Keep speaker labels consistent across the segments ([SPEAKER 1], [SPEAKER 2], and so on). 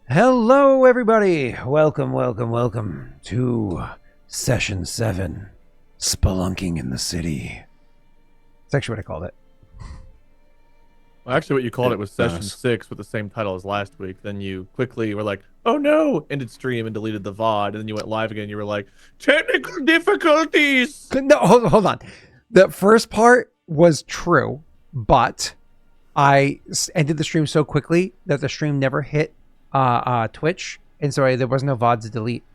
[SPEAKER 1] Hello, everybody. Welcome to Session 7, Spelunking in the City. That's actually what I called it.
[SPEAKER 2] Well, actually, what you called it was Session 6 with the same title as last week. Then you quickly were like, oh no, ended stream and deleted the VOD. And then you went live again. You were like, technical difficulties.
[SPEAKER 1] No, hold on. The first part was true, but I ended the stream so quickly that the stream never hit Twitch, and so there was no VOD to delete.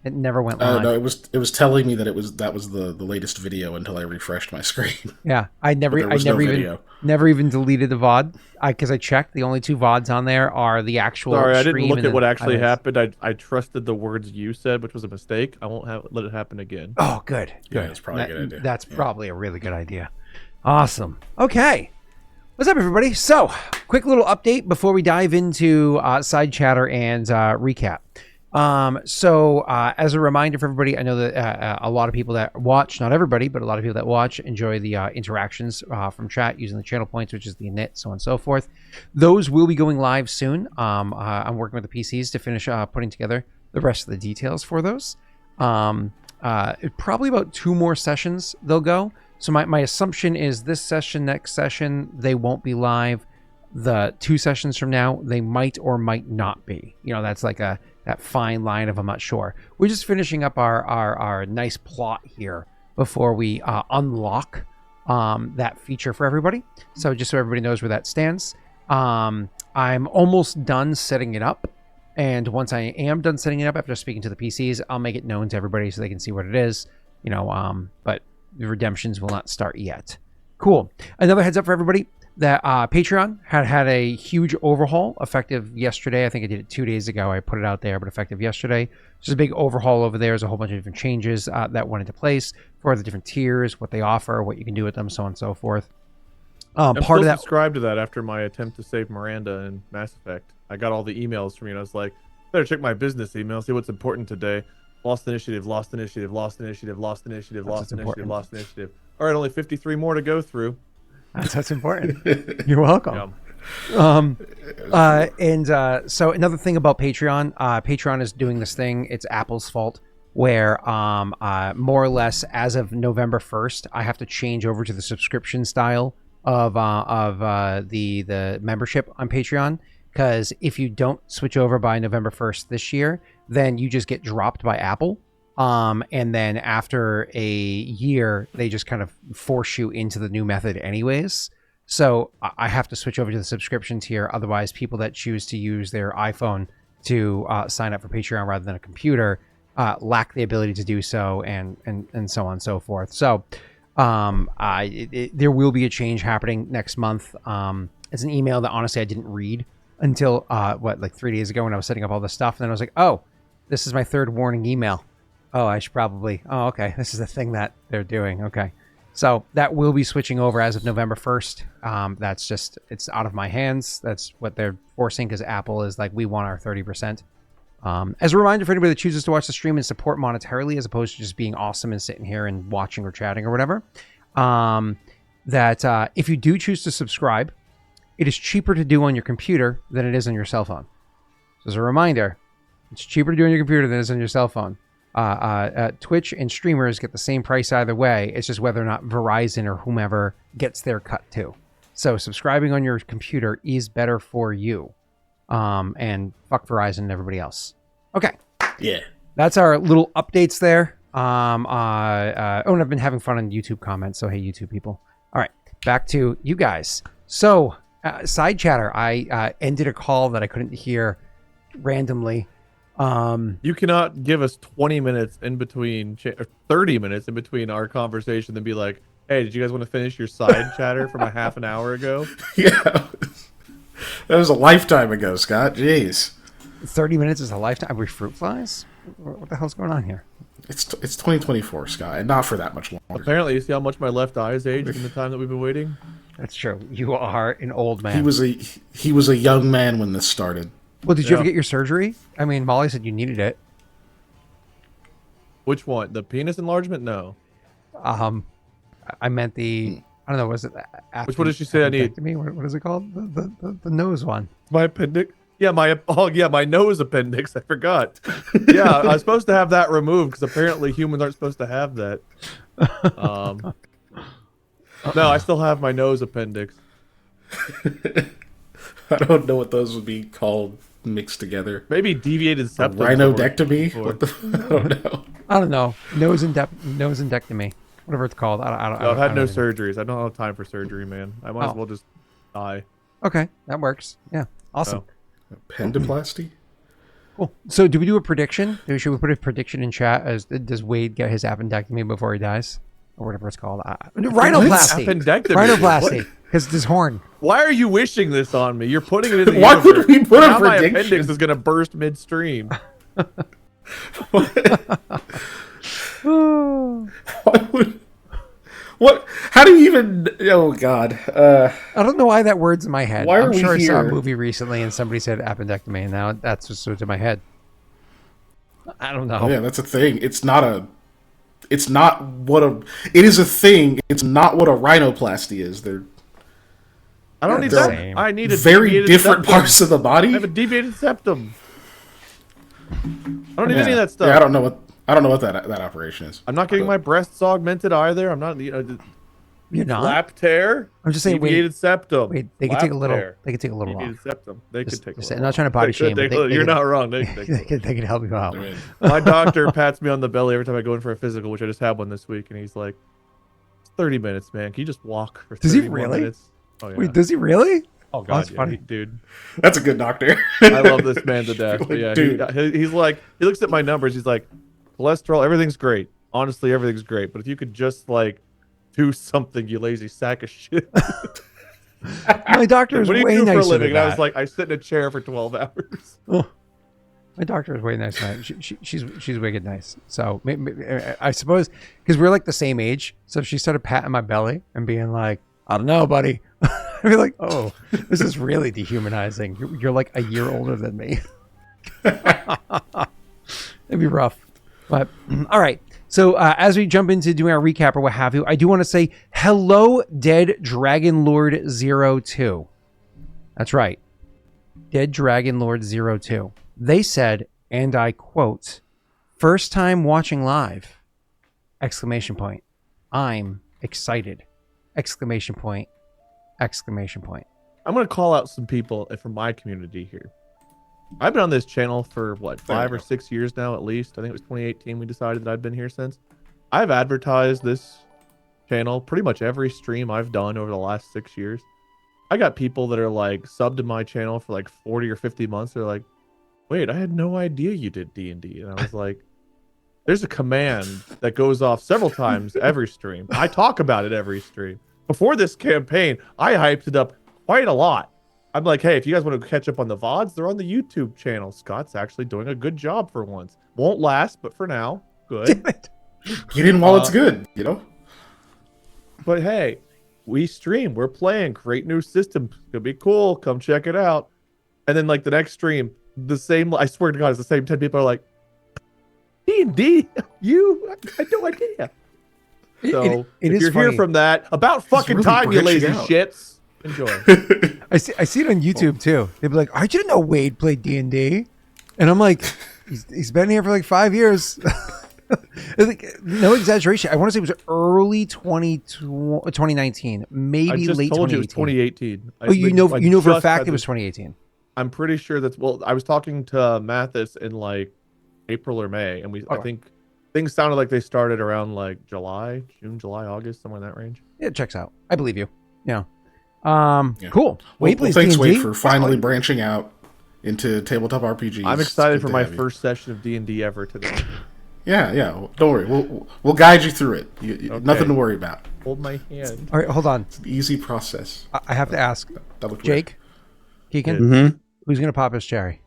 [SPEAKER 1] It never went live.
[SPEAKER 3] No, it was telling me that that was the latest video until I refreshed my screen.
[SPEAKER 1] Yeah, I never even deleted the VOD because I checked. The only two VODs on there are the actual.
[SPEAKER 2] Sorry, I didn't look at what actually happened. I trusted the words you said, which was a mistake. I won't let it happen again.
[SPEAKER 1] Oh, good.
[SPEAKER 3] Yeah, that's probably a good idea.
[SPEAKER 1] That's probably a really good idea. Awesome. Okay. What's up, everybody? So, quick little update before we dive into side chatter and recap. As a reminder for everybody, I know that a lot of people that watch, not everybody, but a lot of people that watch enjoy the interactions from chat using the channel points, which is the init, so on and so forth. Those will be going live soon. I'm working with the PCs to finish putting together the rest of the details for those. Probably about 2 more sessions they'll go. So my assumption is this session, next session, they won't be live. The 2 sessions from now, they might or might not be. You know, that's like that fine line of I'm not sure. We're just finishing up our nice plot here before we unlock that feature for everybody. So just so everybody knows where that stands. I'm almost done setting it up. And once I am done setting it up, after speaking to the PCs, I'll make it known to everybody so they can see what it is. You know, but the redemptions will not start yet. Cool. Another heads up for everybody that Patreon had a huge overhaul effective yesterday. I think I did it 2 days ago. I put it out there, but effective yesterday. Just a big overhaul over there. There's a whole bunch of different changes that went into place for the different tiers, what they offer, what you can do with them, so on and so forth.
[SPEAKER 2] I'm part of that. Subscribe to that after my attempt to save Miranda in Mass Effect. I got all the emails from you, and I was like, better check my business email, see what's important today. Lost initiative, lost initiative, lost initiative, lost initiative, lost initiative, lost initiative. All right, only 53 more to go through.
[SPEAKER 1] That's important. You're welcome.
[SPEAKER 2] Yeah.
[SPEAKER 1] So another thing about Patreon, Patreon is doing this thing. It's Apple's fault, where more or less as of November 1st, I have to change over to the subscription style of the membership on Patreon. Because if you don't switch over by November 1st this year, then you just get dropped by Apple. And then after a year, they just kind of force you into the new method anyways. So I have to switch over to the subscription tier. Otherwise, people that choose to use their iPhone to sign up for Patreon rather than a computer lack the ability to do so, and so on and so forth. So there will be a change happening next month. It's an email that honestly I didn't read until like 3 days ago when I was setting up all this stuff. And then I was like, oh, this is my 3rd warning email. Oh, I should probably... Oh, okay. This is the thing that they're doing. Okay. So that will be switching over as of November 1st. That's just... It's out of my hands. That's what they're forcing because Apple is like, we want our 30%. As a reminder for anybody that chooses to watch the stream and support monetarily as opposed to just being awesome and sitting here and watching or chatting or whatever, that if you do choose to subscribe, it is cheaper to do on your computer than it is on your cell phone. So as a reminder, it's cheaper to do on your computer than it is on your cell phone. Twitch and streamers get the same price either way. It's just whether or not Verizon or whomever gets their cut too. So subscribing on your computer is better for you. And fuck Verizon and everybody else. Okay.
[SPEAKER 3] Yeah.
[SPEAKER 1] That's our little updates there. And I've been having fun on YouTube comments. So hey, YouTube people. All right, back to you guys. So side chatter. I ended a call that I couldn't hear randomly.
[SPEAKER 2] You cannot give us 20 minutes in between, or 30 minutes in between our conversation and be like, hey, did you guys want to finish your side chatter from a half an hour ago?
[SPEAKER 3] Yeah. That was a lifetime ago, Scott. Jeez.
[SPEAKER 1] 30 minutes is a lifetime. Are we fruit flies? What the hell's going on here?
[SPEAKER 3] It's 2024, Scott, and not for that much longer.
[SPEAKER 2] Apparently, you see how much my left eye has aged in the time that we've been waiting?
[SPEAKER 1] That's true. You are an old man.
[SPEAKER 3] He was a young man when this started.
[SPEAKER 1] Well, did you ever get your surgery? I mean, Molly said you needed it.
[SPEAKER 2] Which one? The penis enlargement? No.
[SPEAKER 1] I meant the... I don't know. Was it?
[SPEAKER 2] Which one did she say I need?
[SPEAKER 1] What is it called? The nose one.
[SPEAKER 2] My appendix. Yeah, my nose appendix. I forgot. Yeah, I was supposed to have that removed because apparently humans aren't supposed to have that. No, I still have my nose appendix.
[SPEAKER 3] I don't know what those would be called mixed together.
[SPEAKER 2] Maybe deviated septum.
[SPEAKER 3] Rhinodectomy? What the? I don't know.
[SPEAKER 1] I don't know. Nosedectomy. Whatever it's called.
[SPEAKER 2] I've had no surgeries. I don't have time for surgery, man. I might as well just die.
[SPEAKER 1] Okay, that works. Yeah, awesome.
[SPEAKER 3] Pendoplasty?
[SPEAKER 1] Cool. So, do we do a prediction? Should we put a prediction in chat? Does Wade get his appendectomy before he dies, or whatever it's called? Rhinoplasty.
[SPEAKER 2] Appendectomy.
[SPEAKER 1] Rhinoplasty. Because this horn.
[SPEAKER 2] Why are you wishing this on me? You're putting it in the
[SPEAKER 3] Why
[SPEAKER 2] universe.
[SPEAKER 3] would we put a
[SPEAKER 2] now my
[SPEAKER 3] prediction?
[SPEAKER 2] appendix is gonna burst midstream.
[SPEAKER 3] Why would? What? How do you even? Oh God!
[SPEAKER 1] I don't know why that word's in my head.
[SPEAKER 3] Why are
[SPEAKER 1] I'm
[SPEAKER 3] we
[SPEAKER 1] sure I saw a
[SPEAKER 3] here?
[SPEAKER 1] movie recently and somebody said appendectomy, and now that's just what's in my head. I don't know.
[SPEAKER 3] Yeah, that's a thing. It's not what a. It is a thing. It's not what a rhinoplasty is. They're
[SPEAKER 2] I don't need
[SPEAKER 3] they're
[SPEAKER 2] that. I need a
[SPEAKER 3] very
[SPEAKER 2] deviated
[SPEAKER 3] different
[SPEAKER 2] septum.
[SPEAKER 3] parts of the body.
[SPEAKER 2] I have a deviated septum. I don't need any of that stuff.
[SPEAKER 3] Yeah, I don't know what that operation is.
[SPEAKER 2] I'm not getting my breasts augmented either. I'm not.
[SPEAKER 1] You're not.
[SPEAKER 2] Flap tear.
[SPEAKER 1] I'm just saying.
[SPEAKER 2] Deviated septum.
[SPEAKER 1] Wait. They can
[SPEAKER 2] Flap
[SPEAKER 1] take a little.
[SPEAKER 2] tear.
[SPEAKER 1] They can take a little off.
[SPEAKER 2] Deviated septum. They could take.
[SPEAKER 1] I'm not trying to body shame. But
[SPEAKER 2] You're
[SPEAKER 1] can,
[SPEAKER 2] not wrong. They
[SPEAKER 1] they can help you out.
[SPEAKER 2] My doctor pats me on the belly every time I go in for a physical, which I just had one this week, and he's like, "It's 30 minutes, man. Can you just walk for 30
[SPEAKER 1] Does he
[SPEAKER 2] more
[SPEAKER 1] really?
[SPEAKER 2] minutes?" Oh yeah.
[SPEAKER 1] Wait, does he really?
[SPEAKER 2] Oh god,
[SPEAKER 1] that's funny.
[SPEAKER 2] dude.
[SPEAKER 3] That's a good doctor.
[SPEAKER 2] I love this man to death. But yeah,
[SPEAKER 3] Dude.
[SPEAKER 2] he's like, he looks at my numbers. He's like, cholesterol, everything's great. Honestly, everything's great. But if you could just like do something, you lazy sack of shit.
[SPEAKER 1] My doctor is
[SPEAKER 2] What do you
[SPEAKER 1] way
[SPEAKER 2] do for a
[SPEAKER 1] nicer
[SPEAKER 2] living?
[SPEAKER 1] than
[SPEAKER 2] And I
[SPEAKER 1] that.
[SPEAKER 2] was like, I sit in a chair for 12 hours.
[SPEAKER 1] My doctor is way nicer than that. She's wicked nice. So I suppose because we're like the same age. So if she started patting my belly and being like, I don't know, buddy. I'd be like, oh, this is really dehumanizing. You're like a year older than me. It'd be rough. But all right. So as we jump into doing our recap or what have you, I do want to say hello, Dead Dragon Lord 02. That's right. Dead Dragon Lord 02. They said, and I quote, first time watching live, exclamation point. I'm excited, exclamation point, exclamation point.
[SPEAKER 2] I'm going to call out some people from my community here. I've been on this channel for what, 5 or 6 years now, at least. I think it was 2018 we decided that I've been here since. I've advertised this channel pretty much every stream I've done over the last 6 years. I got people that are like subbed to my channel for like 40 or 50 months. They're like, wait, I had no idea you did D&D. And I was like, there's a command that goes off several times every stream. I talk about it every stream. Before this campaign, I hyped it up quite a lot. I'm like, hey, if you guys want to catch up on the VODs, they're on the YouTube channel. Scott's actually doing a good job for once. Won't last, but for now, good.
[SPEAKER 1] Damn it.
[SPEAKER 3] Get in while it's good, you know?
[SPEAKER 2] But hey, we stream. We're playing. Great new system. It'll be cool. Come check it out. And then like the next stream, the same, I swear to God, it's the same 10 people are like, D&D? You? I had no idea. So
[SPEAKER 1] it
[SPEAKER 2] if
[SPEAKER 1] is
[SPEAKER 2] you're
[SPEAKER 1] funny.
[SPEAKER 2] here from that, about fucking
[SPEAKER 3] really
[SPEAKER 2] time, you
[SPEAKER 3] branching
[SPEAKER 2] lazy
[SPEAKER 3] out.
[SPEAKER 2] shits. Enjoy.
[SPEAKER 1] I see it on YouTube too. They'd be like, I didn't know Wade played D&D. And I'm like, he's been here for like 5 years. Like, no exaggeration. I want to say it was early 2019, maybe
[SPEAKER 2] I just
[SPEAKER 1] late
[SPEAKER 2] told
[SPEAKER 1] 2018.
[SPEAKER 2] you it was 2018.
[SPEAKER 1] Oh, you know for a fact it was 2018.
[SPEAKER 2] I'm pretty sure that's, well, I was talking to Mathis in like April or May, and I think things sounded like they started around like June, July, August, somewhere in that range.
[SPEAKER 1] It checks out. I believe you. Yeah. Cool. Wade plays
[SPEAKER 3] Thanks,
[SPEAKER 1] D&D.
[SPEAKER 3] Wade, for finally branching out into tabletop RPGs.
[SPEAKER 2] I'm
[SPEAKER 3] It's
[SPEAKER 2] excited
[SPEAKER 3] good
[SPEAKER 2] for
[SPEAKER 3] to
[SPEAKER 2] my
[SPEAKER 3] have you.
[SPEAKER 2] first session of D&D ever today.
[SPEAKER 3] Yeah. Don't worry. We'll guide you through it.
[SPEAKER 2] Okay.
[SPEAKER 3] Nothing to worry about.
[SPEAKER 2] Hold my hand.
[SPEAKER 1] All right, hold on.
[SPEAKER 3] It's an easy process.
[SPEAKER 1] I have to ask,
[SPEAKER 3] That looked
[SPEAKER 1] Jake, Keegan,
[SPEAKER 4] Mm-hmm.
[SPEAKER 1] who's going to pop his cherry?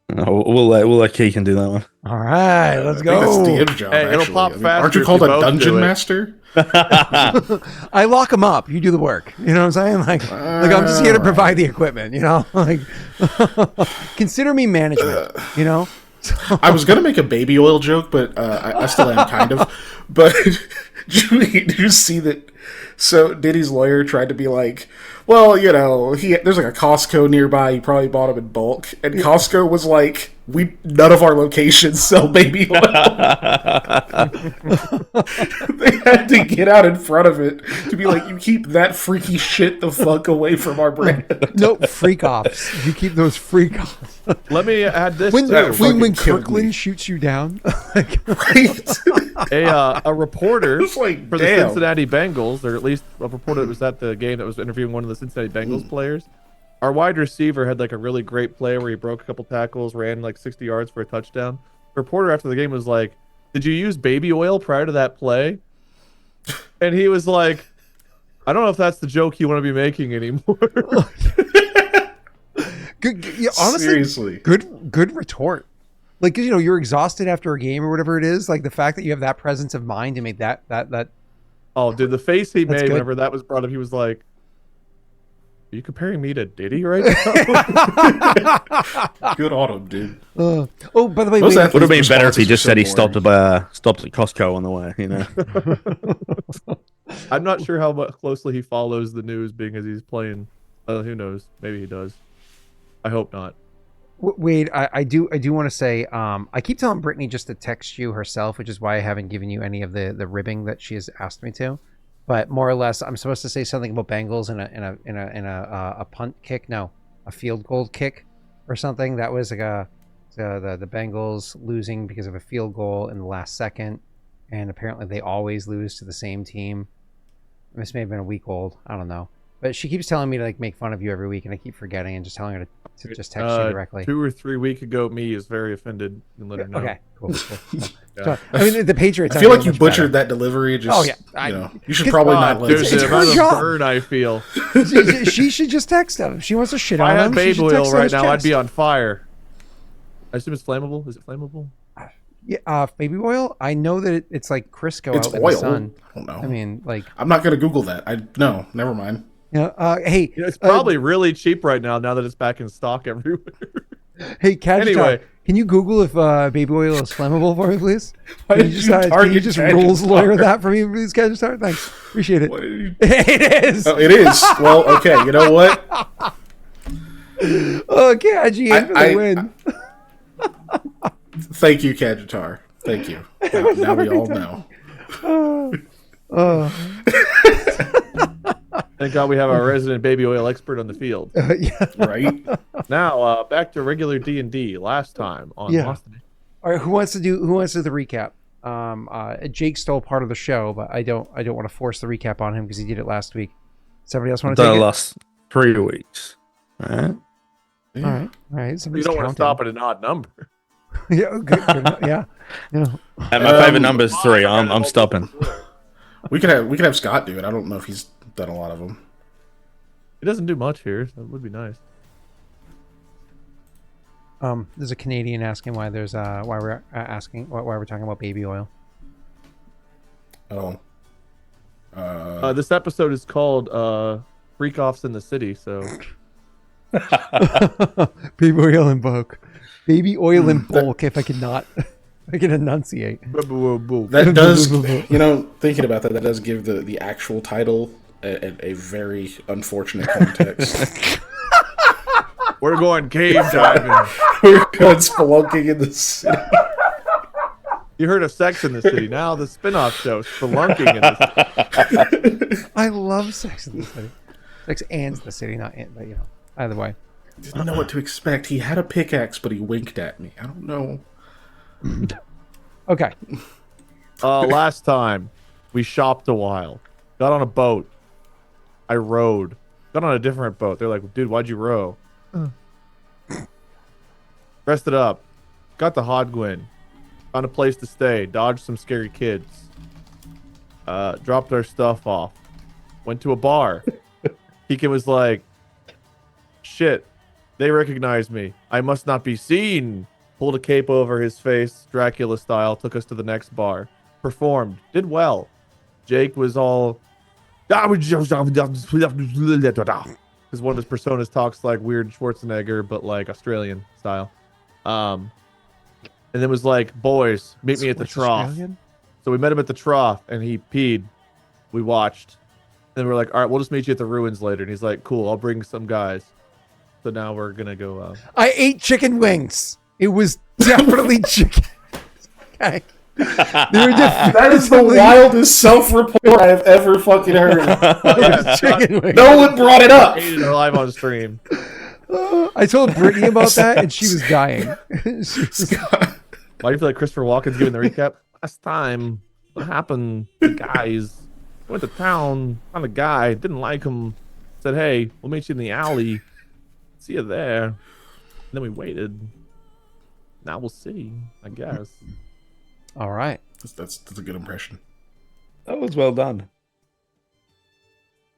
[SPEAKER 4] We'll let Keegan do that one.
[SPEAKER 1] All right, let's
[SPEAKER 3] I think that's
[SPEAKER 1] go.
[SPEAKER 3] DM's job,
[SPEAKER 2] Hey, it'll
[SPEAKER 3] actually.
[SPEAKER 2] pop faster
[SPEAKER 3] Aren't you
[SPEAKER 2] if
[SPEAKER 3] called
[SPEAKER 2] you
[SPEAKER 3] a
[SPEAKER 2] both
[SPEAKER 3] dungeon
[SPEAKER 2] do it.
[SPEAKER 3] master?
[SPEAKER 1] I lock him up. You do the work. You know what I'm saying? Like I'm just here to provide the equipment. You know, like consider me management. You know,
[SPEAKER 3] I was gonna make a baby oil joke, but I still am kind of. But did you see that? So Diddy's lawyer tried to be like, well, there's like a Costco nearby. He probably bought them in bulk, and Costco was like, none of our locations sell baby oil. They had to get out in front of it to be like, you keep that freaky shit the fuck away from our brand.
[SPEAKER 1] No, freak offs. You keep those freak offs.
[SPEAKER 2] Let me add this.
[SPEAKER 1] When
[SPEAKER 3] killed
[SPEAKER 1] Kirkland
[SPEAKER 3] me.
[SPEAKER 1] shoots you down,
[SPEAKER 3] Right?
[SPEAKER 2] A reporter
[SPEAKER 3] It's like,
[SPEAKER 2] for the
[SPEAKER 3] damn.
[SPEAKER 2] Cincinnati Bengals, or at least a reporter that was at the game that was interviewing one of the Cincinnati Bengals players. Our wide receiver had like a really great play where he broke a couple tackles, ran like 60 yards for a touchdown. The reporter after the game was like, "Did you use baby oil prior to that play?" And he was like, "I don't know if that's the joke you want to be making anymore."
[SPEAKER 1] good. Yeah, honestly,
[SPEAKER 3] Seriously.
[SPEAKER 1] good retort. Like, you're exhausted after a game or whatever it is. Like the fact that you have that presence of mind to make that.
[SPEAKER 2] Oh, dude, the face he
[SPEAKER 1] That's
[SPEAKER 2] made
[SPEAKER 1] good.
[SPEAKER 2] whenever that was brought up, he was like, "Are you comparing me to Diddy right now?"
[SPEAKER 3] Good on him, dude.
[SPEAKER 1] Oh, by the way,
[SPEAKER 3] Those
[SPEAKER 1] wait,
[SPEAKER 3] athletes'
[SPEAKER 4] Would have been better if he
[SPEAKER 3] responses
[SPEAKER 4] just
[SPEAKER 3] are
[SPEAKER 4] said he
[SPEAKER 3] so
[SPEAKER 4] stopped
[SPEAKER 3] boring.
[SPEAKER 4] stopped at Costco on the way.
[SPEAKER 2] I'm not sure how closely he follows the news, being as he's playing. Who knows? Maybe he does. I hope not.
[SPEAKER 1] wait. I do want to say. I keep telling Brittany just to text you herself, which is why I haven't given you any of the ribbing that she has asked me to. But more or less, I'm supposed to say something about Bengals in a punt kick. No, a field goal kick or something. That was like the Bengals losing because of a field goal in the last second, and apparently they always lose to the same team. This may have been a week old. I don't know. But she keeps telling me to like make fun of you every week, and I keep forgetting and just telling her to just text you directly.
[SPEAKER 2] 2 or 3 weeks ago, me is very offended and let her know.
[SPEAKER 1] Okay, cool.
[SPEAKER 2] Yeah.
[SPEAKER 1] So, I mean, the Patriots.
[SPEAKER 3] I feel
[SPEAKER 1] aren't
[SPEAKER 3] like you
[SPEAKER 1] much
[SPEAKER 3] butchered
[SPEAKER 1] better.
[SPEAKER 3] that delivery. Just,
[SPEAKER 1] Oh, yeah.
[SPEAKER 3] you should probably not let
[SPEAKER 2] Dude,
[SPEAKER 1] It's
[SPEAKER 2] the
[SPEAKER 1] her
[SPEAKER 2] amount of
[SPEAKER 1] job.
[SPEAKER 2] burn I feel.
[SPEAKER 1] She should just text him. If she wants to shit
[SPEAKER 2] If I
[SPEAKER 1] on
[SPEAKER 2] had
[SPEAKER 1] him, she
[SPEAKER 2] baby
[SPEAKER 1] should
[SPEAKER 2] oil
[SPEAKER 1] text him
[SPEAKER 2] right
[SPEAKER 1] his
[SPEAKER 2] now, I'd
[SPEAKER 1] chest.
[SPEAKER 2] be on fire. I assume it's flammable. Is it flammable?
[SPEAKER 1] Yeah, baby oil. I know that it's like Crisco
[SPEAKER 3] It's
[SPEAKER 1] out in
[SPEAKER 3] oil.
[SPEAKER 1] the sun.
[SPEAKER 3] I don't know.
[SPEAKER 1] I mean, like,
[SPEAKER 3] I'm not gonna Google that. No, never mind.
[SPEAKER 1] hey,
[SPEAKER 2] It's probably really cheap right now that it's back in stock everywhere.
[SPEAKER 1] hey, Kajitar,
[SPEAKER 2] Anyway.
[SPEAKER 1] can you Google if baby oil is flammable for me, please?
[SPEAKER 3] Why
[SPEAKER 1] Can you
[SPEAKER 3] did
[SPEAKER 1] just,
[SPEAKER 3] you
[SPEAKER 1] can you
[SPEAKER 3] target
[SPEAKER 1] just
[SPEAKER 3] Kajitar?
[SPEAKER 1] rules lawyer that for me, please, Kajitar? Thanks, appreciate it.
[SPEAKER 3] What did you-
[SPEAKER 1] It is.
[SPEAKER 3] Oh, it is. Well, okay. You know what?
[SPEAKER 1] Oh, Kaji in for the win.
[SPEAKER 3] Thank you, Kajitar. Thank you. Now we all know.
[SPEAKER 2] Thank God we have our resident baby oil expert on the field.
[SPEAKER 1] Yeah.
[SPEAKER 3] Right?
[SPEAKER 2] Now, back to regular D&D. Last time on
[SPEAKER 1] Yeah.
[SPEAKER 2] Lost in
[SPEAKER 1] All right, who wants to do the recap? Jake stole part of the show, but I don't want to force the recap on him because he did it last week. Somebody else want to
[SPEAKER 4] Done
[SPEAKER 1] take
[SPEAKER 4] the
[SPEAKER 1] it?
[SPEAKER 4] last 3 weeks. All right.
[SPEAKER 1] All right.
[SPEAKER 2] You
[SPEAKER 1] Somebody's
[SPEAKER 2] don't want to
[SPEAKER 1] counting.
[SPEAKER 2] stop at an odd number.
[SPEAKER 1] Yeah, good. Yeah.
[SPEAKER 4] And my favorite number is 3. I'm stopping.
[SPEAKER 3] We could have Scott do it. I don't know if he's done a lot of them.
[SPEAKER 2] It doesn't do much here, so it would be nice.
[SPEAKER 1] There's a Canadian asking why there's why we're asking why we're talking about baby oil.
[SPEAKER 3] Oh.
[SPEAKER 2] This episode is called Freak Offs in the City, so
[SPEAKER 1] Baby oil in bulk. Baby oil in bulk. If I can enunciate.
[SPEAKER 3] That does, thinking about that does give the actual title a very unfortunate context.
[SPEAKER 2] We're going cave diving.
[SPEAKER 3] We're going spelunking in the city.
[SPEAKER 2] You heard of Sex in the City. Now the spin-off show, Spelunking in the City.
[SPEAKER 1] I love Sex in the City. Sex and the City, not in, but either way.
[SPEAKER 3] Didn't know what to expect. He had a pickaxe, but he winked at me. I don't know.
[SPEAKER 1] Okay.
[SPEAKER 2] Last time, we shopped a while. Got on a boat. I rowed. Got on a different boat. They're like, dude, why'd you row? Rested up. Got the Haudh-Gwenn. Found a place to stay. Dodged some scary kids. Dropped our stuff off. Went to a bar. Keegan was like, shit, they recognize me. I must not be seen. Pulled a cape over his face, Dracula style, took us to the next bar. Performed. Did well. Jake was all... Because one of his personas talks like weird Schwarzenegger, but like Australian style. and then was like, "Boys, meet me at the
[SPEAKER 1] What's
[SPEAKER 2] trough."
[SPEAKER 1] Australian?
[SPEAKER 2] So we met him at the trough, and he peed. We watched. And we're like, all right, we'll just meet you at the ruins later. And he's like, cool, I'll bring some guys. So now we're going to go.
[SPEAKER 1] I ate chicken wings. It was definitely chicken. Okay. They were
[SPEAKER 3] That is the wildest self-report I have ever fucking heard.
[SPEAKER 1] chicken wings.
[SPEAKER 3] No one brought it up.
[SPEAKER 2] Ate it live on stream.
[SPEAKER 1] I told Brittany about that, and she was dying.
[SPEAKER 2] Why do you feel like Christopher Walken's giving the recap? Last time, what happened? The guys went to town, found a guy, didn't like him, said, hey, we'll meet you in the alley. See you there. And then we waited. Now we'll see, I guess.
[SPEAKER 1] All right.
[SPEAKER 3] That's a good impression.
[SPEAKER 4] That was well done.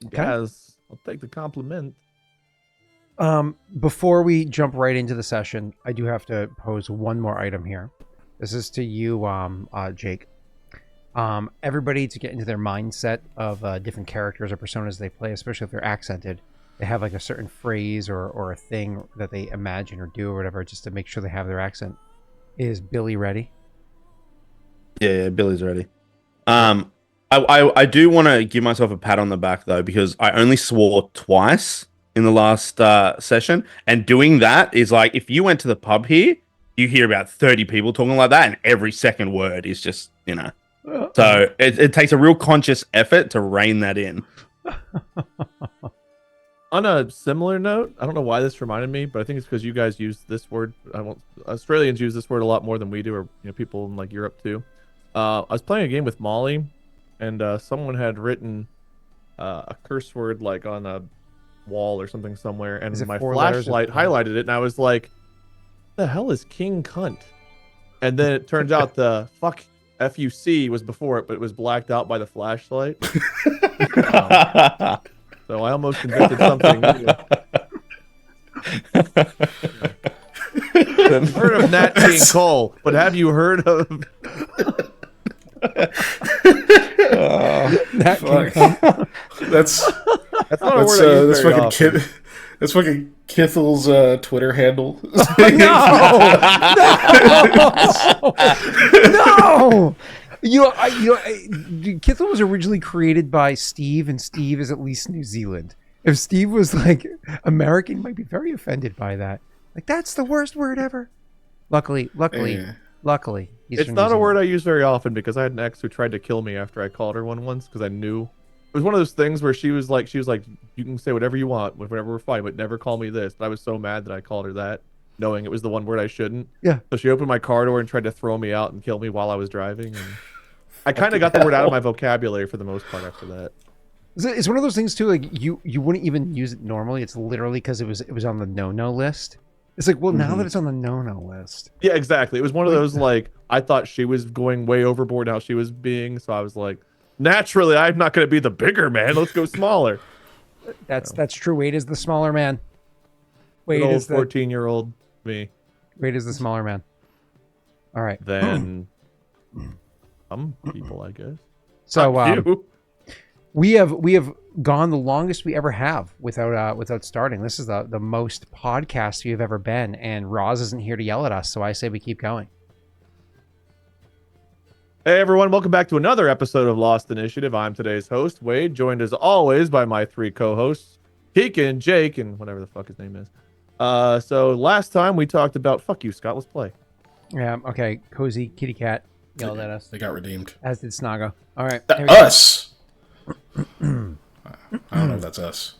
[SPEAKER 1] Okay.
[SPEAKER 2] Guys, I'll take the compliment.
[SPEAKER 1] Before we jump right into the session, I do have to pose one more item here. This is to you, Jake. Everybody, to get into their mindset of different characters or personas they play, especially if they're accented, they have like a certain phrase or a thing that they imagine or do or whatever, just to make sure they have their accent. Is Billy ready?
[SPEAKER 4] Yeah, Billy's ready. I do want to give myself a pat on the back though, because I only swore twice in the last session, and doing that is like, if you went to the pub here, you hear about 30 people talking like that, and every second word is just, so it takes a real conscious effort to rein that in.
[SPEAKER 2] On a similar note, I don't know why this reminded me, but I think it's because you guys use this word. Australians use this word a lot more than we do, or people in like Europe too. I was playing a game with Molly, and someone had written a curse word like on a wall or something somewhere, and my flashlight highlighted it, and I was like, "The hell is King Cunt?" And then it turns out the FUC was before it, but it was blacked out by the flashlight. So I almost invented something new. I've heard of Nat King Cole, but have you heard of
[SPEAKER 1] Nat King Cole?
[SPEAKER 2] That's not a word I use very often.
[SPEAKER 3] That's fucking Kethrel's Twitter handle.
[SPEAKER 1] No! Kethrel was originally created by Steve, and Steve is at least New Zealand. If Steve was like American, he might be very offended by that. Like, that's the worst word ever. Luckily,
[SPEAKER 2] it's not a word I use very often, because I had an ex who tried to kill me after I called her one once, because I knew it was one of those things where she was like, you can say whatever you want, whenever we're fine, but never call me this. But I was so mad that I called her that, knowing it was the one word I shouldn't.
[SPEAKER 1] Yeah.
[SPEAKER 2] So she opened my car door and tried to throw me out and kill me while I was driving. And I kind of got the word out of my vocabulary for the most part after that.
[SPEAKER 1] It's one of those things too. Like you wouldn't even use it normally. It's literally because it was on the no list. It's like, well, now that it's on the no list.
[SPEAKER 2] Yeah, exactly. It was one of those, like, I thought she was going way overboard how she was being, so I was like, naturally, I'm not going to be the bigger man. Let's go smaller.
[SPEAKER 1] That's true. Wade is the smaller man.
[SPEAKER 2] Wade is 14-year-old me.
[SPEAKER 1] Wade is the smaller man. All right.
[SPEAKER 2] Then some people, I guess.
[SPEAKER 1] So we have gone the longest we ever have without starting. This is the most podcast we've ever been, and Roz isn't here to yell at us, so I say we keep going.
[SPEAKER 2] Hey everyone, welcome back to another episode of Lost Initiative. I'm today's host, Wade, joined as always by my three co-hosts, SirKiken, Jaaek, and whatever the fuck his name is. So last time we talked about, fuck you, Scott, let's play.
[SPEAKER 1] Yeah, okay. Cozy kitty cat yelled at us.
[SPEAKER 3] They got redeemed.
[SPEAKER 1] As did Snago. All right.
[SPEAKER 3] Us. I don't know if that's us.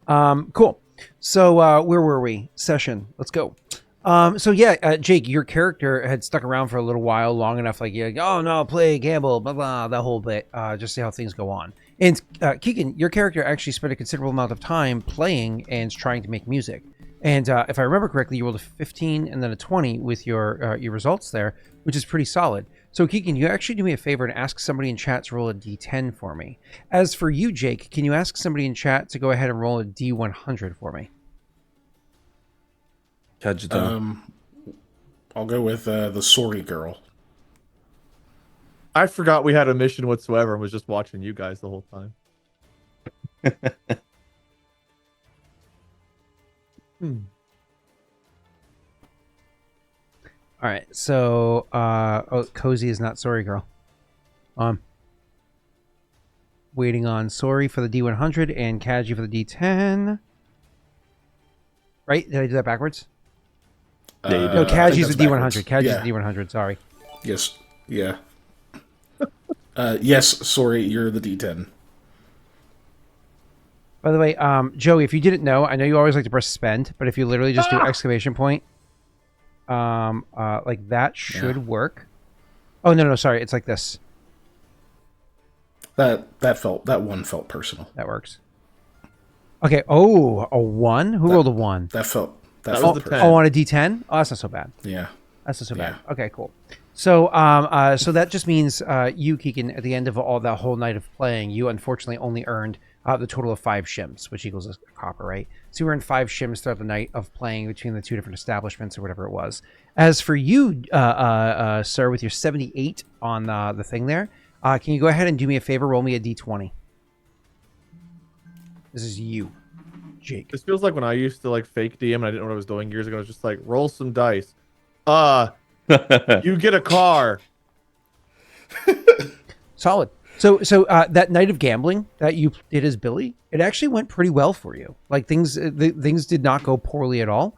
[SPEAKER 1] Cool. So where were we? Session. Let's go. So yeah, Jake, your character had stuck around for a little while, long enough, like, oh no, play, gamble, blah blah, that whole bit, just see how things go on. And Kiken, your character actually spent a considerable amount of time playing and trying to make music. And if I remember correctly, you rolled a 15 and then a 20 with your results there, which is pretty solid. So Kiken, you actually do me a favor and ask somebody in chat to roll a D10 for me. As for you, Jake, can you ask somebody in chat to go ahead and roll a D100 for me?
[SPEAKER 3] I'll go with the sorry girl.
[SPEAKER 2] I forgot we had a mission whatsoever and was just watching you guys the whole time.
[SPEAKER 1] All right. So, Cozy is not sorry, girl. Waiting on sorry for the D100 and Kaji for the D10. Right? Did I do that backwards? No, Kaji's the D100. Kaji's the D100. Sorry.
[SPEAKER 3] Yes. Yeah. Yes. Sorry, you're the D10.
[SPEAKER 1] By the way, Joey, if you didn't know, I know you always like to press spend, but if you literally just do exclamation point, like that should work. Oh no, sorry, it's like this.
[SPEAKER 3] That one felt personal.
[SPEAKER 1] That works. Okay. Oh, a 1. Who rolled a 1?
[SPEAKER 3] That felt
[SPEAKER 2] was the 10.
[SPEAKER 1] Oh, on a D10. Oh, that's not so bad.
[SPEAKER 3] Yeah.
[SPEAKER 1] That's not so bad. Okay, cool. So, so that just means you, Keegan, at the end of all that whole night of playing, you unfortunately only earned the total of 5 shims, which equals a copper, right? So you earned 5 shims throughout the night of playing between the 2 different establishments or whatever it was. As for you, sir, with your 78 on the thing there, can you go ahead and do me a favor? Roll me a d20. This is you, Jake.
[SPEAKER 2] This feels like when I used to like fake DM and I didn't know what I was doing years ago. I was just like, roll some dice. You get a car.
[SPEAKER 1] Solid. So that night of gambling that you did as Billy, it actually went pretty well for you. Like things did not go poorly at all.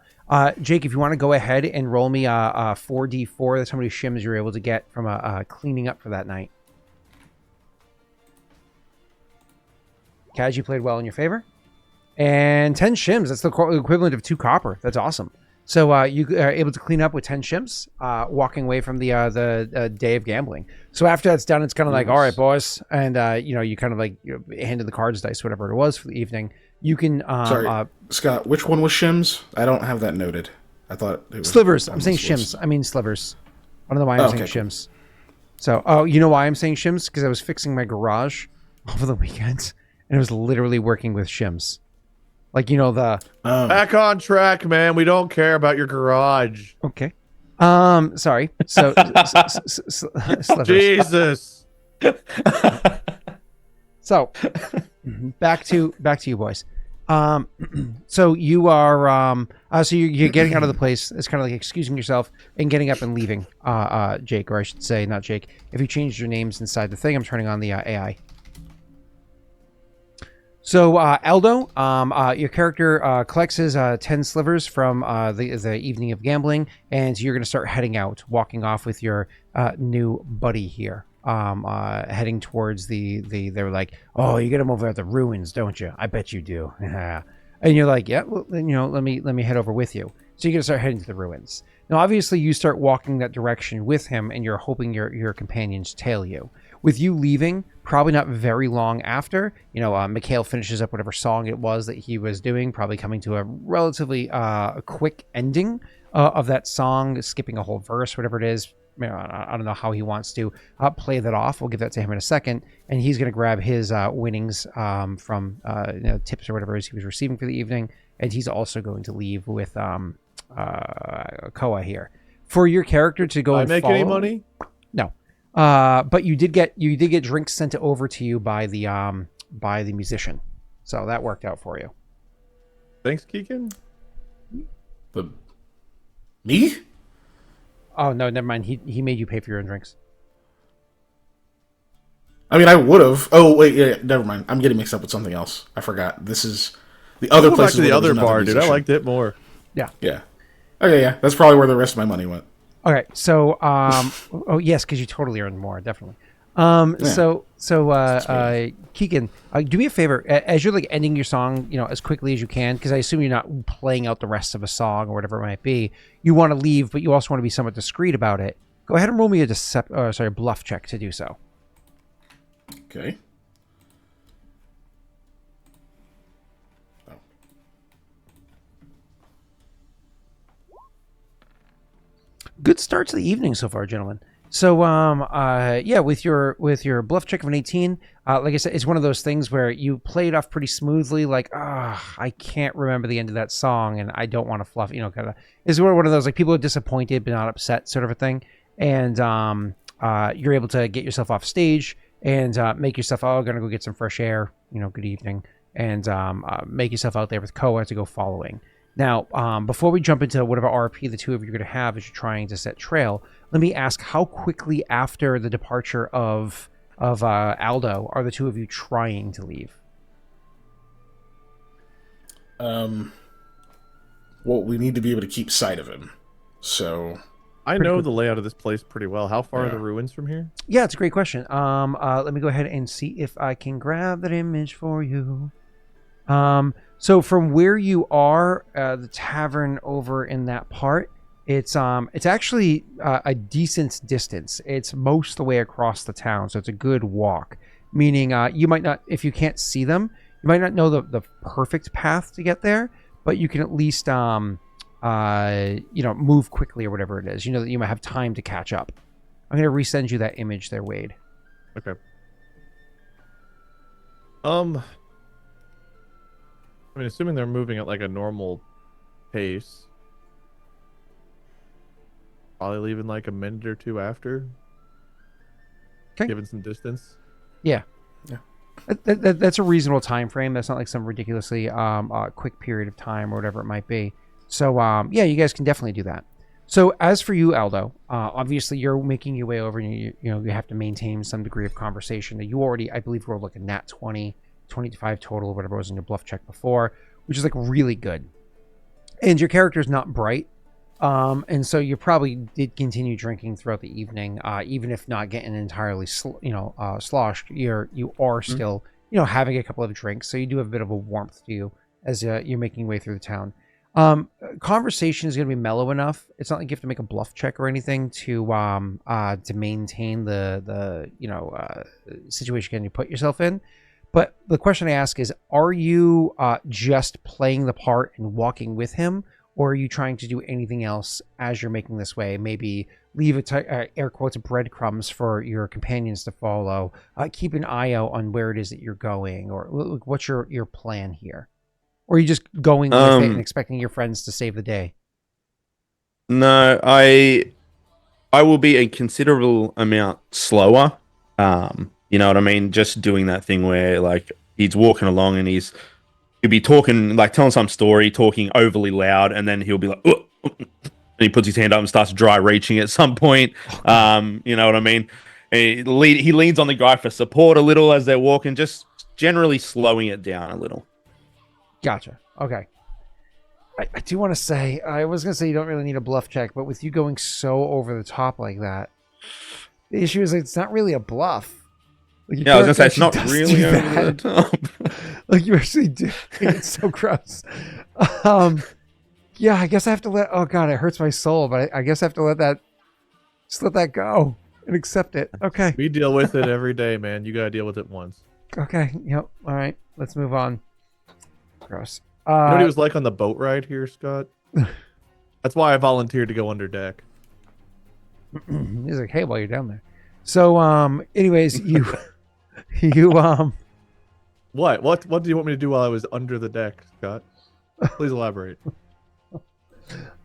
[SPEAKER 1] Jake, if you want to go ahead and roll me a 4d4, that's how many shims you're able to get from cleaning up for that night. Kaz, you played well in your favor. And 10 shims, that's the equivalent of 2 copper. That's awesome. So you are able to clean up with 10 shims, walking away from the day of gambling. So after that's done, it's kind of like, all right, boys. And, you kind of like handed the cards, dice, whatever it was for the evening. You can...
[SPEAKER 3] Sorry, Scott, which one was shims? I don't have that noted. I thought it was...
[SPEAKER 1] Slivers. I'm saying shims. I mean slivers. I don't know why I'm saying shims. So, you know why I'm saying shims? Because I was fixing my garage over the weekend, and it was literally working with shims. Like, the...
[SPEAKER 2] Back on track, man. We don't care about your garage.
[SPEAKER 1] Okay. Sorry. So,
[SPEAKER 2] Jesus.
[SPEAKER 1] So, back to you boys. So you are, so you're getting out of the place. It's kind of like excusing yourself and getting up and leaving, Jake, or I should say, not Jake. If you changed your names inside the thing, I'm turning on the AI. So, Aldo, your character collects his 10 slivers from the evening of gambling, and you're going to start heading out, walking off with your new buddy here, heading towards they were like, oh, you get him over at the ruins, don't you? I bet you do. And you're like, yeah, well, let me head over with you. So you're going to start heading to the ruins. Now, obviously, you start walking that direction with him, and you're hoping your companions tail you. With you leaving, probably not very long after, Mikhail finishes up whatever song it was that he was doing, probably coming to a relatively quick ending of that song, skipping a whole verse, whatever it is. I don't know how he wants to play that off. We'll give that to him in a second. And he's going to grab his winnings from tips or whatever it is he was receiving for the evening. And he's also going to leave with Koa here. For your character to go and
[SPEAKER 2] make
[SPEAKER 1] follow,
[SPEAKER 2] any money?
[SPEAKER 1] No. But you did get drinks sent over to you by the musician, so that worked out for you.
[SPEAKER 2] Thanks, Keegan.
[SPEAKER 3] Me?
[SPEAKER 1] Oh no, never mind. He made you pay for your own drinks.
[SPEAKER 3] I mean, I would have. Oh wait, yeah, never mind. I'm getting mixed up with something else. I forgot. This is the other place.
[SPEAKER 2] Back to the other bar, dude. I liked it more.
[SPEAKER 1] Yeah.
[SPEAKER 3] Yeah. Okay, yeah. That's probably where the rest of my money went.
[SPEAKER 1] Okay, so oh yes, because you totally earned more, definitely. So Keegan, do me a favor, as you're like ending your song, as quickly as you can, because I assume you're not playing out the rest of a song or whatever it might be. You want to leave, but you also want to be somewhat discreet about it. Go ahead and roll me a bluff check to do so.
[SPEAKER 3] Okay.
[SPEAKER 1] Good start to the evening so far, gentlemen. So, yeah, with your bluff check of an 18, like I said, it's one of those things where you play it off pretty smoothly. Like, I can't remember the end of that song, and I don't want to fluff. Kind of. It's one of those like people are disappointed but not upset sort of a thing. And you're able to get yourself off stage and make yourself, gonna go get some fresh air. Good evening, and make yourself out there with Koa to go following. Now, before we jump into whatever RP the two of you are going to have as you're trying to set trail, let me ask, how quickly after the departure of Aldo are the two of you trying to leave?
[SPEAKER 3] Well, we need to be able to keep sight of him. So
[SPEAKER 2] I know the layout of this place pretty well. How far are the ruins from here?
[SPEAKER 1] Yeah, it's a great question. Let me go ahead and see if I can grab that image for you. So from where you are, the tavern over in that part, it's actually a decent distance. It's most of the way across the town, so it's a good walk. Meaning, you might not, if you can't see them, you might not know the perfect path to get there, but you can at least move quickly or whatever it is. You know that you might have time to catch up. I'm gonna resend you that image there, Wade.
[SPEAKER 2] Okay. I mean, assuming they're moving at like a normal pace, probably leaving like a minute or two after.
[SPEAKER 1] Okay.
[SPEAKER 2] Given some distance.
[SPEAKER 1] Yeah. That's a reasonable time frame. That's not like some ridiculously quick period of time or whatever it might be. So yeah, you guys can definitely do that. So as for you, Aldo, obviously you're making your way over, and you have to maintain some degree of conversation. You already, I believe, rolled like a nat 20. 25 total, whatever was in your bluff check before, which is like really good. And your character is not bright, and so you probably did continue drinking throughout the evening, even if not getting entirely sloshed. You are still having a couple of drinks, so you do have a bit of a warmth to you as you're making your way through the town. Conversation is going to be mellow enough. It's not like you have to make a bluff check or anything to maintain the situation you put yourself in. But the question I ask is, are you just playing the part and walking with him, or are you trying to do anything else as you're making this way? Maybe leave air quotes breadcrumbs for your companions to follow. Keep an eye out on where it is that you're going, or what's your plan here? Or are you just going with it and expecting your friends to save the day?
[SPEAKER 4] No, I will be a considerable amount slower. You know what I mean? Just doing that thing where like he's walking along and he'll be talking, like telling some story, talking overly loud, and then he'll be like, "Ugh," and he puts his hand up and starts dry reaching at some point. You know what I mean? And he leans on the guy for support a little as they're walking, just generally slowing it down a little.
[SPEAKER 1] Gotcha. Okay. I do want to say, I was going to say you don't really need a bluff check, but with you going so over the top like that, the issue is it's not really a bluff. Like,
[SPEAKER 4] yeah, I was gonna say it's not really over the top.
[SPEAKER 1] Like you actually do. It's so gross. Yeah, I guess I have to let. Oh god, it hurts my soul, but I guess I have to let that go and accept it. Okay.
[SPEAKER 2] We deal with it every day, man. You gotta deal with it once.
[SPEAKER 1] Okay. Yep. All right. Let's move on. Gross.
[SPEAKER 2] You know what he was like on the boat ride here, Scott? That's why I volunteered to go under deck.
[SPEAKER 1] He's like, hey, while you're down there. So, anyways, you.
[SPEAKER 2] What do you want me to do while I was under the deck, Scott? Please elaborate.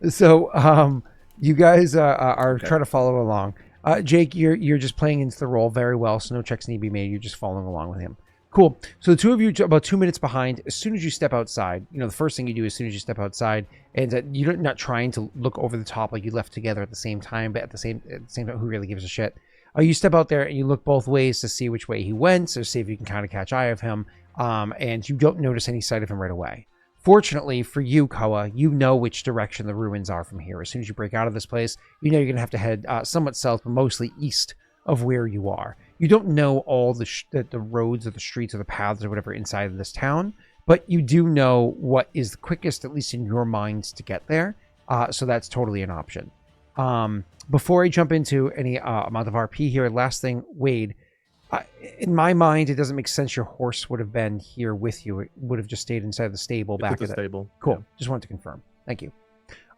[SPEAKER 1] So, you guys are trying to follow along. Jake, you're just playing into the role very well, so no checks need to be made. You're just following along with him. Cool. So the two of you about 2 minutes behind. As soon as you step outside, the first thing you do as soon as you step outside, and you're not trying to look over the top like you left together at the same time, but at the same time, who really gives a shit? You step out there and you look both ways to see which way he went, so see if you can kind of catch eye of him, and you don't notice any sight of him right away. Fortunately for you, Koa, you know which direction the ruins are from here. As soon as you break out of this place, you know you're going to have to head somewhat south, but mostly east of where you are. You don't know all the roads or the streets or the paths or whatever inside of this town, but you do know what is the quickest, at least in your minds, to get there. So that's totally an option. Before I jump into any amount of RP here, last thing, Wade, in my mind, it doesn't make sense your horse would have been here with you. It would have just stayed inside the stable back at the
[SPEAKER 2] stable.
[SPEAKER 1] Cool. Yeah. Just wanted to confirm. Thank you.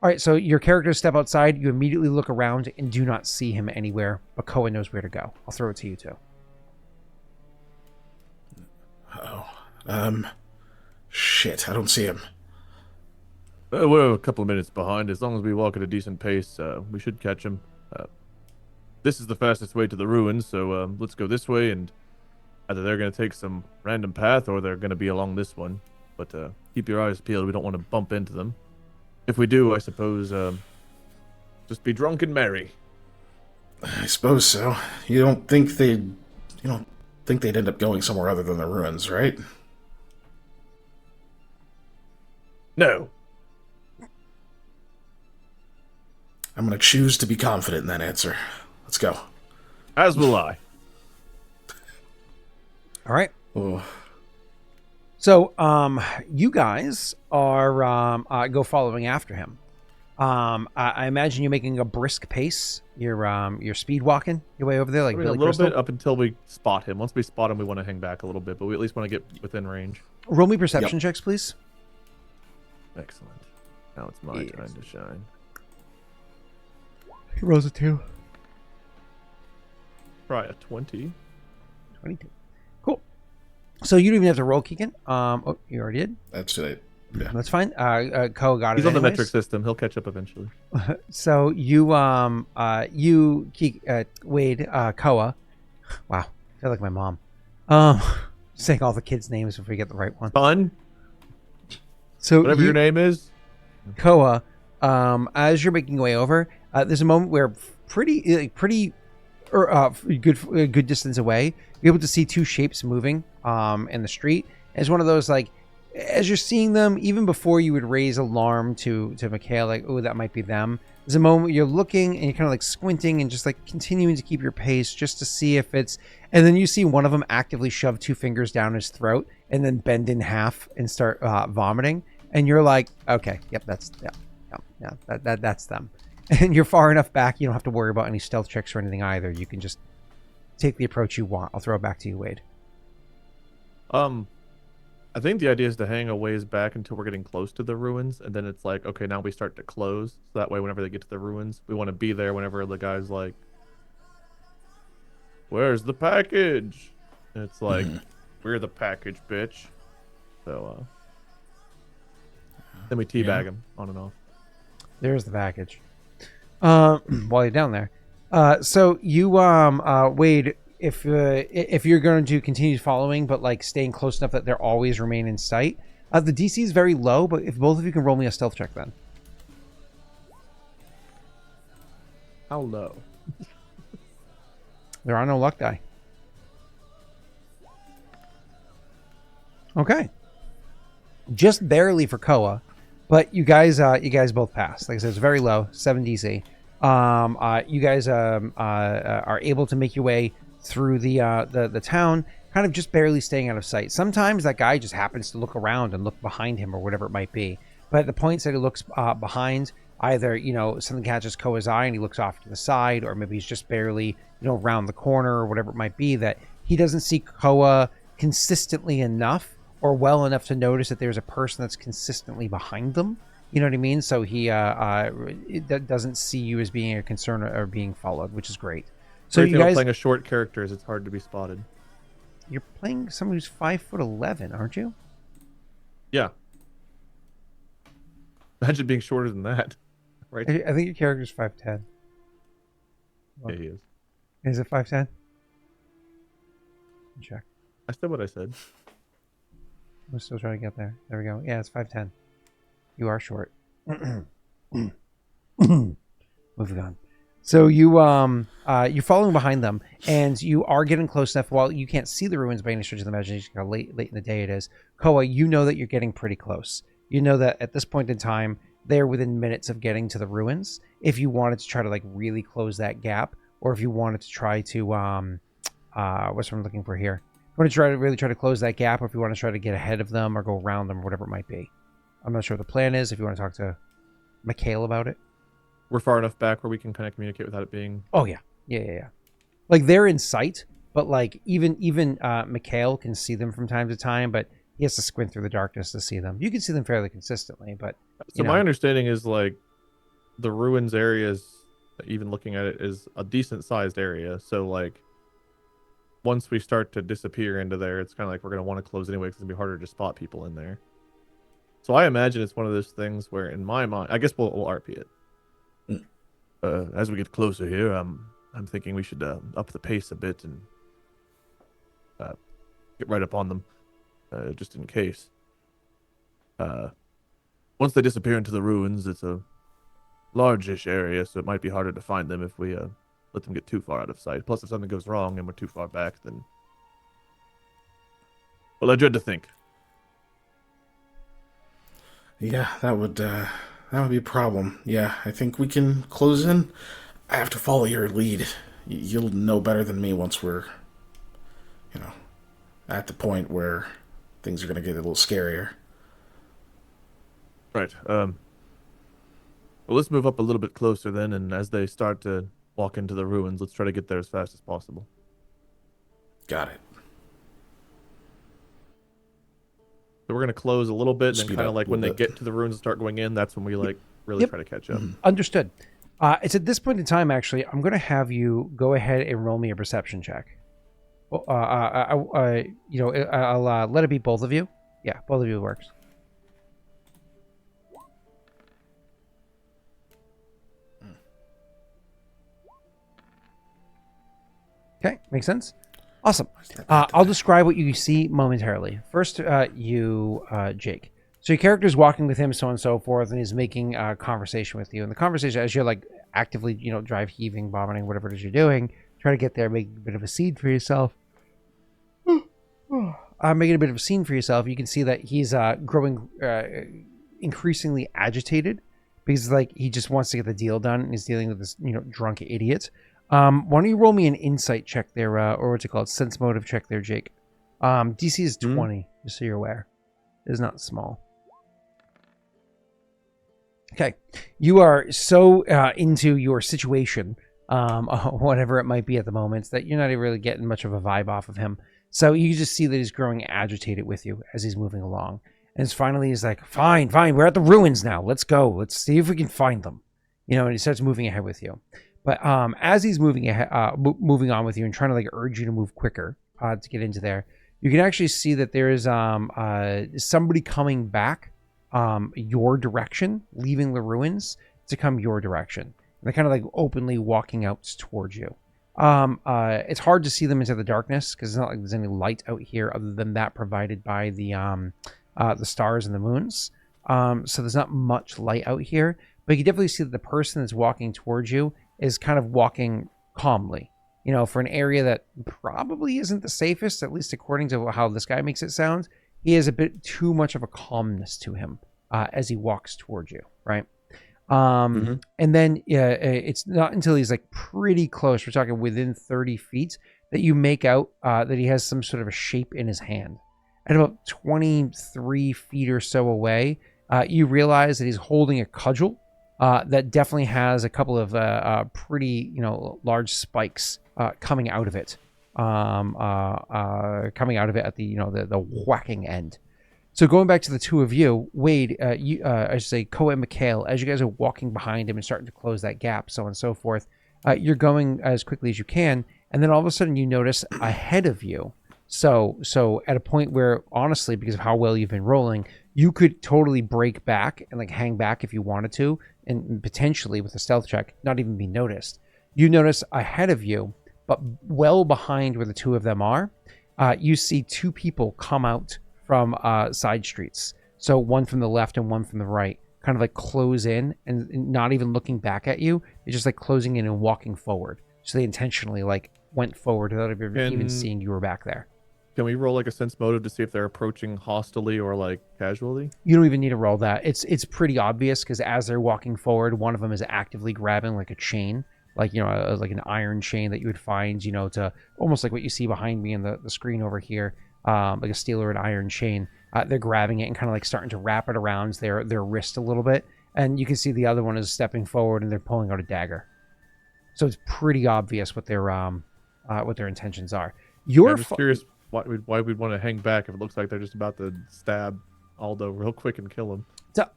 [SPEAKER 1] All right, so your characters step outside. You immediately look around and do not see him anywhere, but Koa knows where to go. I'll throw it to you two.
[SPEAKER 3] Shit, I don't see him.
[SPEAKER 2] We're a couple of minutes behind. As long as we walk at a decent pace, we should catch him. This is the fastest way to the ruins, so let's go this way, and either they're going to take some random path or they're going to be along this one. But keep your eyes peeled. We don't want to bump into them. If we do, I suppose, just be drunk and merry.
[SPEAKER 3] I suppose so. You don't think they'd end up going somewhere other than the ruins, right?
[SPEAKER 2] No.
[SPEAKER 3] I'm gonna choose to be confident in that answer. Let's go.
[SPEAKER 2] As will I.
[SPEAKER 1] All right.
[SPEAKER 3] Oh.
[SPEAKER 1] So, you guys are go following after him. I imagine you're making a brisk pace. You're speed walking your way over there, like
[SPEAKER 2] I mean,
[SPEAKER 1] Billy
[SPEAKER 2] a little
[SPEAKER 1] Crystal.
[SPEAKER 2] bit up until we spot him. Once we spot him, we want to hang back a little bit, but we at least want to get within range.
[SPEAKER 1] Roll me perception checks, please.
[SPEAKER 2] Excellent. Now it's my time to shine.
[SPEAKER 1] He rolls a 2.
[SPEAKER 2] Try a 20.
[SPEAKER 1] 22. Cool. So you don't even have to roll, Keegan. Oh, you already did.
[SPEAKER 3] That's it. Yeah.
[SPEAKER 1] That's fine. Koa got
[SPEAKER 2] He's
[SPEAKER 1] it.
[SPEAKER 2] on the
[SPEAKER 1] anyways.
[SPEAKER 2] metric system. He'll catch up eventually.
[SPEAKER 1] So Wade, Koa. Wow, I feel like my mom. Saying all the kids' names if we get the right one.
[SPEAKER 2] Fun.
[SPEAKER 1] So
[SPEAKER 2] Whatever your name is.
[SPEAKER 1] Koa, as you're making your way over, there's a moment where good distance away, you're able to see two shapes moving in the street. It's one of those, like, as you're seeing them, even before you would raise alarm to Mikhail, like, oh, that might be them. There's a moment you're looking and you're kind of like squinting and just like continuing to keep your pace just to see if it's, and then you see one of them actively shove 2 fingers down his throat and then bend in half and start vomiting. And you're like, okay, yep, that's them. And you're far enough back, you don't have to worry about any stealth checks or anything either. You can just take the approach you want. I'll throw it back to you, Wade.
[SPEAKER 2] I think the idea is to hang a ways back until we're getting close to the ruins, and then it's like, okay, now we start to close. So that way, whenever they get to the ruins, we want to be there whenever the guy's like, "Where's the package?" And it's like, "We're the package, bitch." So, then we teabag him on and off.
[SPEAKER 1] There's the package. While you're down there. So you, Wade, if you're going to continue following, but like staying close enough that they're always remain in sight, the DC is very low, but if both of you can roll me a stealth check then.
[SPEAKER 2] How low?
[SPEAKER 1] There are no luck die. Okay. Just barely for Koa, but you guys both passed. Like I said, it's very low, 7 DC. You guys are able to make your way through the town, kind of just barely staying out of sight. Sometimes that guy just happens to look around and look behind him or whatever it might be. But at the points that he looks behind, either, something catches Koa's eye and he looks off to the side, or maybe he's just barely, around the corner or whatever it might be, that he doesn't see Koa consistently enough or well enough to notice that there's a person that's consistently behind them. You know what I mean? So he doesn't see you as being a concern or being followed, which is great. So you guys
[SPEAKER 2] playing a short character is it's hard to be spotted.
[SPEAKER 1] You're playing someone who's 5'11", aren't you?
[SPEAKER 2] Yeah. Imagine being shorter than that, right?
[SPEAKER 1] I think your character's 5'10".
[SPEAKER 2] Yeah, he is.
[SPEAKER 1] Is it 5'10"? Check.
[SPEAKER 2] I said what I said.
[SPEAKER 1] I'm still trying to get there. There we go. Yeah, it's 5'10". You are short. Moving on. So you're following behind them, and you are getting close enough. While you can't see the ruins by any stretch of the imagination, how late in the day it is, Koa, you know that you're getting pretty close. You know that at this point in time, they're within minutes of getting to the ruins. If you wanted to try to like really close that gap, or if you wanted to try to what's what I'm looking for here? If you want to really try to close that gap, or if you want to try to get ahead of them or go around them, or whatever it might be. I'm not sure what the plan is. If you want to talk to Mikhail about it.
[SPEAKER 2] We're far enough back where we can kind of communicate without it being...
[SPEAKER 1] Oh, yeah. Yeah. Like, they're in sight, but, like, even Mikhail can see them from time to time, but he has to squint through the darkness to see them. You can see them fairly consistently, but...
[SPEAKER 2] So my understanding is, like, the ruins areas, even looking at it, is a decent-sized area. So, like, once we start to disappear into there, it's kind of like we're going to want to close anyway because it's going to be harder to spot people in there. So I imagine it's one of those things where, in my mind... I guess we'll RP it. As we get closer here, I'm thinking we should up the pace a bit and get right up on them, just in case. What once they disappear into the ruins, it's a large-ish area, so it might be harder to find them if we let them get too far out of sight. Plus, if something goes wrong and we're too far back, then... Well, I dread to think.
[SPEAKER 3] Yeah, that would be a problem. Yeah, I think we can close in. I have to follow your lead. You'll know better than me once we're, at the point where things are going to get a little scarier.
[SPEAKER 2] Right. Well, let's move up a little bit closer then, and as they start to walk into the ruins, let's try to get there as fast as possible.
[SPEAKER 3] Got it.
[SPEAKER 2] So we're going to close a little bit, and then
[SPEAKER 3] Speed
[SPEAKER 2] kind of
[SPEAKER 3] up
[SPEAKER 2] like
[SPEAKER 3] a
[SPEAKER 2] when they
[SPEAKER 3] little bit.
[SPEAKER 2] get to the ruins and start going in, that's when we really try to catch up.
[SPEAKER 1] Understood. It's at this point in time, actually, I'm going to have you go ahead and roll me a perception check. Well, I'll let it be both of you. Yeah, both of you works. Okay, makes sense. Awesome. I'll describe what you see momentarily. First, Jaaek. So your character's walking with him, so on and so forth, and he's making a conversation with you. And the conversation, as you're like actively, drive heaving, vomiting, whatever it is you're doing, try to get there, make a bit of a scene for yourself. Making a bit of a scene for yourself, you can see that he's growing increasingly agitated because like he just wants to get the deal done, and he's dealing with this drunk idiot. Why don't you roll me an insight check there, or what's it called, sense motive check there, Jaaek. DC is 20, just so you're aware. It is not small. Okay, you are so into your situation, whatever it might be at the moment, that you're not even really getting much of a vibe off of him. So you just see that he's growing agitated with you as he's moving along. And finally he's like, fine, we're at the ruins now. Let's go. Let's see if we can find them. And he starts moving ahead with you. But as he's moving ahead, moving on with you and trying to like urge you to move quicker to get into there, you can actually see that there is somebody coming back your direction, leaving the ruins to come your direction. And they're kind of like openly walking out towards you. It's hard to see them into the darkness because it's not like there's any light out here other than that provided by the stars and the moons. So there's not much light out here, but you can definitely see that the person that's walking towards you is kind of walking calmly, for an area that probably isn't the safest, at least according to how this guy makes it sound. He has a bit too much of a calmness to him as he walks towards you, right? And then it's not until he's like pretty close, we're talking within 30 feet, that you make out that he has some sort of a shape in his hand. At about 23 feet or so away, you realize that he's holding a cudgel that definitely has a couple of pretty, large spikes coming out of it, at the whacking end. So going back to the two of you, Wade, I should say Koa and Mikhail, as you guys are walking behind him and starting to close that gap, so on and so forth, you're going as quickly as you can, and then all of a sudden you notice ahead of you. So at a point where, honestly, because of how well you've been rolling, you could totally break back and like hang back if you wanted to, and potentially with a stealth check, not even be noticed. You notice ahead of you, but well behind where the two of them are, you see two people come out from side streets. So one from the left and one from the right, kind of like close in and not even looking back at you. They're just like closing in and walking forward. So they intentionally like went forward without even seeing you were back there.
[SPEAKER 2] Can we roll like a sense motive to see if they're approaching hostilely or like casually?
[SPEAKER 1] You don't even need to roll that. It's pretty obvious because as they're walking forward, one of them is actively grabbing like a chain, like like an iron chain that you would find, to almost like what you see behind me in the screen over here, like a steel or an iron chain. They're grabbing it and kind of like starting to wrap it around their wrist a little bit, and you can see the other one is stepping forward and they're pulling out a dagger. So it's pretty obvious what their intentions are.
[SPEAKER 2] I'm just curious why we'd want to hang back if it looks like they're just about to stab Aldo real quick and kill him.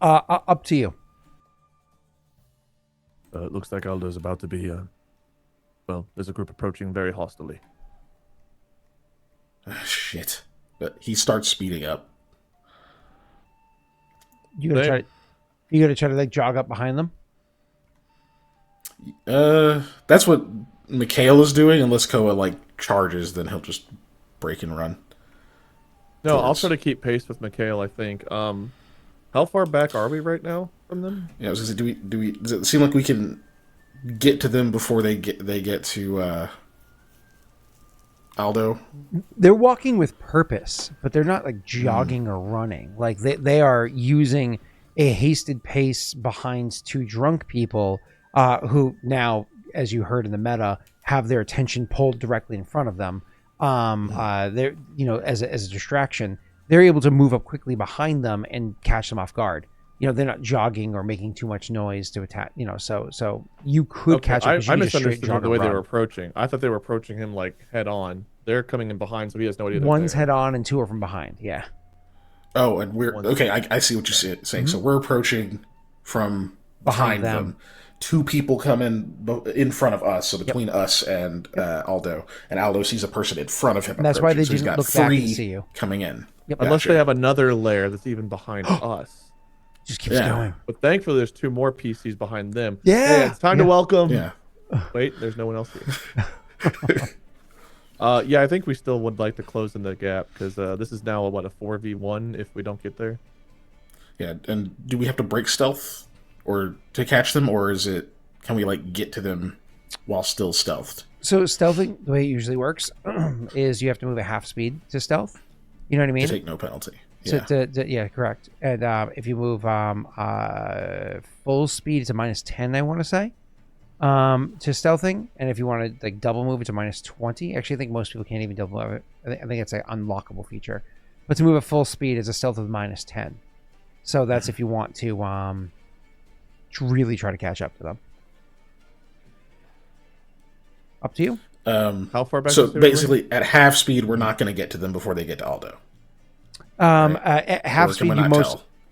[SPEAKER 1] Up to you.
[SPEAKER 2] It looks like Aldo's about to be, there's a group approaching very hostilely.
[SPEAKER 3] Shit. But he starts speeding up.
[SPEAKER 1] You gonna try to like jog up behind them?
[SPEAKER 3] That's what Mikhail is doing. Unless Koa like charges, then he'll just break and run.
[SPEAKER 2] No, I'll try to keep pace with Mikhail, I think. How far back are we right now from them?
[SPEAKER 3] Yeah, I was gonna say, does it seem like we can get to them before they get to Aldo?
[SPEAKER 1] They're walking with purpose, but they're not like jogging or running. Like they are using a hasted pace behind two drunk people who now, as you heard in the meta, have their attention pulled directly in front of them. They're, as a distraction, they're able to move up quickly behind them and catch them off guard. They're not jogging or making too much noise to attack. So you could catch up.
[SPEAKER 2] I misunderstood the way they were approaching. I thought they were approaching him like head on. They're coming in behind, so he has no idea.
[SPEAKER 1] One's head on and two are from behind. Yeah.
[SPEAKER 3] Oh, and we're okay. I see what you're saying. Mm-hmm. So we're approaching from behind them. Two people come in front of us, so between us and Aldo, and Aldo sees a person in front of him.
[SPEAKER 1] And that's why they didn't look back and see you
[SPEAKER 3] coming in.
[SPEAKER 1] Yep.
[SPEAKER 2] Unless they have another layer that's even behind us.
[SPEAKER 1] Just keeps going.
[SPEAKER 2] But thankfully, there's two more PCs behind them.
[SPEAKER 1] Yeah,
[SPEAKER 2] hey, it's time to welcome.
[SPEAKER 3] Yeah.
[SPEAKER 2] Wait, there's no one else here. Yeah, I think we still would like to close in the gap because this is now a 4v1 if we don't get there.
[SPEAKER 3] Yeah, and do we have to break stealth or to catch them, or can we get to them while still stealthed?
[SPEAKER 1] So stealthing, the way it usually works, is you have to move at half speed to stealth. You know what I mean?
[SPEAKER 3] To take no penalty.
[SPEAKER 1] Yeah. So yeah, correct. And if you move full speed, it's a -10, I want to say, to stealthing. And if you want to double move, it's a -20. Actually, I think most people can't even double move it. I think it's an unlockable feature. But to move at full speed is a stealth of -10. So that's if you want to really try to catch up to them. Up to you.
[SPEAKER 2] How far back?
[SPEAKER 3] So basically, at half speed, we're not going to get to them before they get to Aldo.
[SPEAKER 1] At half speed,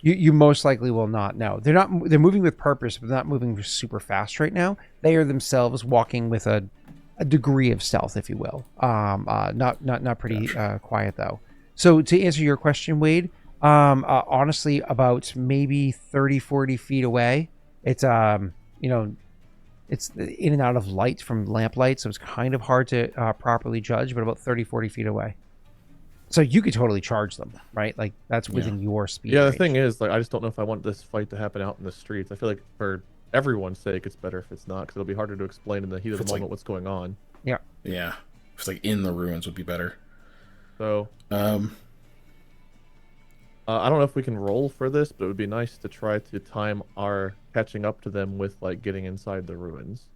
[SPEAKER 1] you most likely will not. No, they're moving with purpose, but not moving super fast right now. They are themselves walking with a degree of stealth, if you will. Not pretty quiet though. So to answer your question, Wade, honestly, about maybe 30-40 feet away. It's it's in and out of light from lamplight, so it's kind of hard to properly judge, but about 30-40 feet away. So you could totally charge them, right? Like that's within your speed.
[SPEAKER 2] Yeah,
[SPEAKER 1] range.
[SPEAKER 2] the thing is, I just don't know if I want this fight to happen out in the streets. I feel like for everyone's sake, it's better if it's not, because it'll be harder to explain in the heat of the moment what's going on.
[SPEAKER 1] Yeah.
[SPEAKER 3] Yeah. It's in the ruins would be better.
[SPEAKER 2] So, I don't know if we can roll for this, but it would be nice to try to time our catching up to them with getting inside the ruins.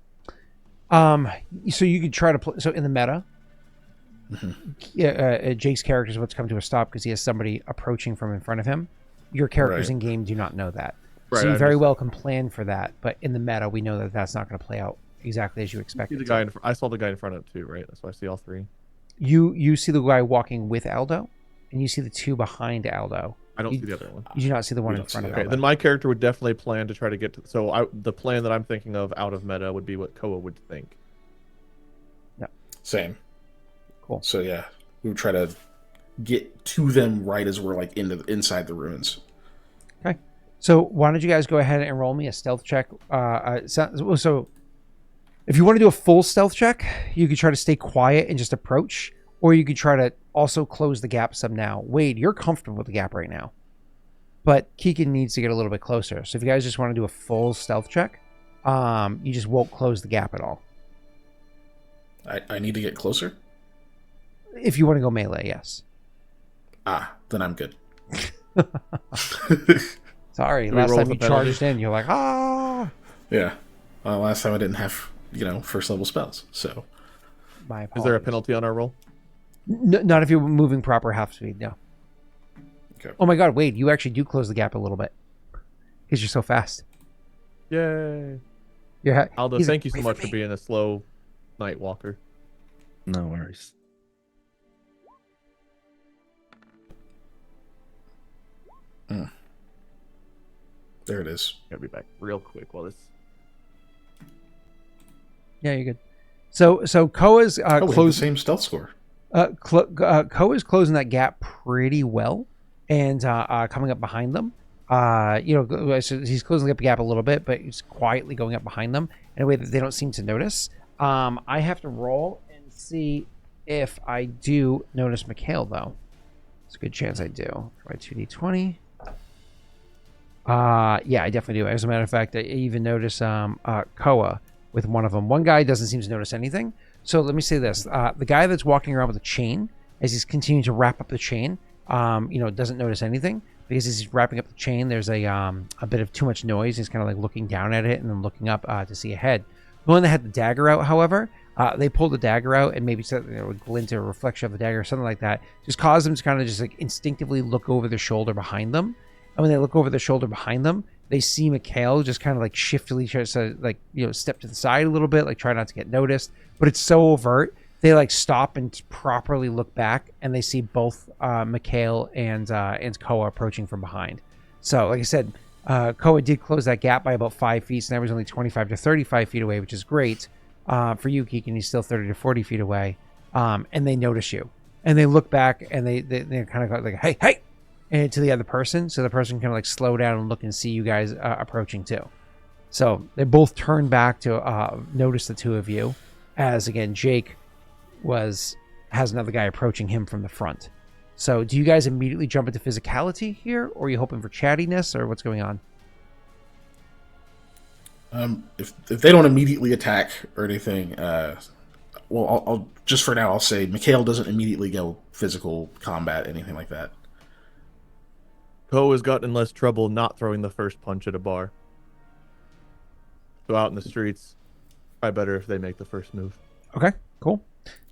[SPEAKER 1] So you could try to play. So in the meta, Jake's character is about to come to a stop because he has somebody approaching from in front of him. Your characters in game do not know that, so you very well can plan for that. But in the meta, we know that that's not going to play out exactly as you expect.
[SPEAKER 2] I saw the guy in front of it too, right? That's why I see all three.
[SPEAKER 1] You see the guy walking with Aldo, and you see the two behind Aldo.
[SPEAKER 2] I don't see the other one.
[SPEAKER 1] You do not see the one in front of Aldo.
[SPEAKER 2] Okay, then my character would definitely plan to try to get to. So the plan that I'm thinking of out of meta would be what Koa would think.
[SPEAKER 1] Yeah.
[SPEAKER 3] Same.
[SPEAKER 1] Cool.
[SPEAKER 3] So yeah, we would try to get to them right as we're inside the ruins.
[SPEAKER 1] Okay. So why don't you guys go ahead and roll me a stealth check? So if you want to do a full stealth check, you could try to stay quiet and just approach, or you could try to also close the gap some now. Wade, you're comfortable with the gap right now, but Keegan needs to get a little bit closer. So if you guys just want to do a full stealth check, you just won't close the gap at all.
[SPEAKER 3] I need to get closer?
[SPEAKER 1] If you want to go melee, yes.
[SPEAKER 3] Then I'm good.
[SPEAKER 1] Sorry, last time you charged in, you're like, ah.
[SPEAKER 3] Yeah. Last time I didn't have, first level spells, so.
[SPEAKER 1] My apologies.
[SPEAKER 2] Is there a penalty on our roll?
[SPEAKER 1] Not if you're moving proper half speed, no.
[SPEAKER 3] Okay.
[SPEAKER 1] Oh my god, Wade, you actually do close the gap a little bit. Because you're so fast.
[SPEAKER 2] Yay. Aldo, thank you so much for being a slow night walker.
[SPEAKER 4] No worries.
[SPEAKER 3] There it is.
[SPEAKER 2] Gotta be back real quick while this.
[SPEAKER 1] Yeah, you're good. So Koa's
[SPEAKER 3] we have the same stealth score.
[SPEAKER 1] Koa's closing that gap pretty well, and coming up behind them. So he's closing up the gap a little bit, but he's quietly going up behind them in a way that they don't seem to notice. I have to roll and see if I do notice Mikhail, though. It's a good chance I do. Try 2d20. Yeah, I definitely do. As a matter of fact, I even notice Koa with one of them. One guy doesn't seem to notice anything. So let me say this: the guy that's walking around with a chain, as he's continuing to wrap up the chain, doesn't notice anything because as he's wrapping up the chain, there's a bit of too much noise. He's kind of like looking down at it and then looking up to see ahead. The one that had the dagger out, however, they pulled the dagger out and maybe a glint or reflection of the dagger or something like that, just caused them to kind of just like instinctively look over their shoulder behind them. And when they look over their shoulder behind them, they see Mikhail just kind of like shiftily try to step to the side a little bit, like try not to get noticed. But it's so overt, they like stop and properly look back, and they see both Mikhail and Koa approaching from behind. So, like I said, Koa did close that gap by about 5 feet, so now he's only 25 to 35 feet away, which is great. For you, Keegan, he's still 30 to 40 feet away. And they notice you. And they look back, and they're kind of like, hey! And to the other person, so the person can like slow down and look and see you guys approaching too. So they both turn back to notice the two of you, as again Jaaek has another guy approaching him from the front. So do you guys immediately jump into physicality here, or are you hoping for chattiness, or what's going on?
[SPEAKER 3] If they don't immediately attack or anything, I'll just for now I'll say Mikhail doesn't immediately go physical combat, anything like that.
[SPEAKER 2] Koa has gotten in less trouble not throwing the first punch at a bar. So out in the streets, probably better if they make the first move.
[SPEAKER 1] Okay, cool.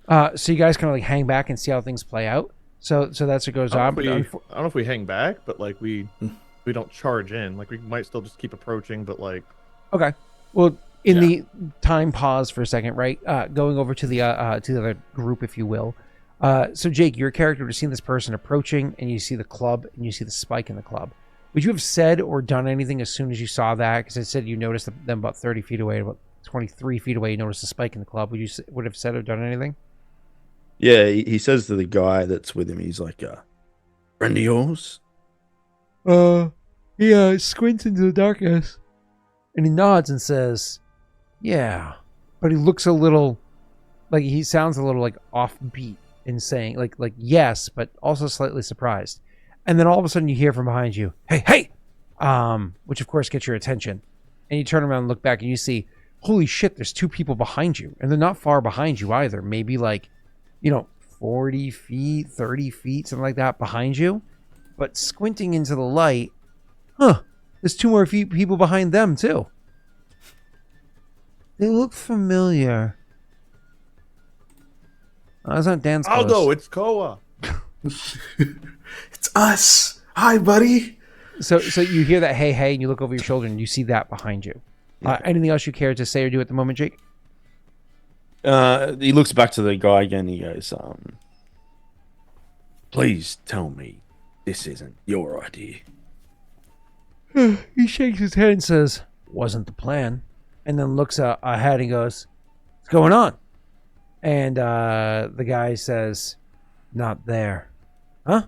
[SPEAKER 1] So you guys kind of like hang back and see how things play out. So that's what goes on.
[SPEAKER 2] I don't know if we hang back, but like we don't charge in. Like we might still just keep approaching, but like.
[SPEAKER 1] Okay. Well, in the time pause for a second, right? Going over to the other group, if you will. So Jaaek, your character would have seen this person approaching, and you see the club, and you see the spike in the club. Would you have said or done anything as soon as you saw that? Because it said you noticed them about 30 feet away, about 23 feet away. You noticed the spike in the club. Would have said or done anything?
[SPEAKER 4] Yeah, he says to the guy that's with him, he's like, friend of yours?
[SPEAKER 1] He squints into the darkness, and he nods and says, yeah. But he looks a little, like he sounds a little like offbeat in saying, like yes, but also slightly surprised. And then all of a sudden you hear from behind you, hey! Which of course gets your attention. And you turn around and look back and you see, holy shit, there's two people behind you. And they're not far behind you either. Maybe like, 40 feet, 30 feet, something like that behind you. But squinting into the light, there's two more people behind them too. They look familiar. That's not Dan's close.
[SPEAKER 2] Aldo, it's Koa.
[SPEAKER 3] It's us. Hi, buddy.
[SPEAKER 1] So you hear that hey, and you look over your shoulder and you see that behind you. Anything else you care to say or do at the moment, Jaaek?
[SPEAKER 4] He looks back to the guy again. He goes, please tell me this isn't your idea.
[SPEAKER 1] He shakes his head and says, wasn't the plan. And then looks ahead and goes, what's going on? And the guy says, not there. Huh?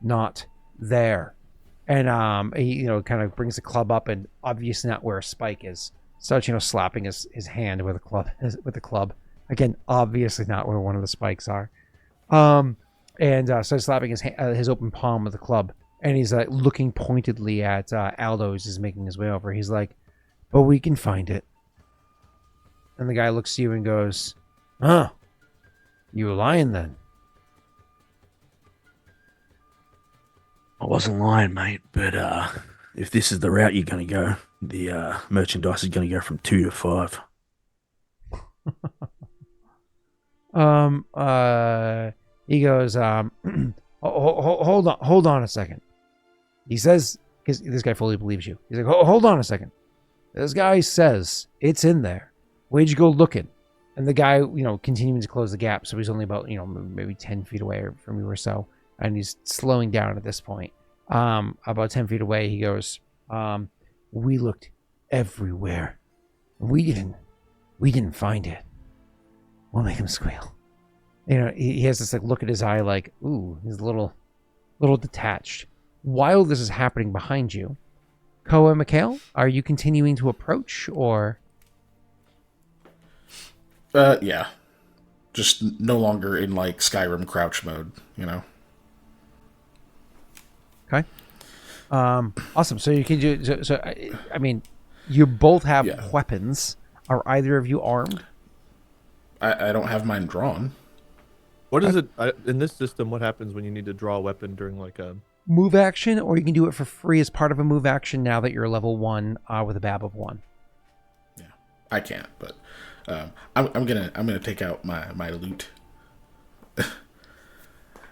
[SPEAKER 1] Not there. And he kind of brings the club up, and obviously not where a spike is. Starts slapping his hand with the club. Again, obviously not where one of the spikes are. And starts slapping his open palm with the club. And he's looking pointedly at Aldo as he's making his way over. He's like, but we can find it. And the guy looks at you and goes, huh? You were lying then?
[SPEAKER 4] I wasn't lying, mate, but if this is the route you're going to go, the merchandise is going to go from 2 to 5.
[SPEAKER 1] He goes, hold on a second. He says, because this guy fully believes you. He's like, hold on a second. This guy says it's in there. Where'd you go looking? And the guy, continuing to close the gap, so he's only about, maybe 10 feet away from you or so. And he's slowing down at this point. About 10 feet away, he goes, we looked everywhere. We didn't find it. We'll make him squeal. He has this look at his eye like, ooh, he's a little detached. While this is happening behind you, Koa and Mikhail, are you continuing to approach, or?
[SPEAKER 3] Yeah. Just no longer in Skyrim crouch mode,
[SPEAKER 1] Okay. Awesome. So you can do. So I mean, you both have
[SPEAKER 3] Yeah.
[SPEAKER 1] weapons. Are either of you armed?
[SPEAKER 3] I don't have mine drawn.
[SPEAKER 2] What is it in this system? What happens when you need to draw a weapon during like a
[SPEAKER 1] Move action, or you can do it for free as part of a move action. Now that you're level 1 with a BAB of 1.
[SPEAKER 3] Yeah, I can't, but I'm gonna take out my loot.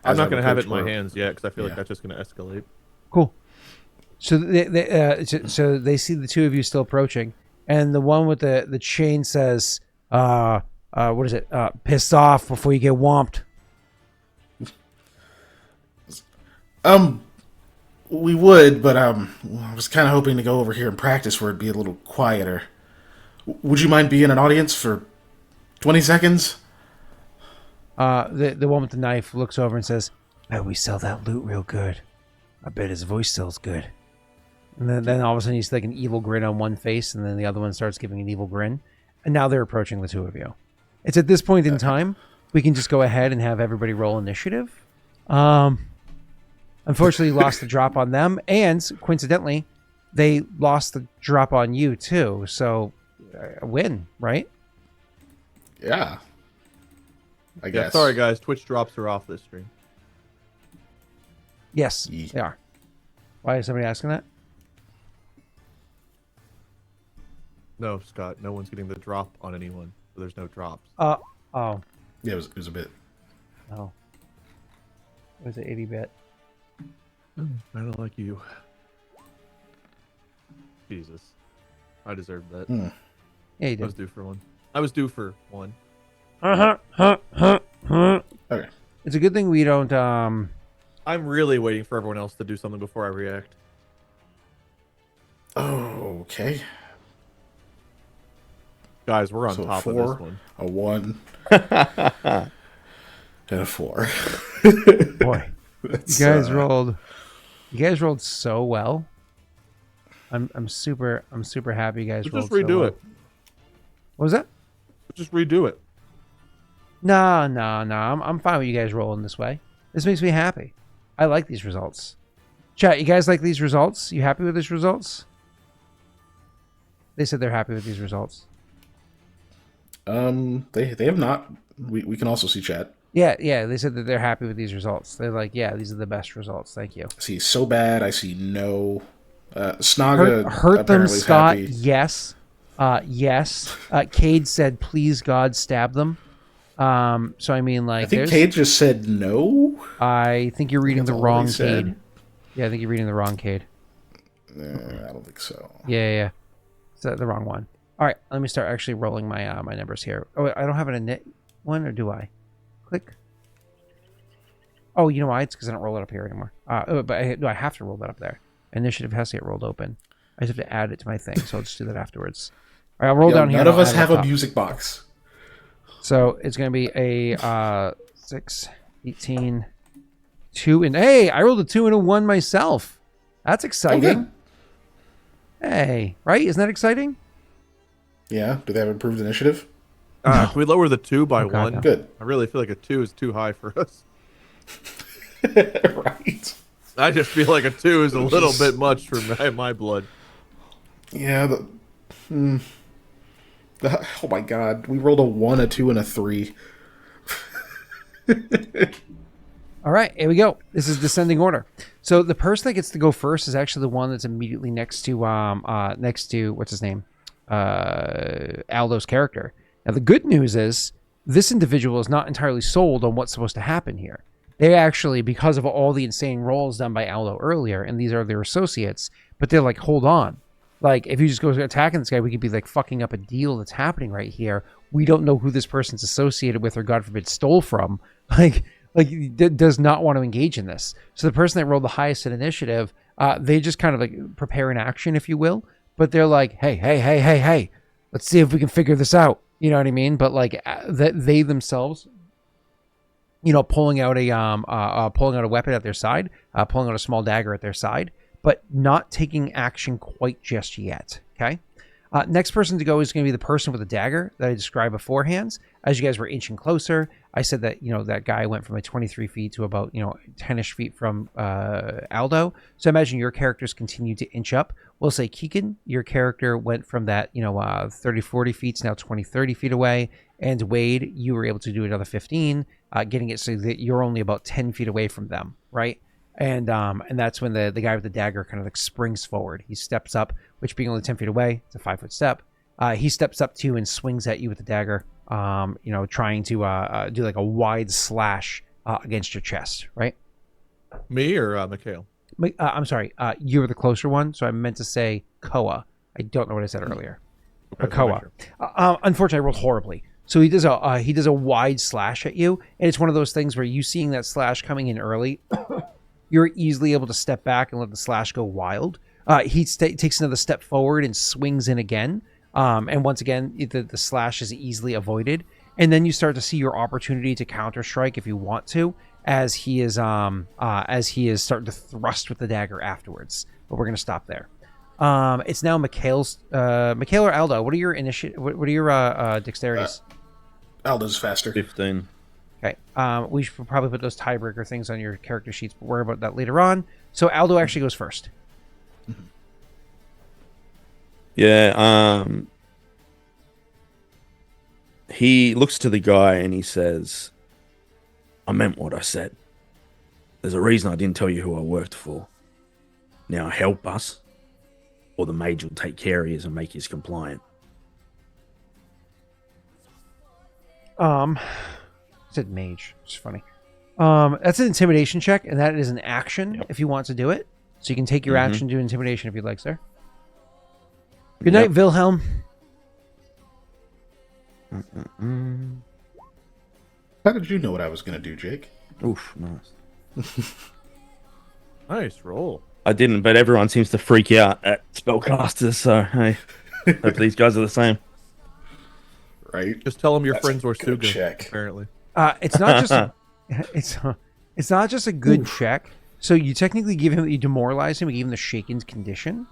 [SPEAKER 2] I'm not gonna have it in my hands yet because I feel like that's just gonna escalate.
[SPEAKER 1] Cool. So so they see the two of you still approaching, and the one with the chain says, what is it? Pissed off before you get whomped.
[SPEAKER 3] We would, but I was kind of hoping to go over here and practice where it'd be a little quieter. Would you mind being an audience for 20 seconds?
[SPEAKER 1] The one with the knife looks over and says, "Oh, we sell that loot real good. I bet his voice sells good." And then all of a sudden, he's like an evil grin on one face, and then the other one starts giving an evil grin. And now they're approaching the two of you. It's at this point in time we can just go ahead and have everybody roll initiative. Unfortunately, you lost the drop on them, and coincidentally, they lost the drop on you too. So, a win, right?
[SPEAKER 3] Yeah. I guess.
[SPEAKER 2] Sorry, guys. Twitch drops are off this stream.
[SPEAKER 1] Yes,
[SPEAKER 3] Ye-
[SPEAKER 1] they are. Why is somebody asking that?
[SPEAKER 2] No, Scott. No one's getting the drop on anyone. So there's no drops.
[SPEAKER 1] Oh.
[SPEAKER 3] Yeah, it was a bit.
[SPEAKER 1] Oh. It was an 80-bit.
[SPEAKER 2] I don't like you. Jesus. I deserved that.
[SPEAKER 1] Yeah, you
[SPEAKER 2] I
[SPEAKER 1] did.
[SPEAKER 2] was due for one. I was due for one.
[SPEAKER 3] Okay.
[SPEAKER 1] It's a good thing we don't.
[SPEAKER 2] I'm really waiting for everyone else to do something before I react.
[SPEAKER 3] Oh, okay.
[SPEAKER 2] Guys, we're on
[SPEAKER 3] So
[SPEAKER 2] top
[SPEAKER 3] 4,
[SPEAKER 2] of this one.
[SPEAKER 3] a 1, and a 4.
[SPEAKER 1] Boy,
[SPEAKER 3] That's,
[SPEAKER 1] you guys rolled so well. I'm super happy you guys
[SPEAKER 2] Let's
[SPEAKER 1] rolled
[SPEAKER 2] just redo
[SPEAKER 1] so well.
[SPEAKER 2] it.
[SPEAKER 1] What was that?
[SPEAKER 2] Let's just redo it.
[SPEAKER 1] No. I'm fine with you guys rolling this way. This makes me happy. I like these results. Chat, you guys like these results? You happy with these results? They said they're happy with these results.
[SPEAKER 3] They have not. We can also see chat.
[SPEAKER 1] Yeah, they said that they're happy with these results. They're like, yeah, these are the best results. Thank you.
[SPEAKER 3] I see so bad. I see no. Snaga
[SPEAKER 1] Hurt them,
[SPEAKER 3] apparently is
[SPEAKER 1] Scott.
[SPEAKER 3] happy.
[SPEAKER 1] Yes. Yes. Cade said, please, God, stab them. So, I mean, like,
[SPEAKER 3] I think Cade just said no.
[SPEAKER 1] I think you're reading the
[SPEAKER 3] all
[SPEAKER 1] wrong
[SPEAKER 3] he said.
[SPEAKER 1] Cade. Yeah, I think you're reading the wrong Cade.
[SPEAKER 3] I don't think so.
[SPEAKER 1] Yeah. It's the wrong one. All right, let me start actually rolling my my numbers here. Oh, I don't have an init one, or do I? Click. Oh, you know why? It's because I don't roll it up here anymore. But I have to roll that up there. Initiative has to get rolled open. I just have to add it to my thing, so I'll just do that afterwards. All right, I'll roll down here.
[SPEAKER 3] None of us have a
[SPEAKER 1] top.
[SPEAKER 3] music box.
[SPEAKER 1] So it's going to be a 6, 18, 2, and hey, I rolled a 2 and a 1 myself. That's exciting. Hey, right? Isn't that exciting?
[SPEAKER 3] Yeah. Do they have improved initiative?
[SPEAKER 2] Can we lower the 2 by
[SPEAKER 1] Oh, God,
[SPEAKER 2] 1?
[SPEAKER 1] no.
[SPEAKER 3] Good.
[SPEAKER 2] I really feel like a 2 is too high for us.
[SPEAKER 3] Right.
[SPEAKER 2] I just feel like a 2 is a little bit much for my blood.
[SPEAKER 3] Yeah. Oh my God. We rolled a 1, a 2, and a 3.
[SPEAKER 1] All right, here we go. This is descending order. So the person that gets to go first is actually the one that's immediately next to what's his name, Aldo's character. Now the good news is this individual is not entirely sold on what's supposed to happen here. They actually, because of all the insane rolls done by Aldo earlier, and these are their associates, but they're like, hold on. Like, if you just go attacking this guy, we could be like fucking up a deal that's happening right here. We don't know who this person's associated with or, God forbid, stole from. Like does not want to engage in this. So the person that rolled the highest in initiative, they just kind of like prepare an action, if you will. But they're like, hey, let's see if we can figure this out. You know what I mean? But like that they themselves, you know, pulling out a weapon at their side, pulling out a small dagger at their side, but not taking action quite just yet. Okay. Next person to go is going to be the person with the dagger that I described beforehand. As you guys were inching closer, I said that, that guy went from like 23 feet to about, 10-ish feet from Aldo. So imagine your characters continue to inch up. We'll say Kiken, your character went from that, 30, 40 feet to now 20, 30 feet away. And Wade, you were able to do another 15, getting it so that you're only about 10 feet away from them, right? And that's when the guy with the dagger kind of like springs forward. He steps up, which being only 10 feet away, it's a 5-foot step. He steps up to you and swings at you with the dagger, trying to do like a wide slash against your chest, right?
[SPEAKER 2] Me or Mikhail?
[SPEAKER 1] I'm sorry, you were the closer one, so I meant to say Koa. I don't know what I said earlier.
[SPEAKER 2] Okay,
[SPEAKER 1] Koa. Sure. Unfortunately, I rolled horribly. So he does a wide slash at you, and it's one of those things where you seeing that slash coming in early, you're easily able to step back and let the slash go wild. He takes another step forward and swings in again. And once again, the slash is easily avoided. And then you start to see your opportunity to counter strike if you want to, as he is starting to thrust with the dagger afterwards. But we're going to stop there. It's now Mikhail's. Mikhail or Aldo, what are your What are your dexterities?
[SPEAKER 3] Aldo's faster.
[SPEAKER 4] 15.
[SPEAKER 1] Okay. We should probably put those tiebreaker things on your character sheets, but worry about that later on. So Aldo actually goes first.
[SPEAKER 4] Yeah. He looks to the guy and he says, "I meant what I said. There's a reason I didn't tell you who I worked for. Now help us, or the mage will take care of you and make you compliant."
[SPEAKER 1] Said mage. It's funny. That's an intimidation check, and that is an action if you want to do it. So you can take your action to do intimidation if you'd like, sir. Good night, Wilhelm.
[SPEAKER 3] How did you know what I was going to do, Jake?
[SPEAKER 4] Oof, nice.
[SPEAKER 2] Nice roll.
[SPEAKER 4] I didn't, but everyone seems to freak out at spellcasters, so hey, hope these guys are the same.
[SPEAKER 3] Right?
[SPEAKER 2] Just tell them your
[SPEAKER 3] That's
[SPEAKER 2] friends were
[SPEAKER 3] a good
[SPEAKER 2] Suga,
[SPEAKER 3] check.
[SPEAKER 2] apparently.
[SPEAKER 1] It's not just it's not just a good check. So you technically you demoralize him, you give him the shaken condition.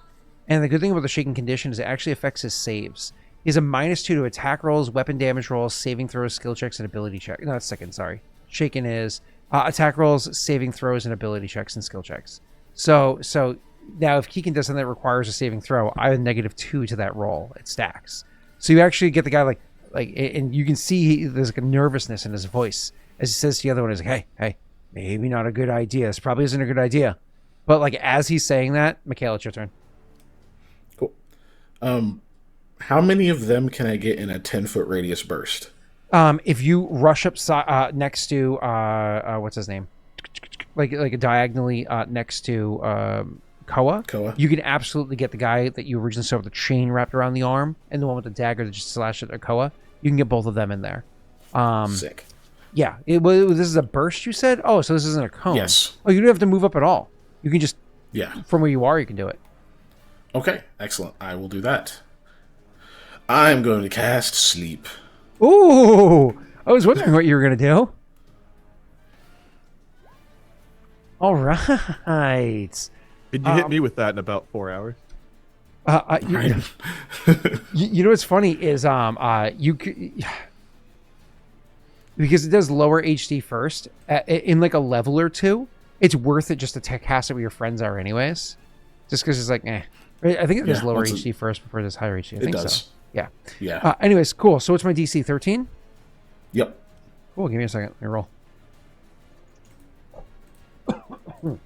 [SPEAKER 1] And the good thing about the shaken condition is it actually affects his saves. He has a -2 to attack rolls, weapon damage rolls, saving throws, skill checks, and ability checks. No, that's second, sorry. Shaken is attack rolls, saving throws, and ability checks and skill checks. So now if Kiken does something that requires a saving throw, I have a -2 to that roll. It stacks. So you actually get the guy like, and you can see there's like a nervousness in his voice as he says to the other one, "Is like, hey, maybe not a good idea. This probably isn't a good idea." But like as he's saying that, Mikhail, it's your turn.
[SPEAKER 3] Cool. How many of them can I get in a 10-foot radius burst?
[SPEAKER 1] If you rush up next to what's his name, like diagonally next to Koa, you can absolutely get the guy that you originally saw with the chain wrapped around the arm and the one with the dagger that just slashed at Koa. You can get both of them in there.
[SPEAKER 3] Sick.
[SPEAKER 1] Yeah. This is a burst, you said? Oh, so this isn't a cone.
[SPEAKER 3] Yes.
[SPEAKER 1] Oh, you don't have to move up at all. You can just from where you are, you can do it.
[SPEAKER 3] Okay, excellent. I will do that. I'm going to cast Sleep.
[SPEAKER 1] Ooh! I was wondering what you were going to do. All right.
[SPEAKER 2] Did you hit me with that in about 4 hours?
[SPEAKER 1] You know what's funny is because it does lower HD first in like a level or two. It's worth it just to cast it where your friends are, anyways. Just because it's like, I think it does lower HD first before it does higher HD. I think
[SPEAKER 3] does.
[SPEAKER 1] So. Yeah.
[SPEAKER 3] Yeah.
[SPEAKER 1] Anyways, cool. So what's my DC? 13?
[SPEAKER 3] Yep.
[SPEAKER 1] Cool. Give me a second. Let me roll. All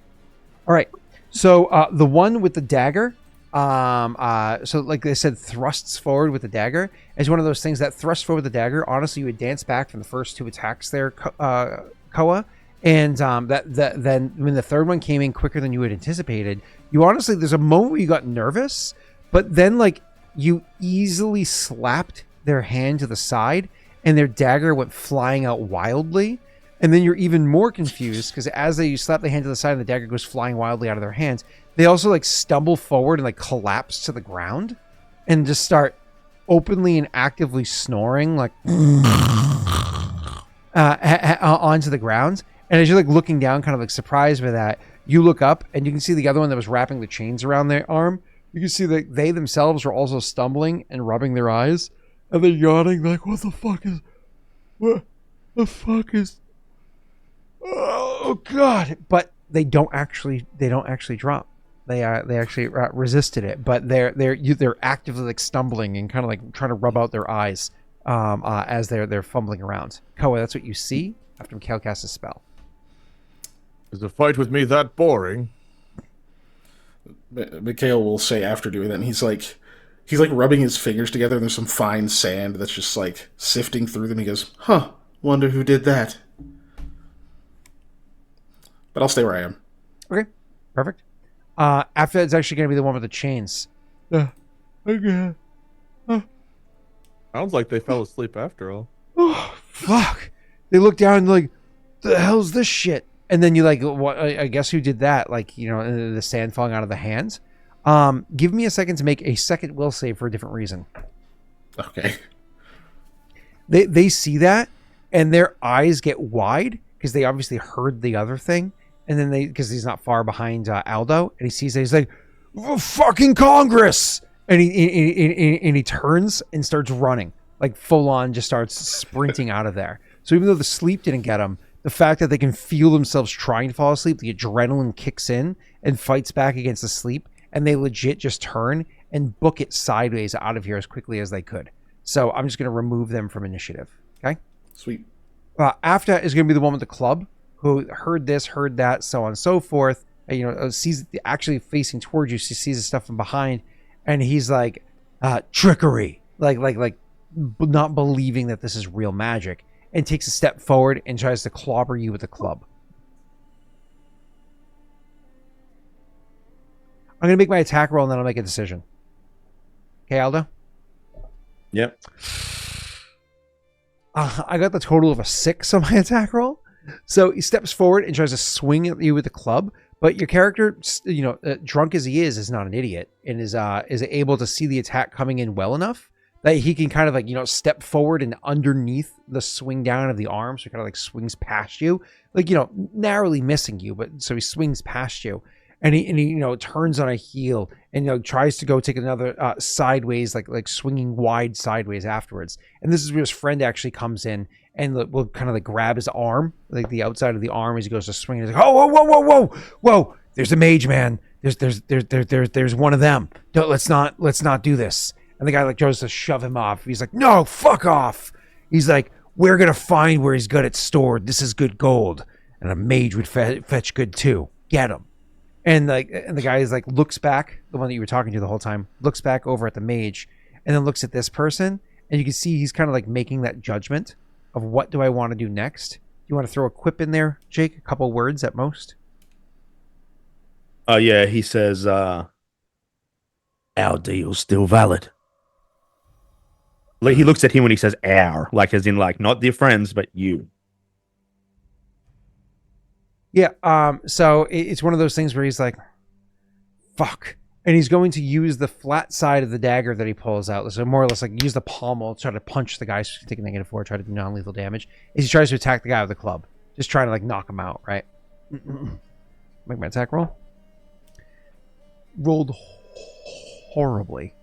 [SPEAKER 1] right. So the one with the dagger, so like I said, thrusts forward with the dagger is one of those things that thrust forward with the dagger. Honestly, you would dance back from the first two attacks there, Koa. And then when the third one came in quicker than you had anticipated, you honestly, there's a moment where you got nervous, but then like you easily slapped their hand to the side and their dagger went flying out wildly. And then you're even more confused because as you slap the hand to the side and the dagger goes flying wildly out of their hands, they also like stumble forward and like collapse to the ground and just start openly and actively snoring like onto the ground. And as you're like looking down, kind of like surprised by that, you look up and you can see the other one that was wrapping the chains around their arm You can see that they themselves are also stumbling and rubbing their eyes, and they're yawning like, "What the fuck is? What the fuck is? Oh God!" But they don't actually drop. They actually resisted it, but they're actively like stumbling and kind of like trying to rub out their eyes as they're fumbling around. Koa, that's what you see after Mikhail casts a spell.
[SPEAKER 2] Is the fight with me that boring?
[SPEAKER 3] Mikhail will say after doing that, and he's like rubbing his fingers together, and there's some fine sand that's just like sifting through them. He goes, "Huh, wonder who did that." But I'll stay where I am.
[SPEAKER 1] Okay, perfect. After that, it's actually going to be the one with the chains. Okay.
[SPEAKER 2] Sounds like they fell asleep after all.
[SPEAKER 1] Oh, fuck. They look down and like, the hell's this shit? And then you like, what? I guess who did that? Like, you know, the sand falling out of the hands. Give me a second to make a second will save for a different reason.
[SPEAKER 3] Okay.
[SPEAKER 1] They see that and their eyes get wide because they obviously heard the other thing. And then because he's not far behind Aldo, and he sees that, he's like, "Fucking Congress!" And he turns and starts running, like full on, just starts sprinting out of there. So even though the sleep didn't get him, the fact that they can feel themselves trying to fall asleep, the adrenaline kicks in and fights back against the sleep, and they legit just turn and book it sideways out of here as quickly as they could. So I'm just going to remove them from initiative. Okay.
[SPEAKER 3] Sweet.
[SPEAKER 1] After that is going to be the one with the club, who heard this, heard that, so on and so forth. You know, sees actually facing towards you, so sees the stuff from behind, and he's like, trickery, like not believing that this is real magic, and takes a step forward and tries to clobber you with the club. I'm gonna make my attack roll, and then I'll make a decision. Okay, Aldo.
[SPEAKER 4] Yep.
[SPEAKER 1] I got the total of a 6 on my attack roll. So he steps forward and tries to swing at you with the club, but your character, you know, drunk as he is not an idiot, and is able to see the attack coming in well enough that he can kind of like, you know, step forward and underneath the swing down of the arm, so he kind of like swings past you, like, you know, narrowly missing you, but so he swings past you, and he you know, turns on a heel and, you know, tries to go take another sideways, like swinging wide sideways afterwards. And this is where his friend actually comes in and will kind of like grab his arm, like the outside of the arm as he goes to swing. He's like, "Oh, whoa! There's a mage, man. There's one of them. Let's not do this." And the guy like tries to shove him off. He's like, "No, fuck off." He's like, "We're gonna find where he's got it stored. This is good gold, and a mage would fetch good too. Get him." And the guy is like, looks back, the one that you were talking to the whole time, looks back over at the mage, and then looks at this person, and you can see he's kind of like making that judgment of what do I want to do next. You want to throw a quip in there, Jake? A couple words at most?
[SPEAKER 4] Yeah, he says, our deal's still valid. Like, he looks at him when he says our, like as in like not their friends, but you.
[SPEAKER 1] Yeah, so it's one of those things where he's like, fuck. And he's going to use the flat side of the dagger that he pulls out. So more or less like use the pommel, try to punch the guy, so take a -4, try to do non-lethal damage. As he tries to attack the guy with the club. Just trying to like knock him out, right? Make my attack roll. Rolled horribly.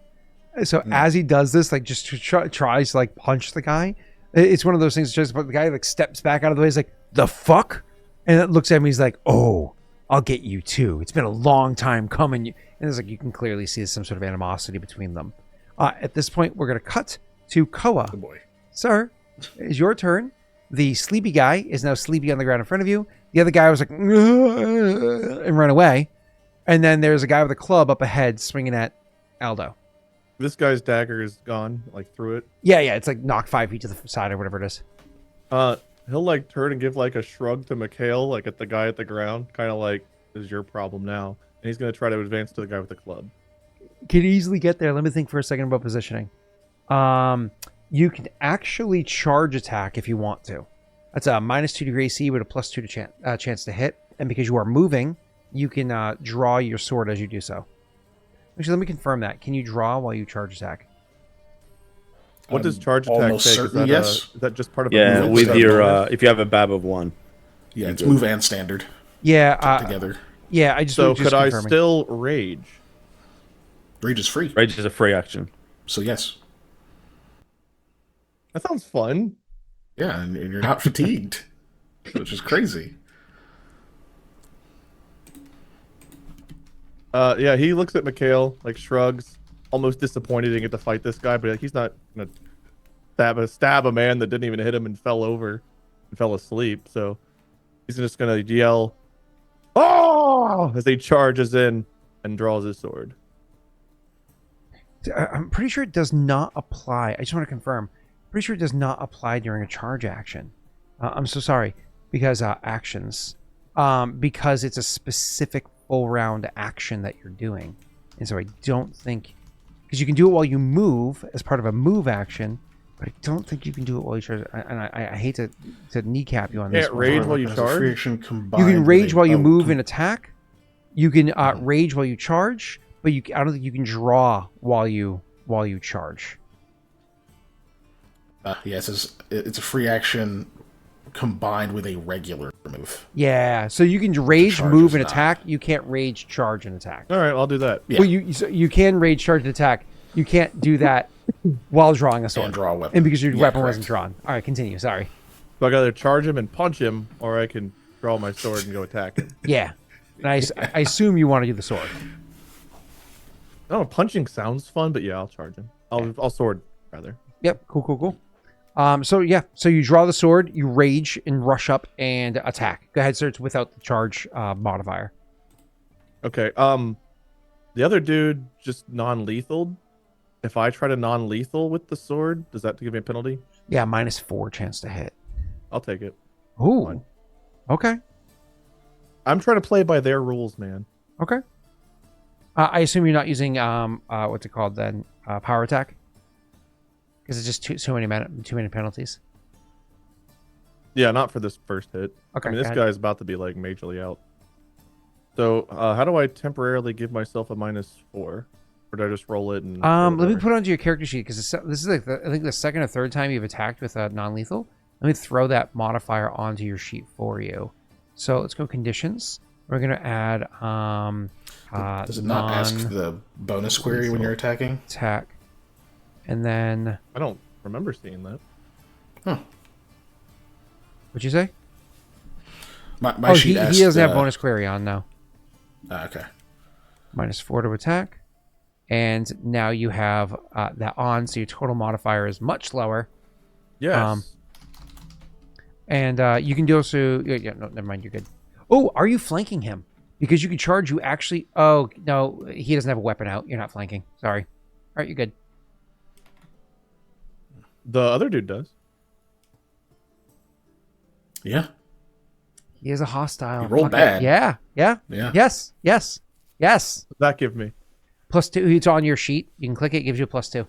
[SPEAKER 1] So as he does this, like just tries to like punch the guy. It's one of those things, just but the guy like steps back out of the way. He's like, "The fuck?" And it looks at me. He's like, "Oh, I'll get you too. It's been a long time coming." And it's like you can clearly see some sort of animosity between them. At this point, we're gonna cut to Koa.
[SPEAKER 3] Good boy.
[SPEAKER 1] Sir, it's your turn. The sleepy guy is now sleepy on the ground in front of you. The other guy was like, and ran away. And then there's a guy with a club up ahead swinging at Aldo.
[SPEAKER 2] This guy's dagger is gone, like through it.
[SPEAKER 1] Yeah, it's like knocked 5 feet to the side or whatever it is.
[SPEAKER 2] He'll like turn and give like a shrug to Mikhail, like at the guy at the ground, kind of like, "This is your problem now." And he's gonna try to advance to the guy with the club.
[SPEAKER 1] Can easily get there. Let me think for a second about positioning. You can actually charge attack if you want to. That's a -2 degree AC with a +2 to chance to hit. And because you are moving, you can draw your sword as you do so. Actually, let me confirm that. Can you draw while you charge attack?
[SPEAKER 2] What does charge attack take? Is that just part of
[SPEAKER 4] yeah,
[SPEAKER 2] a
[SPEAKER 4] with your if you have a BAB of 1.
[SPEAKER 3] Yeah, it's move and standard.
[SPEAKER 1] Yeah,
[SPEAKER 3] together.
[SPEAKER 1] Yeah, I just
[SPEAKER 2] so
[SPEAKER 1] just
[SPEAKER 2] could
[SPEAKER 1] confirming.
[SPEAKER 2] I still rage?
[SPEAKER 3] Rage is free.
[SPEAKER 4] Rage is a free action.
[SPEAKER 3] So yes.
[SPEAKER 2] That sounds fun.
[SPEAKER 3] Yeah, and you're not fatigued, which is crazy.
[SPEAKER 2] Yeah, he looks at Mikhail, like shrugs, almost disappointed to get to fight this guy, but like, he's not gonna stab a man that didn't even hit him and fell over and fell asleep. So he's just gonna yell, "Oh!" as he charges in and draws his sword.
[SPEAKER 1] I'm pretty sure it does not apply. I just want to confirm. Pretty sure it does not apply during a charge action. I'm so sorry because actions, because it's a specific full round action that you're doing, and so I don't think because you can do it while you move as part of a move action, but I don't think you can do it while you charge. And I hate to kneecap you on this.
[SPEAKER 2] Can't rage while you charge.
[SPEAKER 1] You can rage while you move and attack. You can rage while you charge, but I don't think you can draw while you charge.
[SPEAKER 3] Yes, it's a free action combined with a regular move.
[SPEAKER 1] Yeah, so you can rage,
[SPEAKER 3] Charge
[SPEAKER 1] move,
[SPEAKER 3] is
[SPEAKER 1] and
[SPEAKER 3] not.
[SPEAKER 1] attack. You can't rage, charge, and attack.
[SPEAKER 2] All right, I'll do that.
[SPEAKER 3] Yeah.
[SPEAKER 1] Well, you can rage, charge, and attack. You can't do that while drawing a sword.
[SPEAKER 3] And draw a weapon.
[SPEAKER 1] And because your weapon
[SPEAKER 3] correct.
[SPEAKER 1] wasn't drawn. All right, continue. Sorry.
[SPEAKER 2] So I can either charge him and punch him, or I can draw my sword and go attack him.
[SPEAKER 1] Yeah. And I assume you want to do the sword.
[SPEAKER 2] I don't know, punching sounds fun, but yeah, I'll charge him. I'll sword rather.
[SPEAKER 1] Yep. Cool. So you draw the sword, you rage and rush up and attack. Go ahead, sir. It's without the charge modifier.
[SPEAKER 2] Okay. The other dude just non-lethal. If I try to non-lethal with the sword, does that give me a penalty?
[SPEAKER 1] Yeah, -4 chance to hit.
[SPEAKER 2] I'll take it.
[SPEAKER 1] Ooh.
[SPEAKER 2] Fine.
[SPEAKER 1] Okay.
[SPEAKER 2] I'm trying to play by their rules, man.
[SPEAKER 1] Okay. I assume you're not using what's it called then? Power attack. Because it's just too many penalties.
[SPEAKER 2] Yeah, not for this first hit.
[SPEAKER 1] Okay.
[SPEAKER 2] I mean, this guy's about to be like majorly out. So, how do I temporarily give myself a -4, or do I just roll it? And
[SPEAKER 1] let me put it onto your character sheet because this is like I think the second or third time you've attacked with a non-lethal. Let me throw that modifier onto your sheet for you. So let's go conditions. We're gonna add
[SPEAKER 3] Does it not ask the bonus query when you're attacking?
[SPEAKER 1] attack, and then
[SPEAKER 2] I don't remember seeing that.
[SPEAKER 3] Huh.
[SPEAKER 1] what'd you say?
[SPEAKER 3] My sheet
[SPEAKER 1] he doesn't have bonus query on now.
[SPEAKER 3] Okay.
[SPEAKER 1] -4 to attack, and now you have that on, so your total modifier is much lower.
[SPEAKER 2] Yes.
[SPEAKER 1] And you can do also. Yeah, no, never mind. You're good. Oh, are you flanking him? Because you can charge. You actually. Oh no, he doesn't have a weapon out. You're not flanking. Sorry. All right, you're good.
[SPEAKER 2] The other dude does.
[SPEAKER 3] Yeah.
[SPEAKER 1] He is a hostile.
[SPEAKER 3] He rolled
[SPEAKER 1] Okay.
[SPEAKER 3] bad.
[SPEAKER 1] Yeah.
[SPEAKER 3] Yeah.
[SPEAKER 1] Yes.
[SPEAKER 2] What does that give me?
[SPEAKER 1] +2. It's on your sheet. You can click it. It gives you a +2.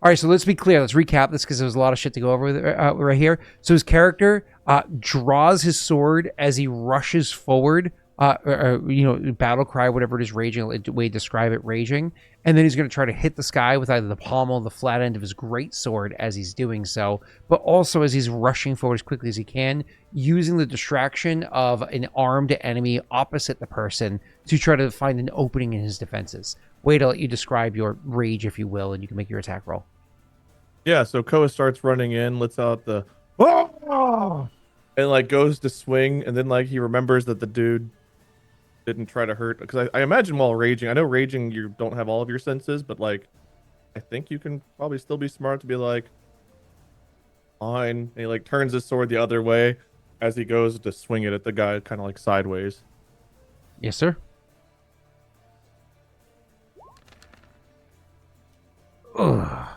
[SPEAKER 1] All right, so let's be clear. Let's recap this because there was a lot of shit to go over right here. So his character draws his sword as he rushes forward. Battle cry, whatever it is, raging, the way you describe it, raging. And then he's going to try to hit this guy with either the pommel or the flat end of his great sword as he's doing so, but also as he's rushing forward as quickly as he can, using the distraction of an armed enemy opposite the person to try to find an opening in his defenses. Way to let you describe your rage, if you will, and you can make your attack roll.
[SPEAKER 2] Yeah, so Koa starts running in, lets out the "Ah!" and like goes to swing, and then like he remembers that the dude didn't try to hurt, because I imagine while raging, I know raging you don't have all of your senses, but like I think you can probably still be smart to be like fine, and he like turns his sword the other way as he goes to swing it at the guy kind of like sideways.
[SPEAKER 1] Yes, sir. Ugh.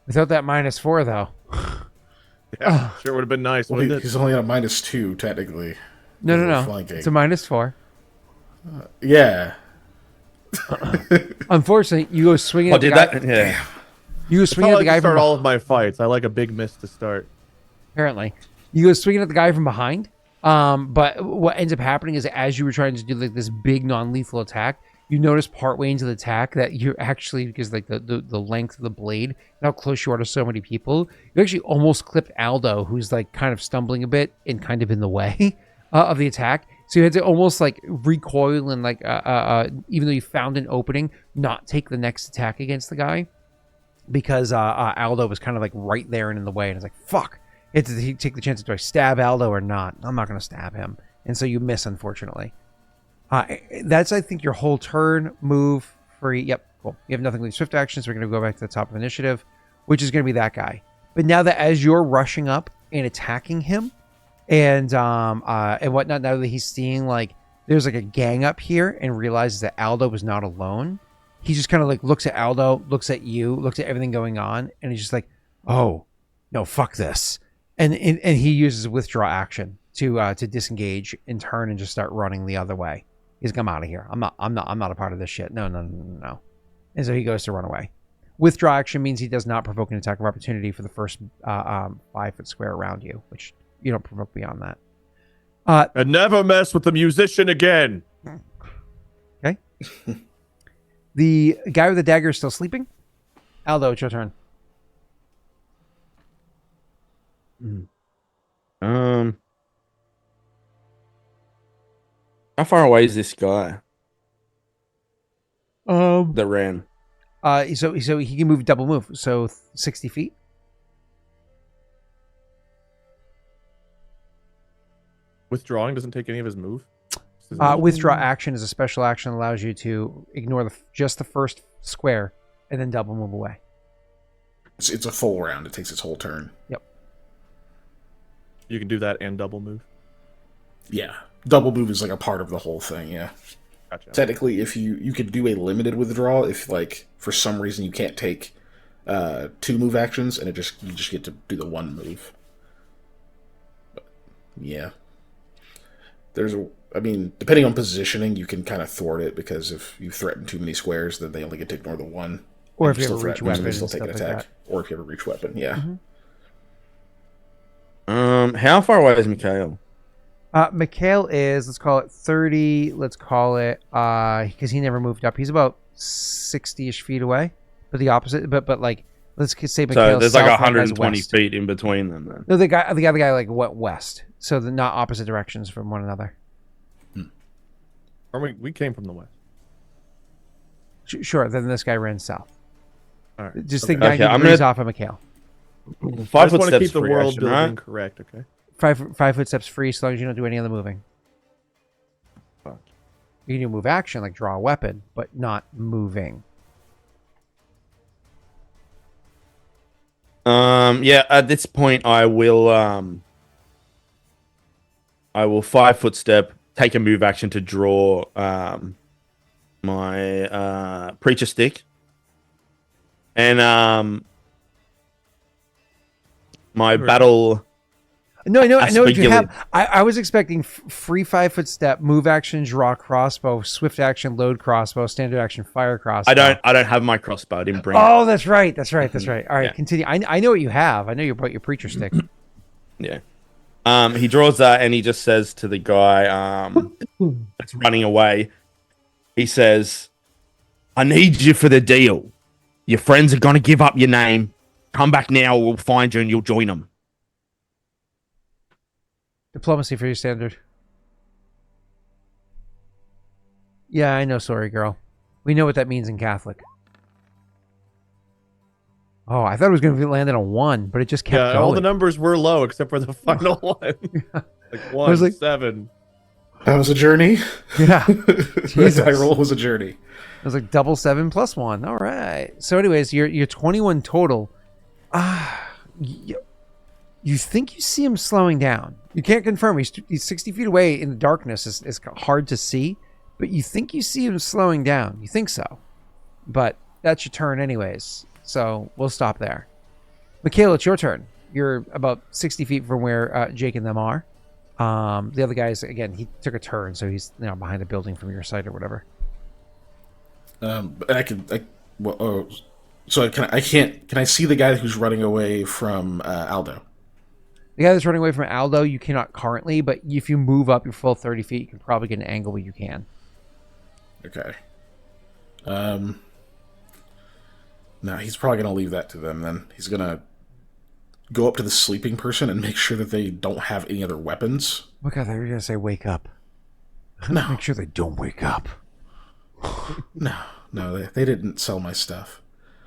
[SPEAKER 1] Without that -4, though.
[SPEAKER 2] Yeah, sure would have been nice,
[SPEAKER 3] Well,
[SPEAKER 2] wouldn't it?
[SPEAKER 3] he's only at a -2 technically.
[SPEAKER 1] No.
[SPEAKER 3] Flanking.
[SPEAKER 1] It's a -4.
[SPEAKER 3] Yeah.
[SPEAKER 1] Unfortunately, you go swinging at the guy.
[SPEAKER 4] Yeah.
[SPEAKER 1] You go
[SPEAKER 2] That's
[SPEAKER 1] swinging
[SPEAKER 2] how
[SPEAKER 1] at
[SPEAKER 2] I
[SPEAKER 1] the guy
[SPEAKER 2] like to
[SPEAKER 1] from
[SPEAKER 2] start all of my fights. I like a big miss to start.
[SPEAKER 1] apparently. You go swinging at the guy from behind. But what ends up happening is as you were trying to do like this big non-lethal attack, you notice partway into the attack that you're actually, because like the length of the blade and how close you are to so many people, you actually almost clipped Aldo, who's like kind of stumbling a bit and kind of in the way of the attack. So you had to almost like recoil and like, even though you found an opening, not take the next attack against the guy because Aldo was kind of like right there and in the way. And it's like, fuck. You had to take the chance. Do I stab Aldo or not? I'm not going to stab him. And so you miss, unfortunately. That's, I think, your whole turn. Move, free. Yep, cool. You have nothing with swift actions. So we're going to go back to the top of initiative, which is going to be that guy. But now that as you're rushing up and attacking him, and whatnot, now that he's seeing like there's like a gang up here and realizes that Aldo was not alone, he just kind of like looks at Aldo, looks at you, looks at everything going on, and he's just like, "Oh, no, fuck this!" And he uses a withdraw action to disengage and turn and just start running the other way. He's like, "I'm out of here. I'm not a part of this shit. No." And so he goes to run away. Withdraw action means he does not provoke an attack of opportunity for the first 5 foot square around you, which you don't provoke beyond that.
[SPEAKER 2] And never mess with the musician again.
[SPEAKER 1] Okay. The guy with the dagger is still sleeping. Aldo, it's your turn.
[SPEAKER 4] How far away is this guy that ran?
[SPEAKER 1] So he can move double move, so 60 feet.
[SPEAKER 2] Withdrawing doesn't take any of his move.
[SPEAKER 1] Withdraw action is a special action that allows you to ignore just the first square and then double move away.
[SPEAKER 3] It's a full round. It takes its whole turn.
[SPEAKER 1] Yep.
[SPEAKER 2] You can do that and double move.
[SPEAKER 3] Yeah, double move is like a part of the whole thing. Yeah.
[SPEAKER 2] Gotcha.
[SPEAKER 3] Technically, if you could do a limited withdrawal if like for some reason you can't take 2 move actions and you just get to do the 1 move. But, yeah. Depending on positioning, you can kind of thwart it because if you threaten too many squares, then they only get to ignore the 1.
[SPEAKER 1] Or if you have a reach weapon,
[SPEAKER 3] they still take an attack.
[SPEAKER 1] Like
[SPEAKER 3] or if you have a reach weapon, yeah.
[SPEAKER 1] Mm-hmm.
[SPEAKER 4] How far away is Mikhail?
[SPEAKER 1] Mikhail is, let's call it 30. Let's call it because he never moved up. He's about 60-ish feet away. But the opposite. But like, let's say Mikhail.
[SPEAKER 4] So there's like 120 feet in between them. Then
[SPEAKER 1] no, the other guy like went west. So they're not opposite directions from one another.
[SPEAKER 2] Or we came from the west.
[SPEAKER 1] Sure. Then this guy ran south.
[SPEAKER 2] All right.
[SPEAKER 1] Just think 90 degrees off of Mikhail.
[SPEAKER 4] 5
[SPEAKER 2] I just
[SPEAKER 4] foot
[SPEAKER 2] want to
[SPEAKER 4] steps
[SPEAKER 2] keep the
[SPEAKER 4] free
[SPEAKER 2] world
[SPEAKER 4] action,
[SPEAKER 2] building
[SPEAKER 4] right?
[SPEAKER 2] correct, okay?
[SPEAKER 1] 5 foot steps free as long as you don't do any other moving.
[SPEAKER 2] Fuck.
[SPEAKER 1] You can do move action like draw a weapon, but not moving.
[SPEAKER 4] Yeah, at this point I will 5 foot step, take a move action to draw my preacher stick. And my battle.
[SPEAKER 1] No, I know what you have. I was expecting free 5 foot step, move action, draw crossbow, swift action, load crossbow, standard action, fire crossbow.
[SPEAKER 4] I don't have my crossbow. I didn't bring it.
[SPEAKER 1] Oh, that's right. All right,
[SPEAKER 4] Yeah.
[SPEAKER 1] continue. I know what you have. I know you brought your preacher stick.
[SPEAKER 4] Yeah. He draws that and he just says to the guy that's running away, he says, "I need you for the deal. Your friends are going to give up your name. Come back now, we'll find you and you'll join them."
[SPEAKER 1] Diplomacy for your standard. Yeah, I know. Sorry, girl. We know what that means in Catholic. Oh, I thought it was going to be landed on 1, but it just kept going.
[SPEAKER 2] All the numbers were low except for the final one. Like 1, 7.
[SPEAKER 3] That was a journey.
[SPEAKER 1] Yeah.
[SPEAKER 3] That die roll was a journey.
[SPEAKER 1] It was like double 7 plus 1. All right. So, anyways, you're 21 total. You think you see him slowing down. You can't confirm. He's 60 feet away in the darkness. It's hard to see, but you think you see him slowing down. You think so. But that's your turn anyways. So we'll stop there. Mikhail, it's your turn. You're about 60 feet from where Jaaek and them are. The other guys, again, he took a turn, so he's behind a building from your side or whatever.
[SPEAKER 3] Can I see the guy who's running away from Aldo?
[SPEAKER 1] The guy that's running away from Aldo, you cannot currently, but if you move up your full 30 feet, you can probably get an angle where you can.
[SPEAKER 3] Okay. No, he's probably going to leave that to them then. He's going to go up to the sleeping person and make sure that they don't have any other weapons.
[SPEAKER 1] Oh my God, I thought you were going to say wake up.
[SPEAKER 3] No.
[SPEAKER 1] Make sure they don't wake up.
[SPEAKER 3] No, they didn't sell my stuff.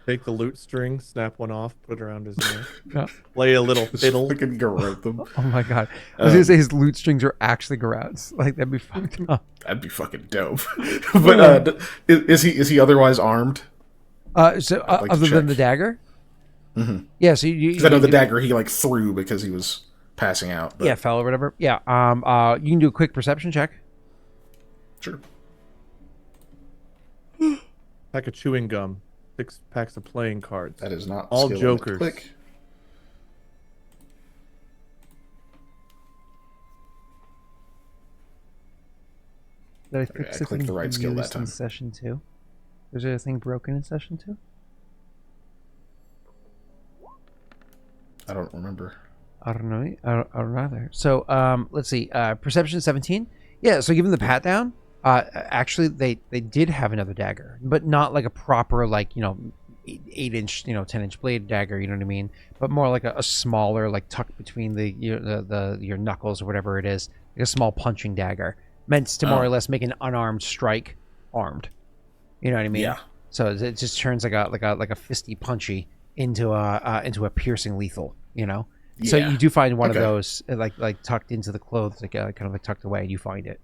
[SPEAKER 2] Take the lute string, snap one off, put it around his neck.
[SPEAKER 1] Yeah.
[SPEAKER 2] Play a little
[SPEAKER 3] Just
[SPEAKER 2] fiddle.
[SPEAKER 3] fucking garrote them.
[SPEAKER 1] Oh my god. I was gonna say his lute strings are actually garrotes. Like that'd be fucked up.
[SPEAKER 3] That'd be fucking dope. But is he otherwise armed?
[SPEAKER 1] Like
[SPEAKER 3] like to
[SPEAKER 1] other than
[SPEAKER 3] check.
[SPEAKER 1] the dagger?
[SPEAKER 3] Mm-hmm.
[SPEAKER 1] Yeah, so you
[SPEAKER 3] 'Cause I know the dagger he like threw because he was passing out. But
[SPEAKER 1] fell or whatever. Yeah. You can do a quick perception check.
[SPEAKER 3] sure.
[SPEAKER 2] Pack of chewing gum. 6 packs of playing cards.
[SPEAKER 3] That is not
[SPEAKER 2] All
[SPEAKER 3] skill limit.
[SPEAKER 2] jokers.
[SPEAKER 3] Click.
[SPEAKER 1] Did I
[SPEAKER 3] Okay,
[SPEAKER 1] fix
[SPEAKER 3] I
[SPEAKER 1] the
[SPEAKER 3] clicked
[SPEAKER 1] thing
[SPEAKER 3] the right skill that
[SPEAKER 1] used in
[SPEAKER 3] time.
[SPEAKER 1] session 2? Was there a thing broken in session 2?
[SPEAKER 3] I don't remember.
[SPEAKER 1] I don't know. I don't either. So let's see. Perception 17. Yeah. So given the pat down, actually they did have another dagger, but not like a proper 8-inch 10-inch blade dagger. You know what I mean? But more like a smaller, like tucked between your knuckles or whatever it is, like a small punching dagger, meant to more or less make an unarmed strike armed. You know what I mean?
[SPEAKER 3] Yeah.
[SPEAKER 1] So it just turns like a fisty punchy into a piercing lethal. You know. So
[SPEAKER 3] Yeah.
[SPEAKER 1] you do find one of
[SPEAKER 3] Okay.
[SPEAKER 1] those like tucked into the clothes, like kind of like tucked away. You find it.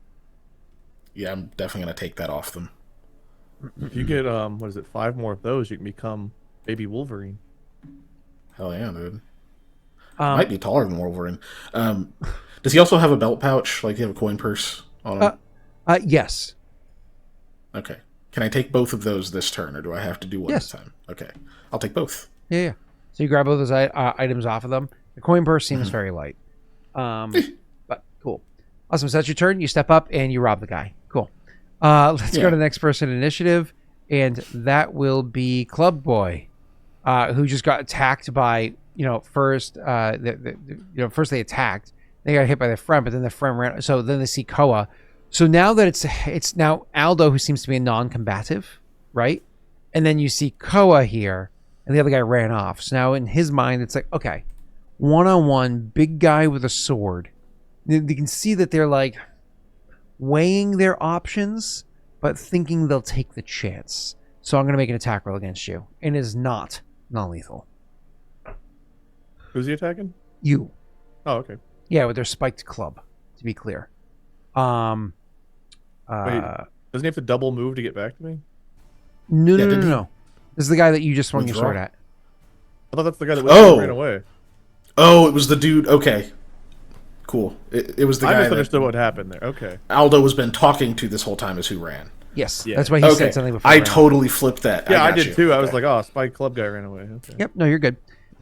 [SPEAKER 3] Yeah, I'm definitely gonna take that off them.
[SPEAKER 2] If you get 5 more of those, you can become Baby Wolverine.
[SPEAKER 3] Hell yeah, dude. Might be taller than Wolverine. Does he also have a belt pouch? Like, you have a coin purse on him?
[SPEAKER 1] Yes.
[SPEAKER 3] Okay. Can I take both of those this turn, or do I have to do one
[SPEAKER 1] Yes.
[SPEAKER 3] at a time? Okay. I'll take both.
[SPEAKER 1] Yeah. So you grab all those items off of them. The coin purse seems very light. But cool. Awesome. So that's your turn. You step up and you rob the guy. Cool. Let's go to the next person in initiative, and that will be Club Boy, who just got attacked by first first they attacked, they got hit by their friend, but then the friend ran. So then they see Koa. So now that it's now Aldo, who seems to be a non-combative, right? And then you see Koa here, and the other guy ran off. So now in his mind, it's like, okay, one-on-one, big guy with a sword. You can see that they're like weighing their options, but thinking they'll take the chance. So I'm going to make an attack roll against you. And it is not non-lethal.
[SPEAKER 2] Who's he attacking?
[SPEAKER 1] You.
[SPEAKER 2] Oh, okay.
[SPEAKER 1] Yeah, with their spiked club, to be clear.
[SPEAKER 2] Wait, doesn't he have to double move to get back to me?
[SPEAKER 1] No. This is the guy that you just swung your
[SPEAKER 3] Withdraw?
[SPEAKER 1] sword at.
[SPEAKER 2] I thought that's the guy that ran away.
[SPEAKER 3] Oh, it was the dude. Okay. Cool. It was the
[SPEAKER 2] I
[SPEAKER 3] guy
[SPEAKER 2] misunderstood
[SPEAKER 3] that
[SPEAKER 2] what happened there. Okay.
[SPEAKER 3] Aldo has been talking to this whole time as who ran.
[SPEAKER 1] Yes,
[SPEAKER 2] Yeah.
[SPEAKER 1] that's why he
[SPEAKER 3] Okay.
[SPEAKER 1] said something before.
[SPEAKER 3] I
[SPEAKER 1] he ran off.
[SPEAKER 3] totally flipped that.
[SPEAKER 2] Yeah, I
[SPEAKER 3] got
[SPEAKER 2] did
[SPEAKER 3] you.
[SPEAKER 2] too. I was
[SPEAKER 3] Okay.
[SPEAKER 2] like, oh, Spike Club guy ran away. Okay.
[SPEAKER 1] Yep. No, you're good.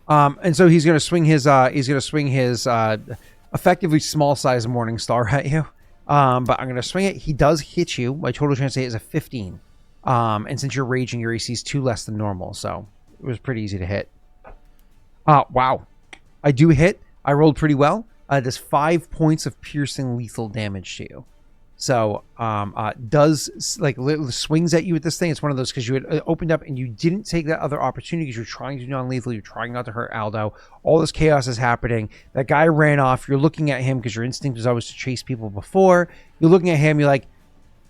[SPEAKER 1] And so he's gonna swing his effectively small size Morning Star at you. But I'm gonna swing it. He does hit you. My total chance to hit is a 15. And since you're raging, your AC is 2 less than normal, so it was pretty easy to hit. Wow. I do hit. I rolled pretty well. It does 5 points of piercing lethal damage to you. So, does swings at you with this thing. It's one of those because you had opened up and you didn't take that other opportunity because you're trying to do non-lethal. You're trying not to hurt Aldo. All this chaos is happening. That guy ran off. You're looking at him because your instinct was always to chase people before. You're looking at him. You're like,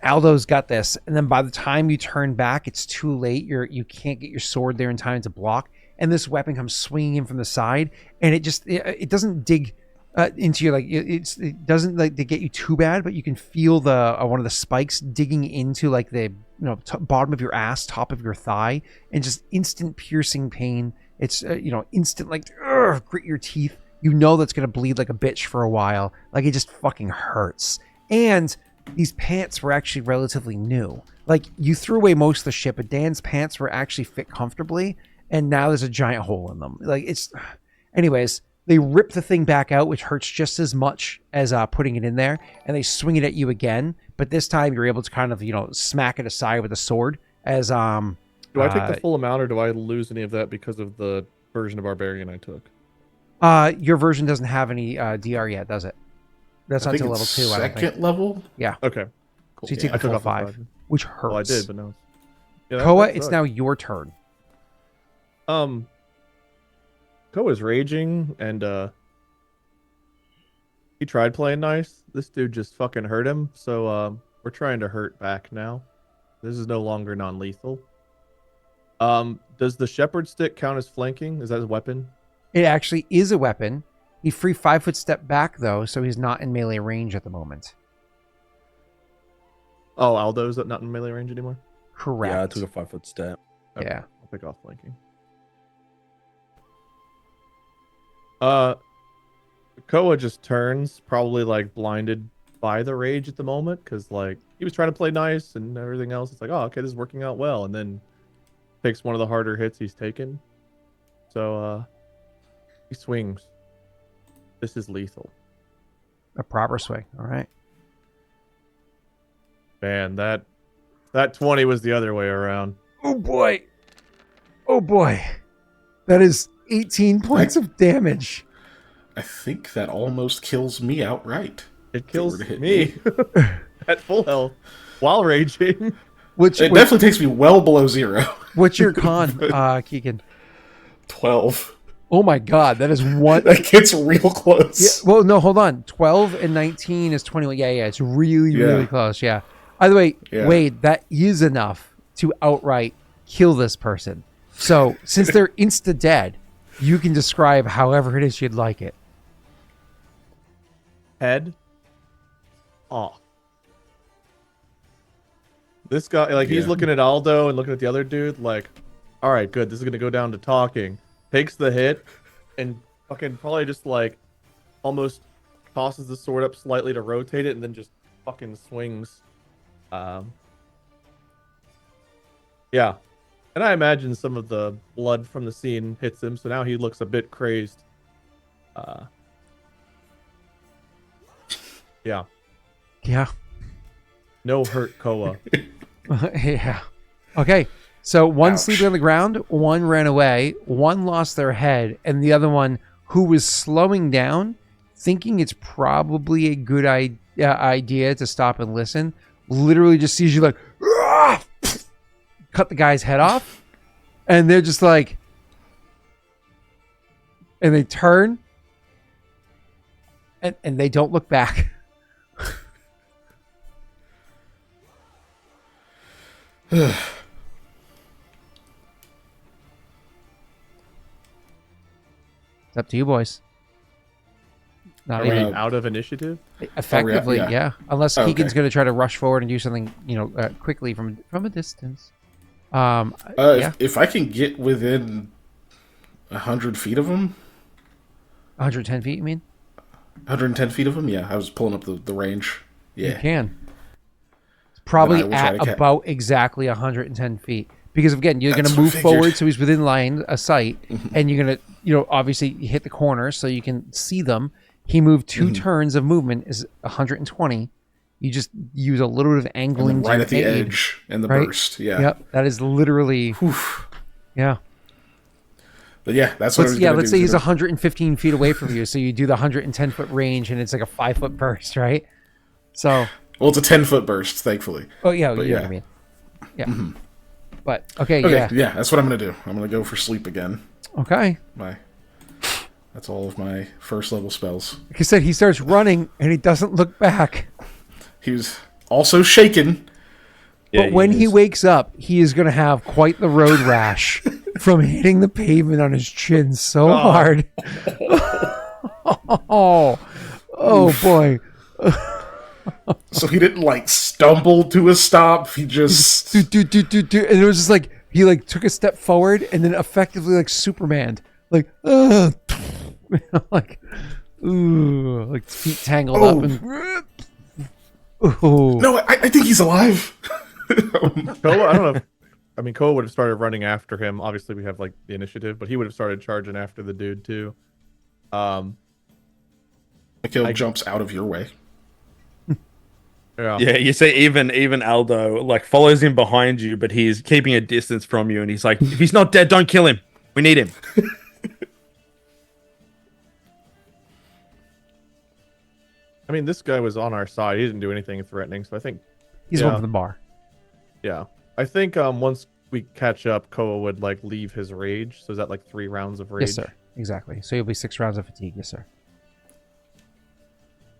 [SPEAKER 1] Aldo's got this. And then by the time you turn back, it's too late. You can't get your sword there in time to block. And this weapon comes swinging in from the side, and it doesn't dig into your it doesn't like to get you too bad, but you can feel the one of the spikes digging into like the bottom of your ass, top of your thigh, and just instant piercing pain. It's instant grit your teeth. You know that's gonna bleed like a bitch for a while. Like it just fucking hurts. And these pants were actually relatively new. Like you threw away most of the shit, but Dan's pants were actually fit comfortably, and now there's a giant hole in them. Anyways. They rip the thing back out, which hurts just as much as putting it in there, and they swing it at you again. But this time, you're able to kind of, smack it aside with a sword. As
[SPEAKER 2] Do I take the full amount, or do I lose any of that because of the version of Barbarian I took?
[SPEAKER 1] Your version doesn't have any DR yet, does it? That's
[SPEAKER 3] I
[SPEAKER 1] not
[SPEAKER 3] think
[SPEAKER 1] until level
[SPEAKER 3] it's
[SPEAKER 1] 2. I don't think.
[SPEAKER 3] second level.
[SPEAKER 1] Yeah.
[SPEAKER 2] Okay. Cool.
[SPEAKER 1] So you take
[SPEAKER 2] I
[SPEAKER 1] the full
[SPEAKER 2] took off the
[SPEAKER 1] 5, which hurts.
[SPEAKER 2] Well, I did, but no. Yeah,
[SPEAKER 1] Koa,
[SPEAKER 2] that
[SPEAKER 1] it's
[SPEAKER 2] sucks.
[SPEAKER 1] now your turn.
[SPEAKER 2] Koa's raging, and he tried playing nice. This dude just fucking hurt him. So We're trying to hurt back now. This is no longer non-lethal. Does the shepherd stick count as flanking? Is that a weapon?
[SPEAKER 1] It actually is a weapon. He free 5-foot step back though, so he's not in melee range at the moment.
[SPEAKER 2] Oh, Aldo's not in melee range anymore?
[SPEAKER 1] Correct.
[SPEAKER 4] Yeah, I took a 5-foot step.
[SPEAKER 2] Okay,
[SPEAKER 1] Yeah.
[SPEAKER 2] I'll pick off flanking. Koa just turns, probably like blinded by the rage at the moment, because like he was trying to play nice and everything else. It's like, oh, okay, this is working out well, and then takes one of the harder hits he's taken. So he swings. This is lethal.
[SPEAKER 1] A proper swing. All right.
[SPEAKER 2] Man, that 20 was the other way around.
[SPEAKER 1] Oh boy. Oh boy. That is 18 points of damage.
[SPEAKER 3] I think that almost kills me outright.
[SPEAKER 2] It kills
[SPEAKER 3] hit
[SPEAKER 2] me at full health while raging.
[SPEAKER 1] Which
[SPEAKER 3] It definitely takes me well below 0.
[SPEAKER 1] What's your con, Keegan?
[SPEAKER 3] 12.
[SPEAKER 1] Oh my god, that is one.
[SPEAKER 3] That gets real close.
[SPEAKER 1] Yeah, well, no, hold on. 12 and 19 is 21. Yeah, it's really, really close. Yeah. By the way, Wade, that is enough to outright kill this person. So, since they're insta-dead, you can describe however it is you'd like it.
[SPEAKER 2] Head off. This guy, like, he's looking at Aldo and looking at the other dude, like, all right, good. This is going to go down to talking. Takes the hit and fucking probably just, like, almost tosses the sword up slightly to rotate it and then just fucking swings. Yeah. And I imagine some of the blood from the scene hits him, so now he looks a bit crazed. Yeah.
[SPEAKER 1] Yeah.
[SPEAKER 2] No hurt, Koa.
[SPEAKER 1] Yeah. Okay. So one sleeping on the ground, one ran away, one lost their head, and the other one, who was slowing down, thinking it's probably a good idea to stop and listen, literally just sees you like, "Rah!" Cut the guy's head off, and they're just like, and they turn, and they don't look back. It's up to you, boys. Not even
[SPEAKER 2] out of initiative.
[SPEAKER 1] Effectively,
[SPEAKER 3] yeah.
[SPEAKER 1] yeah. Unless Keegan's going to try to rush forward and do something, quickly from a distance.
[SPEAKER 3] If I can get within 100 feet of him,
[SPEAKER 1] 110 feet, you mean?
[SPEAKER 3] 110 feet of him. Yeah, I was pulling up the range. Yeah,
[SPEAKER 1] You can. It's probably at about exactly 110 feet. Because again, you're going to move forward, so he's within line of sight, and you're going to, obviously hit the corner so you can see them. He moved 2 turns of movement is 120. You just use a little bit of angling
[SPEAKER 3] right at the
[SPEAKER 1] aid,
[SPEAKER 3] edge and the
[SPEAKER 1] right?
[SPEAKER 3] burst. Yeah.
[SPEAKER 1] Yep. That is literally. Yeah.
[SPEAKER 3] But yeah, that's what I was gonna do.
[SPEAKER 1] Let's say he's 115 feet away from you, so you do the 110 foot range, and it's like a 5-foot burst, right? So.
[SPEAKER 3] Well, it's a 10-foot burst, thankfully.
[SPEAKER 1] Oh yeah, you know what I mean. Yeah. But okay,
[SPEAKER 3] yeah, that's what I'm gonna do. I'm gonna go for sleep again.
[SPEAKER 1] Okay.
[SPEAKER 3] That's all of my first level spells.
[SPEAKER 1] Like I said, he starts running and he doesn't look back.
[SPEAKER 3] He was also shaken.
[SPEAKER 1] But when he wakes up, he is going to have quite the road rash from hitting the pavement on his chin so hard. Oh boy.
[SPEAKER 3] So he didn't stumble to a stop. He just
[SPEAKER 1] and it was just like he took a step forward and then effectively Superman, feet tangled up and.
[SPEAKER 3] No, I think he's alive.
[SPEAKER 2] Koa, I don't know. Koa would have started running after him. Obviously, we have the initiative, but he would have started charging after the dude too.
[SPEAKER 3] Mikhail jumps out of your way.
[SPEAKER 2] Yeah.
[SPEAKER 4] Yeah, you say even Aldo follows him behind you, but he's keeping a distance from you, and he's like, if he's not dead, don't kill him. We need him.
[SPEAKER 2] This guy was on our side. He didn't do anything threatening, so I think
[SPEAKER 1] he's going for the bar.
[SPEAKER 2] Yeah, I think once we catch up, Koa would leave his rage. So is that 3 rounds of rage?
[SPEAKER 1] Yes, sir. Exactly. So you'll be 6 rounds of fatigue. Yes, sir.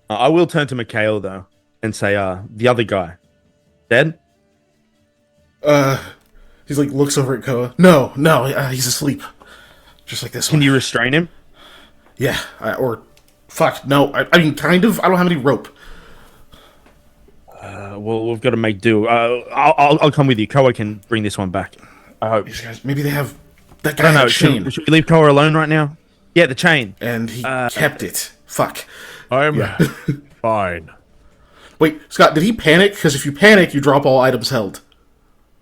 [SPEAKER 4] I will turn to Mikhail though and say, the other guy, Dead?
[SPEAKER 3] He's like, looks over at Koa. No, he's asleep. Just like this one.
[SPEAKER 4] Can you restrain him?
[SPEAKER 3] Yeah, fuck, no. I mean, kind of. I don't have any rope.
[SPEAKER 4] Well, we've got to make do. I'll come with you. Koa can bring this one back. I hope.
[SPEAKER 3] These guys, maybe they have that
[SPEAKER 4] I
[SPEAKER 3] guy
[SPEAKER 4] don't know.
[SPEAKER 3] had a chain.
[SPEAKER 4] Should we leave Koa alone right now? Yeah, the chain.
[SPEAKER 3] And he kept it. Fuck.
[SPEAKER 2] I'm fine.
[SPEAKER 3] Wait, Scott, did he panic? Because if you panic, you drop all items held.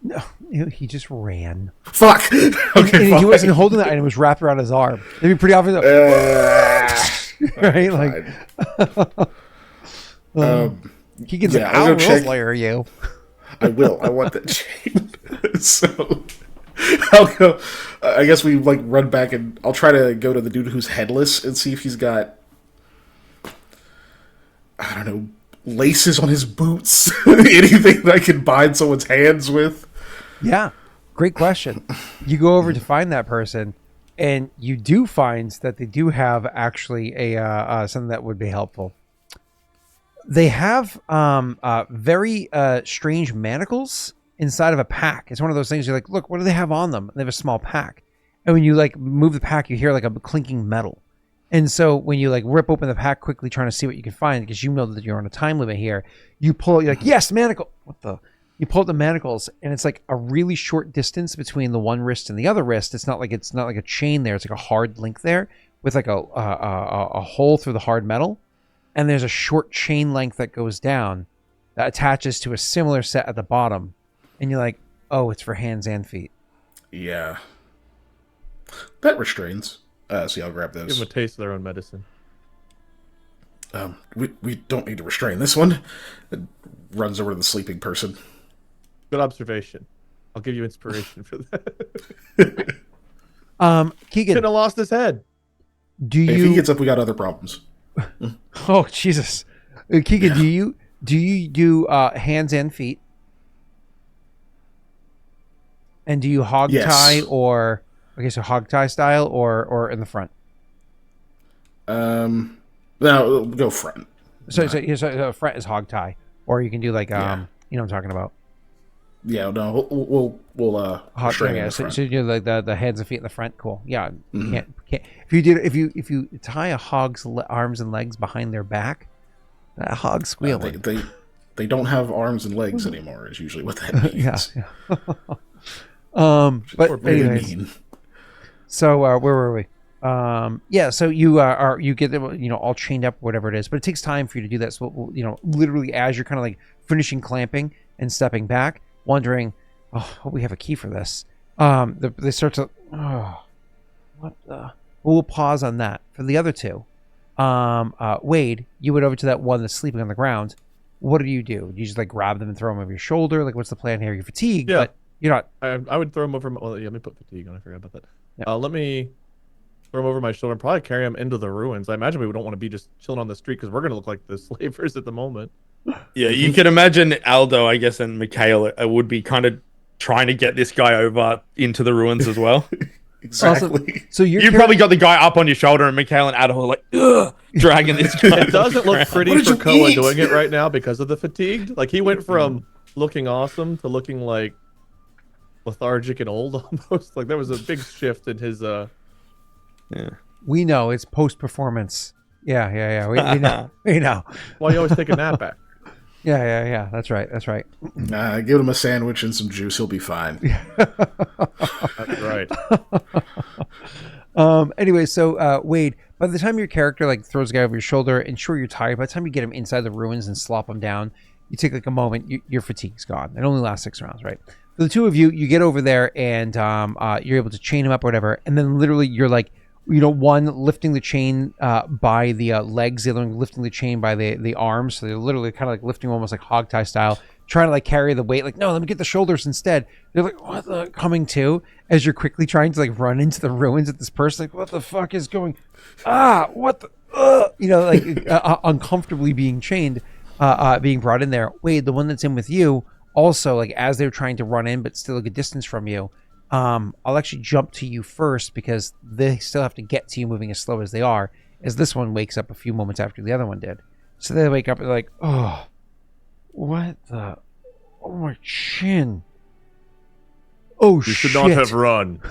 [SPEAKER 1] No, he just ran.
[SPEAKER 3] Fuck. Okay,
[SPEAKER 1] And he wasn't holding the item; it was wrapped around his arm. It'd be pretty obvious, right? Like, he gets
[SPEAKER 3] I'll go check.
[SPEAKER 1] Layer you.
[SPEAKER 3] I will. I want that chain. So I'll go. I guess we like run back and I'll try to go to the dude who's headless and see if he's got, I don't know, laces on his boots, anything that I can bind someone's hands with.
[SPEAKER 1] Yeah, great question. You go over to find that person, and you do find that they do have actually a something that would be helpful. They have very strange manacles inside of a pack. It's one of those things you're like, look, what do they have on them? They have a small pack. And when you like move the pack, you hear like a clinking metal. And so when you like rip open the pack quickly trying to see what you can find, because you know that you're on a time limit here, you pull, you're like, yes, manacle. What the? You pull out the manacles, and it's like a really short distance between the one wrist and the other wrist. It's not like a chain there. It's like a hard link there with like a hole through the hard metal. And there's a short chain length that goes down that attaches to a similar set at the bottom. And you're like, oh, it's for hands and feet.
[SPEAKER 3] Yeah. That restrains. So yeah, I'll grab those.
[SPEAKER 2] Give them a taste of their own medicine.
[SPEAKER 3] We don't need to restrain this one. It runs over to the sleeping person.
[SPEAKER 2] Good observation. I'll give you inspiration for that.
[SPEAKER 1] Keegan,
[SPEAKER 2] Shouldn't have lost his head.
[SPEAKER 1] do
[SPEAKER 3] If
[SPEAKER 1] you?
[SPEAKER 3] he gets up, we got other problems.
[SPEAKER 1] Oh Jesus, Keegan, do you do hands and feet? And do you hog tie or so hog tie style or in the front?
[SPEAKER 3] No, we'll go front.
[SPEAKER 1] So front is hog tie, or you can do like you know what I'm talking about.
[SPEAKER 3] Yeah, no, we'll restrain in the
[SPEAKER 1] So
[SPEAKER 3] front.
[SPEAKER 1] you do like the hands and feet in the front. Cool. Yeah. You can't if you tie a hog's arms and legs behind their back, that hog's squealing.
[SPEAKER 3] They don't have arms and legs anymore. Is usually what that means.
[SPEAKER 1] Yeah. But
[SPEAKER 3] Very
[SPEAKER 1] anyways,
[SPEAKER 3] mean.
[SPEAKER 1] so where were we? So you get them, all chained up, whatever it is, but it takes time for you to do that. So, literally as you're kind of like finishing clamping and stepping back, wondering, we have a key for this. They start to, what the? We'll pause on that. For the other two, Wade, you went over to that one that's sleeping on the ground. What do? You just like grab them and throw them over your shoulder? Like, what's the plan here? You're fatigued, but you're not.
[SPEAKER 2] I would throw them over. Let me put fatigue on. I forgot about that.
[SPEAKER 1] Yeah.
[SPEAKER 2] Let me throw them over my shoulder and probably carry them into the ruins. I imagine we don't want to be just chilling on the street because we're going to look like the slavers at the moment.
[SPEAKER 4] Yeah, you can imagine Aldo, I guess, and Mikhail would be kind of trying to get this guy over into the ruins as well.
[SPEAKER 3] Exactly.
[SPEAKER 1] Also, so
[SPEAKER 4] You probably got the guy up on your shoulder, and Mikhail and Aldo are like, ugh, dragging this guy.
[SPEAKER 2] It doesn't look pretty
[SPEAKER 3] What did
[SPEAKER 2] for
[SPEAKER 3] you
[SPEAKER 2] Koa
[SPEAKER 3] eat?
[SPEAKER 2] doing it right now because of the fatigue. Like he went from looking awesome to looking like lethargic and old almost. Like there was a big shift in his
[SPEAKER 4] Yeah.
[SPEAKER 1] We know it's post-performance. Yeah. We know. We know.
[SPEAKER 2] Why you always take a nap back?
[SPEAKER 1] Yeah. That's right.
[SPEAKER 3] Give him a sandwich and some juice. He'll be fine.
[SPEAKER 2] That's right.
[SPEAKER 1] Anyway, so Wade, by the time your character like throws the guy over your shoulder, and sure you're tired, by the time you get him inside the ruins and slop him down, you take like a moment. Your fatigue's gone. It only lasts 6 rounds, right? For the two of you, you get over there and you're able to chain him up or whatever, and then literally you're like, one lifting the chain by the legs, the other one lifting the chain by the arms. So they're literally kind of like lifting almost like hog tie style, trying to like carry the weight. Like, no, let me get the shoulders instead. They're like, what the? Coming to as you're quickly trying to like run into the ruins at this person. Like, what the fuck is going? What the? Uncomfortably being chained, being brought in there. Wade, the one that's in with you, also like as they're trying to run in, but still a good distance from you. I'll actually jump to you first because they still have to get to you moving as slow as they are, as this one wakes up a few moments after the other one did. So they wake up and they're like, oh, what the? Oh, my chin. Oh,
[SPEAKER 2] You should not have run.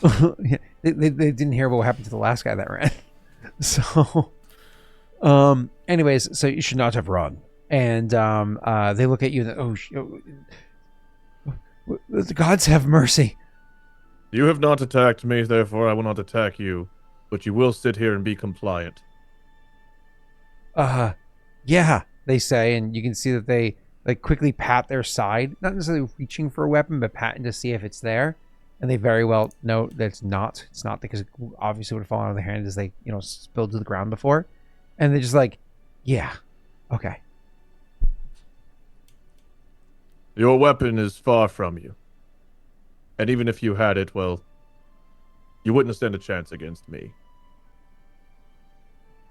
[SPEAKER 1] Yeah, they didn't hear what happened to the last guy that ran. So, anyways, so you should not have run. And they look at you and, the gods have mercy.
[SPEAKER 2] You have not attacked me, therefore I will not attack you. But you will sit here and be compliant.
[SPEAKER 1] Yeah, they say, and you can see that they like quickly pat their side, not necessarily reaching for a weapon, but patting to see if it's there. And they very well know that it's not. It's not, because it obviously would have fallen out of their hand as they, spilled to the ground before. And they're just like, yeah, okay.
[SPEAKER 2] Your weapon is far from you. And even if you had it, well, you wouldn't stand a chance against me.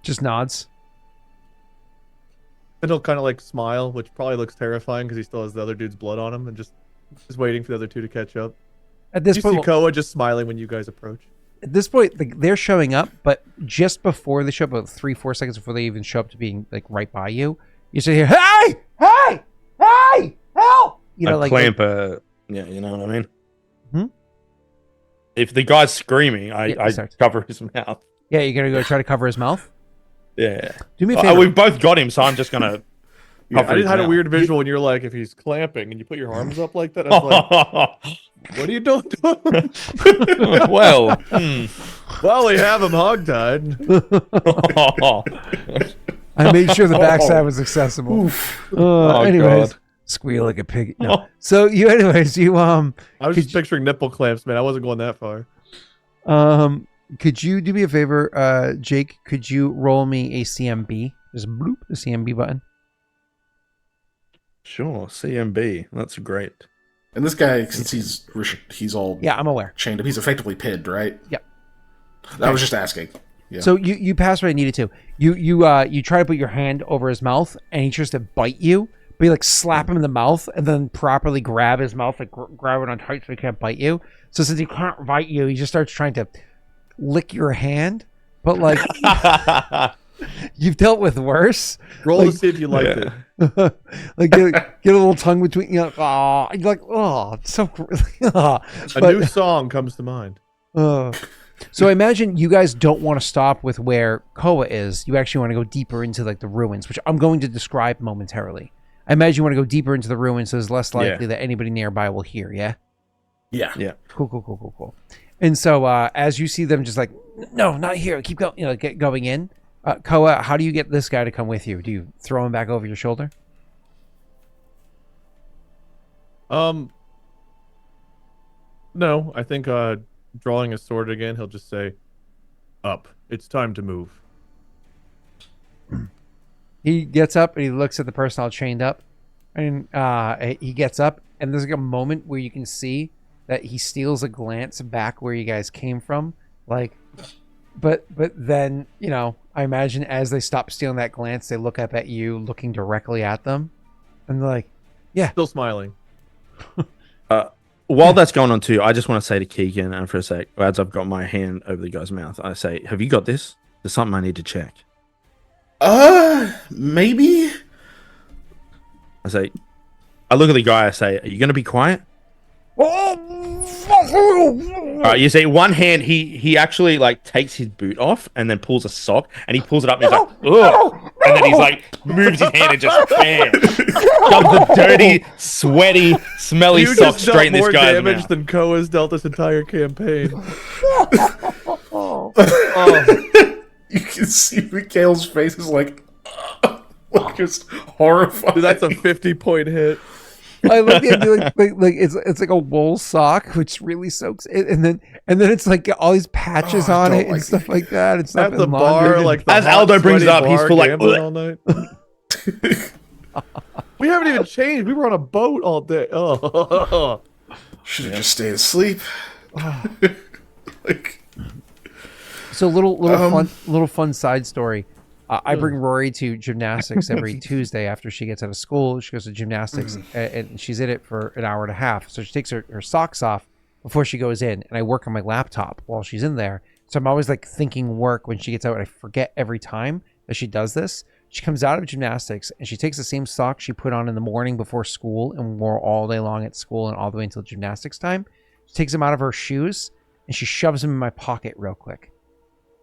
[SPEAKER 1] Just nods.
[SPEAKER 2] And he'll kind of like smile, which probably looks terrifying because he still has the other dude's blood on him, and just waiting for the other two to catch up.
[SPEAKER 1] At this
[SPEAKER 2] you
[SPEAKER 1] point,
[SPEAKER 2] see Koa just smiling when you guys approach.
[SPEAKER 1] At this point, they're showing up, but just before they show up, about 3-4 seconds before they even show up to being like right by you, you say, "Hey, hey, hey, help!"
[SPEAKER 4] Clamp. Yeah, you know what I mean.
[SPEAKER 1] Hmm?
[SPEAKER 4] If the guy's screaming, I cover his mouth.
[SPEAKER 1] Yeah, you're gonna go try to cover his mouth.
[SPEAKER 4] Yeah.
[SPEAKER 1] Do me a favor.
[SPEAKER 4] We've both got him, so I'm just gonna.
[SPEAKER 2] I just had a weird visual when you're like, if he's clamping and you put your arms up like that, I was like, what are you doing to him?
[SPEAKER 4] Well,
[SPEAKER 2] well, we have him hogtied.
[SPEAKER 1] I made sure the backside was accessible. Anyways,
[SPEAKER 4] God.
[SPEAKER 1] Squeal like a pig. No. So I was
[SPEAKER 2] just picturing nipple clamps, man. I wasn't going that far.
[SPEAKER 1] Could you do me a favor, Jake? Could you roll me a CMB? Just bloop the CMB button.
[SPEAKER 4] Sure, CMB. That's great.
[SPEAKER 3] And this guy, since he's all
[SPEAKER 1] I'm aware.
[SPEAKER 3] chained up, he's effectively pinned, right?
[SPEAKER 1] Yep.
[SPEAKER 3] I was just asking. Yeah.
[SPEAKER 1] So you passed what I needed to. You try to put your hand over his mouth, and he tries to bite you, but you like slap him in the mouth, and then properly grab his mouth, like grab it on tight so he can't bite you. So since he can't bite you, he just starts trying to lick your hand, but like you've dealt with worse.
[SPEAKER 2] Roll to see if you liked it.
[SPEAKER 1] Like get a little tongue between you. You're like, oh, it's so. A
[SPEAKER 2] new song comes to mind.
[SPEAKER 1] So I imagine you guys don't want to stop with where Koa is. You actually want to go deeper into like the ruins, which I'm going to describe momentarily. I imagine you want to go deeper into the ruins, so it's less likely that anybody nearby will hear. Yeah.
[SPEAKER 3] Yeah.
[SPEAKER 1] Cool. And so as you see them just like, no, not here. Keep going, get going in. Koa, how do you get this guy to come with you? Do you throw him back over your shoulder?
[SPEAKER 2] No, I think drawing his sword again, he'll just say, up. It's time to move.
[SPEAKER 1] He gets up and he looks at the person all chained up. And he gets up, and there's like a moment where you can see that he steals a glance back where you guys came from. Like, but then, I imagine as they stop stealing that glance, they look up at you, looking directly at them. And they're like, yeah.
[SPEAKER 2] Still smiling.
[SPEAKER 4] While that's going on too, I just want to say to Keegan, and for a sec, as I've got my hand over the guy's mouth, I say, have you got this? There's something I need to check.
[SPEAKER 3] Maybe?
[SPEAKER 4] I say, I look at the guy, I say, are you going to be quiet? You see, one hand, he actually like takes his boot off and then pulls a sock, and he pulls it up and he's like, ugh. And then he's like, moves his hand and just bam, shoves the dirty, sweaty, smelly sock straight in this guy's
[SPEAKER 2] more damage
[SPEAKER 4] mouth.
[SPEAKER 2] than Koa's dealt this entire campaign.
[SPEAKER 3] You can see Mikhail's face is like just horrified.
[SPEAKER 2] Dude, that's a 50-point hit.
[SPEAKER 1] I look at you like it's like a wool sock, which really soaks it, and then it's like all these patches on it and stuff like that. It's not
[SPEAKER 2] at the bar, like the
[SPEAKER 4] as Aldo brings it up, he's full like
[SPEAKER 2] all night. We haven't even changed. We were on a boat all day. Oh,
[SPEAKER 3] should have just stayed asleep.
[SPEAKER 1] So little fun side story. I bring Rory to gymnastics every Tuesday after she gets out of school. She goes to gymnastics and she's in it for an hour and a half. So she takes her socks off before she goes in, and I work on my laptop while she's in there. So I'm always like thinking work when she gets out, and I forget every time that she does this. She comes out of gymnastics and she takes the same socks she put on in the morning before school and wore all day long at school and all the way until gymnastics time. She takes them out of her shoes and she shoves them in my pocket real quick.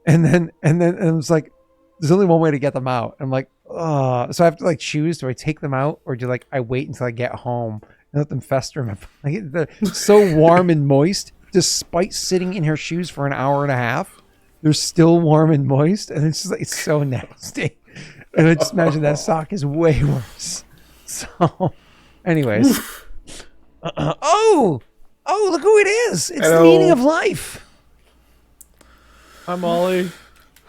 [SPEAKER 1] And it's like, there's only one way to get them out. I'm like, oh, so I have to like choose. Do I take them out or do I wait until I get home and let them fester in my pocket? They're so warm and moist, despite sitting in her shoes for an hour and a half. They're still warm and moist, and it's just like, it's so nasty. And I just imagine that sock is way worse. So, anyways. Oh, look who it is. It's the meaning of life.
[SPEAKER 2] Hi, Molly.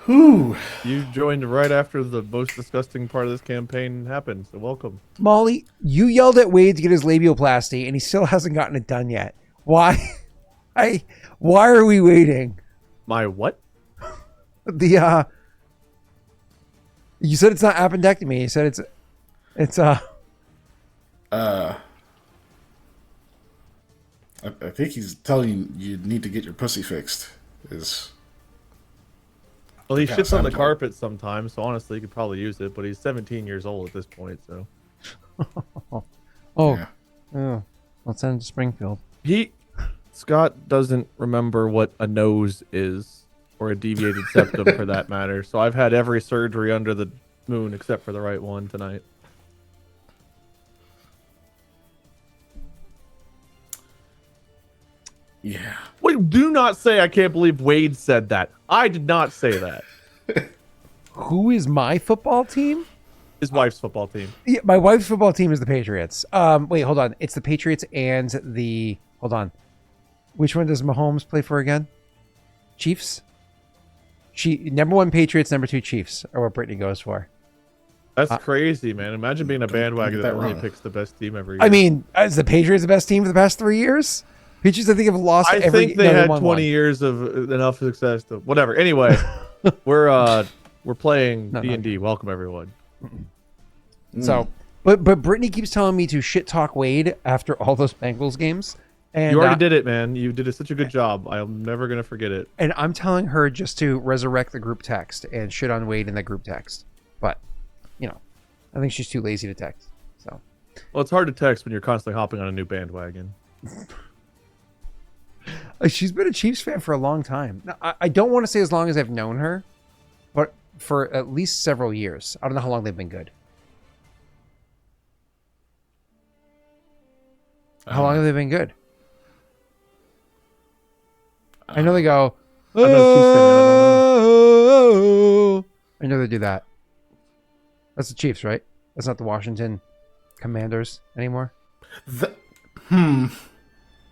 [SPEAKER 3] Whew.
[SPEAKER 2] You joined right after the most disgusting part of this campaign happened, so welcome.
[SPEAKER 1] Molly, you yelled at Wade to get his labioplasty, and he still hasn't gotten it done yet. Why? Why are we waiting?
[SPEAKER 2] My what?
[SPEAKER 1] You said it's not appendectomy. You said it's
[SPEAKER 3] I think he's telling you need to get your pussy fixed.
[SPEAKER 2] Well, he shits on the carpet sometimes, so honestly, he could probably use it. But he's 17 years old at this point, so.
[SPEAKER 1] Let's send him to Springfield.
[SPEAKER 2] Scott doesn't remember what a nose is, or a deviated septum for that matter. So I've had every surgery under the moon except for the right one tonight.
[SPEAKER 3] Yeah.
[SPEAKER 2] Wait, do not say I can't believe Wade said that. I did not say that.
[SPEAKER 1] Who is my football team?
[SPEAKER 2] His wife's football team.
[SPEAKER 1] Yeah, my wife's football team is the Patriots. Wait, hold on. It's the Patriots and the... Hold on. Which one does Mahomes play for again? Chiefs? Number 1 Patriots, number 2 Chiefs are what Brittany goes for.
[SPEAKER 2] That's crazy, man. Imagine being a bandwagon that only picks the best team every year.
[SPEAKER 1] I mean, is the Patriots the best team for the past 3 years? Patriots, I think, have lost
[SPEAKER 2] I think they had 20 years of enough success to... Whatever. Anyway, we're playing D&D. Welcome, everyone.
[SPEAKER 1] So, but Brittany keeps telling me to shit talk Wade after all those Bengals games. And
[SPEAKER 2] you already did it, man. You did such a good job. I'm never going to forget it.
[SPEAKER 1] And I'm telling her just to resurrect the group text and shit on Wade in the group text. But, I think she's too lazy to text. So,
[SPEAKER 2] well, it's hard to text when you're constantly hopping on a new bandwagon.
[SPEAKER 1] She's been a Chiefs fan for a long time. Now, I don't want to say as long as I've known her, but for at least several years. I don't know how long they've been good. How long have they been good? I know they go, oh, I know they do that. That's the Chiefs, right? That's not the Washington Commanders anymore.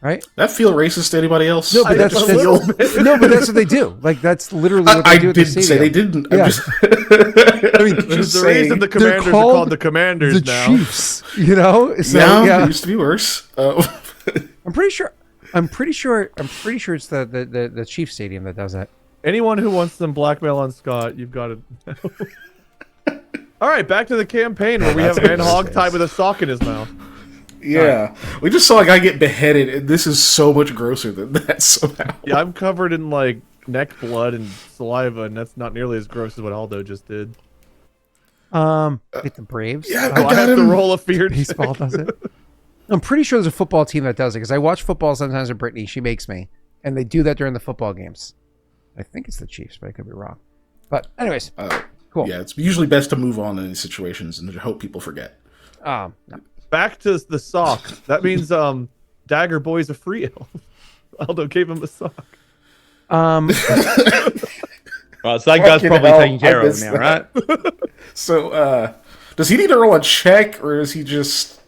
[SPEAKER 1] Right?
[SPEAKER 3] That feel racist to anybody else?
[SPEAKER 1] No, but that's what they do. Like, that's literally what they do at the stadium.
[SPEAKER 3] I didn't say they didn't.
[SPEAKER 1] Yeah.
[SPEAKER 3] I mean,
[SPEAKER 2] there's the reason the Commanders are called the Commanders
[SPEAKER 1] the
[SPEAKER 2] now.
[SPEAKER 1] Chiefs, So,
[SPEAKER 3] it used to be worse.
[SPEAKER 1] I'm pretty sure it's the Chiefs Stadium that does that.
[SPEAKER 2] Anyone who wants some blackmail on Scott, you've got it. All right, back to the campaign where we have a man hogtied with a sock in his mouth.
[SPEAKER 3] Yeah, we just saw a guy get beheaded, and this is so much grosser than that somehow.
[SPEAKER 2] Yeah, I'm covered in like neck blood and saliva, and that's not nearly as gross as what Aldo just did.
[SPEAKER 1] With the Braves.
[SPEAKER 3] Yeah,
[SPEAKER 2] I have to roll a fear.
[SPEAKER 1] Baseball does it. I'm pretty sure there's a football team that does it because I watch football sometimes with Brittany. She makes me, and they do that during the football games. I think it's the Chiefs, but I could be wrong. But anyways, cool.
[SPEAKER 3] Yeah, it's usually best to move on in these situations and to hope people forget.
[SPEAKER 1] No.
[SPEAKER 2] Back to the sock. That means Dagger Boy's a free elf. Aldo gave him a sock.
[SPEAKER 4] Well, so that guy's probably taken care of now, right?
[SPEAKER 3] So, does he need to roll a check, or is he just...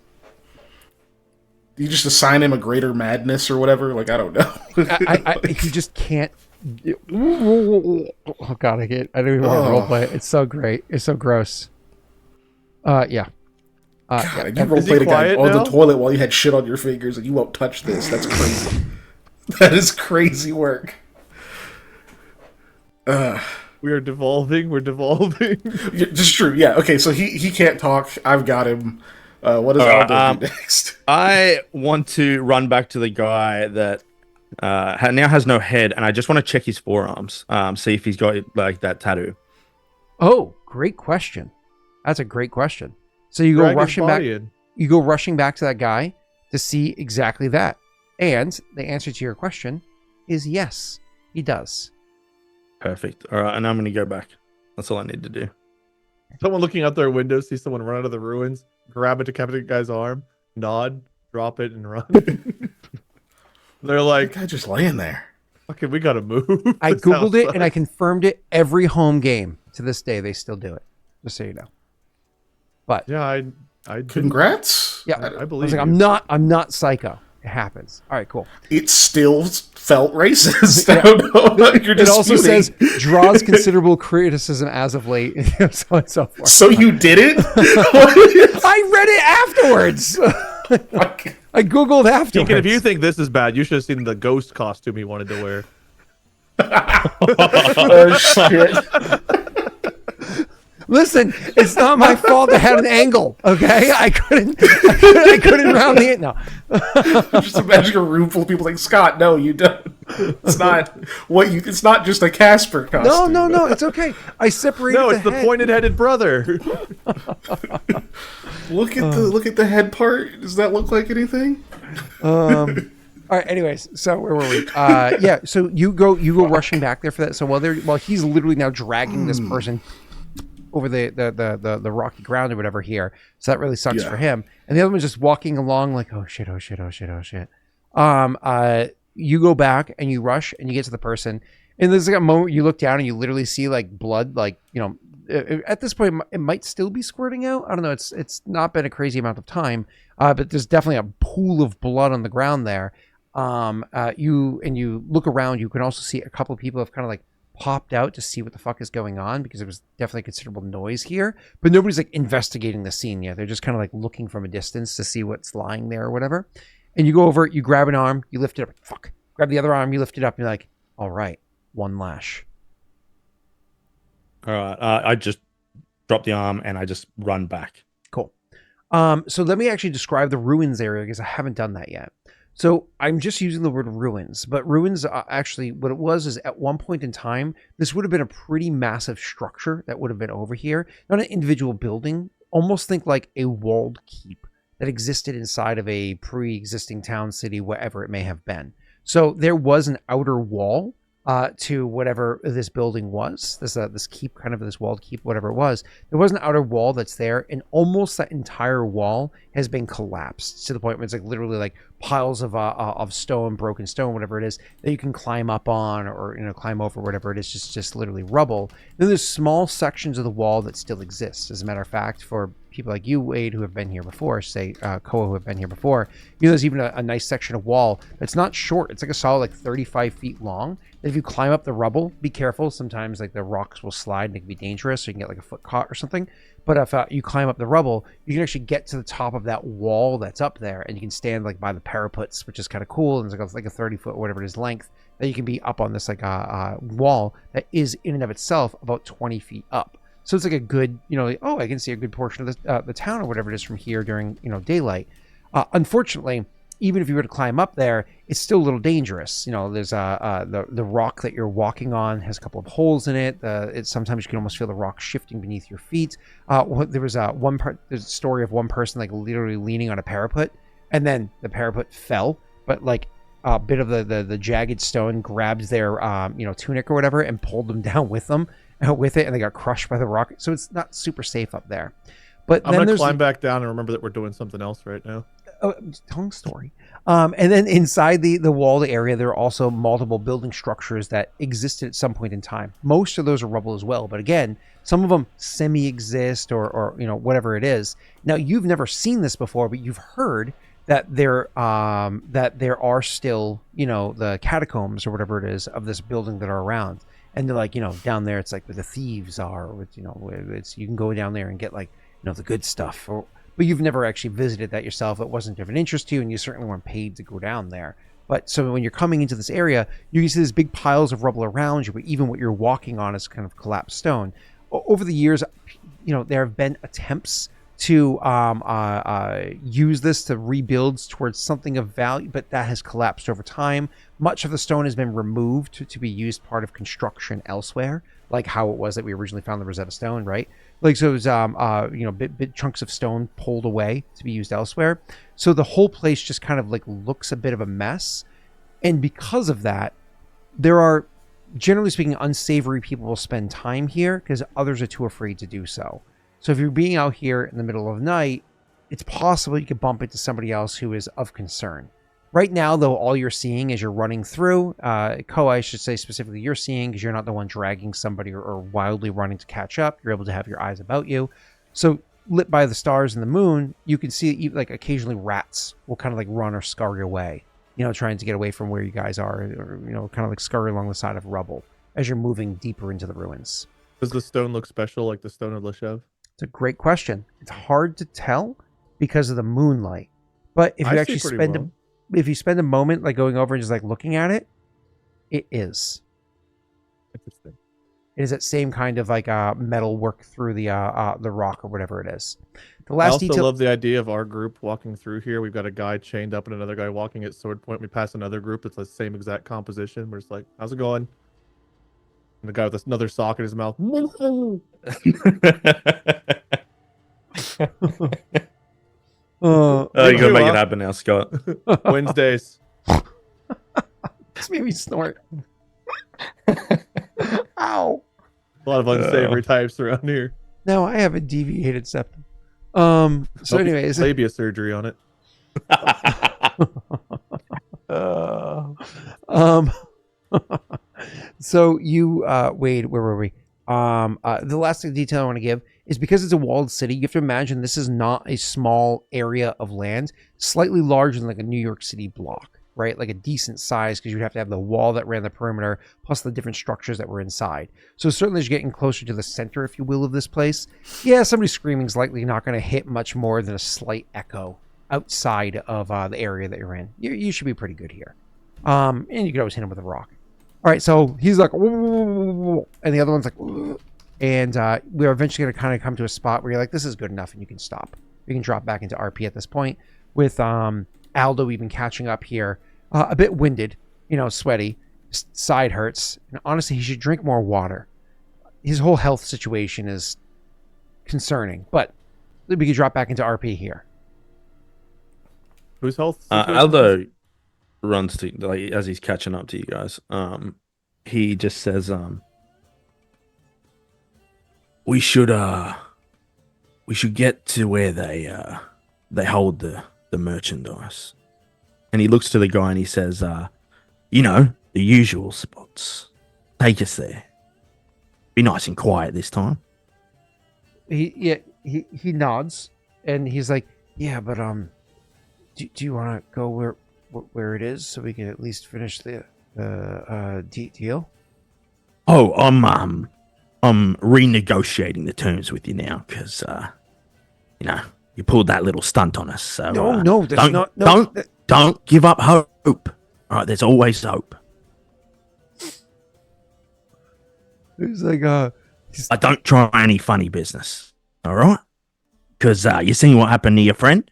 [SPEAKER 3] Do you just assign him a greater madness or whatever? Like, I don't know.
[SPEAKER 1] He just can't... Oh, God, I don't even want to roleplay it. It's so great. It's so gross. Yeah.
[SPEAKER 3] God, you roleplayed a guy on the toilet while you had shit on your fingers and you won't touch this. That's crazy. That is crazy work.
[SPEAKER 2] We are devolving. We're devolving.
[SPEAKER 3] Just true. Yeah. Okay. So he can't talk. I've got him. What does Aldo do next?
[SPEAKER 4] I want to run back to the guy that now has no head, and I just want to check his forearms. See if he's got like that tattoo.
[SPEAKER 1] Oh, great question. That's a great question. So you go rushing back. You go rushing back to that guy to see exactly that. And the answer to your question is yes, he does.
[SPEAKER 4] Perfect. All right, and I'm going to go back. That's all I need to do.
[SPEAKER 2] Someone looking out their window, see someone run out of the ruins, grab a decapitated guy's arm, nod, drop it, and run. They're like,
[SPEAKER 3] that guy just laying there.
[SPEAKER 2] Okay, we gotta move.
[SPEAKER 1] I Googled it and I confirmed it. Every home game to this day, they still do it. Just so you know. But
[SPEAKER 2] yeah, I
[SPEAKER 3] congrats.
[SPEAKER 2] Yeah, I believe.
[SPEAKER 1] I was like, I'm not psycho. It happens. All right, cool.
[SPEAKER 3] It still felt racist. I don't know what you're disputing.
[SPEAKER 1] It also says draws considerable criticism as of late, so on and so forth.
[SPEAKER 3] So you did it?
[SPEAKER 1] I read it afterwards. I Googled afterwards.
[SPEAKER 2] If you think this is bad, you should have seen the ghost costume he wanted to wear.
[SPEAKER 3] Oh, shit.
[SPEAKER 1] Listen, it's not my fault I had an angle, okay? I couldn't round the... No.
[SPEAKER 3] Just imagine a room full of people like, Scott, no, you don't. It's not it's not just a Casper costume.
[SPEAKER 1] No, it's okay. I separated
[SPEAKER 2] No, it's the pointed-headed brother.
[SPEAKER 3] Look at the head part. Does that look like anything?
[SPEAKER 1] All right. Anyways, so where were we? Yeah. So you go rushing back there for that. So while he's literally now dragging this person over the rocky ground or whatever here. So that really sucks for him. And the other one's just walking along like, oh shit. You go back and you rush and you get to the person. And there's like a moment you look down and you literally see like blood, like, you know, at this point it might still be squirting out. I don't know. It's not been a crazy amount of time, but there's definitely a pool of blood on the ground there. You look around, you can also see a couple of people have kind of like popped out to see what the fuck is going on, because there was definitely considerable noise here, but nobody's like investigating the scene yet. They're just kind of like looking from a distance to see what's lying there or whatever. And you go over, you grab an arm, you lift it up, fuck, grab the other arm, you lift it up, and you're like, all right, one lash.
[SPEAKER 4] All right, I just drop the arm and I just run back.
[SPEAKER 1] Cool. So let me actually describe the ruins area, because I haven't done that yet. So I'm just using the word ruins, but ruins actually what it was is at one point in time, this would have been a pretty massive structure that would have been over here, not an individual building. Almost think like a walled keep that existed inside of a pre-existing town, city, whatever it may have been. So there was an outer wall to whatever this building was, this keep, kind of this walled keep, whatever it was. There was an outer wall that's there, and almost that entire wall has been collapsed to the point where it's like literally like piles of stone, broken stone, whatever it is, that you can climb up on or, you know, climb over, whatever it is, just literally rubble. Then there's small sections of the wall that still exist. As a matter of fact, for people like you, Wade, who have been here before, say Koa, who have been here before, you know, there's even a nice section of wall that's not short. It's like a solid like 35 feet long. And if you climb up the rubble, be careful. Sometimes like the rocks will slide and it can be dangerous, so you can get like a foot caught or something. But if you climb up the rubble, you can actually get to the top of that wall that's up there, and you can stand like by the parapets, which is kind of cool. And it's like a 30 foot, whatever it is, length, that you can be up on this like wall that is in and of itself about 20 feet up. So it's like a good, you know, like, oh, I can see a good portion of the town or whatever it is from here during, you know, daylight. Unfortunately, even if you were to climb up there, it's still a little dangerous. You know, there's the rock that you're walking on has a couple of holes in it. Sometimes you can almost feel the rock shifting beneath your feet. There was there's a story of one person like literally leaning on a parapet, and then the parapet fell, but like a bit of the jagged stone grabbed their you know, tunic or whatever and pulled them down with it, and they got crushed by the rock. So it's not super safe up there. But
[SPEAKER 2] I'm gonna climb back down and remember that we're doing something else right now.
[SPEAKER 1] Tongue story. And then inside the walled area, there are also multiple building structures that existed at some point in time. Most of those are rubble as well, but again, some of them semi-exist or you know, whatever it is. Now, you've never seen this before, but you've heard that there are still, you know, the catacombs or whatever it is of this building that are around. And they're like, you know, down there, it's like where the thieves are, or, you know, it's, you can go down there and get like, you know, the good stuff. But you've never actually visited that yourself. It wasn't of an interest to you, and you certainly weren't paid to go down there. But so when you're coming into this area, you can see these big piles of rubble around you, but even what you're walking on is kind of collapsed stone. Over the years, you know, there have been attempts to use this to rebuild towards something of value, but that has collapsed over time. Much of the stone has been removed to be used part of construction elsewhere, like how it was that we originally found the Rosetta Stone, right? Like, so it was, bit chunks of stone pulled away to be used elsewhere. So the whole place just kind of like looks a bit of a mess. And because of that, there are, generally speaking, unsavory people will spend time here because others are too afraid to do so. So if you're being out here in the middle of the night, it's possible you could bump into somebody else who is of concern. Right now, though, all you're seeing as you're running through, Koa, I should say specifically you're seeing, because you're not the one dragging somebody or wildly running to catch up. You're able to have your eyes about you. So lit by the stars and the moon, you can see like occasionally rats will kind of like run or scurry away, trying to get away from where you guys are, or, kind of like scurry along the side of rubble as you're moving deeper into the ruins.
[SPEAKER 2] Does the stone look special like the stone of Leshev?
[SPEAKER 1] It's a great question. It's hard to tell because of the moonlight. But if you actually spend a moment like going over and just like looking at it, it is.
[SPEAKER 2] Interesting.
[SPEAKER 1] It is that same kind of like metal work through the rock or whatever it is. The
[SPEAKER 2] I
[SPEAKER 1] last
[SPEAKER 2] also
[SPEAKER 1] detail.
[SPEAKER 2] love the idea of our group walking through here. We've got a guy chained up and another guy walking at sword point. We pass another group that's the same exact composition. We're just like, how's it going? And the guy with another sock in his mouth.
[SPEAKER 1] You
[SPEAKER 4] gotta make it happen now, Scott.
[SPEAKER 2] Wednesdays.
[SPEAKER 1] This made me snort. Ow.
[SPEAKER 2] A lot of unsavory types around here.
[SPEAKER 1] Now I have a deviated septum. So anyways.
[SPEAKER 2] Labia surgery on it.
[SPEAKER 1] So you Wade, where were we? The last detail I want to give is because it's a walled city, you have to imagine this is not a small area of land, slightly larger than like a New York City block, right? Like a decent size, because you'd have to have the wall that ran the perimeter plus the different structures that were inside. So certainly as you're getting closer to the center, if you will, of this place, yeah, somebody screaming is likely not going to hit much more than a slight echo outside of the area that you're in. You should be pretty good here. And you could always hit him with a rock. All right, so he's like, and the other one's like, and we're eventually going to kind of come to a spot where you're like, this is good enough, and you can stop. You can drop back into RP at this point, with Aldo even catching up here, a bit winded, sweaty, side hurts, and honestly, he should drink more water. His whole health situation is concerning, but we can drop back into RP here.
[SPEAKER 2] Whose health?
[SPEAKER 4] Aldo runs to, like, as he's catching up to you guys. He just says, we should get to where they hold the merchandise. And he looks to the guy and he says, the usual spots. Take us there. Be nice and quiet this time.
[SPEAKER 1] He nods and he's like, yeah, but do you want to go where it is so we can at least finish the deal?
[SPEAKER 4] Oh, I'm renegotiating the terms with you now because you pulled that little stunt on us. So don't give up hope. All right, there's always hope.
[SPEAKER 1] He's like,
[SPEAKER 4] I don't try any funny business. All right, because you seen what happened to your friend.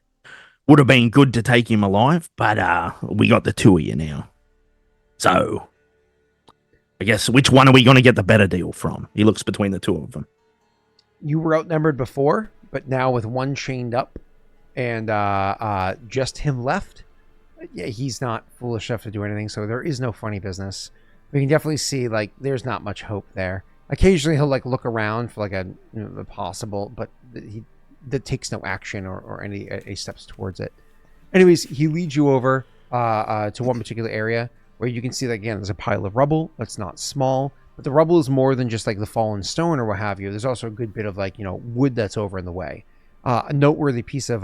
[SPEAKER 4] Would have been good to take him alive, but we got the two of you now. So, I guess, which one are we going to get the better deal from? He looks between the two of them.
[SPEAKER 1] You were outnumbered before, but now with one chained up and just him left, yeah, he's not foolish enough to do anything, so there is no funny business. We can definitely see, like, there's not much hope there. Occasionally he'll, like, look around for, like, a possible, but that takes no action or any steps towards it. Anyways, he leads you over to one particular area where you can see that, again, there's a pile of rubble that's not small, but the rubble is more than just like the fallen stone or what have you. There's also a good bit of like, wood that's over in the way. A noteworthy piece of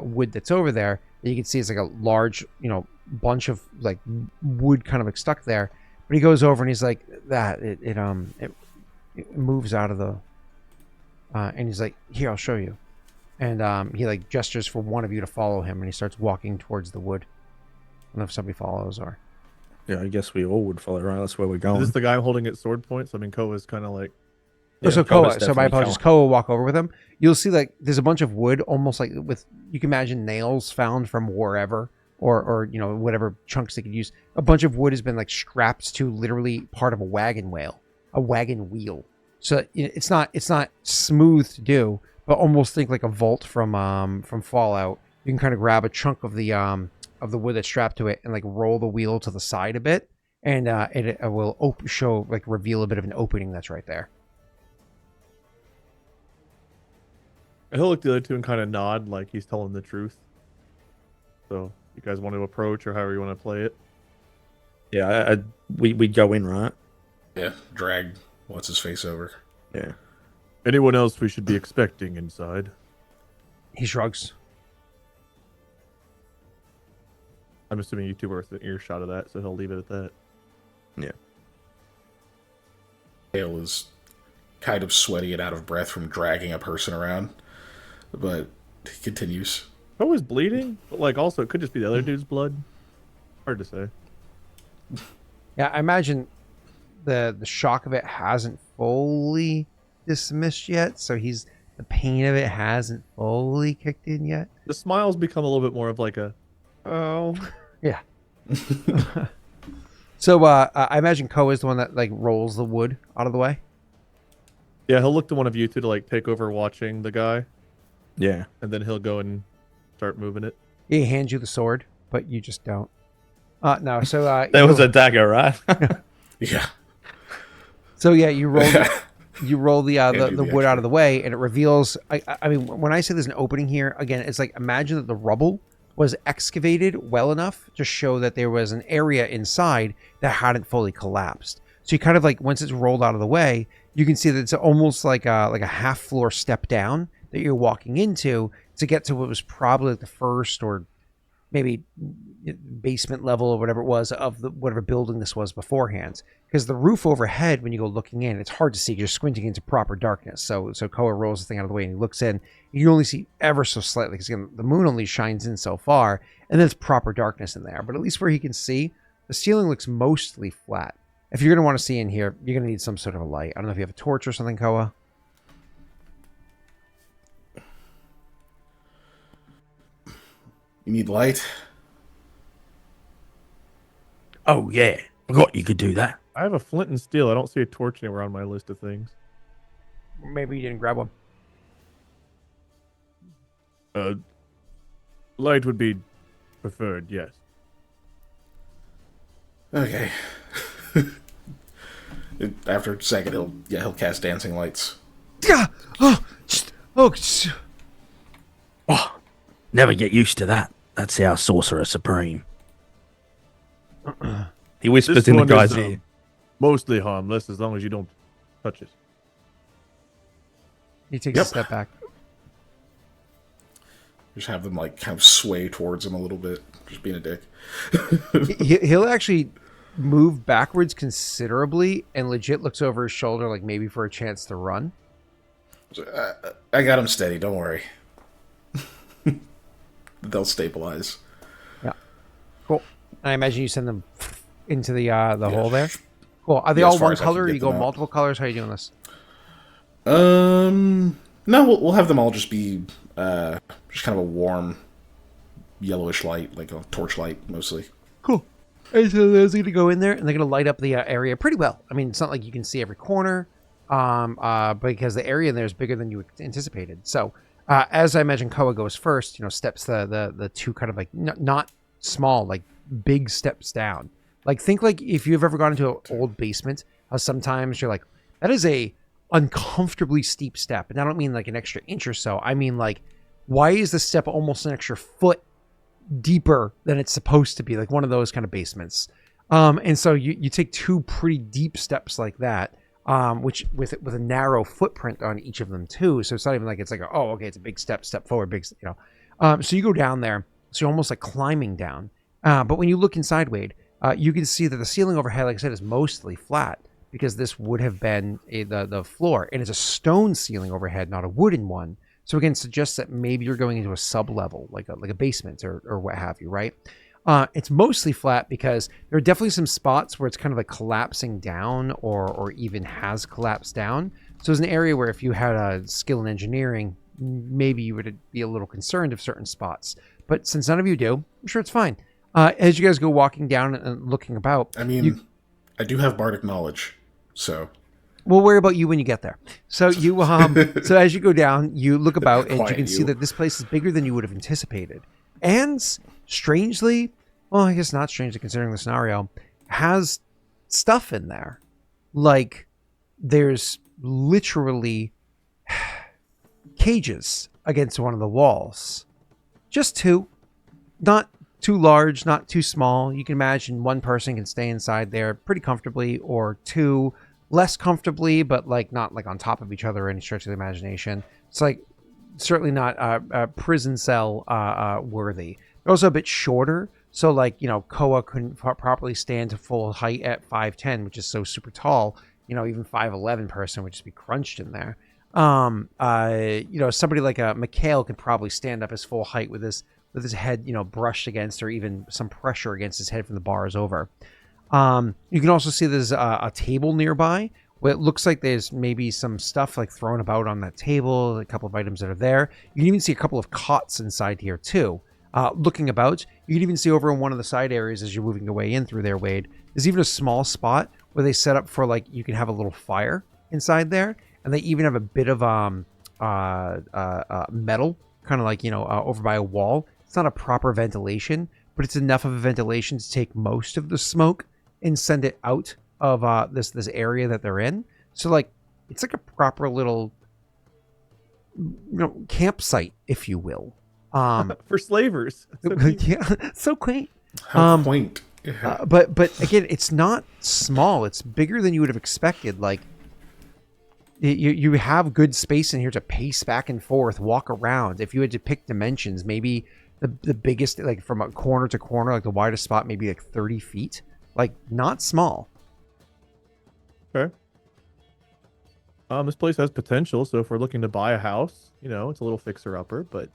[SPEAKER 1] wood that's over there that you can see is like a large, bunch of like wood kind of like stuck there. But he goes over and he's like, it moves out of the, and he's like, here, I'll show you. And he like gestures for one of you to follow him, and he starts walking towards the wood. I don't know if somebody follows or.
[SPEAKER 4] Yeah, I guess we all would follow, right? That's where we're going.
[SPEAKER 2] Is this the guy holding at sword points? I mean, Koa's kind of like
[SPEAKER 1] So
[SPEAKER 4] Koa's
[SPEAKER 1] Koa, so my
[SPEAKER 4] definitely
[SPEAKER 1] apologies.
[SPEAKER 4] Koa.
[SPEAKER 1] Koa will walk over with him. You'll see like there's a bunch of wood, almost like with you can imagine nails found from wherever, or you know whatever chunks they could use. A bunch of wood has been like strapped to literally part of a wagon wheel. So it's not smooth to do, but almost think like a vault from Fallout. You can kind of grab a chunk of the wood that's strapped to it and like roll the wheel to the side a bit, and it will reveal a bit of an opening that's right there.
[SPEAKER 2] He'll look at the other two and kind of nod like he's telling the truth. So, you guys want to approach or however you want to play it?
[SPEAKER 4] Yeah, we'd go in, right?
[SPEAKER 3] Yeah, drag what's his face over.
[SPEAKER 4] Yeah.
[SPEAKER 2] Anyone else we should be expecting inside?
[SPEAKER 1] He shrugs.
[SPEAKER 2] I'm assuming you two are within earshot of that, so he'll leave it at that.
[SPEAKER 4] Yeah.
[SPEAKER 3] Hale is kind of sweaty and out of breath from dragging a person around, but he continues.
[SPEAKER 2] Koa's bleeding, but like also it could just be the other dude's blood. Hard to say.
[SPEAKER 1] Yeah, I imagine the shock of it hasn't fully dismissed yet, so the pain of it hasn't fully kicked in yet.
[SPEAKER 2] The smiles become a little bit more of like a, oh.
[SPEAKER 1] Yeah. So I imagine Koa is the one that like rolls the wood out of the way.
[SPEAKER 2] Yeah, he'll look to one of you two to like take over watching the guy,
[SPEAKER 4] Yeah.
[SPEAKER 2] and then he'll go and start moving it.
[SPEAKER 1] He hands you the sword, but you just don't. No, so
[SPEAKER 4] There was a dagger, right?
[SPEAKER 3] Yeah.
[SPEAKER 1] So yeah, you roll the
[SPEAKER 3] the
[SPEAKER 1] wood out of the way, and it reveals. I mean, when I say there's an opening here, again, it's like imagine that the rubble was excavated well enough to show that there was an area inside that hadn't fully collapsed. So you kind of like once it's rolled out of the way, you can see that it's almost like a half floor step down that you're walking into to get to what was probably like the first or maybe basement level or whatever it was of whatever building this was beforehand. Because the roof overhead, when you go looking in, it's hard to see. You're squinting into proper darkness. So Koa rolls the thing out of the way and he looks in. You only see ever so slightly because the moon only shines in so far, and then it's proper darkness in there. But at least where he can see, the ceiling looks mostly flat. If you're going to want to see in here, you're going to need some sort of a light. I don't know if you have a torch or something, Koa.
[SPEAKER 3] You need light?
[SPEAKER 4] Oh, yeah. Forgot you could do that.
[SPEAKER 2] I have a flint and steel. I don't see a torch anywhere on my list of things.
[SPEAKER 1] Maybe you didn't grab one.
[SPEAKER 2] Light would be preferred, yes.
[SPEAKER 3] Okay. After a second, he'll cast dancing lights.
[SPEAKER 4] Oh, never get used to that. That's our sorcerer supreme. He whispers
[SPEAKER 2] This
[SPEAKER 4] in the
[SPEAKER 2] one
[SPEAKER 4] guy's
[SPEAKER 2] is,
[SPEAKER 4] ear.
[SPEAKER 2] Mostly harmless as long as you don't touch it.
[SPEAKER 1] He takes a step back.
[SPEAKER 3] Just have them like kind of sway towards him a little bit. Just being a dick.
[SPEAKER 1] He'll actually move backwards considerably and legit looks over his shoulder like maybe for a chance to run.
[SPEAKER 3] I got him steady. Don't worry. They'll stabilize.
[SPEAKER 1] Yeah. Cool. I imagine you send them into the hole there. Cool. Are they all one color or you go multiple colors? How are you doing this?
[SPEAKER 3] No, we'll have them all just be just kind of a warm yellowish light, like a torch light mostly.
[SPEAKER 1] Cool. And so those are going to go in there and they're going to light up the area pretty well. I mean, it's not like you can see every corner, because the area in there is bigger than you anticipated. So, as I imagine Koa goes first, steps the two kind of like not small, like big steps down. Like think like if you've ever gone into an old basement, how sometimes you're like, that is a uncomfortably steep step. And I don't mean like an extra inch or so. I mean like, why is the step almost an extra foot deeper than it's supposed to be? Like one of those kind of basements. And so you take two pretty deep steps like that, which with a narrow footprint on each of them too. So it's not even like it's like, it's a big step forward, so you go down there. So you're almost like climbing down. But when you look inside, Wade, you can see that the ceiling overhead, like I said, is mostly flat because this would have been the floor, and it's a stone ceiling overhead, not a wooden one. So again, suggests that maybe you're going into a sub level, like a basement or what have you, right? It's mostly flat because there are definitely some spots where it's kind of like collapsing down or even has collapsed down. So it's an area where if you had a skill in engineering, maybe you would be a little concerned of certain spots. But since none of you do, I'm sure it's fine. As you guys go walking down and looking about,
[SPEAKER 3] I mean, I do have bardic knowledge, so
[SPEAKER 1] we'll worry about you when you get there. So you, so as you go down, you look about and you can see that this place is bigger than you would have anticipated. And strangely, well, I guess not strangely considering the scenario, has stuff in there. Like there's literally cages against one of the walls. Just two. Not too large, not too small. You can imagine one person can stay inside there pretty comfortably, or two less comfortably, but like not like on top of each other or any stretch of the imagination. It's like certainly not a prison cell worthy. They're also a bit shorter, so like, you know, Koa couldn't properly stand to full height at 5'10", which is so super tall. You know, even 5'11" person would just be crunched in there. You know, somebody like a Mikhail could probably stand up his full height with his head, you know, brushed against, or even some pressure against his head from the bars over. You can also see there's a table nearby where it looks like there's maybe some stuff like thrown about on that table, a couple of items that are there. You can even see a couple of cots inside here too. Looking about, you can even see over in one of the side areas as you're moving your way in through there, Wade, there's even a small spot where they set up for like, you can have a little fire inside there. And they even have a bit of metal, kind of like, you know, over by a wall. It's not a proper ventilation, but it's enough of a ventilation to take most of the smoke and send it out of this area that they're in. So like, it's like a proper little, you know, campsite, if you will.
[SPEAKER 2] For slavers.
[SPEAKER 1] Yeah, so quaint.
[SPEAKER 3] how quaint. Yeah.
[SPEAKER 1] But again, it's not small. It's bigger than you would have expected. Like, you have good space in here to pace back and forth, walk around. If you had to pick dimensions, maybe the biggest, like from a corner to corner, like the widest spot, maybe like 30 feet. Like, not small.
[SPEAKER 2] Okay. This place has potential, so if we're looking to buy a house, you know, it's a little fixer-upper, but...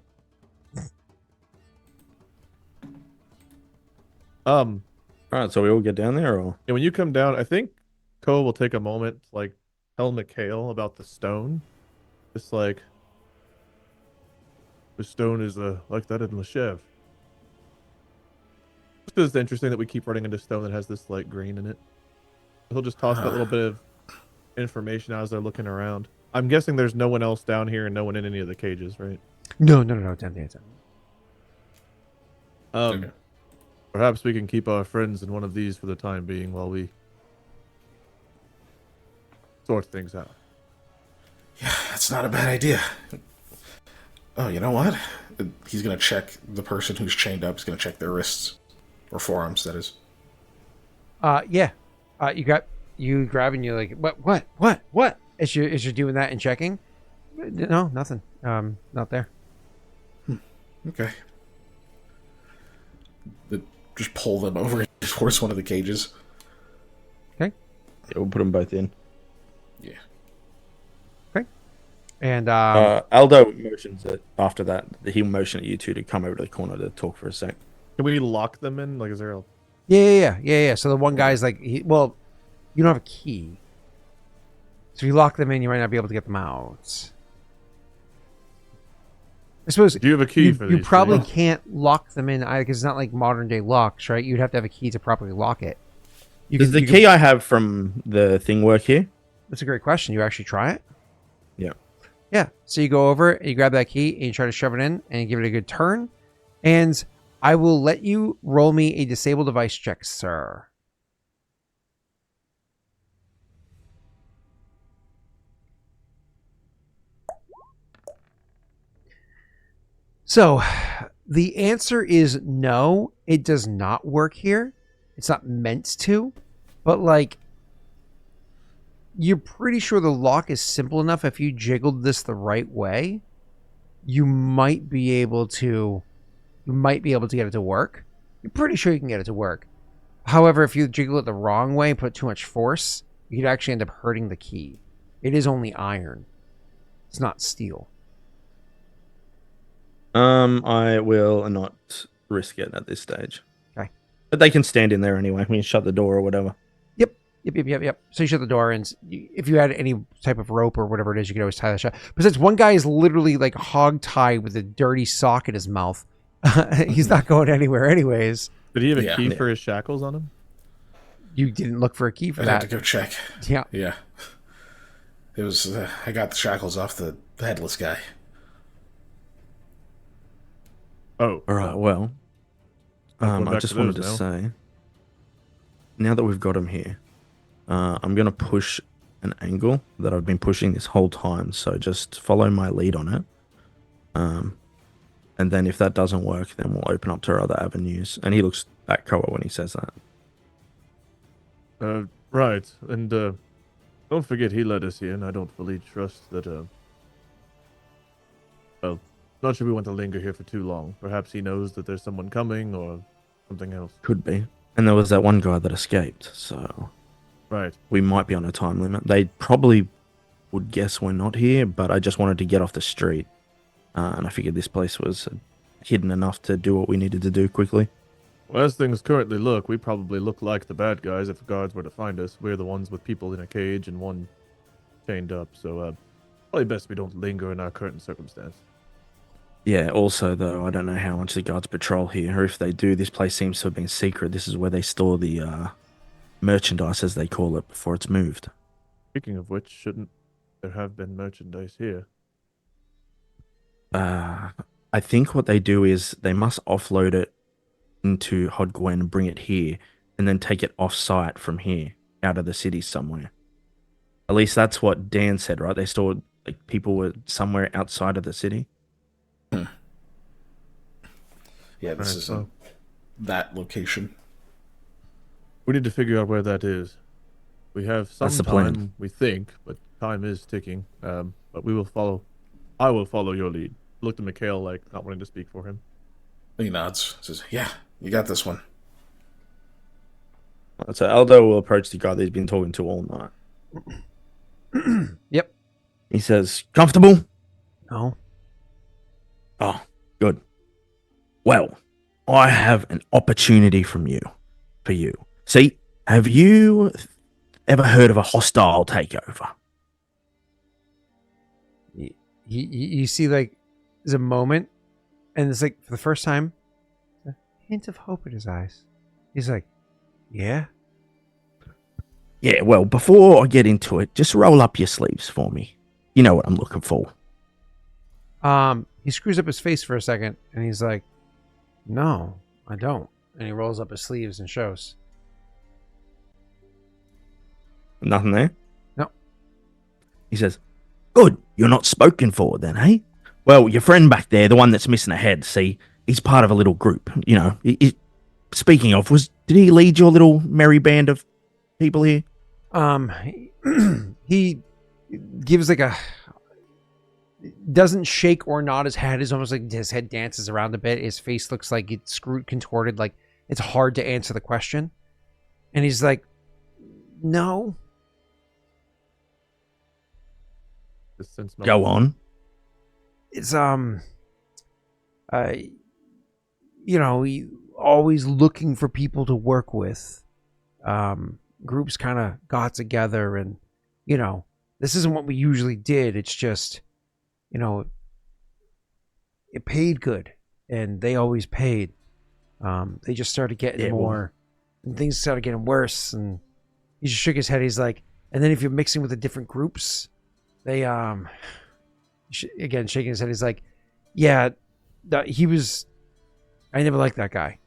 [SPEAKER 4] Alright, so we all get down there, or?
[SPEAKER 2] Yeah, when you come down, I think Koa will take a moment to, like, tell Mikhail about the stone. It's like... The stone is, like that in Leshev. It's interesting that we keep running into stone that has this, like, green in it. He'll just toss that little bit of information as they're looking around. I'm guessing there's no one else down here and no one in any of the cages, right?
[SPEAKER 1] No, down there.
[SPEAKER 2] Okay. Perhaps we can keep our friends in one of these for the time being while we sort things out.
[SPEAKER 3] Yeah, that's not a bad idea. Oh, you know what? He's gonna check the person who's chained up. He's gonna check their wrists or forearms. That is.
[SPEAKER 1] Yeah. You grab and you're like, what? As you're doing that and checking, no, nothing. Not there.
[SPEAKER 3] Okay. Just pull them over towards one of the cages.
[SPEAKER 1] Okay.
[SPEAKER 4] Yeah, we'll put them both in.
[SPEAKER 3] Yeah.
[SPEAKER 1] Okay. And
[SPEAKER 4] Aldo motions it after that. He'll motion at you two to come over to the corner to talk for a sec.
[SPEAKER 2] Can we lock them in? Like, is there a...
[SPEAKER 1] Yeah. So the one guy's like, you don't have a key. So if you lock them in, you might not be able to get them out. I suppose.
[SPEAKER 2] Do you have a key for these?
[SPEAKER 1] You probably can't lock them in because it's not like modern day locks, right? You'd have to have a key to properly lock it.
[SPEAKER 4] Does the key I have from the thing work here?
[SPEAKER 1] That's a great question. You actually try it?
[SPEAKER 4] Yeah.
[SPEAKER 1] Yeah. So you go over, you grab that key, and you try to shove it in, and you give it a good turn. And I will let you roll me a disable device check, sir. So the answer is no, it does not work here. It's not meant to, but like, you're pretty sure the lock is simple enough. If you jiggled this the right way, you might be able to get it to work. You're pretty sure you can get it to work. However, if you jiggle it the wrong way and put too much force, you'd actually end up hurting the key. It is only iron. It's not steel.
[SPEAKER 4] I will not risk it at this stage.
[SPEAKER 1] Okay.
[SPEAKER 4] But they can stand in there anyway. We can shut the door or whatever.
[SPEAKER 1] Yep. So you shut the door, and if you had any type of rope or whatever it is, you could always tie that shut. But since one guy is literally like hog tied with a dirty sock in his mouth, he's not going anywhere anyways.
[SPEAKER 2] Did he have a key for his shackles on him?
[SPEAKER 1] You didn't look for a key for
[SPEAKER 3] I'd
[SPEAKER 1] that.
[SPEAKER 3] have to go check. Yeah. It was. I got the shackles off the headless guy.
[SPEAKER 2] Oh,
[SPEAKER 4] all right. Well, I just wanted to say, now that we've got him here, I'm gonna push an angle that I've been pushing this whole time. So just follow my lead on it. And then if that doesn't work, then we'll open up to our other avenues. And he looks at Koa when he says that.
[SPEAKER 2] Right. And don't forget he led us here, and I don't fully trust that. Well, not sure we want to linger here for too long. Perhaps he knows that there's someone coming or something else.
[SPEAKER 4] Could be. And there was that one guy that escaped, so
[SPEAKER 2] right.
[SPEAKER 4] We might be on a time limit. They probably would guess we're not here, but I just wanted to get off the street. And I figured this place was hidden enough to do what we needed to do quickly.
[SPEAKER 2] Well, as things currently look, we probably look like the bad guys if the guards were to find us. We're the ones with people in a cage and one chained up, so probably best we don't linger in our current circumstance.
[SPEAKER 4] Yeah, also, though, I don't know how much the guards patrol here, or if they do, this place seems to have been secret. This is where they store the merchandise, as they call it, before it's moved.
[SPEAKER 2] Speaking of which, shouldn't there have been merchandise here?
[SPEAKER 4] I think what they do is they must offload it into Haudh-Gwenn, bring it here, and then take it off-site from here, out of the city somewhere. At least that's what Dan said, right? They stored, like, people were somewhere outside of the city.
[SPEAKER 3] Yeah, this is that location.
[SPEAKER 2] We need to figure out where that is. We have some time, we think, but time is ticking. But we will follow. I will follow your lead. Looked at Mikhail like not wanting to speak for him.
[SPEAKER 3] He nods. Says, "Yeah, you got this one."
[SPEAKER 4] So Aldo will approach the guy that he's been talking to all night.
[SPEAKER 1] Yep.
[SPEAKER 4] He says, "Comfortable?"
[SPEAKER 1] No.
[SPEAKER 4] Oh, good. Well, I have an opportunity for you. See, have you ever heard of a hostile takeover?
[SPEAKER 1] You see, like, there's a moment, and it's like, for the first time, a hint of hope in his eyes. He's like, yeah?
[SPEAKER 4] Yeah, well, before I get into it, just roll up your sleeves for me. You know what I'm looking for.
[SPEAKER 1] He screws up his face for a second, and he's like, no, I don't. And he rolls up his sleeves and shows.
[SPEAKER 4] Nothing there?
[SPEAKER 1] No.
[SPEAKER 4] He says, good, you're not spoken for then, eh? Well, your friend back there, the one that's missing a head, see, he's part of a little group. You know, speaking of, did he lead your little merry band of people here?
[SPEAKER 1] He gives like doesn't shake or nod his head. It's almost like his head dances around a bit. His face looks like it's contorted, like it's hard to answer the question. And he's like, no.
[SPEAKER 4] Go on.
[SPEAKER 1] It's you know, always looking for people to work with. Groups kind of got together, and you know, this isn't what we usually did. It's just, you know, it paid good, and they always paid. They just started getting more, and things started getting worse. And he just shook his head. He's like, and then if you're mixing with the different groups, they again shaking his head. He's like, yeah, he was. I never liked that guy.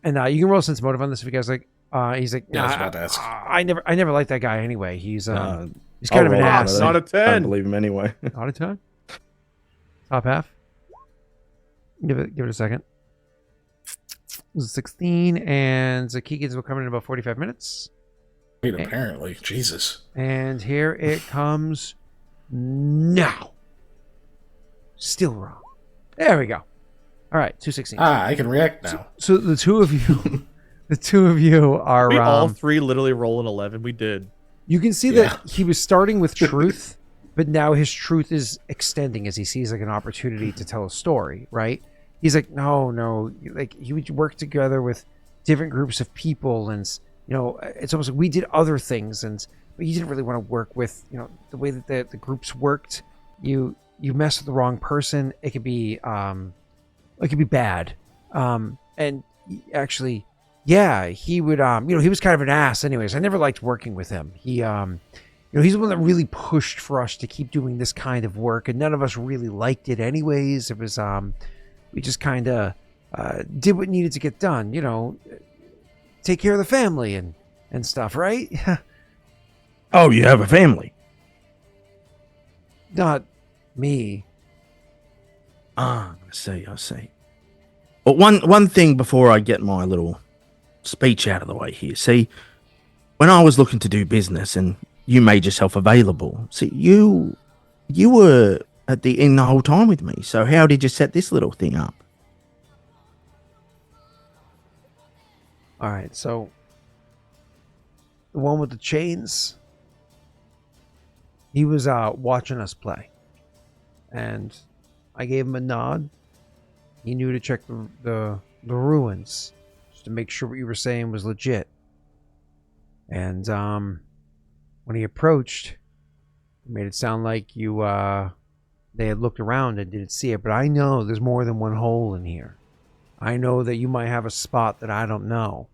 [SPEAKER 1] And you can roll sense motive on this if you guys like. He's like,
[SPEAKER 3] yeah, I was about to ask.
[SPEAKER 1] I never liked that guy anyway. He's kind of an ass.
[SPEAKER 2] Not a 10.
[SPEAKER 4] I don't believe him anyway.
[SPEAKER 1] Not a 10. Top half. Give it a second. 16, and SirKiken's will come in about 45 minutes.
[SPEAKER 3] Wait, apparently, Jesus. And
[SPEAKER 1] here it comes now. Still wrong. There we go. All right, 216.
[SPEAKER 3] I can react now.
[SPEAKER 1] So the two of you, are.
[SPEAKER 2] We all three literally roll an 11. We did.
[SPEAKER 1] You can see that he was starting with truth, but now his truth is extending as he sees like an opportunity to tell a story. Right? He's like, no, like he would work together with different groups of people, and it's almost like we did other things, but you didn't really want to work with the way that the groups worked. You mess with the wrong person, it could be bad. And actually, yeah, he would he was kind of an ass anyways. I never liked working with him. He he's the one that really pushed for us to keep doing this kind of work, and none of us really liked it anyways. It was we just kind of did what needed to get done, take care of the family and stuff, right?
[SPEAKER 5] Oh, you have a family?
[SPEAKER 1] Not me.
[SPEAKER 5] I see. But one thing before I get my little speech out of the way here. See, when I was looking to do business and you made yourself available, see, you were in the whole time with me. So how did you set this little thing up?
[SPEAKER 1] All right, so the one with the chains, he was watching us play, and I gave him a nod. He knew to check the ruins just to make sure what you were saying was legit. And when he approached, it made it sound like they had looked around and didn't see it. But I know there's more than one hole in here. I know that you might have a spot that I don't know.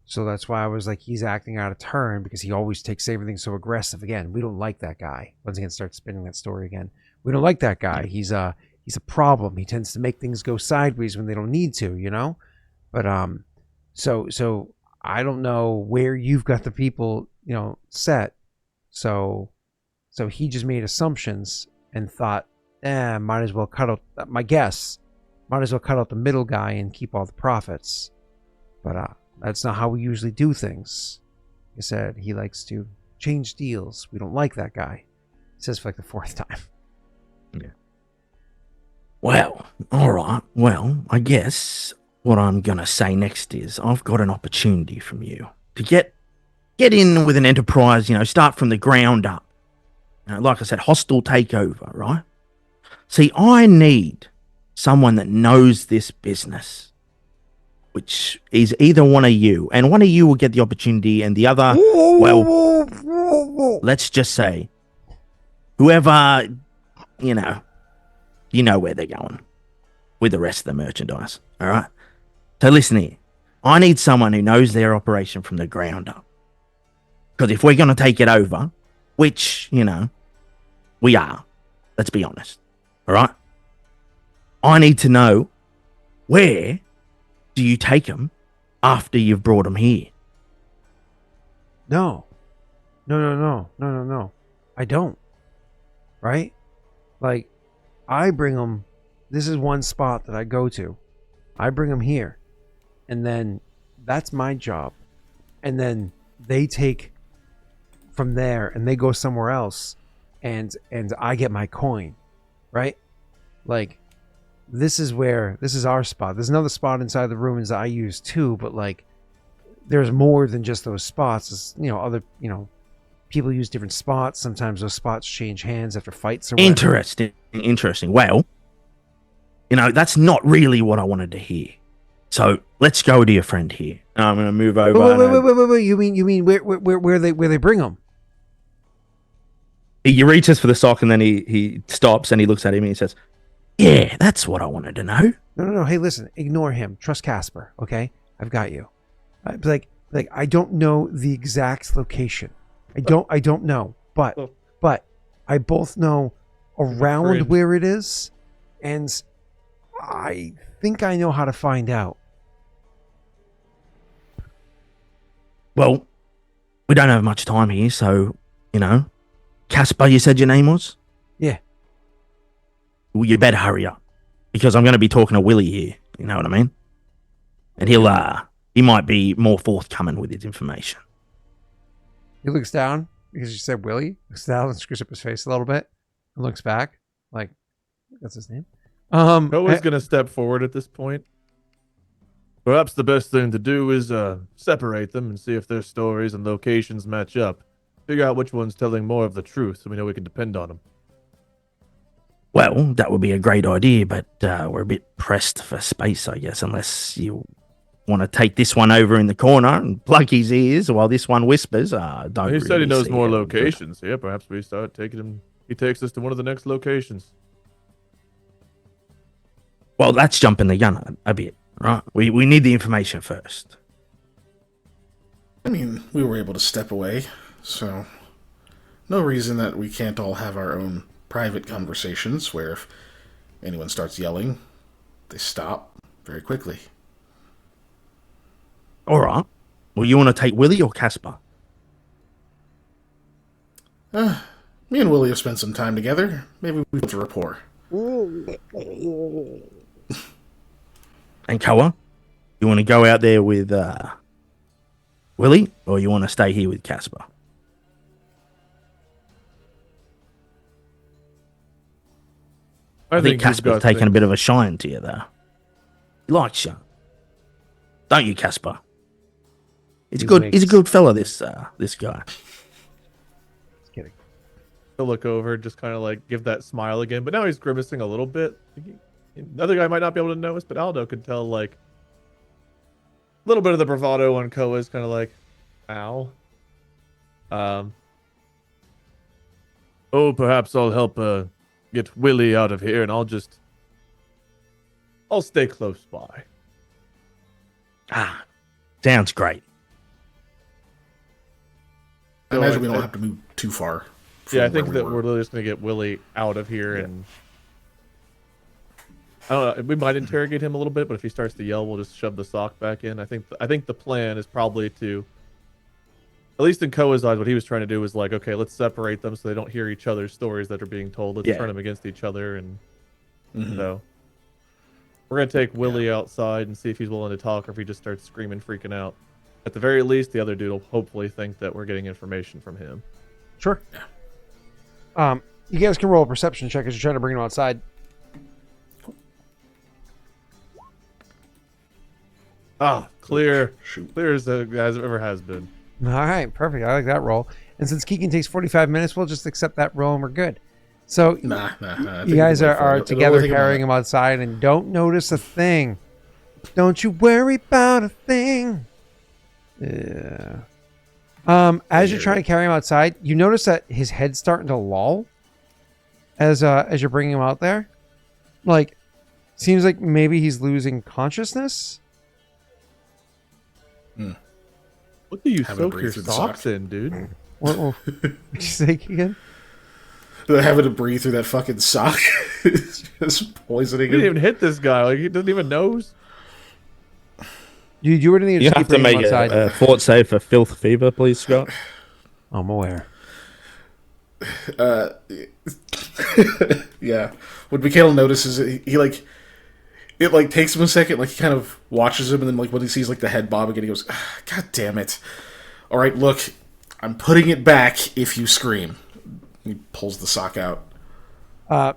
[SPEAKER 1] So that's why I was like, he's acting out of turn, because he always takes everything so aggressive. Again, we don't like that guy. Once again, start spinning that story again. We don't like that guy. He's a problem. He tends to make things go sideways when they don't need to, But so I don't know where you've got the people, set. So he just made assumptions and thought, might as well cut out the middle guy and keep all the profits. But that's not how we usually do things. Like I said, he likes to change deals. We don't like that guy. He says for like the fourth time.
[SPEAKER 5] Yeah. Well, all right. Well, I guess what I'm going to say next is I've got an opportunity from you to get in with an enterprise, start from the ground up. Like I said, hostile takeover, right? See, I need someone that knows this business, which is either one of you. And one of you will get the opportunity and the other, well, let's just say, whoever, you know where they're going with the rest of the merchandise, all right? So listen here. I need someone who knows their operation from the ground up. Because if we're going to take it over, which, we are, let's be honest, all right? I need to know, where do you take them after you've brought them here?
[SPEAKER 1] No. I don't. Right? Like, I bring them. This is one spot that I go to. I bring them here. And then that's my job. And then they take from there and they go somewhere else. And I get my coin. Right? Like, this is our spot. There's another spot inside the ruins that I use too, but like, there's more than just those spots. It's, other, people use different spots. Sometimes those spots change hands after fights or whatever.
[SPEAKER 5] Interesting. Well, that's not really what I wanted to hear. So let's go to your friend here. I'm going to move over.
[SPEAKER 1] Wait. You mean where they bring them?
[SPEAKER 5] He reaches for the sock and then he stops and he looks at him and he says, "Yeah, that's what I wanted to know."
[SPEAKER 1] No. Hey, listen, ignore him. Trust Casper, okay? I've got you. Like I don't know the exact location. I don't know, but I both know around where it is, and I think I know how to find out.
[SPEAKER 5] Well, we don't have much time here, so, Casper, you said your name was?
[SPEAKER 1] Yeah.
[SPEAKER 5] Well, you better hurry up, because I'm going to be talking to Willie here, you know what I mean? And he might be more forthcoming with his information.
[SPEAKER 1] He looks down, because you said Willie, looks down and screws up his face a little bit, and looks back, like, that's his name.
[SPEAKER 2] Koa's going to step forward at this point. Perhaps the best thing to do is separate them and see if their stories and locations match up. Figure out which one's telling more of the truth so we know we can depend on them.
[SPEAKER 5] Well, that would be a great idea, but we're a bit pressed for space, I guess, unless you want to take this one over in the corner and plug his ears while this one whispers. Don't.
[SPEAKER 2] He said he
[SPEAKER 5] really
[SPEAKER 2] knows
[SPEAKER 5] see
[SPEAKER 2] more
[SPEAKER 5] it.
[SPEAKER 2] locations. Yeah, perhaps we start taking him. He takes us to one of the next locations.
[SPEAKER 5] Well, that's jumping the gun a bit, right? We need the information first.
[SPEAKER 3] I mean, we were able to step away, so no reason that we can't all have our own private conversations where if anyone starts yelling, they stop very quickly.
[SPEAKER 5] All right. Well, you want to take Willie or Casper?
[SPEAKER 3] Me and Willie have spent some time together. Maybe we built a rapport.
[SPEAKER 5] And Koa, you want to go out there with Willie, or you want to stay here with Casper? I think Casper's taking a bit of a shine to you, though. He likes you, don't you, Casper? He's a good fella. This guy.
[SPEAKER 1] Just kidding.
[SPEAKER 2] He'll look over, just kind of like give that smile again, but now he's grimacing a little bit. The other guy might not be able to notice, but Aldo could tell like a little bit of the bravado on Koa's kind of like, ow. Oh, perhaps I'll help get Willie out of here, and I'll stay close by.
[SPEAKER 5] Sounds great.
[SPEAKER 3] I imagine we don't have to move too far.
[SPEAKER 2] Yeah, I think that we're literally just going to get Willie out of here, and I don't know. We might interrogate him a little bit, but if he starts to yell, we'll just shove the sock back in. I think the plan is probably to, at least in Koa's eyes, what he was trying to do was like, okay, let's separate them so they don't hear each other's stories that are being told. Let's turn them against each other, and so we're gonna take Willie outside and see if he's willing to talk, or if he just starts screaming, freaking out. At the very least, the other dude will hopefully think that we're getting information from him.
[SPEAKER 1] Sure. You guys can roll a perception check as you're trying to bring him outside.
[SPEAKER 2] Clear as it ever has been.
[SPEAKER 1] All right, perfect. I like that roll. And since Keegan takes 45 minutes, we'll just accept that roll and we're good. So you guys are together carrying him outside and don't notice a thing. Don't you worry about a thing. Yeah. As you're trying to carry him outside, you notice that his head's starting to loll as you're bringing him out there. Like, seems like maybe he's losing consciousness.
[SPEAKER 2] What do you soak your socks in, dude?
[SPEAKER 1] What did you say again?
[SPEAKER 3] Having to breathe through that fucking sock is just poisoning him.
[SPEAKER 2] He didn't even hit this guy. Like, he doesn't even knows.
[SPEAKER 1] You wouldn't need
[SPEAKER 4] You have to make a fort save for filth fever, please, Scott.
[SPEAKER 1] I'm aware.
[SPEAKER 3] Yeah. When Mikhail notices it, it takes him a second, like he kind of watches him, and then like when he sees like the head bob again, he goes, God damn it. All right, look, I'm putting it back if you scream. He pulls the sock out.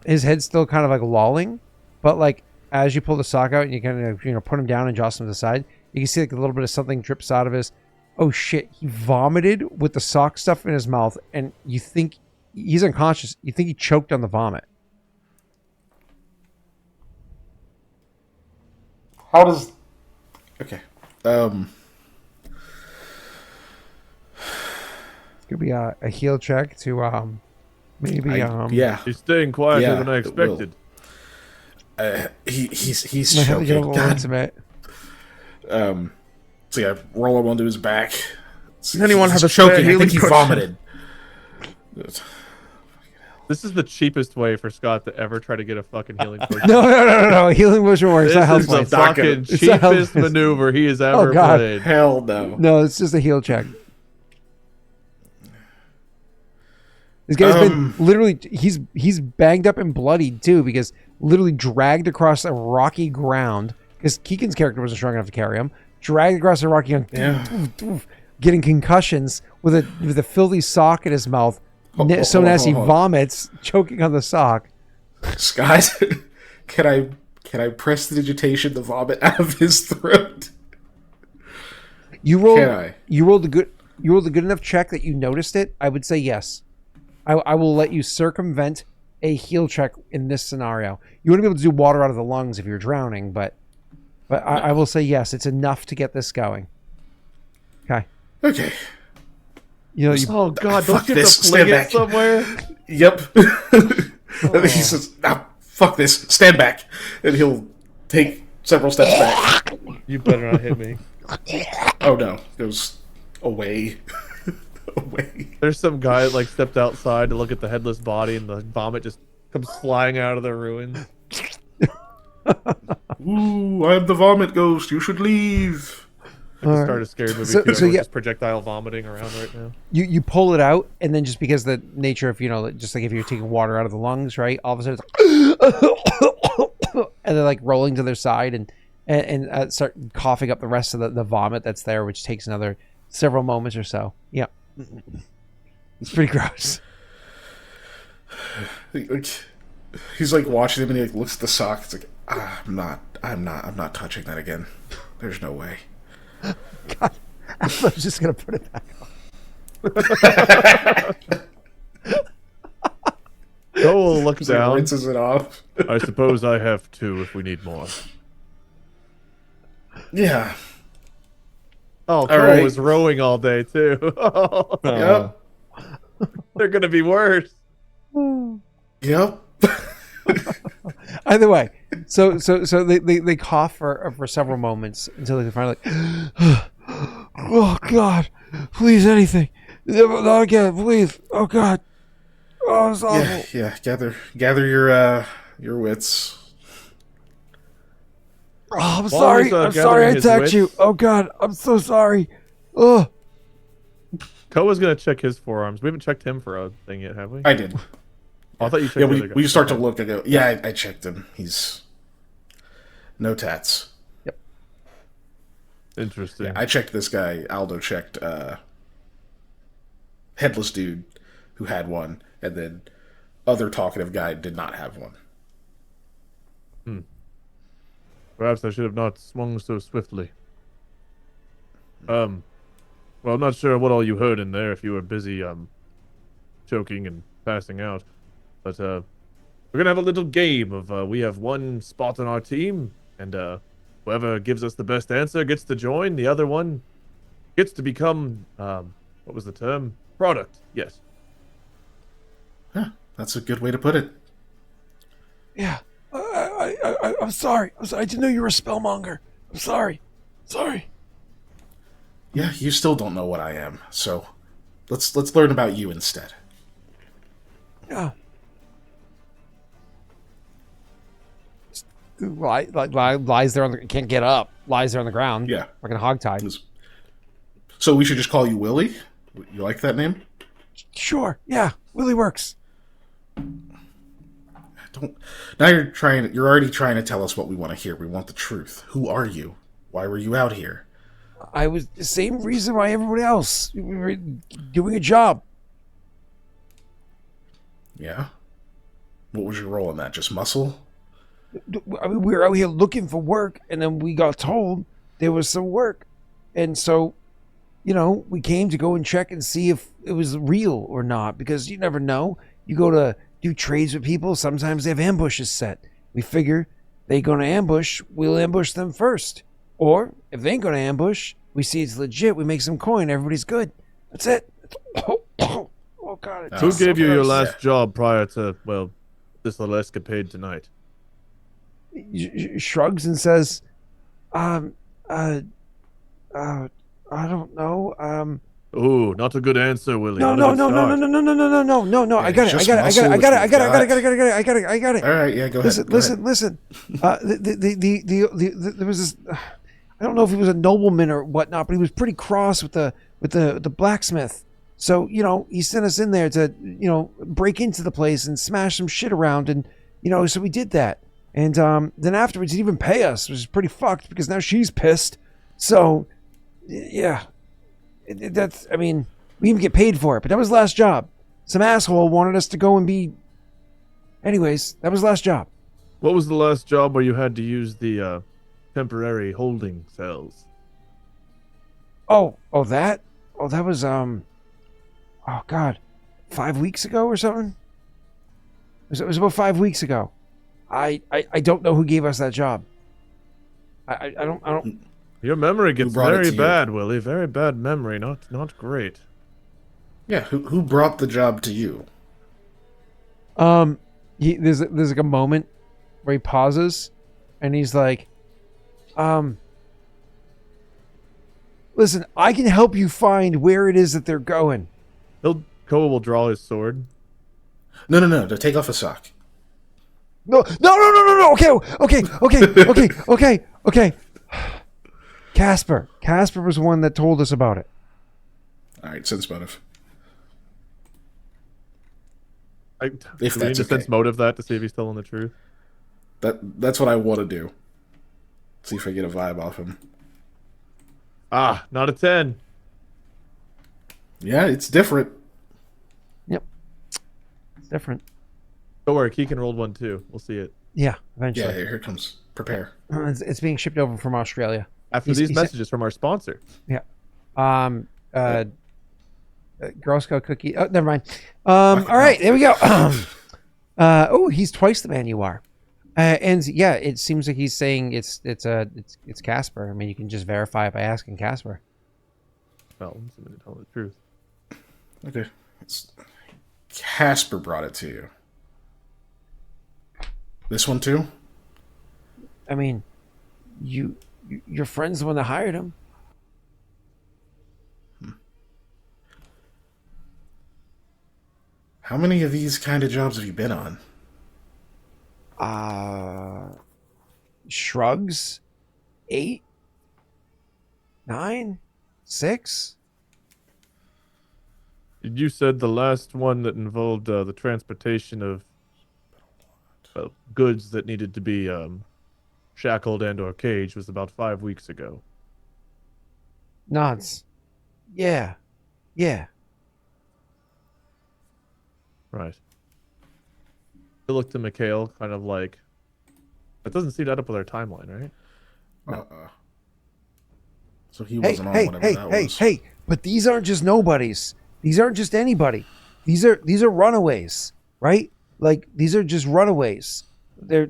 [SPEAKER 1] His head's still kind of like lolling, but like as you pull the sock out and you kind of put him down and jostle him to the side, you can see like a little bit of something drips out of his. Oh shit! He vomited with the sock stuff in his mouth, and you think he's unconscious. You think he choked on the vomit.
[SPEAKER 3] How does? Okay.
[SPEAKER 1] It's gonna be a heal check to maybe
[SPEAKER 3] yeah.
[SPEAKER 2] He's staying quieter than I expected.
[SPEAKER 3] He's choking. So yeah, roll him onto his back.
[SPEAKER 4] Does anyone have a
[SPEAKER 3] choking?
[SPEAKER 4] spare
[SPEAKER 3] I think he
[SPEAKER 4] healing
[SPEAKER 3] vomited.
[SPEAKER 2] This is the cheapest way for Scott to ever try to get a fucking healing potion.
[SPEAKER 1] No. Healing potion works.
[SPEAKER 2] This is the fucking cheapest maneuver he has ever played.
[SPEAKER 3] Hell no.
[SPEAKER 1] No, it's just a heal check. This guy's been literally, he's banged up and bloodied too, because literally dragged across a rocky ground, because Keegan's character wasn't strong enough to carry him, dragged across a rocky ground, getting concussions with a filthy sock in his mouth, so nasty vomits, choking on the sock.
[SPEAKER 3] Scott, can I press the digitation the vomit out of his throat?
[SPEAKER 1] You rolled a good enough check that you noticed it. I would say yes. I will let you circumvent a heal check in this scenario. You wouldn't be able to do water out of the lungs if you're drowning, but But I will say yes, it's enough to get this going. Okay.
[SPEAKER 3] Okay.
[SPEAKER 1] You know, you,
[SPEAKER 2] Oh God! Don't
[SPEAKER 3] Fuck
[SPEAKER 2] you have
[SPEAKER 3] this.
[SPEAKER 2] to fling
[SPEAKER 3] Stand
[SPEAKER 2] it
[SPEAKER 3] back.
[SPEAKER 2] somewhere?
[SPEAKER 3] Yep. And he says, fuck this. Stand back. And he'll take several steps back.
[SPEAKER 2] You better not hit me.
[SPEAKER 3] Oh no. Goes away. Away.
[SPEAKER 2] There's some guy that, like, stepped outside to look at the headless body, and the vomit just comes flying out of the ruins.
[SPEAKER 3] Ooh, I'm the vomit ghost. You should leave.
[SPEAKER 2] I just started a scary movie too. Everyone's just projectijal vomiting around right now.
[SPEAKER 1] you pull it out, and then just because the nature of, you know, just like if you're taking water out of the lungs, right? All of a sudden it's like and they're like rolling to their side and start coughing up the rest of the vomit that's there, which takes another several moments or so. Yeah. It's pretty gross.
[SPEAKER 3] He's like watching him, and he like looks at the sock. It's like, I'm not touching that again. There's no way.
[SPEAKER 1] God, I was just gonna put it back on.
[SPEAKER 2] Cole looks
[SPEAKER 3] He
[SPEAKER 2] down.
[SPEAKER 3] rinses it off.
[SPEAKER 2] I suppose I have two if we need more.
[SPEAKER 3] Yeah.
[SPEAKER 2] Oh, Cole
[SPEAKER 3] right.
[SPEAKER 2] was rowing all day too.
[SPEAKER 3] Yep.
[SPEAKER 2] They're gonna be worse.
[SPEAKER 3] Yep.
[SPEAKER 1] Either way, so they cough for several moments until they finally like, oh God, please anything, not again, please. Oh God, oh it's awful.
[SPEAKER 3] Yeah. Gather your wits.
[SPEAKER 1] Oh, I'm
[SPEAKER 2] While
[SPEAKER 1] sorry.
[SPEAKER 2] he's,
[SPEAKER 1] I'm sorry
[SPEAKER 2] gathering
[SPEAKER 1] I
[SPEAKER 2] his
[SPEAKER 1] attacked
[SPEAKER 2] wits-
[SPEAKER 1] you. Oh God, I'm so sorry. Oh,
[SPEAKER 2] Koa's gonna check his forearms. We haven't checked him for a thing yet, have we?
[SPEAKER 3] I did.
[SPEAKER 2] I thought you checked
[SPEAKER 3] Yeah,
[SPEAKER 2] the other guy.
[SPEAKER 3] we start to look. I go, yeah, I checked him. He's no tats.
[SPEAKER 2] Interesting.
[SPEAKER 3] Yeah, I checked this guy. Aldo checked headless dude who had one, and then other talkative guy did not have one.
[SPEAKER 2] Perhaps I should have not swung so swiftly. Well, I'm not sure what all you heard in there if you were busy choking and passing out. But we're gonna have a little game of we have one spot on our team, and whoever gives us the best answer gets to join. The other one gets to become what was the term? Product. Yes.
[SPEAKER 3] Huh, that's a good way to put it.
[SPEAKER 1] yeah. I'm sorry. I'm sorry. I didn't know you were a spellmonger. I'm sorry. Sorry.
[SPEAKER 3] Yeah, you still don't know what I am, so let's learn about you instead.
[SPEAKER 1] Yeah. Lies there on the can't get up. Lies there on the ground.
[SPEAKER 3] Yeah.
[SPEAKER 1] like a hogtied.
[SPEAKER 3] So we should just call you Willie? You like that name?
[SPEAKER 1] Sure. Yeah. Willie works.
[SPEAKER 3] Don't. Now you're already trying to tell us what we want to hear. We want the truth. Who are you? Why were you out here?
[SPEAKER 1] I was the same reason why everybody else. We were doing a job.
[SPEAKER 3] Yeah. What was your role in that? Just muscle?
[SPEAKER 1] I mean, we were out here looking for work, and then we got told there was some work, and so, you know, we came to go and check and see if it was real or not, because you never know. You go to do trades with people, sometimes they have ambushes set. We figure they gonna ambush, we'll ambush them first. Or if they ain't gonna ambush, we see it's legit, we make some coin, everybody's good. That's it. Oh God!
[SPEAKER 2] Who gave you your
[SPEAKER 3] gross.
[SPEAKER 2] last job prior to this little escapade tonight?
[SPEAKER 1] Shrugs and says, I don't know.
[SPEAKER 2] Ooh, not a good answer, Willie.
[SPEAKER 1] No.
[SPEAKER 2] Not a good
[SPEAKER 1] I
[SPEAKER 2] start.
[SPEAKER 1] got it. I got it.
[SPEAKER 3] All right, yeah, go ahead.
[SPEAKER 1] Listen. There was this. I don't know if he was a nobleman or whatnot, but he was pretty cross with the blacksmith. So, you know, he sent us in there to, you know, break into the place and smash some shit around, and, you know, so we did that. And then afterwards, he didn't even pay us, which is pretty fucked because now she's pissed. So, yeah, that's, I mean, we didn't get paid for it, but that was the last job. Some asshole wanted us to go and be. Anyways, that was the last job.
[SPEAKER 2] What was the last job where you had to use the temporary holding cells?
[SPEAKER 1] That was oh God, 5 weeks ago or something. It was about 5 weeks ago. I don't know who gave us that job. I don't.
[SPEAKER 2] Your memory gets
[SPEAKER 3] brought it
[SPEAKER 2] very
[SPEAKER 3] to you?
[SPEAKER 2] bad, Willie. Very bad memory. Not great.
[SPEAKER 3] Yeah, who brought the job to you?
[SPEAKER 1] There's like a moment where he pauses, and he's like, listen, I can help you find where it is that they're going.
[SPEAKER 2] Koa will draw his sword.
[SPEAKER 3] No. To take off a sock.
[SPEAKER 1] No. Okay. Casper was the one that told us about it.
[SPEAKER 3] All right, sense motive.
[SPEAKER 2] Do we
[SPEAKER 3] If
[SPEAKER 2] need
[SPEAKER 3] that's
[SPEAKER 2] to
[SPEAKER 3] okay.
[SPEAKER 2] sense motive that to see if he's telling the truth?
[SPEAKER 3] That's what I want to do. See if I get a vibe off him.
[SPEAKER 2] Ah, not a 10.
[SPEAKER 3] Yeah, it's different.
[SPEAKER 1] Yep. It's different.
[SPEAKER 2] Don't worry, Keegan rolled one too. We'll see it.
[SPEAKER 1] Yeah, eventually.
[SPEAKER 3] Yeah, here it comes. Prepare.
[SPEAKER 1] It's being shipped over from Australia.
[SPEAKER 2] After these messages from our sponsor.
[SPEAKER 1] Yeah. Girl Scout cookie. Oh, never mind. All right, there we go. He's twice the man you are. And yeah, it seems like he's saying it's Casper. I mean, you can just verify it by asking Casper.
[SPEAKER 2] Well, I'm going to tell the truth.
[SPEAKER 3] Okay. Casper brought it to you. This one too?
[SPEAKER 1] I mean, your friend's the one that hired him.
[SPEAKER 3] How many of these kind of jobs have you been on?
[SPEAKER 1] Shrugs. 8, 9, 6.
[SPEAKER 2] You said the last one that involved the transportation of goods that needed to be shackled and or caged was about 5 weeks ago.
[SPEAKER 1] Nods. Yeah.
[SPEAKER 2] Right. I looked to Mikhail, kind of like, that doesn't seem to add up with our timeline, right?
[SPEAKER 3] So he wasn't on whatever that was.
[SPEAKER 1] Hey, but these aren't just nobodies. These aren't just anybody. These are runaways, right? Like, these are just runaways. They're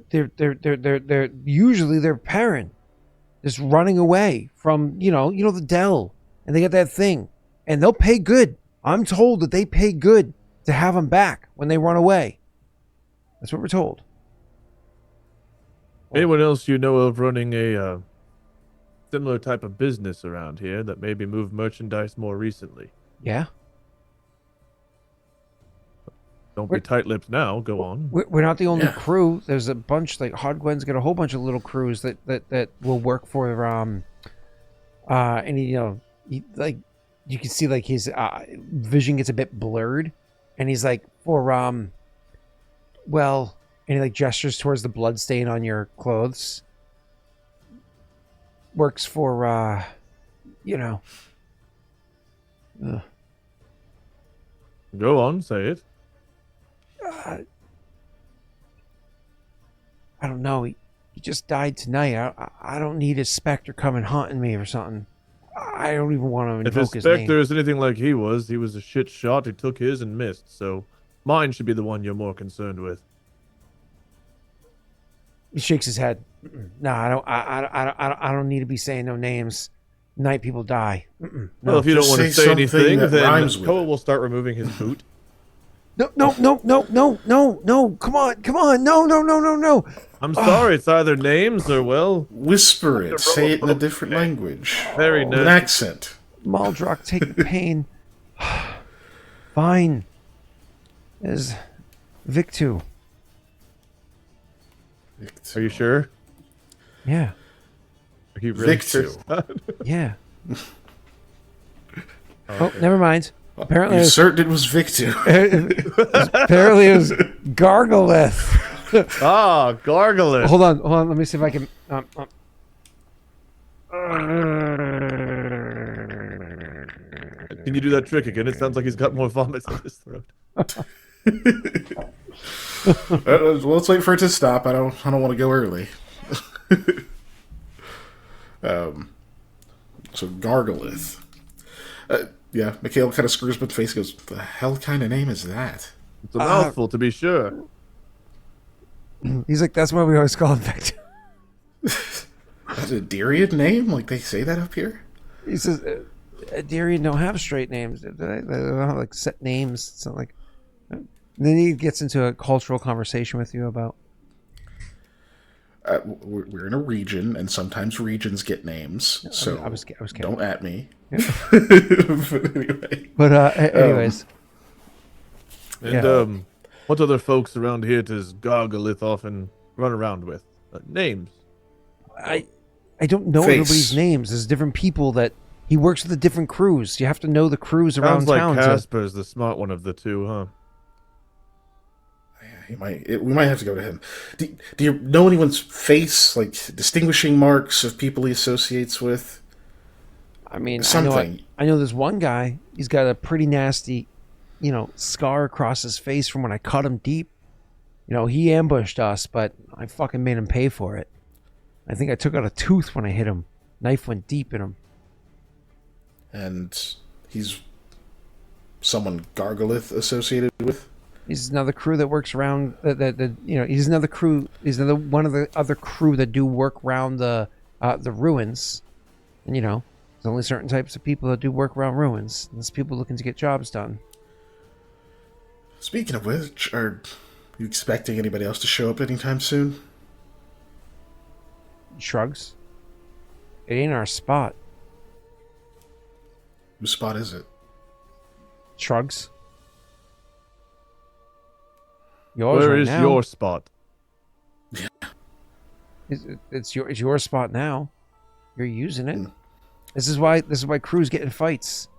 [SPEAKER 1] usually their parent just running away from, the Dell, and they got that thing, and they'll pay good. I'm told that they pay good to have them back when they run away. That's what we're told.
[SPEAKER 2] Anyone else you know of running a similar type of business around here that maybe moved merchandise more recently?
[SPEAKER 1] Yeah.
[SPEAKER 2] Don't be tight-lipped now. Go on.
[SPEAKER 1] We're not the only crew. There's a bunch, like Haudh-Gwenn's got a whole bunch of little crews that will work for and you can see like his vision gets a bit blurred, and he's like and he like gestures towards the blood stain on your clothes. Works for
[SPEAKER 2] Go on, say it.
[SPEAKER 1] I don't know. He just died tonight. I don't need his specter coming hunting me or something. I don't even want to
[SPEAKER 2] If his
[SPEAKER 1] invoke his name.
[SPEAKER 2] specter is anything like he was a shit shot. He took his and missed. So mine should be the one you're more concerned with.
[SPEAKER 1] He shakes his head. No, I don't need to be saying no names. Night people die. No.
[SPEAKER 2] Well, if you don't want to
[SPEAKER 3] Just
[SPEAKER 2] say
[SPEAKER 3] say
[SPEAKER 2] anything,
[SPEAKER 3] something that
[SPEAKER 2] then
[SPEAKER 3] rhymes with
[SPEAKER 2] Koa
[SPEAKER 3] it.
[SPEAKER 2] will start removing his boot.
[SPEAKER 1] No. Come on. No.
[SPEAKER 2] I'm sorry, it's either names or, well,
[SPEAKER 3] Whisper it. Say it in a different language.
[SPEAKER 2] very
[SPEAKER 3] With an
[SPEAKER 2] nice.
[SPEAKER 3] accent.
[SPEAKER 1] Maldrock, take the pain. Fine. Is Victu.
[SPEAKER 2] Are you sure?
[SPEAKER 1] Yeah.
[SPEAKER 2] Are you really
[SPEAKER 3] Victu.
[SPEAKER 2] sure?
[SPEAKER 1] Yeah. Oh, never mind. Apparently,
[SPEAKER 3] You certain it was Victu.
[SPEAKER 1] apparently it was Gargalith.
[SPEAKER 2] Ah, Gargulus.
[SPEAKER 1] Hold on. Let me see if I can.
[SPEAKER 2] Can you do that trick again? It sounds like he's got more vomit in his throat.
[SPEAKER 3] Well, let's wait for it to stop. I don't want to go early. So Gargalith. Yeah, Mikhail kind of screws up his face and goes, the hell kind of name is that?
[SPEAKER 2] It's a mouthful, to be sure.
[SPEAKER 1] He's like, that's why we always call him Victor.
[SPEAKER 3] Is it a Darian name? Like they say that up here?
[SPEAKER 1] He says, Darian don't have straight names. They don't have like set names. It's not like. And then he gets into a cultural conversation with you about.
[SPEAKER 3] We're in a region, and sometimes regions get names. So
[SPEAKER 1] I was kidding.
[SPEAKER 3] Don't at me.
[SPEAKER 1] Yeah.
[SPEAKER 3] But anyway.
[SPEAKER 1] But anyways.
[SPEAKER 2] And what other folks around here does Gargalith often run around with? Names?
[SPEAKER 1] I don't know everybody's names. There's different people that he works with the different crews. You have to know the crews around
[SPEAKER 2] Sounds like
[SPEAKER 1] town.
[SPEAKER 2] Casper's the smart one of the two, huh?
[SPEAKER 3] We might have to go to him. Do you know anyone's face, like distinguishing marks of people he associates with?
[SPEAKER 1] I mean,
[SPEAKER 3] something.
[SPEAKER 1] I know there's one guy. He's got a pretty nasty, scar across his face from when I cut him deep. He ambushed us, but I fucking made him pay for it. I think I took out a tooth when I hit him. Knife went deep in him.
[SPEAKER 3] And he's someone Gargalith associated with?
[SPEAKER 1] He's another crew that works around. He's another crew. He's another one of the other crew that do work around the ruins. And there's only certain types of people that do work around ruins. There's people looking to get jobs done.
[SPEAKER 3] Speaking of which, are you expecting anybody else to show up anytime soon?
[SPEAKER 1] Shrugs. It ain't our spot.
[SPEAKER 3] Whose spot is it?
[SPEAKER 1] Shrugs. Yours
[SPEAKER 2] Where
[SPEAKER 1] right
[SPEAKER 2] is
[SPEAKER 1] now.
[SPEAKER 2] your spot?
[SPEAKER 1] It's your spot now. You're using it. This is why crews get in fights.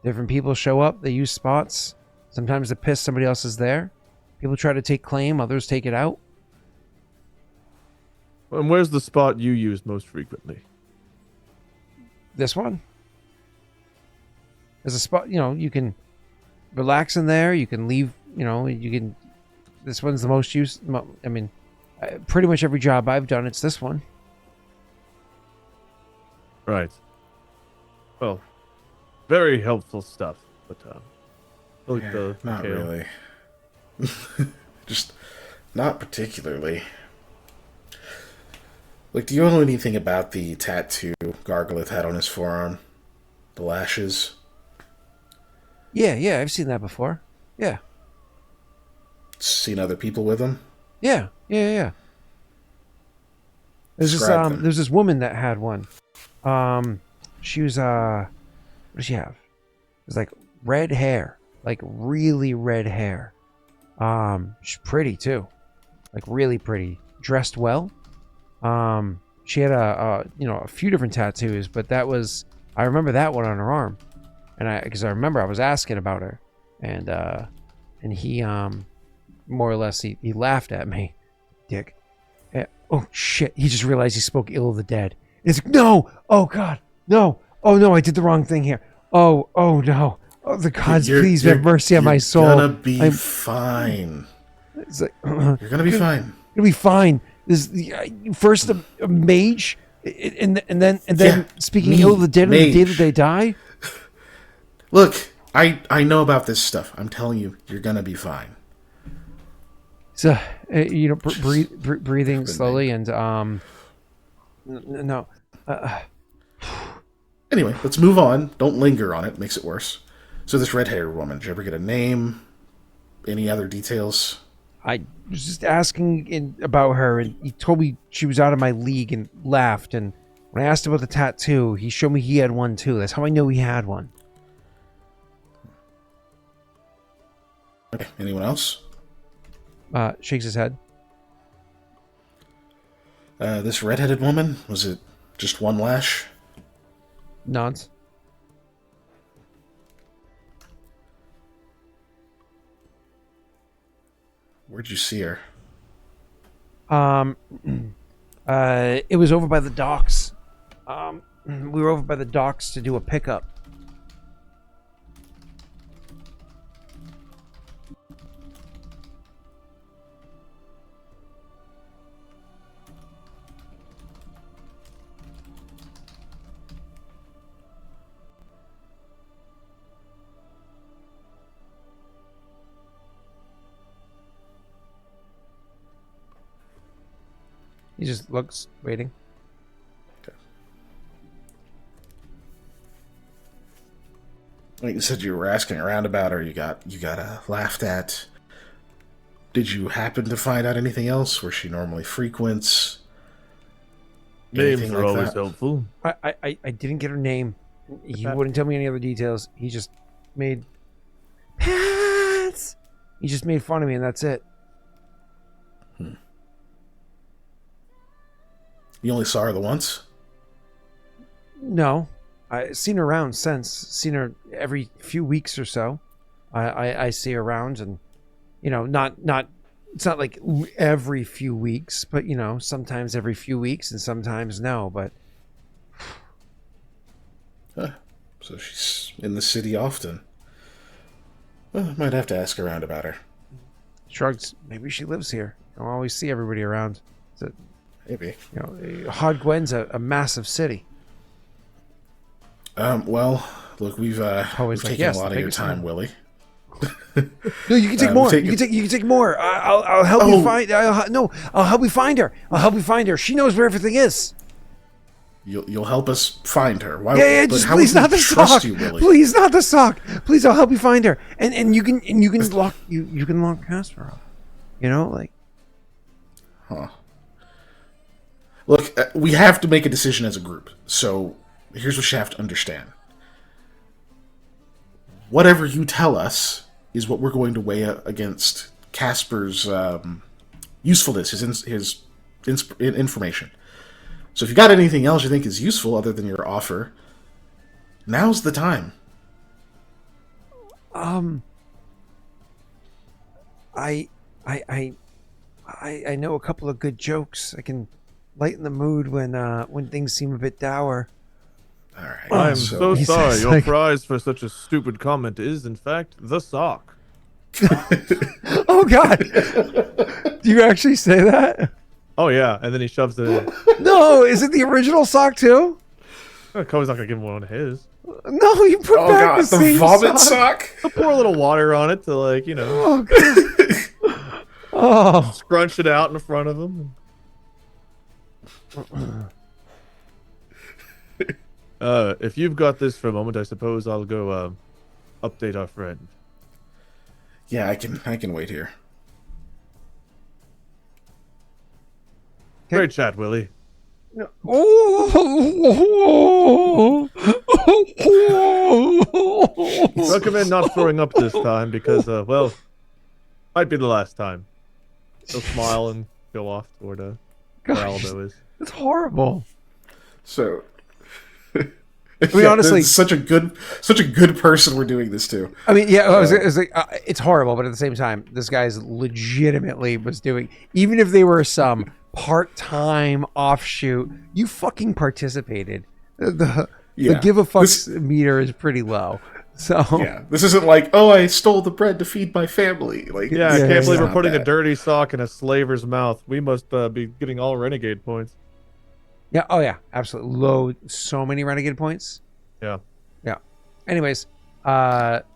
[SPEAKER 1] Different people show up. They use spots. Sometimes to piss somebody else is there. People try to take claim. Others take it out.
[SPEAKER 2] And where's the spot you use most frequently?
[SPEAKER 1] This one. There's a spot. You can relax in there. You can leave. You can. This one's the most used. I mean, pretty much every job I've done, it's this one.
[SPEAKER 2] Right. Well, very helpful stuff, but
[SPEAKER 3] Not
[SPEAKER 2] Mikhail.
[SPEAKER 3] really. Just not particularly. Like, do you know anything about the tattoo Gargalith had on his forearm? The lashes?
[SPEAKER 1] Yeah, I've seen that before. Yeah.
[SPEAKER 3] Seen other people with them?
[SPEAKER 1] Yeah. There's there's this woman that had one. She was what does she have? It was like red hair, like really red hair. She's pretty too, like really pretty, dressed well. She had a few different tattoos, but I remember that one on her arm, and because I remember I was asking about her, and he more or less he laughed at me, dick. Oh shit! He just realized he spoke ill of the dead. It's like, no! Oh god, no! Oh no! I did the wrong thing here. Oh no! Oh, the gods, please have mercy on my soul.
[SPEAKER 3] You're gonna be fine.
[SPEAKER 1] It's like,
[SPEAKER 3] you're gonna be fine.
[SPEAKER 1] You're gonna be fine. This first a mage, and then speaking ill of the dead on the day that they die.
[SPEAKER 3] Look, I know about this stuff. I'm telling you, you're gonna be fine.
[SPEAKER 1] So breathing slowly and no.
[SPEAKER 3] Anyway, let's move on. Don't linger on it. Makes it worse. So this red-haired woman, did you ever get a name? Any other details?
[SPEAKER 1] I was just asking about her, and he told me she was out of my league and laughed. And when I asked about the tattoo, he showed me he had one too. That's how I know he had one.
[SPEAKER 3] Okay. Anyone else?
[SPEAKER 1] Shakes his head.
[SPEAKER 3] This red-headed woman, was it just one lash?
[SPEAKER 1] Nods.
[SPEAKER 3] Where'd you see her?
[SPEAKER 1] It was over by the docks. We were over by the docks to do a pickup. He just looks, waiting.
[SPEAKER 3] Like you said, you were asking around about her. You got laughed at. Did you happen to find out anything else where she normally frequents?
[SPEAKER 2] Names
[SPEAKER 3] Anything
[SPEAKER 2] are
[SPEAKER 3] like
[SPEAKER 2] always
[SPEAKER 3] that?
[SPEAKER 2] helpful.
[SPEAKER 1] I didn't get her name. He wouldn't tell me any other details. He just made Pats. He just made fun of me, and that's it.
[SPEAKER 3] You only saw her the once?
[SPEAKER 1] No, I've seen her around since. Seen her every few weeks or so. I see her around, and not. It's not like every few weeks, but sometimes every few weeks, and sometimes no. But
[SPEAKER 3] So she's in the city often. Well, I might have to ask around about her.
[SPEAKER 1] shrugs. Maybe she lives here. I don't always see everybody around.
[SPEAKER 3] Maybe.
[SPEAKER 1] Haudh-Gwenn's a massive city.
[SPEAKER 3] Well, look, we've
[SPEAKER 1] Always like,
[SPEAKER 3] taken
[SPEAKER 1] yes,
[SPEAKER 3] a lot
[SPEAKER 1] the
[SPEAKER 3] of your
[SPEAKER 1] biggest
[SPEAKER 3] time,
[SPEAKER 1] one.
[SPEAKER 3] Willie.
[SPEAKER 1] No, you can take more. You can take more. I'll help you find. I'll help you find her. I'll help you find her. She knows where everything is.
[SPEAKER 3] You'll help us find her. Why?
[SPEAKER 1] Yeah.
[SPEAKER 3] But
[SPEAKER 1] Just
[SPEAKER 3] how
[SPEAKER 1] please,
[SPEAKER 3] would we
[SPEAKER 1] not the
[SPEAKER 3] trust
[SPEAKER 1] sock.
[SPEAKER 3] you, Willie?
[SPEAKER 1] Please, not the sock. Please, I'll help you find her. And you can lock you can lock Casper up.
[SPEAKER 3] Huh. Look, we have to make a decision as a group. So here's what you have to understand. Whatever you tell us is what we're going to weigh against Casper's usefulness, his information. So if you got anything else you think is useful other than your offer, now's the time.
[SPEAKER 1] I know a couple of good jokes. I can lighten the mood when things seem a bit dour.
[SPEAKER 3] All right.
[SPEAKER 2] I am so
[SPEAKER 1] He
[SPEAKER 2] sorry.
[SPEAKER 1] says,
[SPEAKER 2] Your
[SPEAKER 1] like-
[SPEAKER 2] prize for such a stupid comment is, in fact, the sock.
[SPEAKER 1] Oh God! Do you actually say that?
[SPEAKER 2] Oh, yeah. And then he shoves it in.
[SPEAKER 1] No, is it the original sock too?
[SPEAKER 2] Koa's not going to give him one of his.
[SPEAKER 1] No, you put
[SPEAKER 3] Oh
[SPEAKER 1] back
[SPEAKER 3] god,
[SPEAKER 1] the same
[SPEAKER 3] the vomit
[SPEAKER 1] sock.
[SPEAKER 3] sock?
[SPEAKER 2] I'll pour a little water on it to,
[SPEAKER 1] Oh God! Oh,
[SPEAKER 2] scrunch it out in front of him. If you've got this for a moment, I suppose I'll go update our friend.
[SPEAKER 3] Yeah, I can wait here.
[SPEAKER 2] Great chat, Willie. Recommend not throwing up this time because, might be the last time. He'll smile and go off toward where Aldo is.
[SPEAKER 1] It's horrible.
[SPEAKER 3] So
[SPEAKER 1] mean, honestly-
[SPEAKER 3] this is such a good person we're doing this to.
[SPEAKER 1] I mean, yeah, I was like, it's horrible, but at the same time, this guy's legitimately was doing. Even if they were some part-time offshoot, you fucking participated. The give a fuck meter is pretty low. So
[SPEAKER 3] Yeah, this isn't like, oh, I stole the bread to feed my family. Like,
[SPEAKER 2] Yeah, I
[SPEAKER 1] Yeah,
[SPEAKER 2] can't believe
[SPEAKER 3] it's
[SPEAKER 2] we're
[SPEAKER 3] not
[SPEAKER 2] putting a
[SPEAKER 3] that.
[SPEAKER 2] dirty sock in a slaver's mouth. We must be getting all renegade points.
[SPEAKER 1] yeah, oh yeah, absolutely low. So many renegade points.
[SPEAKER 2] Yeah.
[SPEAKER 1] Anyways,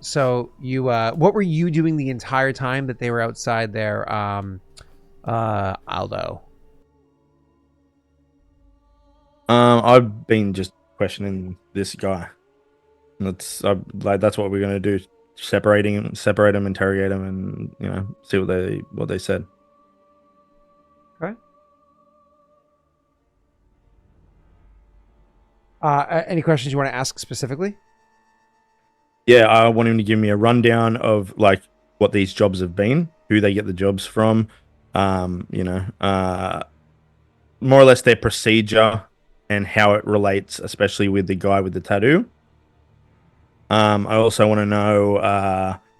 [SPEAKER 1] so you, what were you doing the entire time that they were outside there, Aldo?
[SPEAKER 4] I've been just questioning this guy. That's what we're gonna do. Separate him, interrogate him, and see what they said.
[SPEAKER 1] Okay. Any questions you want to ask specifically?
[SPEAKER 4] Yeah, I want him to give me a rundown of what these jobs have been, who they get the jobs from, more or less their procedure and how it relates, especially with the guy with the tattoo. I also want to know,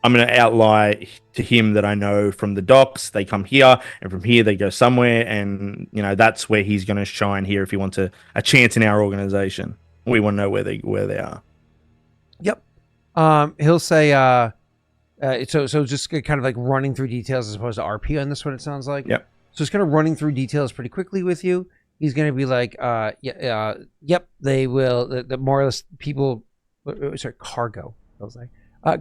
[SPEAKER 4] I'm going to outline to him that I know from the docks, they come here, and from here they go somewhere, and, that's where he's going to shine here if he wants a chance in our organization. We want to know where they are.
[SPEAKER 1] Yep. He'll say, so just kind of like running through details as opposed to RP on this one, it sounds like.
[SPEAKER 4] Yep.
[SPEAKER 1] So it's kind of running through details pretty quickly with you. He's going to be like, yep, they will, the more or less people, sorry, cargo, I was like,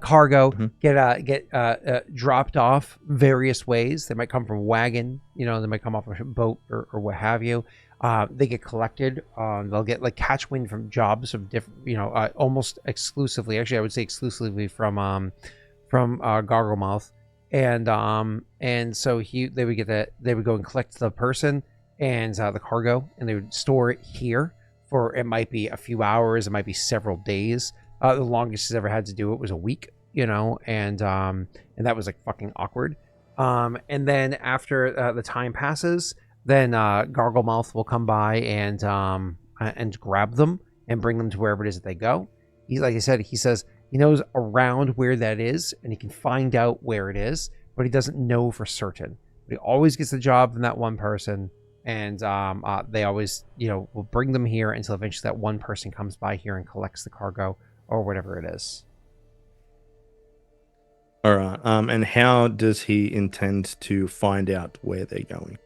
[SPEAKER 1] cargo
[SPEAKER 4] Mhm.
[SPEAKER 1] get dropped off various ways. They might come from wagon, they might come off a boat or what have you. They get collected. They'll get like catch wind from jobs of different, almost exclusively. Actually, I would say exclusively from Garglemouth, and so they would go and collect the person and the cargo, and they would store it here for, it might be a few hours, it might be several days. The longest he's ever had to do it was a week, and that was like fucking awkward. And then after the time passes, then Garglemouth will come by and grab them and bring them to wherever it is that they go. Like I said, he says he knows around where that is, and he can find out where it is, but he doesn't know for certain. But he always gets the job from that one person, and they always, will bring them here until eventually that one person comes by here and collects the cargo or whatever it is.
[SPEAKER 4] All right. And how does he intend to find out where they're going?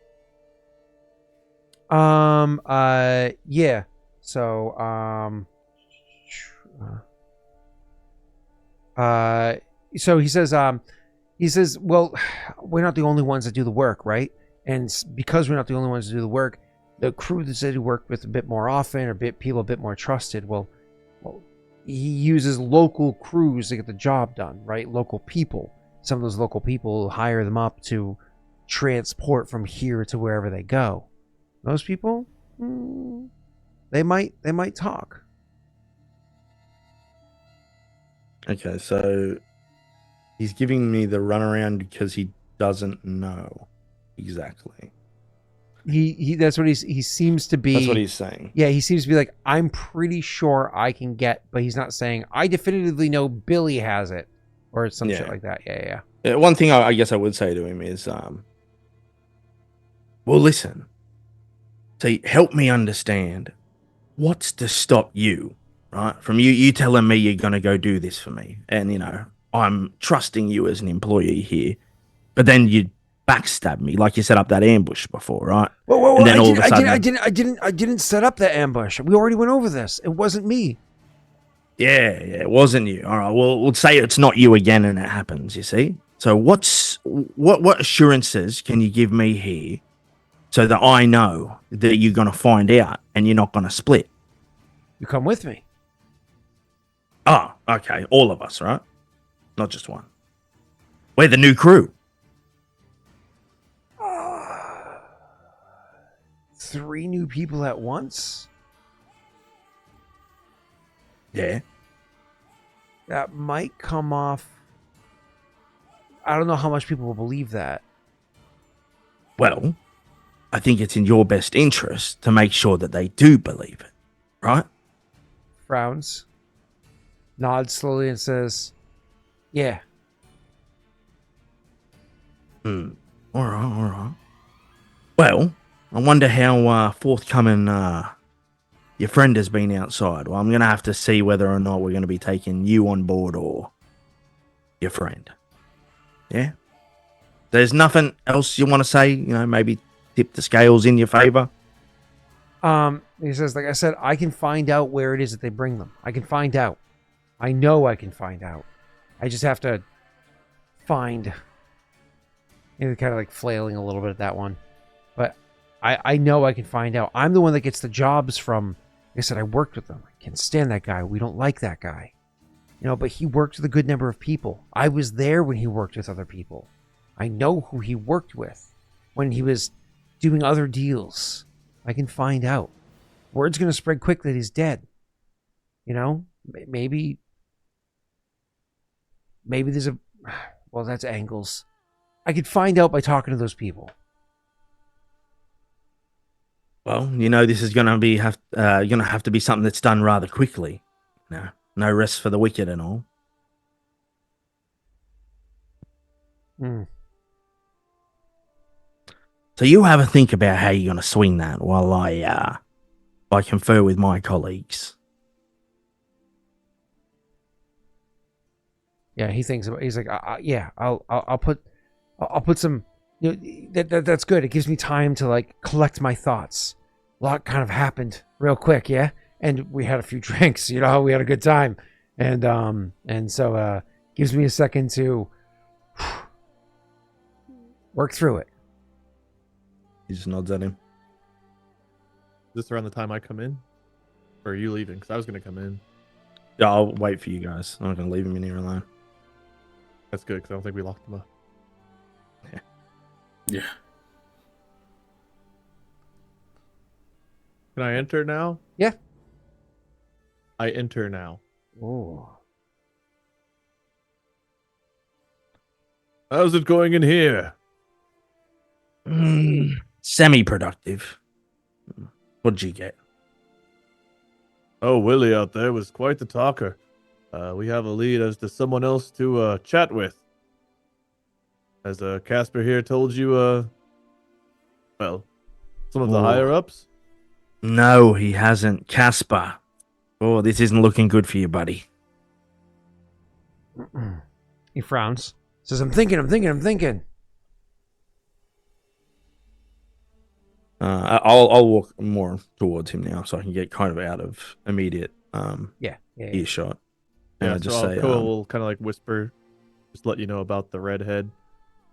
[SPEAKER 1] Yeah. So, so he says, well, we're not the only ones that do the work, right? And because we're not the only ones that do the work, the crew that said he worked with a bit more often, or people a bit more trusted, well, he uses local crews to get the job done, right? Local people. Some of those local people hire them up to transport from here to wherever they go. Those people, they might talk.
[SPEAKER 4] Okay, so he's giving me the runaround because he doesn't know exactly.
[SPEAKER 1] That's what he seems to be.
[SPEAKER 4] That's what he's saying.
[SPEAKER 1] Yeah, he seems to be like, I'm pretty sure I can get, but he's not saying I definitively know Billy has it or some shit like that. Yeah.
[SPEAKER 4] One thing I guess I would say to him is, well, listen. So help me understand what's to stop you, right? From you telling me you're gonna go do this for me, and I'm trusting you as an employee here, but then you backstab me like you set up that ambush before, right?
[SPEAKER 1] Whoa,
[SPEAKER 4] and then all of a sudden,
[SPEAKER 1] I didn't set up the ambush. We already went over this. It wasn't me.
[SPEAKER 4] Yeah, it wasn't you. All right, well, we'll say it's not you again, and it happens. You see. So what assurances can you give me here, so that I know that you're gonna find out and you're not gonna split?
[SPEAKER 1] You come with me.
[SPEAKER 4] Oh, okay, all of us, right? Not just one. We're the new crew.
[SPEAKER 1] 3 new people at once?
[SPEAKER 4] Yeah.
[SPEAKER 1] That might come off. I don't know how much people will believe that.
[SPEAKER 4] Well, I think it's in your best interest to make sure that they do believe it, right?
[SPEAKER 1] Frowns, nods slowly, and says, yeah.
[SPEAKER 4] All right. Well, I wonder how forthcoming your friend has been outside. Well, I'm going to have to see whether or not we're going to be taking you on board or your friend. Yeah? There's nothing else you want to say? Maybe tip the scales in your favor?
[SPEAKER 1] He says, like I said, I can find out where it is that they bring them. I can find out. I know I can find out. I just have to find. Kind of like flailing a little bit at that one. But I know I can find out. I'm the one that gets the jobs from. Like I said, I worked with them. I can't stand that guy. We don't like that guy. But he worked with a good number of people. I was there when he worked with other people. I know who he worked with when he was doing other deals. I can find out. Word's going to spread quickly that he's dead. Maybe there's a... Well, that's angles. I could find out by talking to those people.
[SPEAKER 4] Well, this is going to be have to be something that's done rather quickly. No rest for the wicked and all. So you have a think about how you're going to swing that while I confer with my colleagues.
[SPEAKER 1] Yeah, he thinks about. He's like, yeah, I'll put some. That's good. It gives me time to like collect my thoughts. A lot kind of happened real quick, yeah. And we had a few drinks. We had a good time, and so Gives me a second to work through it.
[SPEAKER 4] He just nods at him.
[SPEAKER 2] Is this around the time I come in? Or are you leaving? Because I was going to come in.
[SPEAKER 4] Yeah, I'll wait for you guys. I'm not going to leave him in here alone.
[SPEAKER 2] That's good, because I don't think we locked him up.
[SPEAKER 3] Yeah.
[SPEAKER 2] Can I enter now?
[SPEAKER 1] Yeah.
[SPEAKER 2] I enter now.
[SPEAKER 1] Oh.
[SPEAKER 2] How's it going in here?
[SPEAKER 5] Semi-productive. What'd you get?
[SPEAKER 2] Oh, Willie out there was quite the talker. We have a lead as to someone else to chat with. Has Casper here told you, well, some of the higher-ups?
[SPEAKER 5] No, he hasn't. Casper. Oh, this isn't looking good for you, buddy.
[SPEAKER 1] He frowns. Says, I'm thinking.
[SPEAKER 4] I'll walk more towards him now so I can get kind of out of immediate
[SPEAKER 1] Yeah.
[SPEAKER 4] earshot. And
[SPEAKER 2] Yeah,
[SPEAKER 4] I just
[SPEAKER 2] so
[SPEAKER 4] say,
[SPEAKER 2] Koa will kind of like whisper, just let you know about the redhead.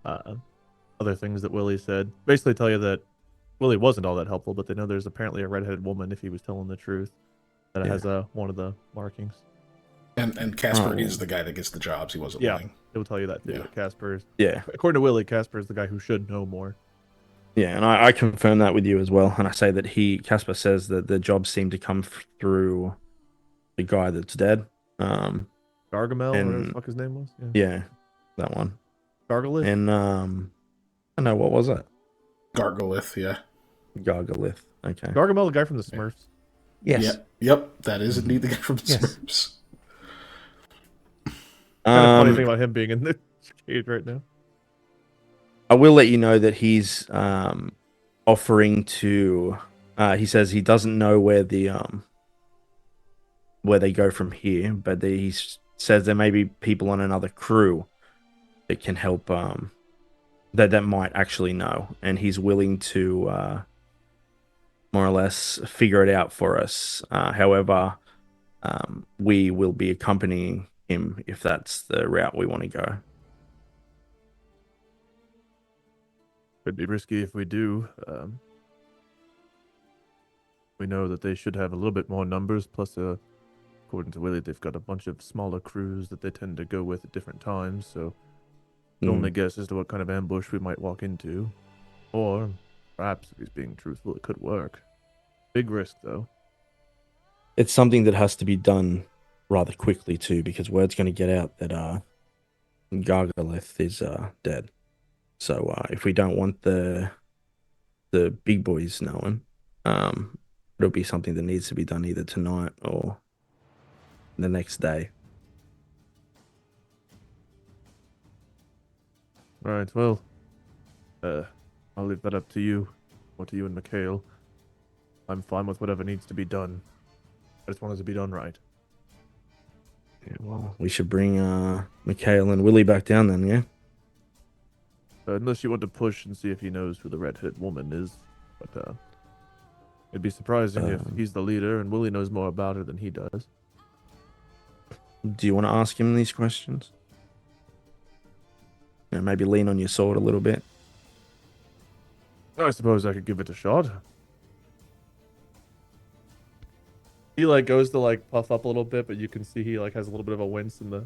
[SPEAKER 2] Other things that Willie said. Basically tell you that Willie wasn't all that helpful, but they know there's apparently a redheaded woman, if he was telling the truth, that has one of the markings.
[SPEAKER 3] And Casper is the guy that gets the jobs. He wasn't willing.
[SPEAKER 2] It will tell you that too.
[SPEAKER 3] Yeah.
[SPEAKER 2] Casper's,
[SPEAKER 4] yeah.
[SPEAKER 2] according to Willie, Casper is the guy who should know more.
[SPEAKER 4] Yeah, and I confirm that with you as well. And I say that Casper says that the jobs seem to come through the guy that's dead.
[SPEAKER 2] Gargamel,
[SPEAKER 4] and-
[SPEAKER 2] whatever the fuck his name was.
[SPEAKER 4] Yeah, that one.
[SPEAKER 2] Gargalith?
[SPEAKER 4] And I know, what was it?
[SPEAKER 3] Gargalith, yeah.
[SPEAKER 4] Gargalith. Okay.
[SPEAKER 2] Gargamel, the guy from the Smurfs.
[SPEAKER 1] Yes.
[SPEAKER 3] Yeah. Yep, that is indeed the guy from the
[SPEAKER 1] Yes.
[SPEAKER 3] Smurfs.
[SPEAKER 2] Kind of funny thing about him being in the cage right now.
[SPEAKER 4] I will let you know that he's offering to. He says he doesn't know where they go from here, but he says there may be people on another crew that can help. That might actually know, and he's willing to more or less figure it out for us. However, we will be accompanying him if that's the route we want to go.
[SPEAKER 2] Could be risky if we do. We know that they should have a little bit more numbers, plus, according to Willie, they've got a bunch of smaller crews that they tend to go with at different times, so only guess as to what kind of ambush we might walk into. Or, perhaps, if he's being truthful, it could work. Big risk, though.
[SPEAKER 4] It's something that has to be done rather quickly, too, because word's going to get out that Gargalith is dead. So if we don't want the big boys knowing, it'll be something that needs to be done either tonight or the next day.
[SPEAKER 2] Right, well, I'll leave that up to you, or to you and Mikhail. I'm fine with whatever needs to be done. I just want it to be done right.
[SPEAKER 4] Yeah, well, we should bring Mikhail and Willie back down then, yeah?
[SPEAKER 2] Unless you want to push and see if he knows who the red-haired woman is. But it'd be surprising if he's the leader and Willie knows more about her than he does.
[SPEAKER 4] Do you want to ask him these questions? You know, maybe lean on your sword a little bit.
[SPEAKER 2] I suppose I could give it a shot. He goes to puff up a little bit, but you can see he has a little bit of a wince in the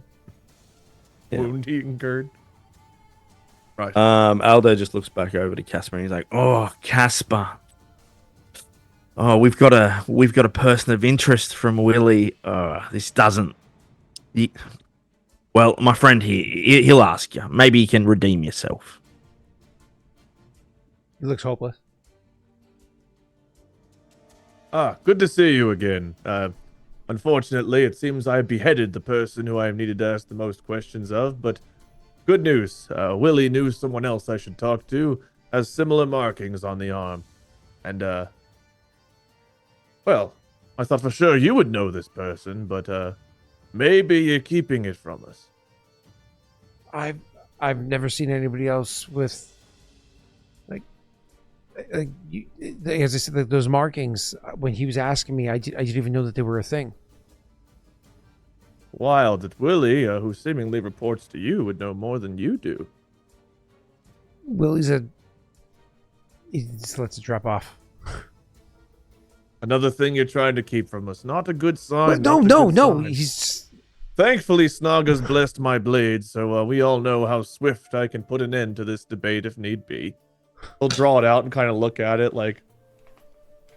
[SPEAKER 2] wound he incurred. Right.
[SPEAKER 4] Aldo just looks back over to Casper and he's like, "Oh, Casper. Oh, we've got a person of interest from Willie. This doesn't. Well, my friend here, he'll ask you. Maybe you can redeem yourself."
[SPEAKER 1] He looks hopeless.
[SPEAKER 2] Good to see you again. Unfortunately, it seems I beheaded the person who I have needed to ask the most questions of, but good news. Willie knew someone else I should talk to, has similar markings on the arm. And, well, I thought for sure you would know this person, but, maybe you're keeping it from us.
[SPEAKER 1] I've never seen anybody else with as I said, those markings. When he was asking me, I didn't even know that they were a thing.
[SPEAKER 2] wild that Willie, who seemingly reports to you, would know more than you do.
[SPEAKER 1] Willie's he just lets it drop off.
[SPEAKER 2] Another thing you're trying to keep from us. Not a good sign.
[SPEAKER 1] No. He's just...
[SPEAKER 2] Thankfully, Snaga's blessed my blade, so we all know how swift I can put an end to this debate if need be. He'll draw it out and kind of look at it, like,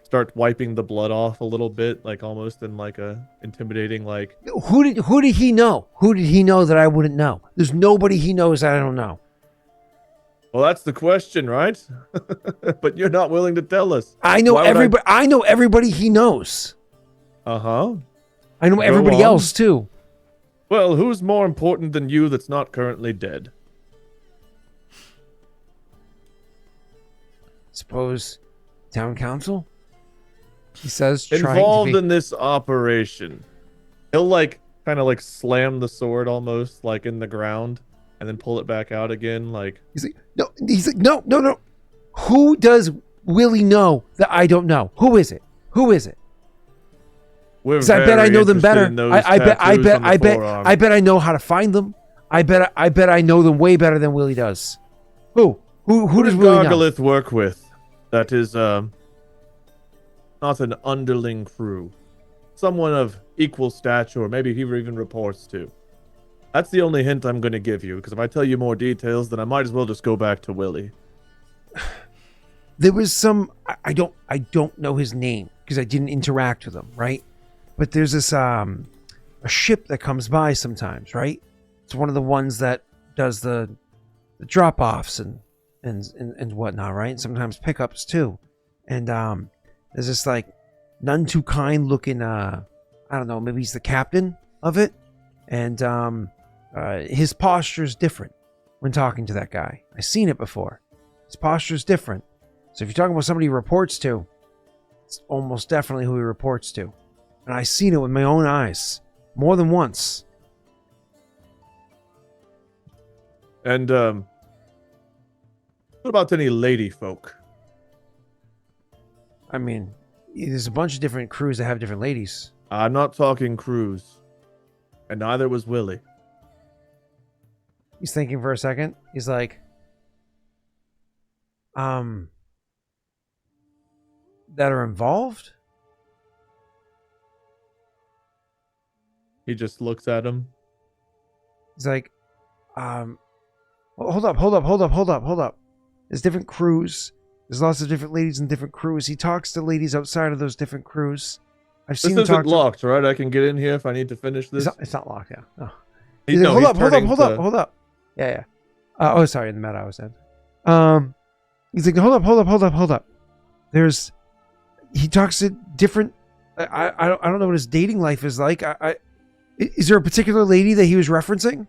[SPEAKER 2] start wiping the blood off a little bit, like almost in like a intimidating, like...
[SPEAKER 1] Who did he know? Who did he know that I wouldn't know? There's nobody he knows that I don't know.
[SPEAKER 2] Well, that's the question, right? But you're not willing to tell us.
[SPEAKER 1] I know everybody. I know everybody he knows.
[SPEAKER 2] Uh-huh.
[SPEAKER 1] I know everybody else too.
[SPEAKER 2] Well, who's more important than you that's not currently dead?
[SPEAKER 1] Suppose town council? He says
[SPEAKER 2] involved in this operation. He'll like kind of like slam the sword almost like in the ground and then pull it back out again like
[SPEAKER 1] He's like no. Who does Willie know that I don't know? Who is it? Because I bet I know them better. I bet I know how to find them. I bet I know them way better than Willie does. Who does Willie know?
[SPEAKER 2] Gargalith work with? That is not an underling crew. Someone of equal stature, maybe he even reports to. That's the only hint I'm going to give you, because if I tell you more details, then I might as well just go back to Willie.
[SPEAKER 1] There was some I don't know his name because I didn't interact with him, right? But there's this a ship that comes by sometimes, right? It's one of the ones that does the drop-offs and whatnot, right? And sometimes pickups too. And there's this like none too kind looking I don't know, maybe he's the captain of it. And his posture is different when talking to that guy. I've seen it before. His posture is different. So if you're talking about somebody he reports to, it's almost definitely who he reports to. And I've seen it with my own eyes more than once.
[SPEAKER 2] And what about any lady folk?
[SPEAKER 1] I mean, there's a bunch of different crews that have different ladies.
[SPEAKER 2] I'm not talking crews. And neither was Willie.
[SPEAKER 1] He's thinking for a second. He's like, that are involved?
[SPEAKER 2] He just looks at him.
[SPEAKER 1] He's like, hold up. There's different crews. There's lots of different ladies in different crews. He talks to ladies outside of those different crews. I've seen
[SPEAKER 2] this
[SPEAKER 1] him
[SPEAKER 2] isn't locked, right? I can get in here if I need to finish this.
[SPEAKER 1] It's not locked, yeah. No. He's like, hold up. Yeah. Oh, sorry, in the meta I was saying. He's like, hold up. He talks to different. I don't know what his dating life is like. Is there a particular lady that he was referencing?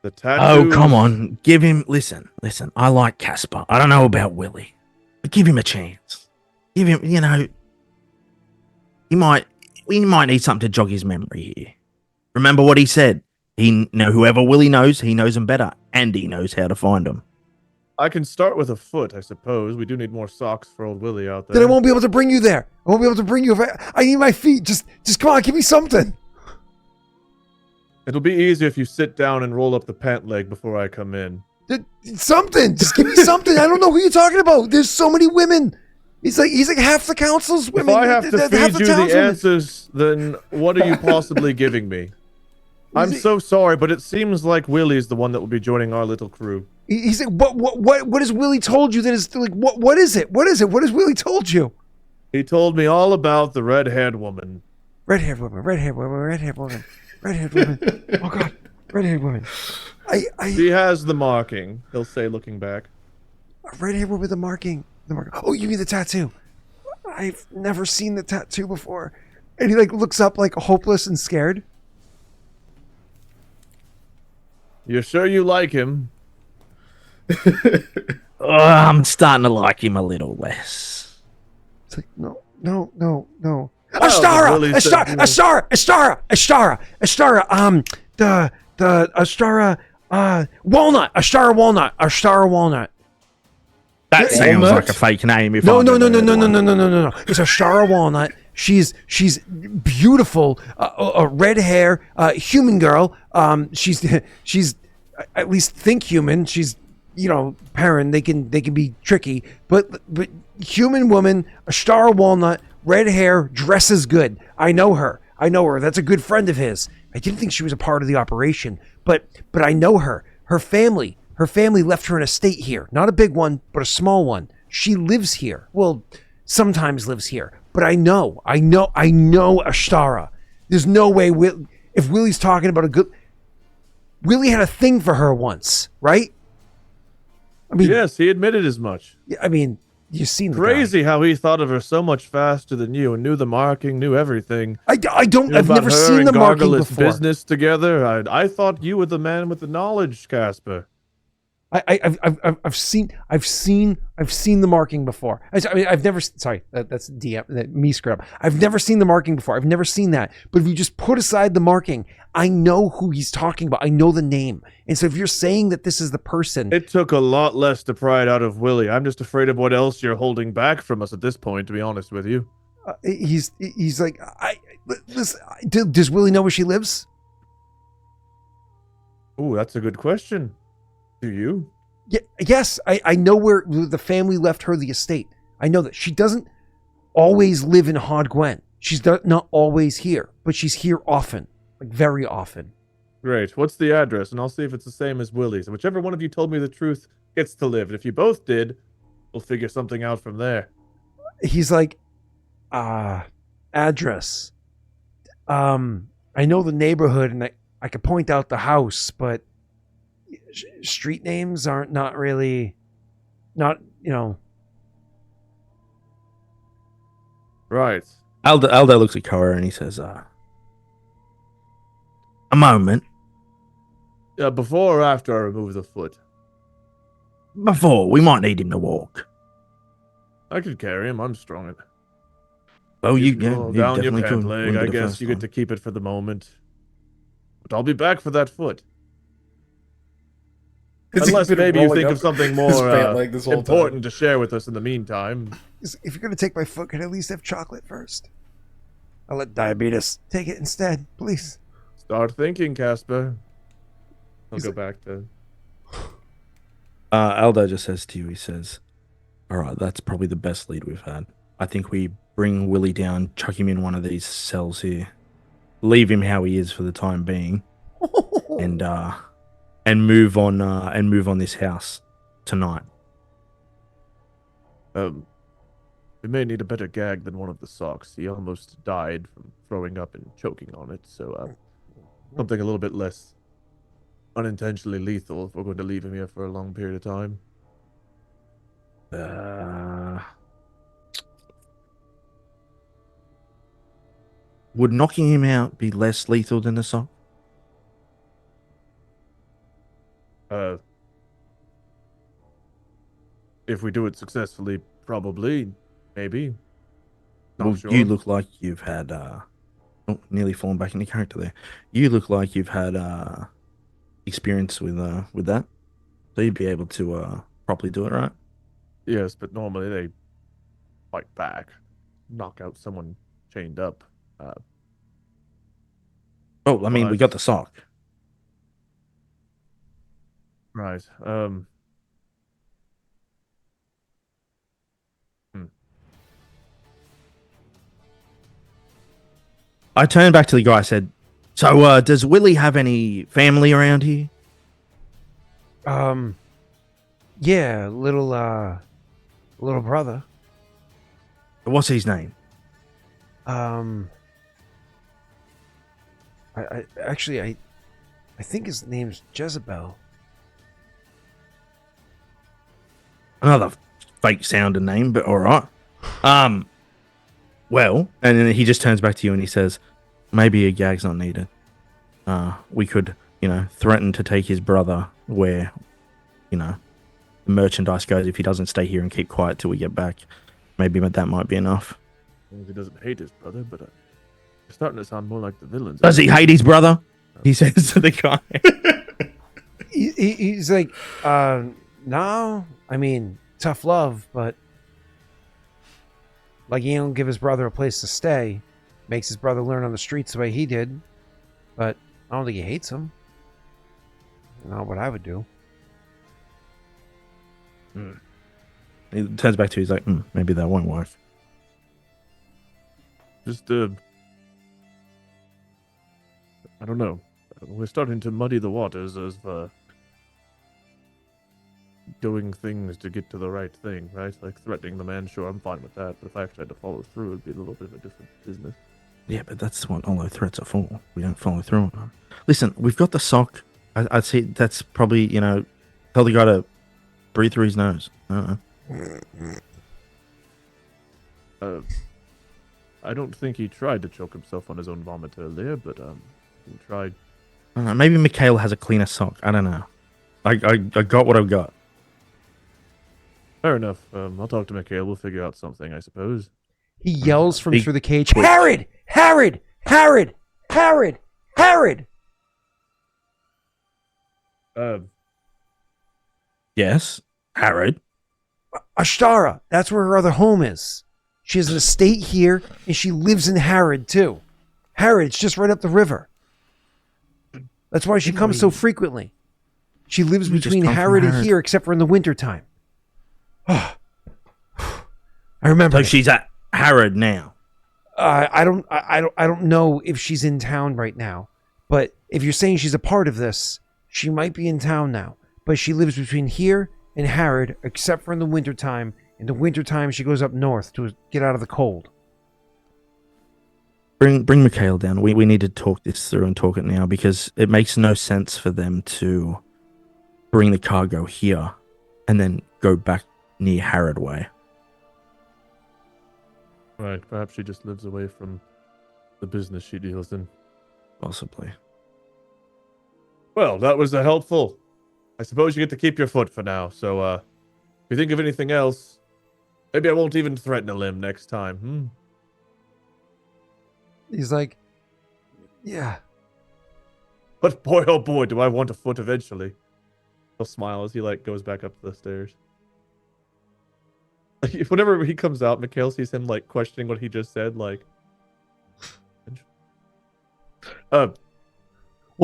[SPEAKER 2] The tattoo.
[SPEAKER 5] Oh, come on. Give him... Listen. I like Casper. I don't know about Willie. But give him a chance. Give him, we might need something to jog his memory here. Remember what he said. Whoever Willie knows, he knows them better. And he knows how to find them.
[SPEAKER 2] I can start with a foot, I suppose. We do need more socks for old Willie out there.
[SPEAKER 1] Then I won't be able to bring you there. I won't be able to bring you if I need my feet. Just come on, give me something.
[SPEAKER 2] It'll be easier if you sit down and roll up the pant leg before I come in.
[SPEAKER 1] Something. Just give me something. I don't know who you're talking about. There's so many women. He's like half the council's women.
[SPEAKER 2] If I have to feed you the answers, then what are you possibly giving me? I'm so sorry, but it seems like Willie's the one that will be joining our little crew.
[SPEAKER 1] He's like, what has Willie told you that is like, what is it? What has Willie told you?
[SPEAKER 2] He told me all about the red-haired woman.
[SPEAKER 1] Red-haired woman. Oh God, red-haired woman.
[SPEAKER 2] She has the marking, he'll say, looking back.
[SPEAKER 1] A red-haired woman with the marking. Oh, you mean the tattoo? I've never seen the tattoo before. And he like looks up like hopeless and scared.
[SPEAKER 2] You're sure you like him?
[SPEAKER 5] I'm starting to like him a little less.
[SPEAKER 1] It's like, no.
[SPEAKER 2] Astara!
[SPEAKER 1] Walnut.
[SPEAKER 5] That sounds like a fake name.
[SPEAKER 1] No. It's Astara Walnut. She's beautiful, red hair, human girl. She's at least think human. She's Perrin. They can be tricky, but human woman, a star walnut, red hair, dresses good. I know her. That's a good friend of his. I didn't think she was a part of the operation, but I know her. Her family left her an estate here. Not a big one, but a small one. She lives here. Well, sometimes lives here. But I know Ashtara. There's no way if Willie's talking about Willie had a thing for her once, right? I mean,
[SPEAKER 2] yes, he admitted as much.
[SPEAKER 1] I mean, you've seen the
[SPEAKER 2] Crazy how he thought of her so much faster than you and knew the marking, knew everything.
[SPEAKER 1] I've never seen the marking before.
[SPEAKER 2] Business together. I thought you were the man with the knowledge, Casper.
[SPEAKER 1] I've seen the marking before. I've never. Sorry, that's me screw up. I've never seen the marking before. I've never seen that. But if you just put aside the marking, I know who he's talking about. I know the name. And so if you're saying that this is the person,
[SPEAKER 2] it took a lot less to pry it out of Willie. I'm just afraid of what else you're holding back from us at this point. To be honest with you,
[SPEAKER 1] he's like, does Willie know where she lives?
[SPEAKER 2] Oh, that's a good question. Do you?
[SPEAKER 1] Yeah, yes, I know where the family left her the estate. I know that she doesn't always live in Haudh-Gwenn. She's not always here, but she's here often, like very often.
[SPEAKER 2] Great. What's the address? And I'll see if it's the same as Willie's. And whichever one of you told me the truth gets to live. And if you both did, we'll figure something out from there.
[SPEAKER 1] He's like, address. I know the neighborhood, and I could point out the house, but street names aren't really
[SPEAKER 2] Right.
[SPEAKER 5] Aldo looks at Koa and he says, a moment.
[SPEAKER 2] Before or after I remove the foot?
[SPEAKER 5] Before, we might need him to walk.
[SPEAKER 2] I could carry him. I'm strong.
[SPEAKER 5] Oh, you
[SPEAKER 2] down your
[SPEAKER 5] definitely
[SPEAKER 2] pant
[SPEAKER 5] could.
[SPEAKER 2] leg. I guess you get to keep it for the moment. But I'll be back for that foot. Unless maybe you think of something more important to share with us in the meantime.
[SPEAKER 1] If you're going to take my foot, can I at least have chocolate first? I'll let diabetes take it instead, please.
[SPEAKER 2] Start thinking, Casper. I'll go back to...
[SPEAKER 5] Aldo just says to you, he says, all right, that's probably the best lead we've had. I think we bring Willie down, chuck him in one of these cells here, leave him how he is for the time being, and move on this house tonight.
[SPEAKER 2] We may need a better gag than one of the socks. He almost died from throwing up and choking on it, so something a little bit less unintentionally lethal if we're going to leave him here for a long period of time.
[SPEAKER 5] Would knocking him out be less lethal than the sock?
[SPEAKER 2] If we do it successfully, probably, maybe.
[SPEAKER 5] Well,
[SPEAKER 2] sure.
[SPEAKER 5] You look like you've had nearly fallen back into character there. You look like you've had experience with that, so you'd be able to properly do it, right?
[SPEAKER 2] Yes, but normally they fight back, knock out someone chained up.
[SPEAKER 5] We got the sock.
[SPEAKER 2] Right.
[SPEAKER 5] I turned back to the guy. I said, "So, does Willie have any family around here?"
[SPEAKER 1] Yeah, little brother.
[SPEAKER 5] What's his name?
[SPEAKER 1] I think his name's Jezebel.
[SPEAKER 5] Another fake sounding name, but all right. Well, and then he just turns back to you and he says, maybe a gag's not needed. We could, threaten to take his brother where, the merchandise goes if he doesn't stay here and keep quiet till we get back. Maybe that might be enough.
[SPEAKER 2] Well, he doesn't hate his brother, but it's starting to sound more like the villains.
[SPEAKER 5] Does he hate his brother? He says to the guy.
[SPEAKER 1] He's like, no, I mean, tough love, but Like, he don't give his brother a place to stay. Makes his brother learn on the streets the way he did. But I don't think he hates him. Not what I would do.
[SPEAKER 5] He turns back to you, he's like, maybe that won't work.
[SPEAKER 2] Just, I don't know. We're starting to muddy the waters of doing things to get to the right thing, right? Like threatening the man, sure, I'm fine with that. But if I actually had to follow through, it'd be a little bit of a different business.
[SPEAKER 5] Yeah, but that's what all those threats are for. We don't follow through on them. Listen, we've got the sock. I'd say that's probably, tell the guy to breathe through his nose. I don't know.
[SPEAKER 2] I don't think he tried to choke himself on his own vomit earlier, but he tried.
[SPEAKER 5] I don't know. Maybe Mikhail has a cleaner sock. I don't know. I got what I've got.
[SPEAKER 2] Fair enough. I'll talk to Mikhail. We'll figure out something, I suppose.
[SPEAKER 1] He yells from through the cage, Harrod! Harrod! Harrod! Harrod! Harrod!
[SPEAKER 5] Yes, Harrod.
[SPEAKER 1] Ashtara, that's where her other home is. She has an estate here, and she lives in Harrod, too. Harrod's just right up the river. That's why she comes so frequently. She lives between Harrod and here, except for in the wintertime. I remember.
[SPEAKER 5] So she's at Harrod now.
[SPEAKER 1] I don't know if she's in town right now, but if you're saying she's a part of this, she might be in town now. But she lives between here and Harrod, except for in the wintertime. In the wintertime, she goes up north to get out of the cold.
[SPEAKER 5] Bring Mikhail down. We need to talk this through and talk it now, because it makes no sense for them to bring the cargo here and then go back near Harrod Way.
[SPEAKER 2] Right, perhaps she just lives away from the business she deals in.
[SPEAKER 5] Possibly.
[SPEAKER 2] Well, that was helpful. I suppose you get to keep your foot for now, so if you think of anything else, maybe I won't even threaten a limb next time,
[SPEAKER 1] He's like, yeah.
[SPEAKER 2] But boy, oh boy, do I want a foot eventually. He'll smile as he, goes back up the stairs. Whenever he comes out, Mikhail sees him, questioning what he just said,
[SPEAKER 1] One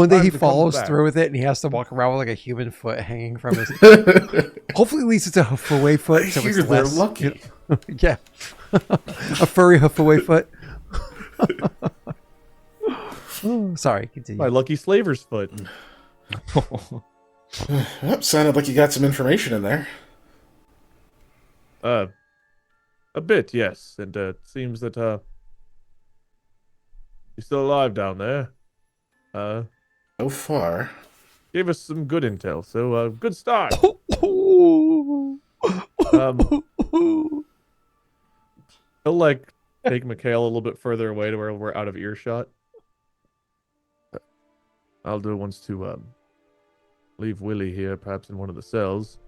[SPEAKER 1] day he follows through with it, and he has to walk around with a human foot hanging from his. Hopefully, at least it's a hoof-away foot, so it's
[SPEAKER 3] they're
[SPEAKER 1] less.
[SPEAKER 3] lucky.
[SPEAKER 1] Yeah, a furry hoof-away foot. Sorry, continue.
[SPEAKER 2] My lucky slaver's foot.
[SPEAKER 3] Yep, sounded like you got some information in there.
[SPEAKER 2] A bit, yes, and it seems that you're still alive down there.
[SPEAKER 3] So far.
[SPEAKER 2] Gave us some good intel, so good start. He'll take Mikhail a little bit further away to where we're out of earshot. Aldo wants to leave Willie here, perhaps in one of the cells.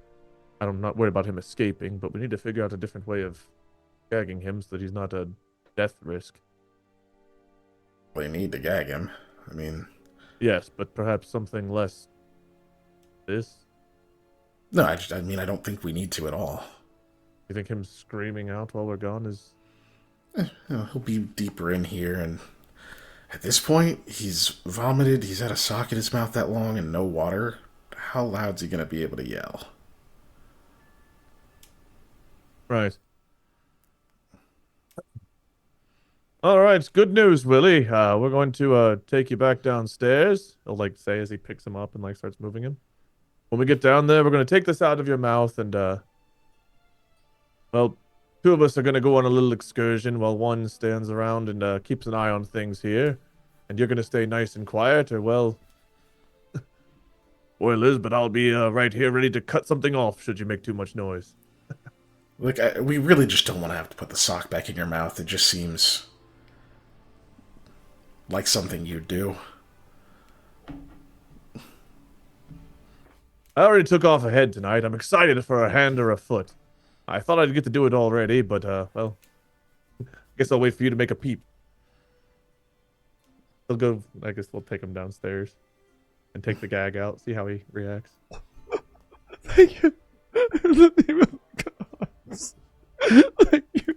[SPEAKER 2] I'm not worried about him escaping, but we need to figure out a different way of gagging him so that he's not a death risk.
[SPEAKER 3] Well, you need to gag him. I mean...
[SPEAKER 2] Yes, but perhaps something less... this?
[SPEAKER 3] No, I don't think we need to at all.
[SPEAKER 2] You think him screaming out while we're gone is...
[SPEAKER 3] He'll be deeper in here, and at this point, he's vomited, he's had a sock in his mouth that long, and no water. How loud's he going to be able to yell?
[SPEAKER 2] Right. All right, good news, Willie. We're going to take you back downstairs. He'll say as he picks him up and starts moving him. When we get down there, we're going to take this out of your mouth and well, two of us are going to go on a little excursion while one stands around and keeps an eye on things here. And you're going to stay nice and quiet, or well, boy, Liz, but I'll be right here ready to cut something off should you make too much noise.
[SPEAKER 3] Look, we really just don't want to have to put the sock back in your mouth. It just seems like something you'd do.
[SPEAKER 2] I already took off a head tonight. I'm excited for a hand or a foot. I thought I'd get to do it already, but, well, I guess I'll wait for you to make a peep. He'll go, I guess we'll take him downstairs and take the gag out, see how he reacts.
[SPEAKER 1] Thank you. In the name of the gods. Thank you.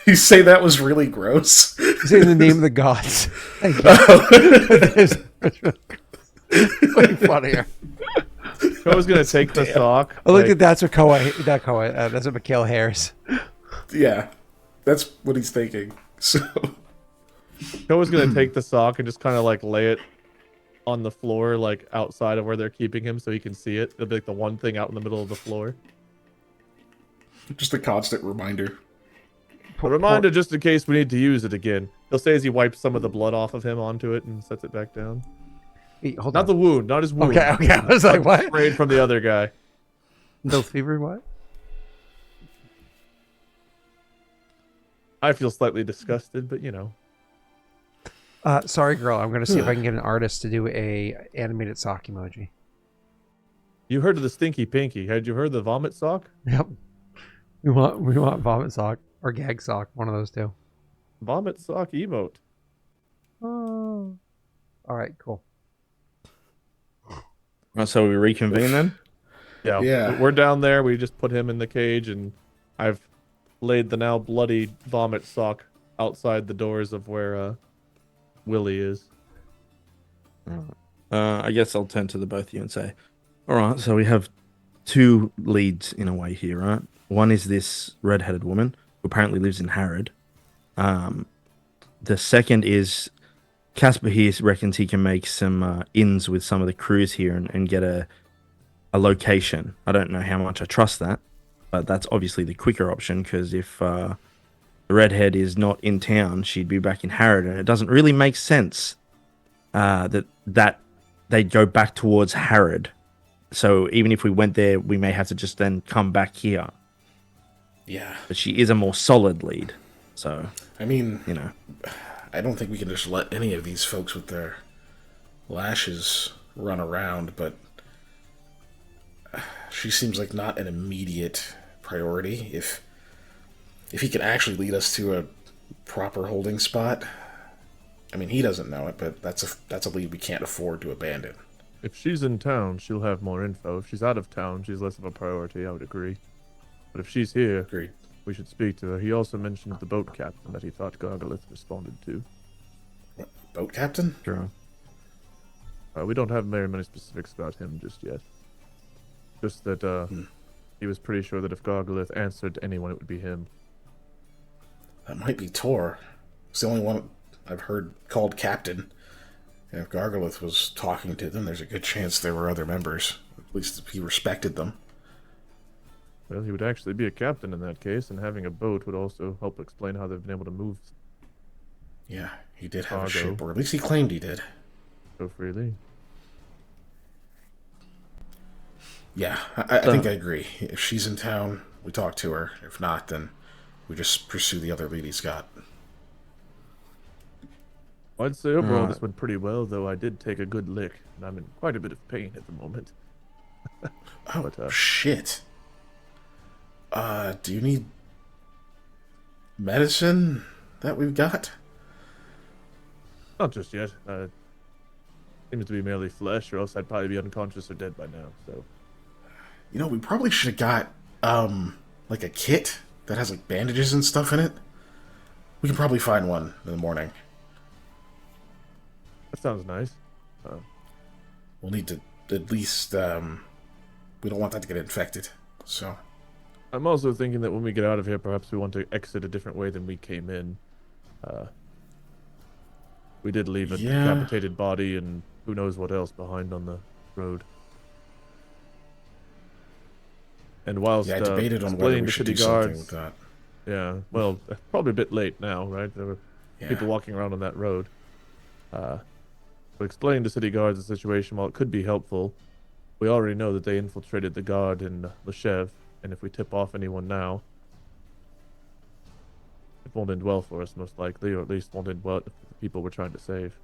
[SPEAKER 3] You say that was really gross.
[SPEAKER 1] Say in the name of the gods. Thank you. Way funnier.
[SPEAKER 2] Koa's gonna take the sock.
[SPEAKER 1] I look at that's what that's what Mikhail hears.
[SPEAKER 3] Yeah, that's what he's thinking. So
[SPEAKER 2] Koa's gonna take the sock and just kind of like lay it on the floor, like outside of where they're keeping him, so he can see it. It'll be like the one thing out in the middle of the floor.
[SPEAKER 3] just a constant reminder.
[SPEAKER 2] A reminder just in case we need to use it again. He'll say as he wipes some of the blood off of him onto it and sets it back down.
[SPEAKER 1] Hey, hold
[SPEAKER 2] Not
[SPEAKER 1] on.
[SPEAKER 2] the wound, not his wound.
[SPEAKER 1] Okay. I was like, what?
[SPEAKER 2] Sprayed from the other guy.
[SPEAKER 1] No fever, what?
[SPEAKER 2] I feel slightly disgusted, but you know.
[SPEAKER 1] Sorry, girl. I'm gonna see if I can get an artist to do a animated sock emoji.
[SPEAKER 2] You heard of the stinky pinky. Had you heard of the vomit sock?
[SPEAKER 1] Yep. We want vomit sock or gag sock. One of those two.
[SPEAKER 2] Vomit sock emote.
[SPEAKER 1] Oh. All right. Cool.
[SPEAKER 4] So we reconvene then?
[SPEAKER 3] Yeah.
[SPEAKER 2] We're down there. We just put him in the cage, and I've laid the now bloody vomit sock outside the doors of where Willie is.
[SPEAKER 4] I guess I'll turn to the both of you and say, all right, so we have two leads in a way here, right? One is this red-headed woman who apparently lives in Harrod. The second is Casper here reckons he can make some ins with some of the crews here and get a location. I don't know how much I trust that, but that's obviously the quicker option, because if the redhead is not in town, she'd be back in Harrod, and it doesn't really make sense that they'd go back towards Harrod. So even if we went there, we may have to just then come back here.
[SPEAKER 3] Yeah.
[SPEAKER 4] But she is a more solid lead. So,
[SPEAKER 3] I mean,
[SPEAKER 4] you know.
[SPEAKER 3] I don't think we can just let any of these folks with their lashes run around, but she seems like not an immediate priority. If he can actually lead us to a proper holding spot, I mean, he doesn't know it, but that's a lead we can't afford to abandon.
[SPEAKER 2] If she's in town, she'll have more info. If she's out of town, she's less of a priority, I would agree. But if she's here,
[SPEAKER 3] Agreed.
[SPEAKER 2] we should speak to her. He also mentioned the boat captain that he thought Gargalith responded to.
[SPEAKER 3] Boat captain?
[SPEAKER 4] Sure.
[SPEAKER 2] We don't have very many specifics about him just yet. Just that he was pretty sure that if Gargalith answered to anyone, it would be him.
[SPEAKER 3] That might be Tor. It's the only one I've heard called captain. And if Gargalith was talking to them, there's a good chance there were other members. At least he respected them.
[SPEAKER 2] Well, he would actually be a captain in that case, and having a boat would also help explain how they've been able to move
[SPEAKER 3] Yeah, he did have
[SPEAKER 2] Cargo.
[SPEAKER 3] a ship, or at least he claimed he did.
[SPEAKER 2] so freely.
[SPEAKER 3] Yeah, I think I agree. If she's in town, we talk to her. If not, then we just pursue the other lead he's got.
[SPEAKER 2] I'd say overall this went pretty well, though I did take a good lick, and I'm in quite a bit of pain at the moment.
[SPEAKER 3] Oh,
[SPEAKER 2] But,
[SPEAKER 3] shit. Do you need medicine that we've got?
[SPEAKER 2] Not just yet. Seems to be merely flesh, or else I'd probably be unconscious or dead by now, so...
[SPEAKER 3] You know, we probably should have got, like a kit that has, like, bandages and stuff in it. We can probably find one in the morning.
[SPEAKER 2] That sounds nice.
[SPEAKER 3] We'll need to at least, we don't want that to get infected, so...
[SPEAKER 2] I'm also thinking that when we get out of here, perhaps we want to exit a different way than we came in. We did leave a decapitated body and who knows what else behind on the road. And whilst
[SPEAKER 3] Yeah, I debated on whether we should do something with that.
[SPEAKER 2] Yeah, well, probably a bit late now, right? There were people walking around on that road. But explaining to city guards the situation, while it could be helpful, we already know that they infiltrated the guard in Leshev, and if we tip off anyone now, it won't end well for us, most likely, or at least won't end well for the people we're trying to save.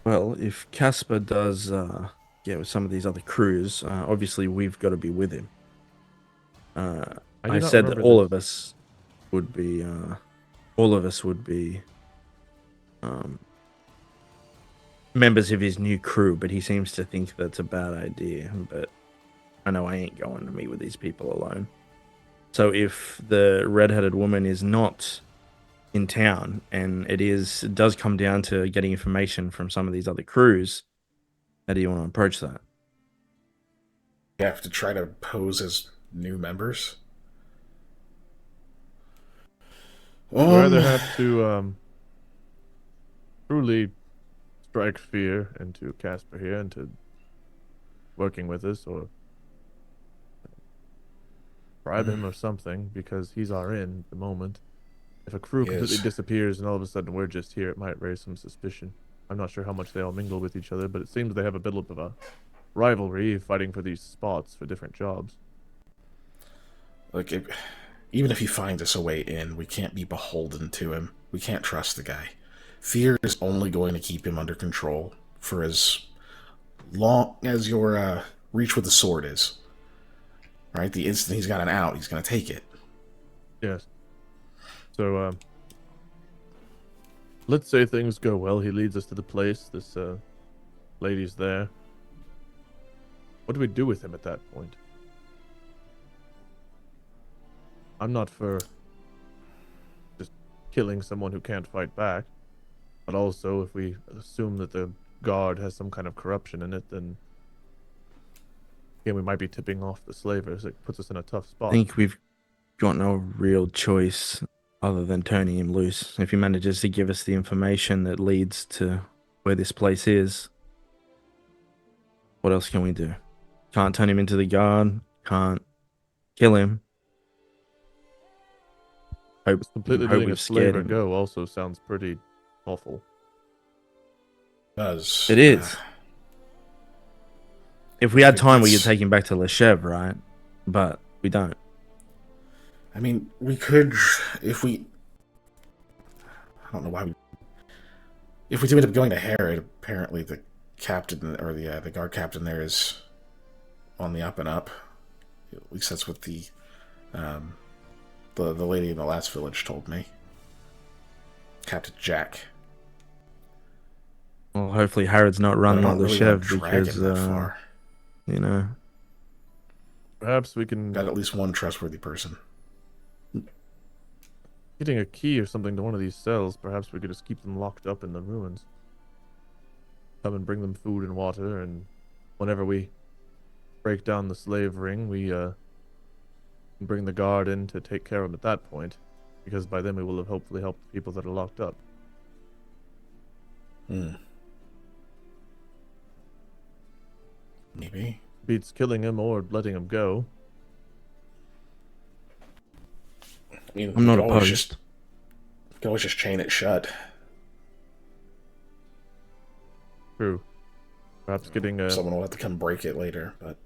[SPEAKER 4] Well, if Casper does get with some of these other crews, obviously we've got to be with him. I said that all of us would be members of his new crew, but he seems to think that's a bad idea. But I know I ain't going to meet with these people alone.
[SPEAKER 5] So if the red-headed woman is not in town, and it does come down to getting information from some of these other crews, how do you want to approach that?
[SPEAKER 3] You have to try to pose as new members.
[SPEAKER 2] We either have to truly strike fear into Casper here into working with us, or bribe him or something, because he's our in at the moment. If a crew completely disappears and all of a sudden we're just here, it might raise some suspicion. I'm not sure how much they all mingle with each other, but it seems they have a bit of a rivalry fighting for these spots for different jobs.
[SPEAKER 3] Like, even if he finds us a way in, we can't be beholden to him. We can't trust the guy. Fear is only going to keep him under control for as long as your reach with the sword is. Right? The instant he's got an out, he's going to take it.
[SPEAKER 2] Yes. So, let's say things go well. He leads us to the place. This lady's there. What do we do with him at that point? I'm not for just killing someone who can't fight back. But also, if we assume that the guard has some kind of corruption in it, then again, we might be tipping off the slavers. It puts us in a tough spot.
[SPEAKER 5] I think we've got no real choice other than turning him loose. If he manages to give us the information that leads to where this place is, what else can we do? Can't turn him into the guard. Can't kill him. Hope
[SPEAKER 2] Completely
[SPEAKER 5] hope
[SPEAKER 2] letting a
[SPEAKER 5] we've scared
[SPEAKER 2] slaver
[SPEAKER 5] him.
[SPEAKER 2] go also sounds pretty awful.
[SPEAKER 3] It
[SPEAKER 5] is. If we had time, we could
[SPEAKER 3] it's-
[SPEAKER 5] take him back to Leshev, right? But we don't.
[SPEAKER 3] I mean, we could, if we... I don't know why we... If we do end up going to Herod, apparently the captain, or the guard captain there is on the up and up. At least that's what the lady in the last village told me. Captain Jaaek.
[SPEAKER 5] Well, hopefully Harrod's not running
[SPEAKER 3] I
[SPEAKER 5] on
[SPEAKER 3] don't really want
[SPEAKER 5] Leshev
[SPEAKER 3] to drag
[SPEAKER 5] because,
[SPEAKER 3] him that far.
[SPEAKER 5] you know.
[SPEAKER 2] Perhaps we can...
[SPEAKER 3] Got at least one trustworthy person.
[SPEAKER 2] Getting a key or something to one of these cells, perhaps we could just keep them locked up in the ruins. Come and bring them food and water, and whenever we break down the slave ring, we bring the guard in to take care of them at that point, because by then we will have hopefully helped the people that are locked up.
[SPEAKER 3] Maybe.
[SPEAKER 2] Beats killing him or letting him go.
[SPEAKER 3] I mean,
[SPEAKER 5] I'm not
[SPEAKER 3] we could always
[SPEAKER 5] opposed.
[SPEAKER 3] we can always just chain it shut.
[SPEAKER 2] True. Perhaps getting
[SPEAKER 3] Someone will have to come break it later, but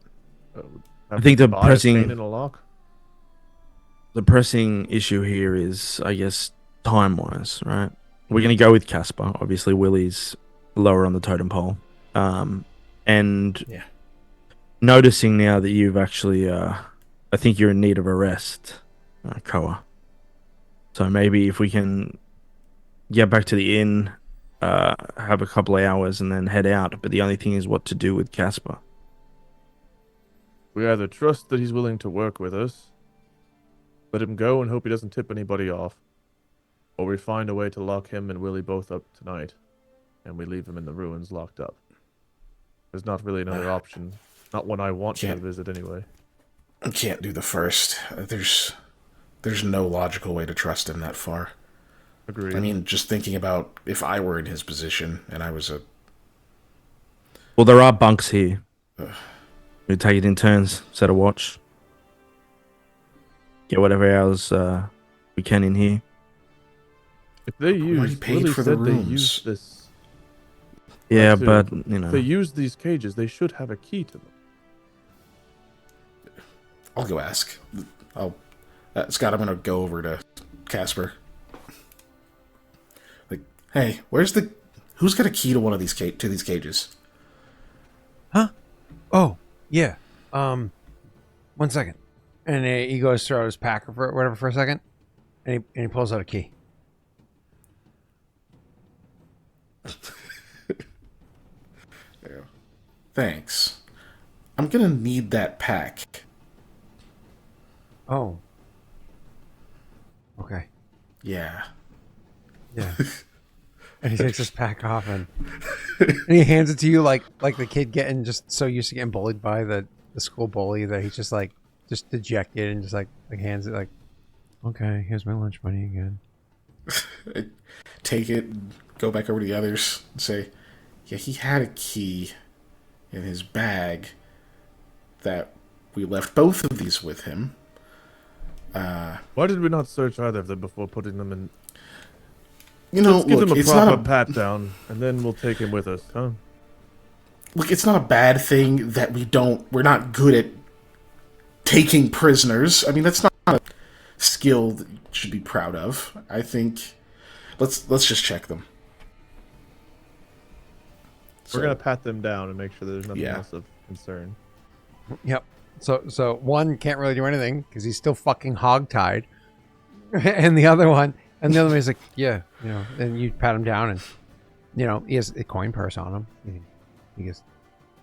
[SPEAKER 5] I think the
[SPEAKER 2] buy a chain
[SPEAKER 5] pressing-
[SPEAKER 2] and a lock.
[SPEAKER 5] The pressing issue here is, I guess, time-wise, right? We're going to go with Casper. Obviously, Willie's lower on the totem pole. And
[SPEAKER 3] Yeah.
[SPEAKER 5] noticing now that you've actually, I think you're in need of a rest, Koa. So maybe if we can get back to the inn, have a couple of hours and then head out. But the only thing is what to do with Casper.
[SPEAKER 2] We either trust that he's willing to work with us, let him go and hope he doesn't tip anybody off, or we find a way to lock him and Willie both up tonight, and we leave him in the ruins locked up. There's not really another option. Not one I want to visit anyway.
[SPEAKER 3] I can't do the first. There's no logical way to trust him that far.
[SPEAKER 2] Agreed.
[SPEAKER 3] I mean, just thinking about if I were in his position and I was a...
[SPEAKER 5] Well, there are bunks here. We take it in turns, set a watch. Get whatever hours we can in here.
[SPEAKER 2] If they
[SPEAKER 3] already
[SPEAKER 2] use,
[SPEAKER 3] paid
[SPEAKER 2] Willie
[SPEAKER 3] for the
[SPEAKER 2] said they
[SPEAKER 3] rooms.
[SPEAKER 2] use this.
[SPEAKER 5] Yeah,
[SPEAKER 2] too.
[SPEAKER 5] but, you
[SPEAKER 2] If they
[SPEAKER 5] know.
[SPEAKER 2] use these cages, they should have a key to them.
[SPEAKER 3] I'll go ask. Scott, I'm gonna go over to Casper. Like, hey, who's got a key to one of these cages?
[SPEAKER 1] Huh? Oh, yeah. 1 second. And he goes through his pack or whatever for a second, and he pulls out a key.
[SPEAKER 3] Yeah. Thanks. I'm gonna need that pack.
[SPEAKER 1] Oh, Okay.
[SPEAKER 3] Yeah.
[SPEAKER 1] Yeah. And he takes his pack off and he hands it to you like the kid getting just so used to getting bullied by the school bully that he's just dejected and just like hands it like, okay, here's my lunch money again.
[SPEAKER 3] Take it and go back over to the others and say, yeah, he had a key in his bag that we left both of these with him.
[SPEAKER 2] Why did we not search either of them before putting them in?
[SPEAKER 3] Let's
[SPEAKER 2] give
[SPEAKER 3] look,
[SPEAKER 2] him a
[SPEAKER 3] it's
[SPEAKER 2] proper
[SPEAKER 3] not
[SPEAKER 2] pat down, and then we'll take him with us, huh?
[SPEAKER 3] Look, it's not a bad thing that we're not good at taking prisoners. I mean, that's not a skill that you should be proud of. I think let's just check them.
[SPEAKER 2] We're gonna pat them down and make sure there's nothing else of concern.
[SPEAKER 1] Yep. So one can't really do anything because he's still fucking hogtied, and the other one is like, yeah, and you pat him down, and he has a coin purse on him. He goes,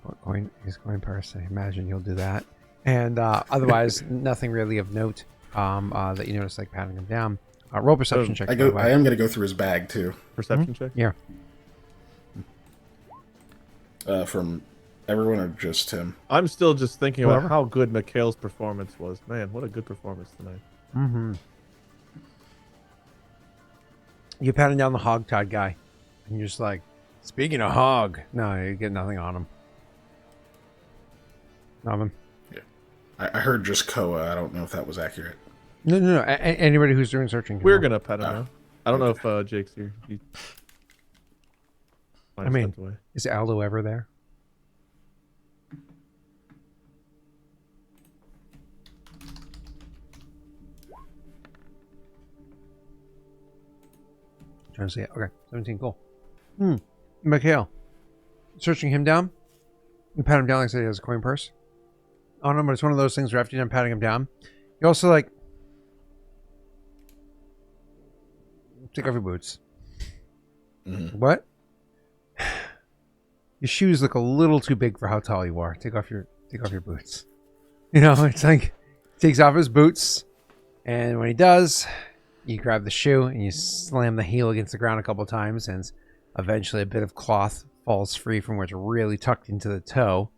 [SPEAKER 1] what coin? His coin purse. I imagine you'll do that, and otherwise nothing really of note that you notice, like patting him down. Roll perception check.
[SPEAKER 3] I am gonna go through his bag too.
[SPEAKER 2] Perception check.
[SPEAKER 1] Yeah.
[SPEAKER 3] From everyone or just him?
[SPEAKER 2] I'm still just thinking about how good Mikhail's performance was. Man, what a good performance tonight.
[SPEAKER 1] Mm-hmm. You patting down the hog-tied guy, and you're just like, speaking of hog, no, you get nothing on him. Nothing.
[SPEAKER 3] Yeah, I heard just Koa. I don't know if that was accurate.
[SPEAKER 1] No. Anybody who's doing searching.
[SPEAKER 2] We're gonna pat him now. I don't know if Jake's here.
[SPEAKER 1] I mean, is Aldo ever there? Trying to see it. Okay, 17, cool. Mikhail. Searching him down. You pat him down like I said he has a coin purse. Oh no, but it's one of those things where after you're done patting him down, you also like take off your boots.
[SPEAKER 3] Mm-hmm.
[SPEAKER 1] What? Your shoes look a little too big for how tall you are. Take off your boots. It's like he takes off his boots, and when he does, you grab the shoe and you slam the heel against the ground a couple of times, and eventually a bit of cloth falls free from where it's really tucked into the toe.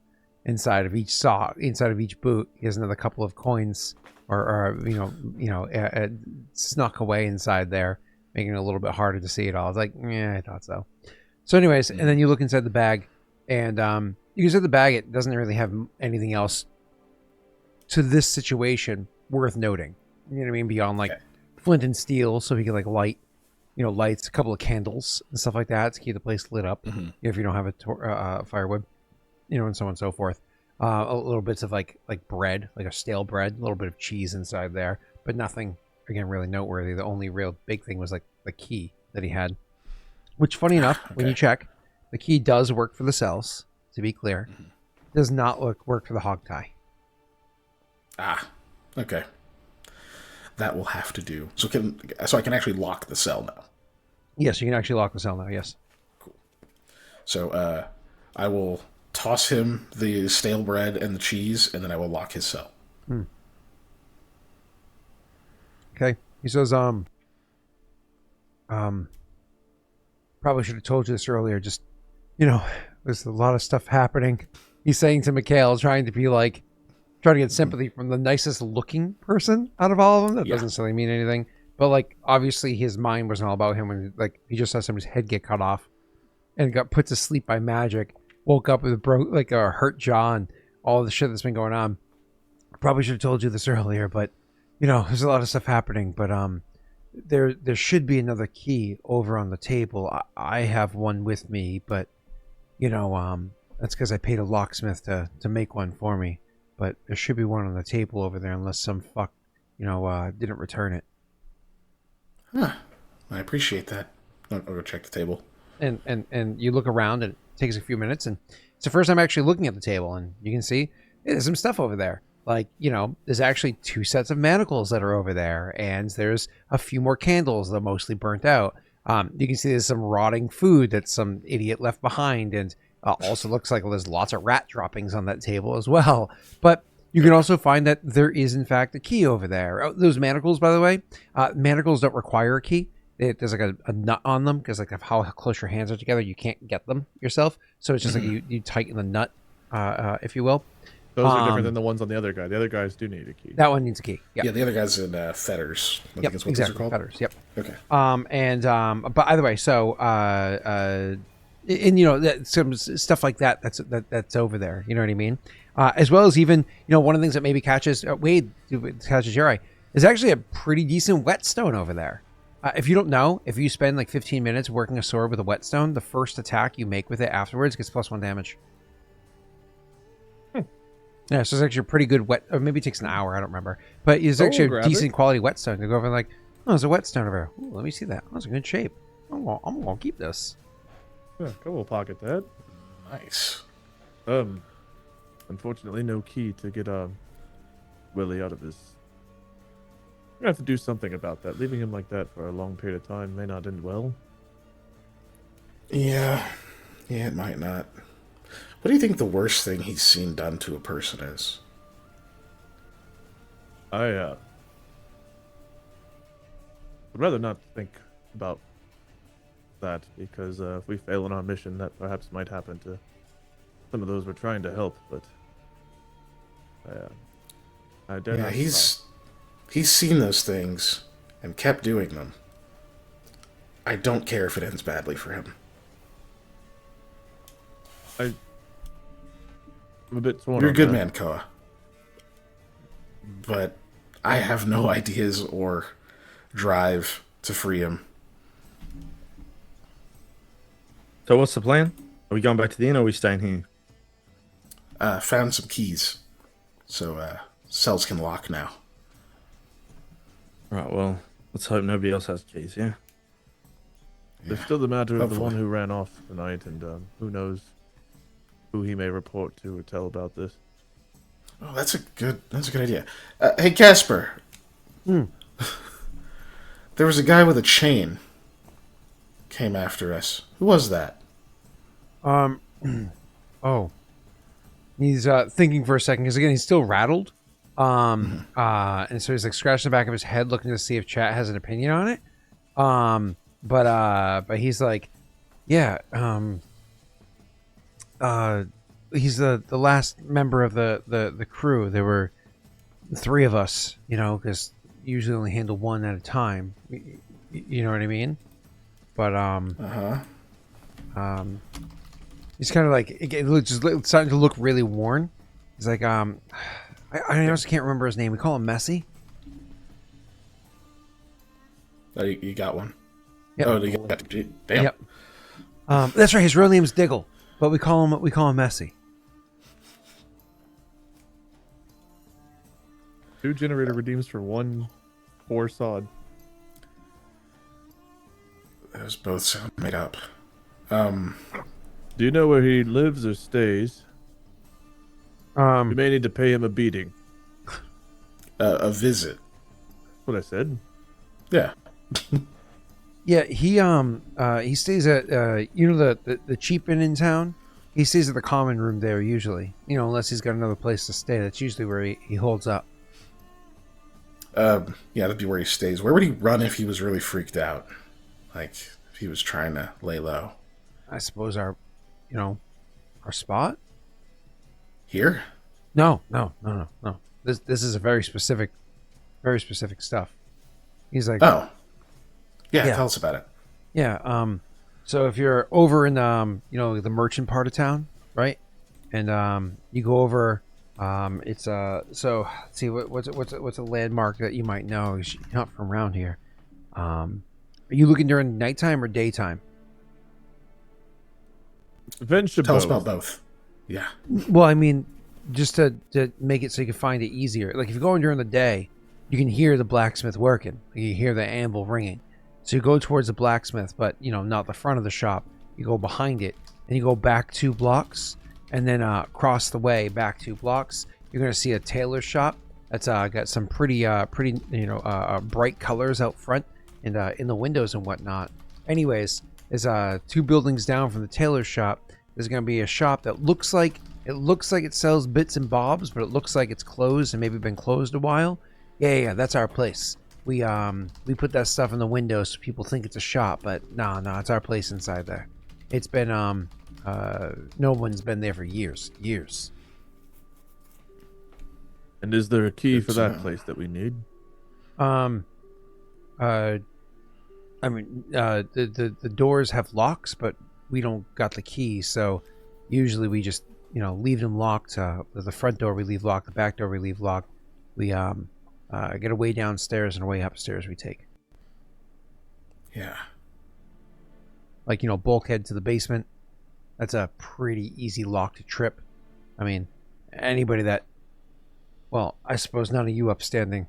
[SPEAKER 1] Inside of each boot, he has another couple of coins, or snuck away inside there, making it a little bit harder to see it all. It's like, yeah, I thought so. So anyways, and then you look inside the bag, and you can see the bag, it doesn't really have anything else to this situation worth noting. You know what I mean? Beyond like flint and steel, so he can like light, lights, a couple of candles and stuff like that to keep the place lit up. If you don't have a firewood, and so on and so forth. A little bits of like bread, like a stale bread, a little bit of cheese inside there, but nothing again really noteworthy. The only real big thing was like the key that he had. Which, funny enough, when you check, the key does work for the cells, to be clear. Does not work for the hog tie.
[SPEAKER 3] Okay. That will have to do. So I can actually lock the cell now.
[SPEAKER 1] Yes, you can actually lock the cell now, yes.
[SPEAKER 3] Cool. So I will toss him the stale bread and the cheese, and then I will lock his cell.
[SPEAKER 1] Okay. He says, probably should have told you this earlier. Just, there's a lot of stuff happening. He's saying to Mikhail, trying to get sympathy from the nicest looking person out of all of them. That doesn't necessarily mean anything. But, like, obviously his mind wasn't all about him when, like, he just saw somebody's head get cut off and got put to sleep by magic. Woke up with a hurt jaw and all the shit that's been going on. Probably should have told you this earlier, but, there's a lot of stuff happening. But, there should be another key over on the table. I have one with me, but that's because I paid a locksmith to make one for me. But there should be one on the table over there, unless some fuck didn't return it.
[SPEAKER 3] Huh. I appreciate that. I'll go check the table.
[SPEAKER 1] And you look around, and it takes a few minutes, and it's the first time actually looking at the table, and you can see there's some stuff over there. Like, there's actually 2 sets of manacles that are over there, and there's a few more candles that are mostly burnt out. You can see there's some rotting food that some idiot left behind, and also looks like there's lots of rat droppings on that table as well. But You can also find that there is, in fact, a key over there. Oh, those manacles, by the way, manacles don't require a key. There's like a nut on them because like of how close your hands are together, you can't get them yourself. So it's just like you tighten the nut, if you will.
[SPEAKER 2] Those are different than the ones on the other guy. The other guys do need a key.
[SPEAKER 1] That one needs a key.
[SPEAKER 3] Yeah, the other guy's in fetters. I think is what those are called.
[SPEAKER 1] Fetters. Yep.
[SPEAKER 3] Okay.
[SPEAKER 1] But either way, so and you know some stuff like that. That's over there. You know what I mean? As well as even one of the things that maybe catches catches your eye is actually a pretty decent whetstone over there. If you don't know, if you spend like 15 minutes working a sword with a whetstone, the first attack you make with it afterwards gets +1 damage. Yeah, so it's actually a pretty good or maybe it takes an hour, I don't remember. But it's actually a decent quality whetstone. To go over and like, oh, there's a whetstone over here. Ooh, let me see that. Oh, it's in good shape. I'm gonna keep this.
[SPEAKER 2] Yeah, go we'll pocket that.
[SPEAKER 3] Nice.
[SPEAKER 2] Unfortunately, no key to get Willie out of his. We're gonna have to do something about that. Leaving him like that for a long period of time may not end well.
[SPEAKER 3] Yeah, it might not. What do you think the worst thing he's seen done to a person is?
[SPEAKER 2] I would rather not think about that because if we fail in our mission, that perhaps might happen to some of those we're trying to help. But I dare not
[SPEAKER 3] he's seen those things and kept doing them. I don't care if it ends badly for him.
[SPEAKER 2] I'm a bit torn.
[SPEAKER 3] You're a good man, Koa. But I have no ideas or drive to free him.
[SPEAKER 4] So what's the plan? Are we going back to the inn or are we staying here?
[SPEAKER 3] Found some keys. So cells can lock now.
[SPEAKER 4] Right, well, let's hope nobody else has keys, yeah?
[SPEAKER 2] There's still the matter of the
[SPEAKER 3] Hopefully.
[SPEAKER 2] one who ran off tonight, and who knows who he may report to or tell about this.
[SPEAKER 3] Oh, that's a good idea. Hey, Casper. There was a guy with a chain came after us. Who was that?
[SPEAKER 1] Oh, he's thinking for a second because again he's still rattled. And so he's like scratching the back of his head, looking to see if chat has an opinion on it. But he's like, yeah. He's the last member of the crew. There were 3 of us, because usually only handle 1 at a time. You know what I mean? But he's kind of like it's starting to look really worn. He's like, I honestly can't remember his name. We call him Messy.
[SPEAKER 3] Oh, you got one.
[SPEAKER 1] Yep.
[SPEAKER 3] Oh, you got damn.
[SPEAKER 1] Yep. That's right. His real name's Diggle, but we call him Messy.
[SPEAKER 2] 2 generator redeems for 1 poor sod.
[SPEAKER 3] Those both sound made up.
[SPEAKER 2] Do you know where he lives or stays? You may need to pay him a beating.
[SPEAKER 3] A visit.
[SPEAKER 2] That's what I said.
[SPEAKER 3] Yeah.
[SPEAKER 1] Yeah, he stays at the cheap inn in town. He stays at the common room there usually. Unless he's got another place to stay. That's usually where he holds up.
[SPEAKER 3] Yeah, that'd be where he stays. Where would he run if he was really freaked out? Like if he was trying to lay low.
[SPEAKER 1] I suppose our spot.
[SPEAKER 3] Here?
[SPEAKER 1] No. This is a very specific stuff. He's like,
[SPEAKER 3] Oh. Yeah,
[SPEAKER 1] Yeah.
[SPEAKER 3] tell us about it.
[SPEAKER 1] yeah. So if you're over in the merchant part of town, right, and you go over, it's so let's see what's a landmark that you might know. You're not from around here. Are you looking during nighttime or daytime?
[SPEAKER 2] Venture
[SPEAKER 3] Tell us
[SPEAKER 2] both.
[SPEAKER 3] about both. Yeah.
[SPEAKER 1] Well, I mean, just to make it so you can find it easier. Like if you're going during the day, you can hear the blacksmith working. You hear the anvil ringing. So you go towards the blacksmith, but not the front of the shop. You go behind it, and you go back 2 blocks, and then cross the way back 2 blocks. You're gonna see a tailor shop that's got some pretty bright colors out front and in the windows and whatnot. Anyways, there's 2 buildings down from the tailor shop. There's gonna be a shop that looks like It looks like it sells bits and bobs, but it looks like it's closed and maybe been closed a while. Yeah, that's our place. We put that stuff in the window so people think it's a shop, but no, it's our place inside there. It's been no one's been there for years.
[SPEAKER 2] And is there a key
[SPEAKER 3] Good
[SPEAKER 2] for
[SPEAKER 3] to
[SPEAKER 2] that
[SPEAKER 3] know.
[SPEAKER 2] place that we need?
[SPEAKER 1] The doors have locks, but we don't got the keys, so usually we just leave them locked. The front door we leave locked, the back door we leave locked. We get a way downstairs and a way upstairs we take.
[SPEAKER 3] Yeah.
[SPEAKER 1] Like bulkhead to the basement. That's a pretty easy lock to trip. I mean, anybody that, well, I suppose none of you upstanding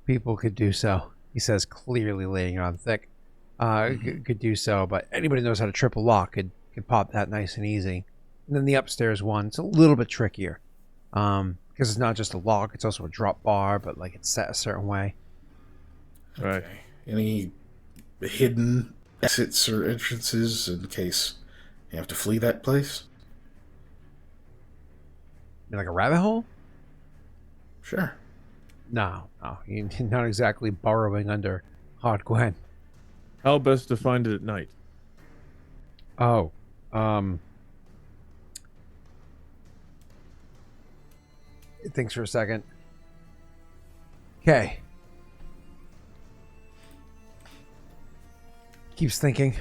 [SPEAKER 1] people could do so. He says, clearly laying it on thick. Could do so, but anybody who knows how to trip a lock could pop that nice and easy. And then the upstairs one, it's a little bit trickier, because it's not just a lock; it's also a drop bar, but like it's set a certain way.
[SPEAKER 2] Right.
[SPEAKER 3] Okay. Any hidden exits or entrances in case you have to flee that place?
[SPEAKER 1] Like a rabbit hole?
[SPEAKER 3] Sure.
[SPEAKER 1] No, you're not exactly burrowing under Haudh-Gwenn.
[SPEAKER 2] How best to find it at night?
[SPEAKER 1] Oh, thanks for a second. Okay. Keeps thinking.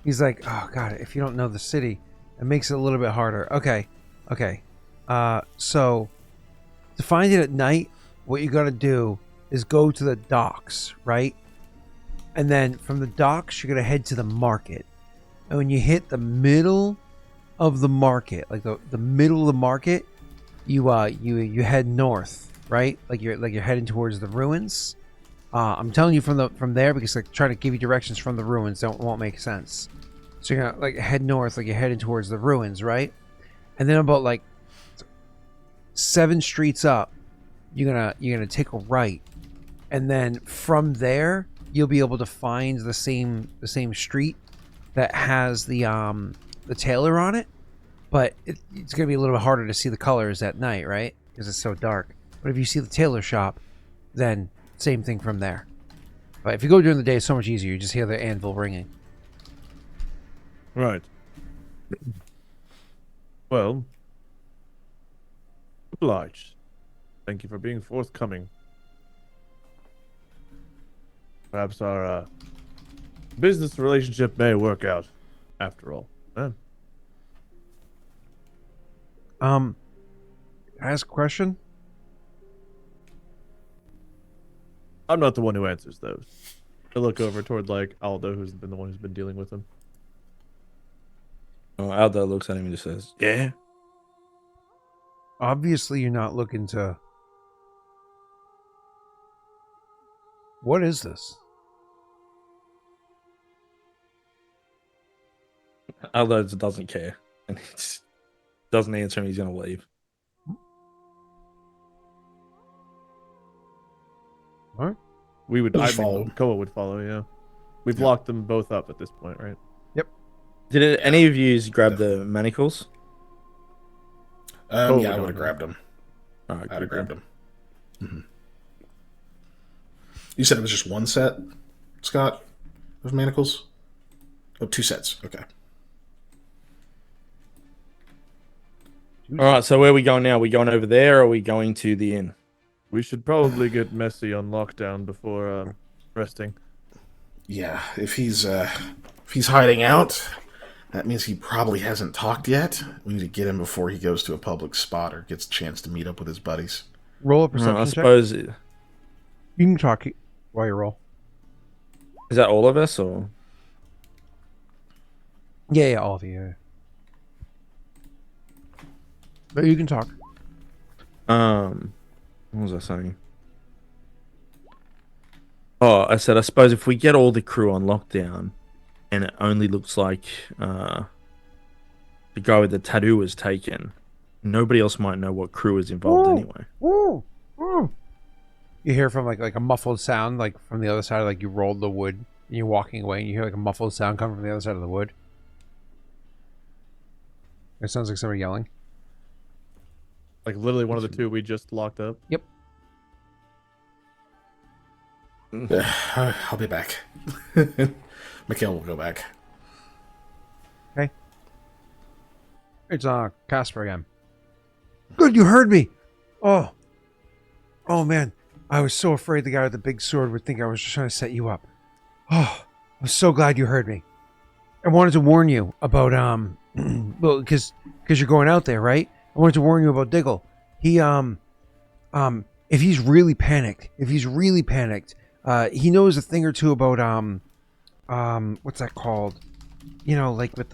[SPEAKER 1] He's like, oh god, if you don't know the city, it makes it a little bit harder. Okay. So to find it at night, what you gotta do is go to the docks, right? And then from the docks, you're gonna head to the market. And when you hit the middle of the market, like the middle of the market, you head north, right? Like you're heading towards the ruins. I'm telling you from there because like trying to give you directions from the ruins won't make sense. So you're gonna like head north, like you're heading towards the ruins, right? And then about like 7 streets up, you're gonna take a right, and then from there you'll be able to find the same street that has the tailor on it, but it's gonna be a little bit harder to see the colors at night, right? Because it's so dark. But if you see the tailor shop, then same thing from there. But if you go during the day, it's so much easier. You just hear the anvil ringing.
[SPEAKER 2] Right. Well, obliged. Thank you for being forthcoming. Perhaps our business relationship may work out, after all.
[SPEAKER 1] Can I ask a question?
[SPEAKER 2] I'm not the one who answers those. I look over toward like Aldo, who's been the one who's been dealing with him.
[SPEAKER 4] Oh, Aldo looks at him and just says, "Yeah."
[SPEAKER 1] Obviously, you're not looking to. What is this?
[SPEAKER 4] Aldo just doesn't care, and he just doesn't answer him. He's gonna leave.
[SPEAKER 1] What?
[SPEAKER 2] We would,
[SPEAKER 3] We'll
[SPEAKER 2] I
[SPEAKER 3] just
[SPEAKER 2] mean,
[SPEAKER 3] follow.
[SPEAKER 2] Koa would follow, yeah. We've
[SPEAKER 3] Yeah.
[SPEAKER 2] locked them both up at this point, right?
[SPEAKER 4] Did any of you grab the manacles?
[SPEAKER 2] Oh,
[SPEAKER 3] Yeah, I
[SPEAKER 2] no,
[SPEAKER 3] would have
[SPEAKER 2] no.
[SPEAKER 3] grabbed them.
[SPEAKER 4] All right,
[SPEAKER 3] I'd have
[SPEAKER 4] good,
[SPEAKER 3] grabbed
[SPEAKER 4] good.
[SPEAKER 3] them. You said it was just one set, Scott, of manacles? Oh, 2 sets. Okay.
[SPEAKER 4] All right, so where are we going now? Are we going over there, or are we going to the inn?
[SPEAKER 2] We should probably get messy on lockdown before resting.
[SPEAKER 3] Yeah, if he's hiding out, that means he probably hasn't talked yet. We need to get him before he goes to a public spot or gets a chance to meet up with his buddies.
[SPEAKER 1] Roll a perception
[SPEAKER 4] I
[SPEAKER 1] check.
[SPEAKER 4] suppose
[SPEAKER 1] You can talk while you roll.
[SPEAKER 4] is that all of us, or
[SPEAKER 1] Yeah, all of you. Yeah. But you can talk.
[SPEAKER 4] what was I saying? Oh, I said I suppose if we get all the crew on lockdown, and it only looks like the guy with the tattoo was taken, nobody else might know what crew is involved anyway.
[SPEAKER 1] Woo! Woo! You hear from like a muffled sound, like from the other side, like you rolled the wood and you're walking away, and you hear like a muffled sound coming from the other side of the wood. It sounds like somebody yelling.
[SPEAKER 2] Like literally one of the two we just locked up.
[SPEAKER 1] Yep.
[SPEAKER 3] I'll be back. Mikhail will go back.
[SPEAKER 1] Okay. It's Casper again. Good, you heard me. Oh man, I was so afraid the guy with the big sword would think I was just trying to set you up. Oh, I'm so glad you heard me. I wanted to warn you about well, because you're going out there, right? I wanted to warn you about Diggle. He if he's really panicked, he knows a thing or two about what's that called? You know, like with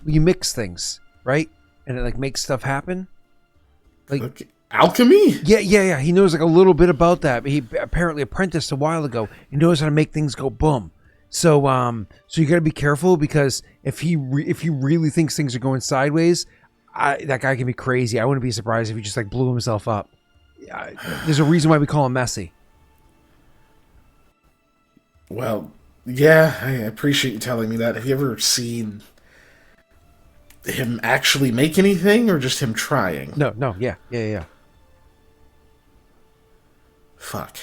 [SPEAKER 1] you mix things, right? And it like makes stuff happen. Like
[SPEAKER 3] okay. Alchemy?
[SPEAKER 1] Yeah. He knows like a little bit about that. But he apparently apprenticed a while ago. He knows how to make things go boom. So so you got to be careful, because if he really thinks things are going sideways, that guy can be crazy. I wouldn't be surprised if he just like blew himself up. There's a reason why we call him messy.
[SPEAKER 3] Well, yeah, I appreciate you telling me that. Have you ever seen him actually make anything, or just him trying?
[SPEAKER 1] No, yeah.
[SPEAKER 3] Fuck.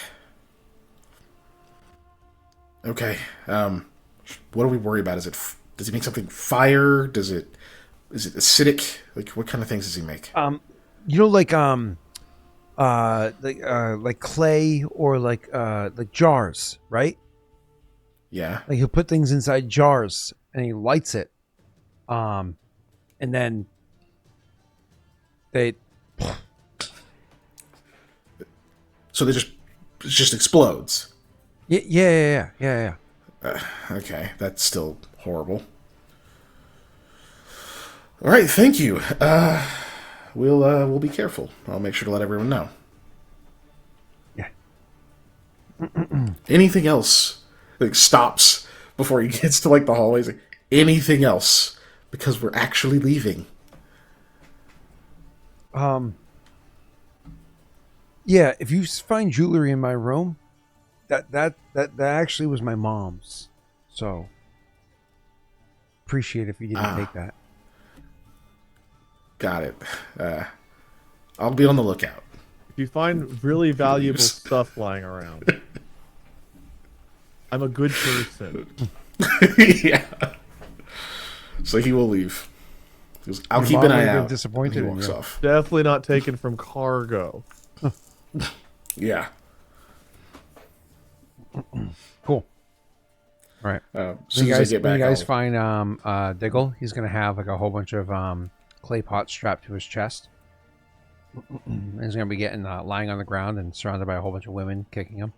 [SPEAKER 3] Okay. What do we worry about? Does he make something fire? Is it acidic? Like, what kind of things does he make?
[SPEAKER 1] You know, like clay, or like jars, right?
[SPEAKER 3] Yeah.
[SPEAKER 1] Like he'll put things inside jars and he lights it, and then
[SPEAKER 3] So it just explodes.
[SPEAKER 1] Yeah.
[SPEAKER 3] Okay, that's still horrible. All right, thank you. We'll be careful. I'll make sure to let everyone know.
[SPEAKER 1] Yeah.
[SPEAKER 3] Anything else? Like, stops before he gets to like the hallways. Like, anything else? Because we're actually leaving.
[SPEAKER 1] Yeah. If you find jewelry in my room, that actually was my mom's. So appreciate if you didn't take that.
[SPEAKER 3] Got it. I'll be on the lookout.
[SPEAKER 2] If you find really valuable stuff lying around, I'm a good person.
[SPEAKER 3] Yeah. So he will leave. He goes, I'll keep an eye out.
[SPEAKER 1] Disappointed
[SPEAKER 3] He
[SPEAKER 1] in
[SPEAKER 3] walks
[SPEAKER 1] you.
[SPEAKER 3] off.
[SPEAKER 2] Definitely not taken from cargo.
[SPEAKER 3] Yeah.
[SPEAKER 1] Cool. All right.
[SPEAKER 3] As soon as I get back,
[SPEAKER 1] when you guys
[SPEAKER 3] I'll-
[SPEAKER 1] find Diggle, he's gonna have like a whole bunch of clay pots strapped to his chest. And he's gonna be getting lying on the ground and surrounded by a whole bunch of women kicking him.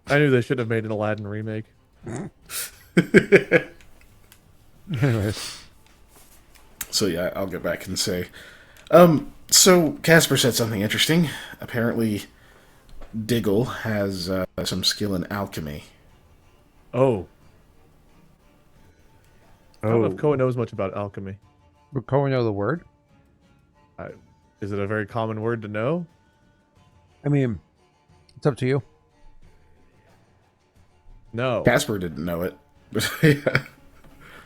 [SPEAKER 2] I knew they should have made an Aladdin remake.
[SPEAKER 1] Anyways,
[SPEAKER 3] So yeah, I'll get back and say. So Casper said something interesting. Apparently, Diggle has some skill in alchemy.
[SPEAKER 2] Oh. I don't know if Koa knows much about alchemy.
[SPEAKER 1] would Koa know the word?
[SPEAKER 2] Is it a very common word to know?
[SPEAKER 1] I mean, it's up to you.
[SPEAKER 2] No.
[SPEAKER 3] Casper didn't know it, but yeah.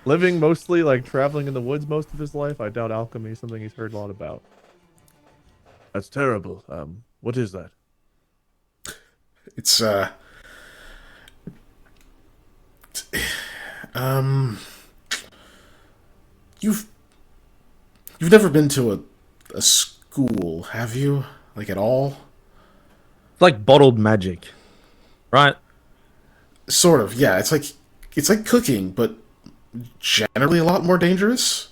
[SPEAKER 2] Living mostly like traveling in the woods most of his life, I doubt alchemy is something he's heard a lot about. That's terrible. What is that?
[SPEAKER 3] It's you've never been to a school, have you? Like at all?
[SPEAKER 5] It's like bottled magic, right?
[SPEAKER 3] Sort of, yeah. It's like cooking, but generally a lot more dangerous.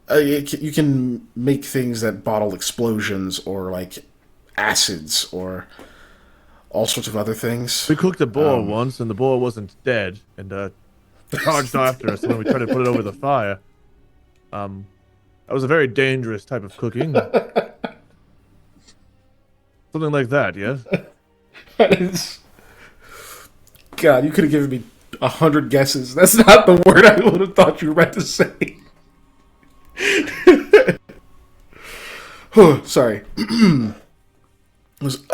[SPEAKER 3] You can make things that bottle explosions, or like acids, or all sorts of other things.
[SPEAKER 2] We cooked a boar once, and the boar wasn't dead, and charged after us when we tried to put it over the fire. That was a very dangerous type of cooking. Something like that, yes?
[SPEAKER 3] That is... God, you could have given me 100 guesses. That's not the word I would have thought you were about to say. Sorry. It was,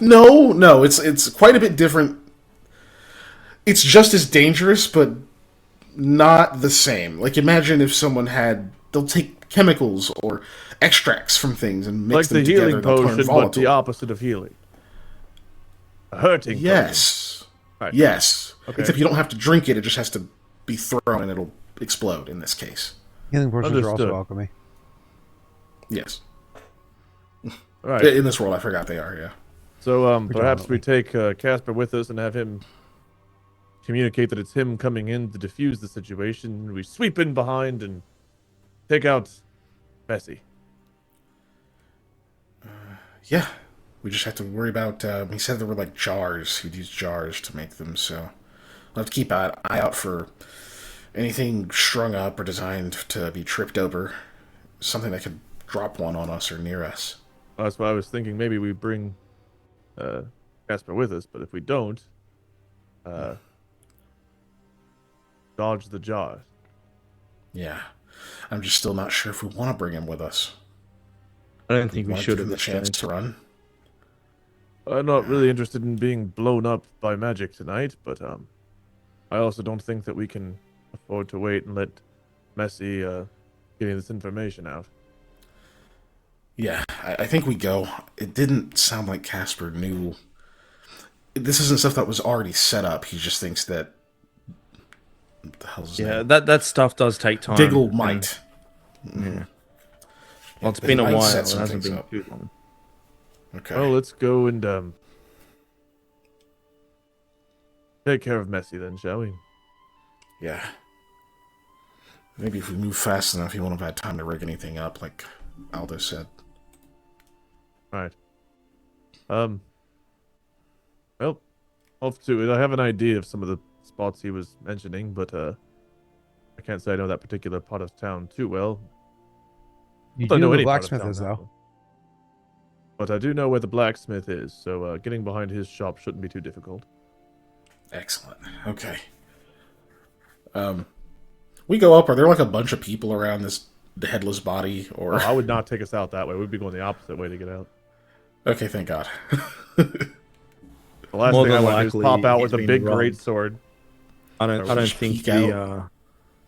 [SPEAKER 3] no, it's quite a bit different. It's just as dangerous, but not the same. Like, imagine if someone they'll take chemicals or extracts from things and mix
[SPEAKER 2] Like
[SPEAKER 3] them
[SPEAKER 2] the
[SPEAKER 3] together.
[SPEAKER 2] healing
[SPEAKER 3] and they'll turn
[SPEAKER 2] potion, but
[SPEAKER 3] volatile.
[SPEAKER 2] the opposite of healing. A hurting potion.
[SPEAKER 3] Yes.
[SPEAKER 2] Right.
[SPEAKER 3] Yes.
[SPEAKER 2] Okay.
[SPEAKER 3] Except you don't have to drink it. It just has to be thrown and it'll explode in this case.
[SPEAKER 1] Healing potions are also
[SPEAKER 2] Understood.
[SPEAKER 1] alchemy.
[SPEAKER 3] Yes.
[SPEAKER 2] All right.
[SPEAKER 3] In this world, I forgot they are, yeah.
[SPEAKER 2] So perhaps we take Casper with us and have him communicate that it's him coming in to defuse the situation. We sweep in behind and take out Bessie.
[SPEAKER 3] Yeah. We just have to worry about, he said there were like jars. He'd use jars to make them, so we'll have to keep an eye out for anything strung up or designed to be tripped over. Something that could drop one on us or near us.
[SPEAKER 2] Well, that's why I was thinking maybe we bring Casper with us, but if we don't, dodge the jars.
[SPEAKER 3] Yeah. I'm just still not sure if we want to bring him with us.
[SPEAKER 5] I don't think we
[SPEAKER 3] Want to
[SPEAKER 5] should
[SPEAKER 3] give
[SPEAKER 5] have
[SPEAKER 3] him the chance to run.
[SPEAKER 2] I'm not really interested in being blown up by magic tonight, but I also don't think that we can afford to wait and let Messi getting this information out.
[SPEAKER 3] Yeah, I think we go. It didn't sound like Casper knew. This isn't stuff that was already set up. He just thinks that. What the hell's his name?
[SPEAKER 5] that stuff does take time.
[SPEAKER 3] Diggle might.
[SPEAKER 5] Yeah. Well, it's
[SPEAKER 3] But
[SPEAKER 5] been
[SPEAKER 3] he
[SPEAKER 5] a
[SPEAKER 3] might
[SPEAKER 5] while.
[SPEAKER 3] set
[SPEAKER 5] It
[SPEAKER 3] some
[SPEAKER 5] hasn't
[SPEAKER 3] things
[SPEAKER 5] been
[SPEAKER 3] up.
[SPEAKER 5] too long.
[SPEAKER 3] Okay.
[SPEAKER 2] Well, let's go and take care of Messi then, shall we?
[SPEAKER 3] Yeah. Maybe if we move fast enough, he won't have had time to rig anything up, like Aldo said.
[SPEAKER 2] Right. Well, off to it. I have an idea of some of the spots he was mentioning, but I can't say I know that particular part of town too well.
[SPEAKER 1] You
[SPEAKER 2] I
[SPEAKER 1] do
[SPEAKER 2] know
[SPEAKER 1] know where
[SPEAKER 2] any
[SPEAKER 1] the
[SPEAKER 2] part of
[SPEAKER 1] blacksmith
[SPEAKER 2] town
[SPEAKER 1] is,
[SPEAKER 2] that
[SPEAKER 1] though.
[SPEAKER 2] well. But I do know where the blacksmith is, so getting behind his shop shouldn't be too difficult.
[SPEAKER 3] Excellent. Okay. We go up. Are there like a bunch of people around this headless body, or?
[SPEAKER 2] Oh, I would not take us out that way. We'd be going the opposite way to get out.
[SPEAKER 3] Okay, thank God.
[SPEAKER 2] The last
[SPEAKER 5] More
[SPEAKER 2] thing I
[SPEAKER 5] than
[SPEAKER 2] want to do is
[SPEAKER 5] likely,
[SPEAKER 2] pop out
[SPEAKER 5] he's
[SPEAKER 2] with a
[SPEAKER 5] been
[SPEAKER 2] big
[SPEAKER 5] robbed.
[SPEAKER 2] great sword.
[SPEAKER 5] I don't
[SPEAKER 3] Just
[SPEAKER 5] think
[SPEAKER 3] peek
[SPEAKER 5] the
[SPEAKER 3] out.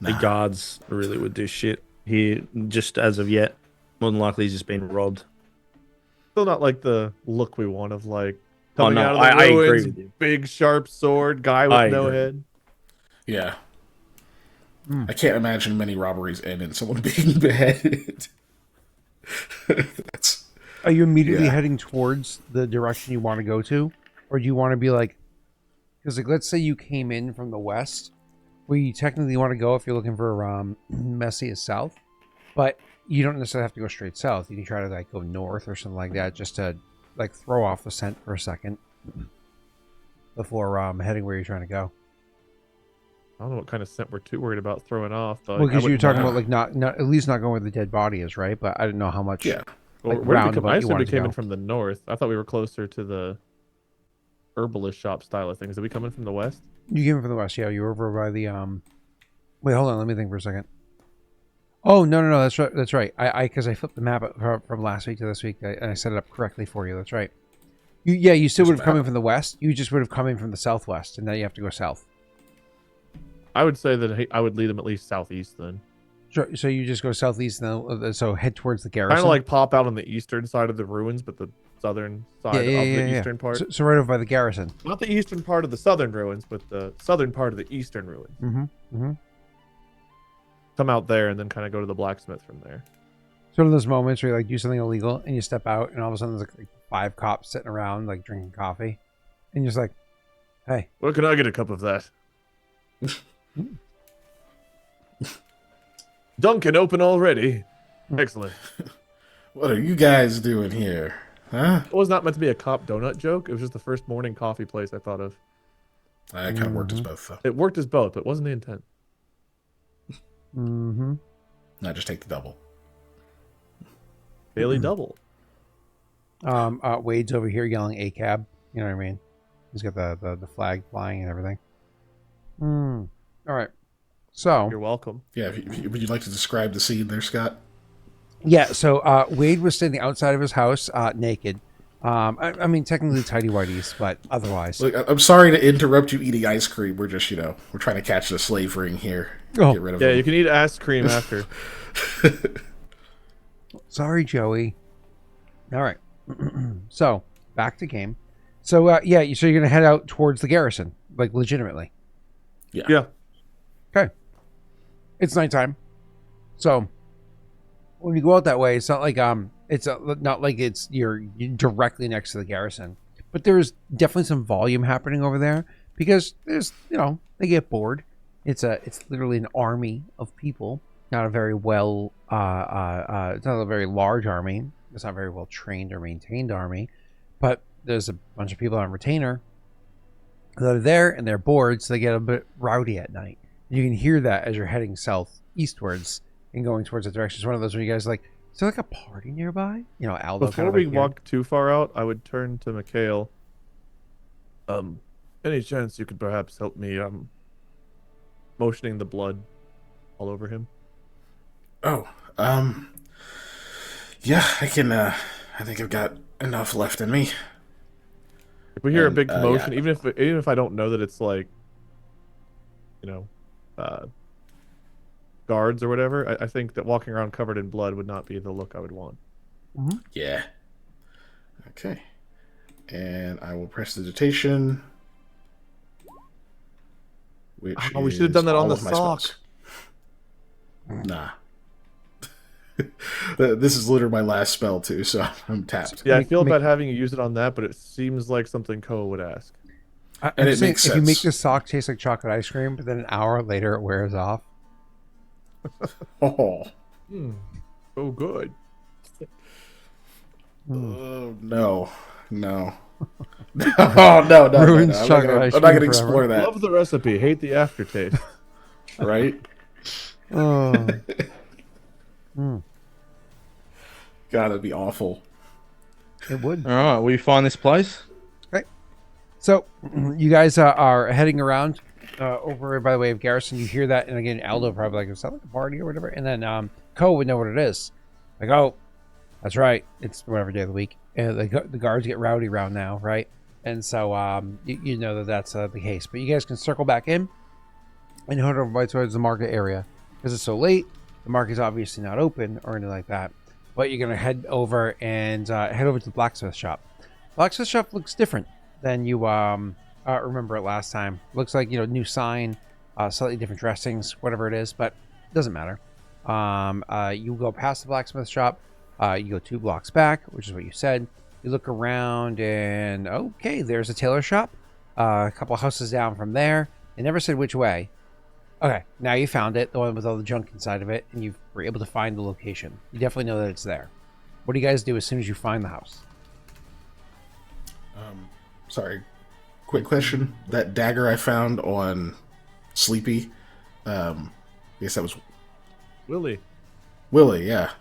[SPEAKER 5] the guards really would do shit here just as of yet. More than likely, he's just been robbed.
[SPEAKER 2] Still not like the look we want of like
[SPEAKER 5] Oh,
[SPEAKER 2] coming
[SPEAKER 5] no,
[SPEAKER 2] out of the
[SPEAKER 5] I agree
[SPEAKER 2] ruins,
[SPEAKER 5] with you.
[SPEAKER 2] big sharp sword, guy with
[SPEAKER 5] I
[SPEAKER 2] no
[SPEAKER 5] agree.
[SPEAKER 2] head.
[SPEAKER 3] Yeah. I can't imagine many robberies end in someone being beheaded. That's
[SPEAKER 1] Are you immediately
[SPEAKER 3] Yeah.
[SPEAKER 1] heading towards the direction you want to go to? Or do you want to be like... Because, like, let's say you came in from the west, where you technically want to go if you're looking for Messi is south. But you don't necessarily have to go straight south. You can try to, like, go north or something like that just to, like, throw off the scent for a second before heading where you're trying to go.
[SPEAKER 2] I don't know what kind of scent we're too worried about throwing off. But
[SPEAKER 1] Well, because you were talking
[SPEAKER 3] know.
[SPEAKER 1] about, like, not at least not going where the dead body is, right? But I didn't know how much...
[SPEAKER 3] yeah.
[SPEAKER 2] Well,
[SPEAKER 1] like,
[SPEAKER 2] where did we
[SPEAKER 1] roundabout
[SPEAKER 2] I
[SPEAKER 1] you
[SPEAKER 2] assumed we
[SPEAKER 1] wanted to
[SPEAKER 2] came in
[SPEAKER 1] go.
[SPEAKER 2] from the north. I thought we were closer to the herbalist shop style of things. Did we come in from the west?
[SPEAKER 1] You came in from the west, yeah. You were over by the Wait, hold on. Let me think for a second. Oh no, that's right. That's right. Because I flipped the map from last week to this week, and I set it up correctly for you. That's right. You still would have come in from the west. You just would have come in from the southwest, and now you have to go south.
[SPEAKER 2] I would say that I would lead them at least southeast then.
[SPEAKER 1] So you just go southeast, now. So head towards the garrison.
[SPEAKER 2] Kind of like pop out on the eastern side of the ruins, but the southern side of the eastern part.
[SPEAKER 1] So right over by the garrison.
[SPEAKER 2] Not the eastern part of the southern ruins, but the southern part of the eastern ruins.
[SPEAKER 1] Mm-hmm.
[SPEAKER 2] Come out there and then kind of go to the blacksmith from there.
[SPEAKER 1] So one of those moments where you like do something illegal and you step out, and all of a sudden there's like 5 cops sitting around like drinking coffee, and you're just like, "Hey,
[SPEAKER 2] Where can I get a cup of that? Dunkin' open already. Excellent.
[SPEAKER 3] What are you guys doing here? Huh?
[SPEAKER 2] It was not meant to be a cop donut joke. It was just the first morning coffee place I thought of.
[SPEAKER 3] I kind of worked as both, though.
[SPEAKER 2] It worked as both, but it wasn't the intent.
[SPEAKER 1] mm-hmm."
[SPEAKER 3] I just take the double.
[SPEAKER 2] Daily double.
[SPEAKER 1] Wade's over here yelling "A cab." You know what I mean? He's got the flag flying and everything. All right. So
[SPEAKER 2] You're welcome.
[SPEAKER 3] Yeah, would you like to describe the scene there, Scott?
[SPEAKER 1] yeah, so Wade was standing outside of his house, naked. I mean, technically tidy whities, but otherwise.
[SPEAKER 3] Look, I'm sorry to interrupt you eating ice cream. We're just, we're trying to catch the slave ring here.
[SPEAKER 1] Oh.
[SPEAKER 3] Get rid of
[SPEAKER 2] Yeah,
[SPEAKER 3] him.
[SPEAKER 2] you can eat ice cream after.
[SPEAKER 1] Sorry, Joey. All right. So back to game. So yeah, so you're gonna head out towards the garrison, like legitimately.
[SPEAKER 2] Yeah.
[SPEAKER 1] Okay. It's nighttime, so when you go out that way, it's not like not like you're directly next to the garrison, but there's definitely some volume happening over there because there's they get bored. It's literally an army of people, not a very well it's not a very large army. It's not a very well trained or maintained army, but there's a bunch of people on retainer that are there and they're bored, so they get a bit rowdy at night. You can hear that as you're heading south eastwards and going towards that direction. It's one of those where you guys like, is there like a party nearby? Aldo.
[SPEAKER 2] Before we walk too far out, I would turn to Mikhail. Any chance you could perhaps help me motioning the blood all over him?
[SPEAKER 3] Oh, yeah, I can. I think I've got enough left in me.
[SPEAKER 2] If we hear a big
[SPEAKER 3] yeah.
[SPEAKER 2] commotion, even if I don't know that it's like, guards or whatever, I think that walking around covered in blood would not be the look I would want.
[SPEAKER 1] Mm-hmm.
[SPEAKER 3] Yeah. Okay. And I will press the dictation. Which
[SPEAKER 2] we should have done that on the sock.
[SPEAKER 3] Nah. This is literally my last spell too, so I'm tapped.
[SPEAKER 2] Yeah, I feel bad having you use it on that, but it seems like something Koa would ask.
[SPEAKER 3] And it makes sense.
[SPEAKER 1] If you make the sock taste like chocolate ice cream, but then an hour later it wears off.
[SPEAKER 3] Oh.
[SPEAKER 2] Oh, good.
[SPEAKER 3] Oh, no. No. No.
[SPEAKER 1] Ruins chocolate ice
[SPEAKER 3] I'm
[SPEAKER 1] cream
[SPEAKER 3] not going to
[SPEAKER 1] forever.
[SPEAKER 3] explore that.
[SPEAKER 2] Love the recipe, hate the aftertaste.
[SPEAKER 3] Right?
[SPEAKER 1] Oh.
[SPEAKER 3] God, it'd be awful.
[SPEAKER 1] It would.
[SPEAKER 4] All right, will you find this place?
[SPEAKER 1] Right. So you guys are heading around over by the way of garrison. You hear that, and again, Aldo probably like, is that like a party or whatever? And then Koa would know what it is. Like, oh, that's right. It's whatever day of the week. And the guards get rowdy around now, right? And so you know that that's the case. But you guys can circle back in and head over by towards the market area because it's so late. The market's obviously not open or anything like that. But you're gonna head over and head over to the blacksmith shop. Blacksmith shop looks different than you remember it last time. Looks like new sign, slightly different dressings, whatever it is, but it doesn't matter. You go past the blacksmith shop. You go 2 blocks back, which is what you said. You look around and okay, there's a tailor shop. A couple houses down from there. They never said which way. Okay, now you found it, the one with all the junk inside of it, and you were able to find the location. You definitely know that it's there. What do you guys do as soon as you find the house?
[SPEAKER 3] Sorry. Quick question. That dagger I found on Sleepy, I guess that was
[SPEAKER 2] Willie,
[SPEAKER 3] yeah.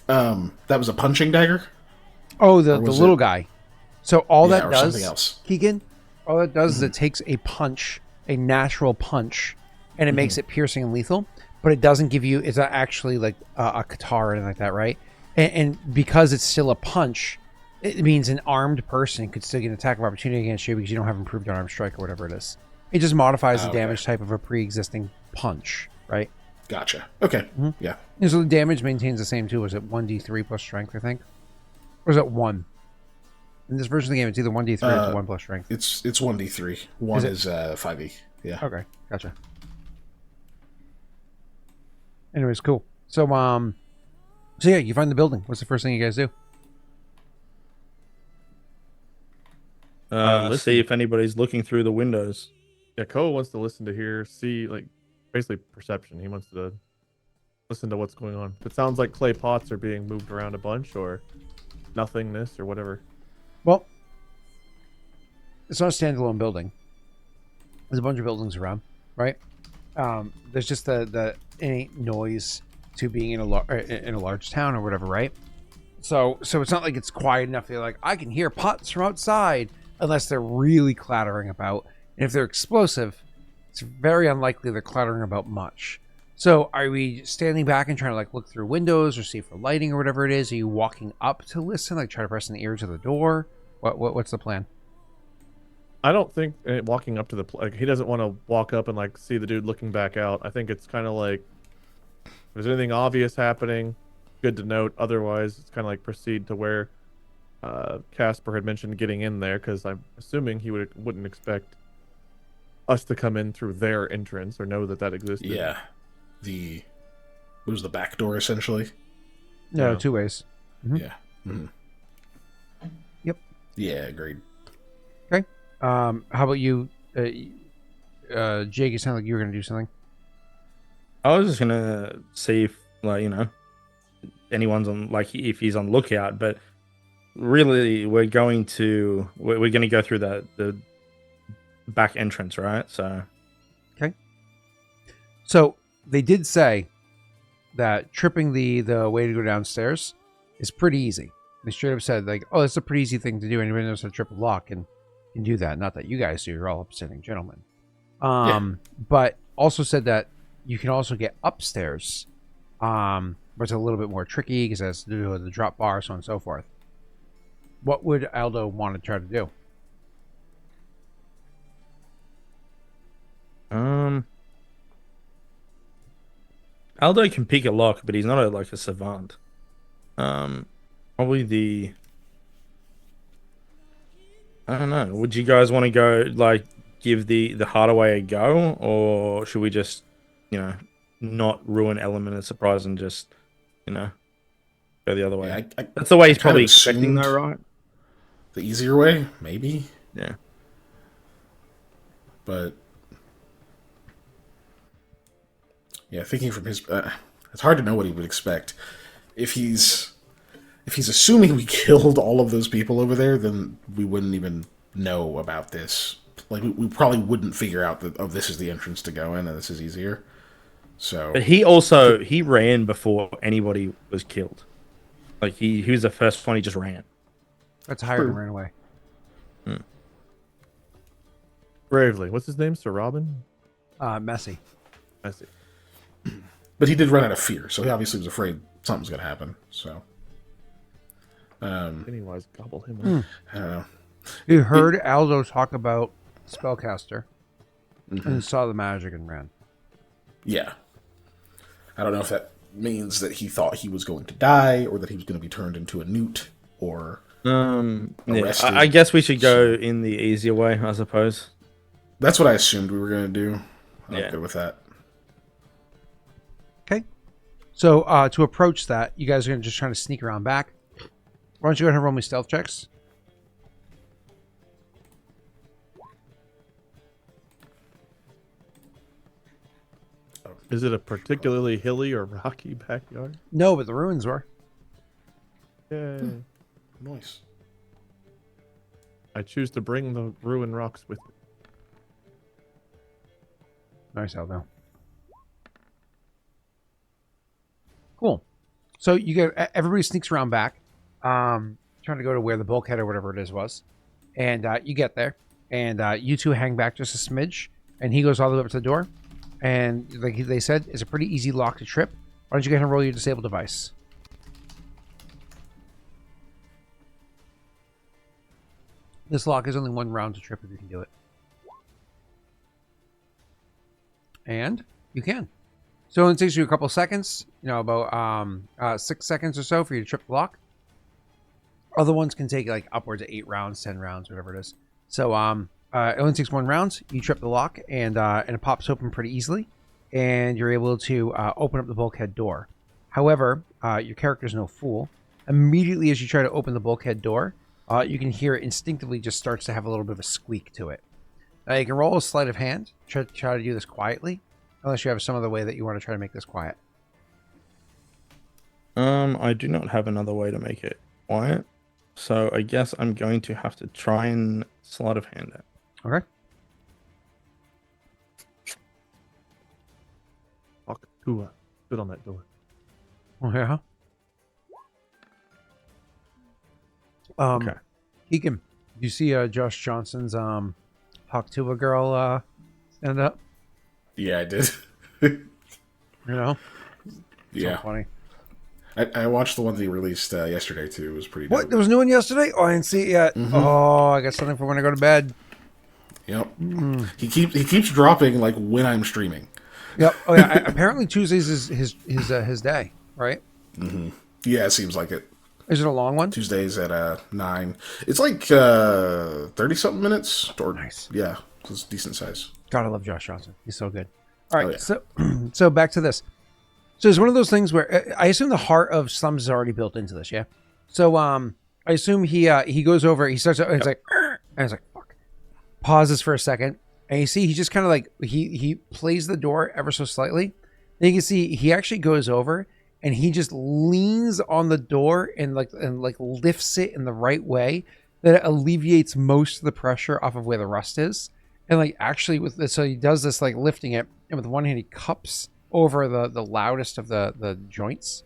[SPEAKER 3] That was a punching dagger?
[SPEAKER 1] Oh, the little guy. So all
[SPEAKER 3] Yeah,
[SPEAKER 1] that
[SPEAKER 3] or
[SPEAKER 1] does,
[SPEAKER 3] something else.
[SPEAKER 1] Keegan, all that does is it takes a punch, a natural punch, and it makes it piercing and lethal, but it doesn't give you, it's not actually like a katana or anything like that, right? And because it's still a punch, it means an armed person could still get an attack of opportunity against you because you don't have improved unarmed strike or whatever it is. It just modifies the damage type of a pre-existing punch, right?
[SPEAKER 3] Gotcha. Okay. Yeah.
[SPEAKER 1] And so the damage maintains the same too. Was it 1d3 plus strength, I think? Or is it 1? In this version of the game, it's either 1d3 or it's 1 plus strength.
[SPEAKER 3] It's 1d3. 1 is 5e. Yeah.
[SPEAKER 1] Okay, gotcha. Anyways, cool. So yeah, you find the building. What's the first thing you guys do?
[SPEAKER 4] See if anybody's looking through the windows.
[SPEAKER 2] Yeah, Koa wants to listen to hear, see, like, basically perception. He wants to listen to what's going on. If it sounds like clay pots are being moved around a bunch or nothingness or whatever.
[SPEAKER 1] Well, it's not a standalone building. There's a bunch of buildings around, right? There's just the innate noise to being in a large town or whatever, right? So it's not like it's quiet enough. They're like, I can hear pots from outside, unless they're really clattering about. And if they're explosive, it's very unlikely they're clattering about much. So are we standing back and trying to like look through windows or see for lighting or whatever it is? Are you walking up to listen, like try to press an ear to the door? What's the plan?
[SPEAKER 2] I don't think walking up to the like he doesn't want to walk up and like see the dude looking back out. I think it's kind of like if there's anything obvious happening, good to note. Otherwise, it's kind of like proceed to where Casper had mentioned getting in there, because I'm assuming he wouldn't expect us to come in through their entrance or know that existed.
[SPEAKER 3] Yeah. It was the back door, essentially.
[SPEAKER 1] No,
[SPEAKER 2] Yeah.
[SPEAKER 1] 2 ways. Mhm.
[SPEAKER 3] Yeah. Mhm.
[SPEAKER 1] Yep.
[SPEAKER 3] Yeah, agreed.
[SPEAKER 1] Okay. How about you, Jake? It sounded like you were going to do something.
[SPEAKER 4] I was just gonna see if, like, anyone's on, like, if he's on lookout. But really, we're going to go through the back entrance, right? So
[SPEAKER 1] So they did say that tripping the way to go downstairs is pretty easy. They straight up said, like, oh, it's a pretty easy thing to do. Anybody knows how to trip a lock and can do that. Not that you guys do. You're all upstanding gentlemen. But also said that you can also get upstairs, but it's a little bit more tricky because it has to do with the drop bar, so on and so forth. What would Aldo want to try to do?
[SPEAKER 4] Aldo can pick a lock, but he's not a savant. Probably I don't know. Would you guys want to go, like, give the Hardaway a go, or should we just, not ruin element of surprise and just, go the other way?
[SPEAKER 3] Yeah,
[SPEAKER 4] That's the way he's
[SPEAKER 3] kind
[SPEAKER 4] probably
[SPEAKER 3] of
[SPEAKER 4] expecting,
[SPEAKER 3] assumed
[SPEAKER 4] though, right?
[SPEAKER 3] the easier way, maybe.
[SPEAKER 4] Yeah.
[SPEAKER 3] But yeah, thinking from his, it's hard to know what he would expect. If he's assuming we killed all of those people over there, then we wouldn't even know about this. Like, we probably wouldn't figure out that, oh, this is the entrance to go in, and this is easier. So,
[SPEAKER 4] But he ran before anybody was killed. Like, he was the first one. He just ran.
[SPEAKER 1] That's higher than ran away.
[SPEAKER 2] Bravely. What's his name? Sir Robin?
[SPEAKER 1] Messy.
[SPEAKER 2] I see.
[SPEAKER 3] but he did run out of fear, so he obviously was afraid something's going to happen. So,
[SPEAKER 2] Pennywise gobble him up.
[SPEAKER 3] I don't know.
[SPEAKER 1] You heard Aldo talk about spellcaster and saw the magic and ran.
[SPEAKER 3] Yeah. I don't know if that means that he thought he was going to die, or that he was going to be turned into a newt, or
[SPEAKER 4] Yeah,
[SPEAKER 3] arrested.
[SPEAKER 4] I guess we should go in the easier way, I suppose.
[SPEAKER 3] That's what I assumed we were going to do. I'm
[SPEAKER 4] Yeah.
[SPEAKER 3] good with that.
[SPEAKER 1] Okay. So to approach that, you guys are going to just try to sneak around back. Why don't you go ahead and roll me stealth checks?
[SPEAKER 2] Is it a particularly hilly or rocky backyard?
[SPEAKER 1] No, but the ruins were.
[SPEAKER 2] Yay.
[SPEAKER 3] Nice.
[SPEAKER 2] I choose to bring the ruined rocks with me.
[SPEAKER 1] Nice, Aldo. Cool. So you get everybody sneaks around back, trying to go to where the bulkhead or whatever it is was, and you get there, and you two hang back just a smidge, and he goes all the way up to the door, and like they said, it's a pretty easy lock to trip. Why don't you go ahead and roll your disable device? This lock is only one round to trip if you can do it. And you can. So it takes you a couple seconds, about 6 seconds or so for you to trip the lock. Other ones can take like upwards of 8 rounds, 10 rounds, whatever it is. So it only takes 1 round. You trip the lock, and it pops open pretty easily, and you're able to open up the bulkhead door. However, your character's no fool. Immediately as you try to open the bulkhead door, you can hear it instinctively just starts to have a little bit of a squeak to it. You can roll a sleight of hand. Try to do this quietly, unless you have some other way that you want to try to make this quiet.
[SPEAKER 4] I do not have another way to make it quiet, so I guess I'm going to have to try and sleight of hand it.
[SPEAKER 1] Okay.
[SPEAKER 2] Fuck, Kua. Sit on that door.
[SPEAKER 1] Oh, yeah.
[SPEAKER 4] Okay.
[SPEAKER 1] Keegan, do you see Josh Johnson's talk to a girl stand up?
[SPEAKER 3] Yeah, I did.
[SPEAKER 1] You know?
[SPEAKER 3] Yeah.
[SPEAKER 1] So funny.
[SPEAKER 3] I watched the one that he released yesterday, too. It was pretty
[SPEAKER 1] What?
[SPEAKER 3] dope.
[SPEAKER 1] There was a new one yesterday? Oh, I didn't see it yet. Oh, I got something for when I go to bed.
[SPEAKER 3] Yep. He keeps dropping, like, when I'm streaming.
[SPEAKER 1] Yep. Oh, yeah. Apparently Tuesdays is his day, right?
[SPEAKER 3] Yeah, it seems like it.
[SPEAKER 1] Is it a long one?
[SPEAKER 3] Tuesdays at 9. It's like 30-something minutes. Or,
[SPEAKER 1] Nice.
[SPEAKER 3] Yeah, it's decent size.
[SPEAKER 1] God, I love Josh Johnson. He's so good. All right,
[SPEAKER 3] Oh, yeah.
[SPEAKER 1] so back to this. So it's one of those things where I assume the heart of Slums is already built into this, yeah? So I assume he goes over, he starts, it's like, and it's like, fuck. Pauses for a second, and you see he just kind of like, he plays the door ever so slightly. Then you can see he actually goes over, and he just leans on the door and lifts it in the right way that it alleviates most of the pressure off of where the rust is. And like actually with this, so he does this like lifting it, and with one hand he cups over the loudest of the joints,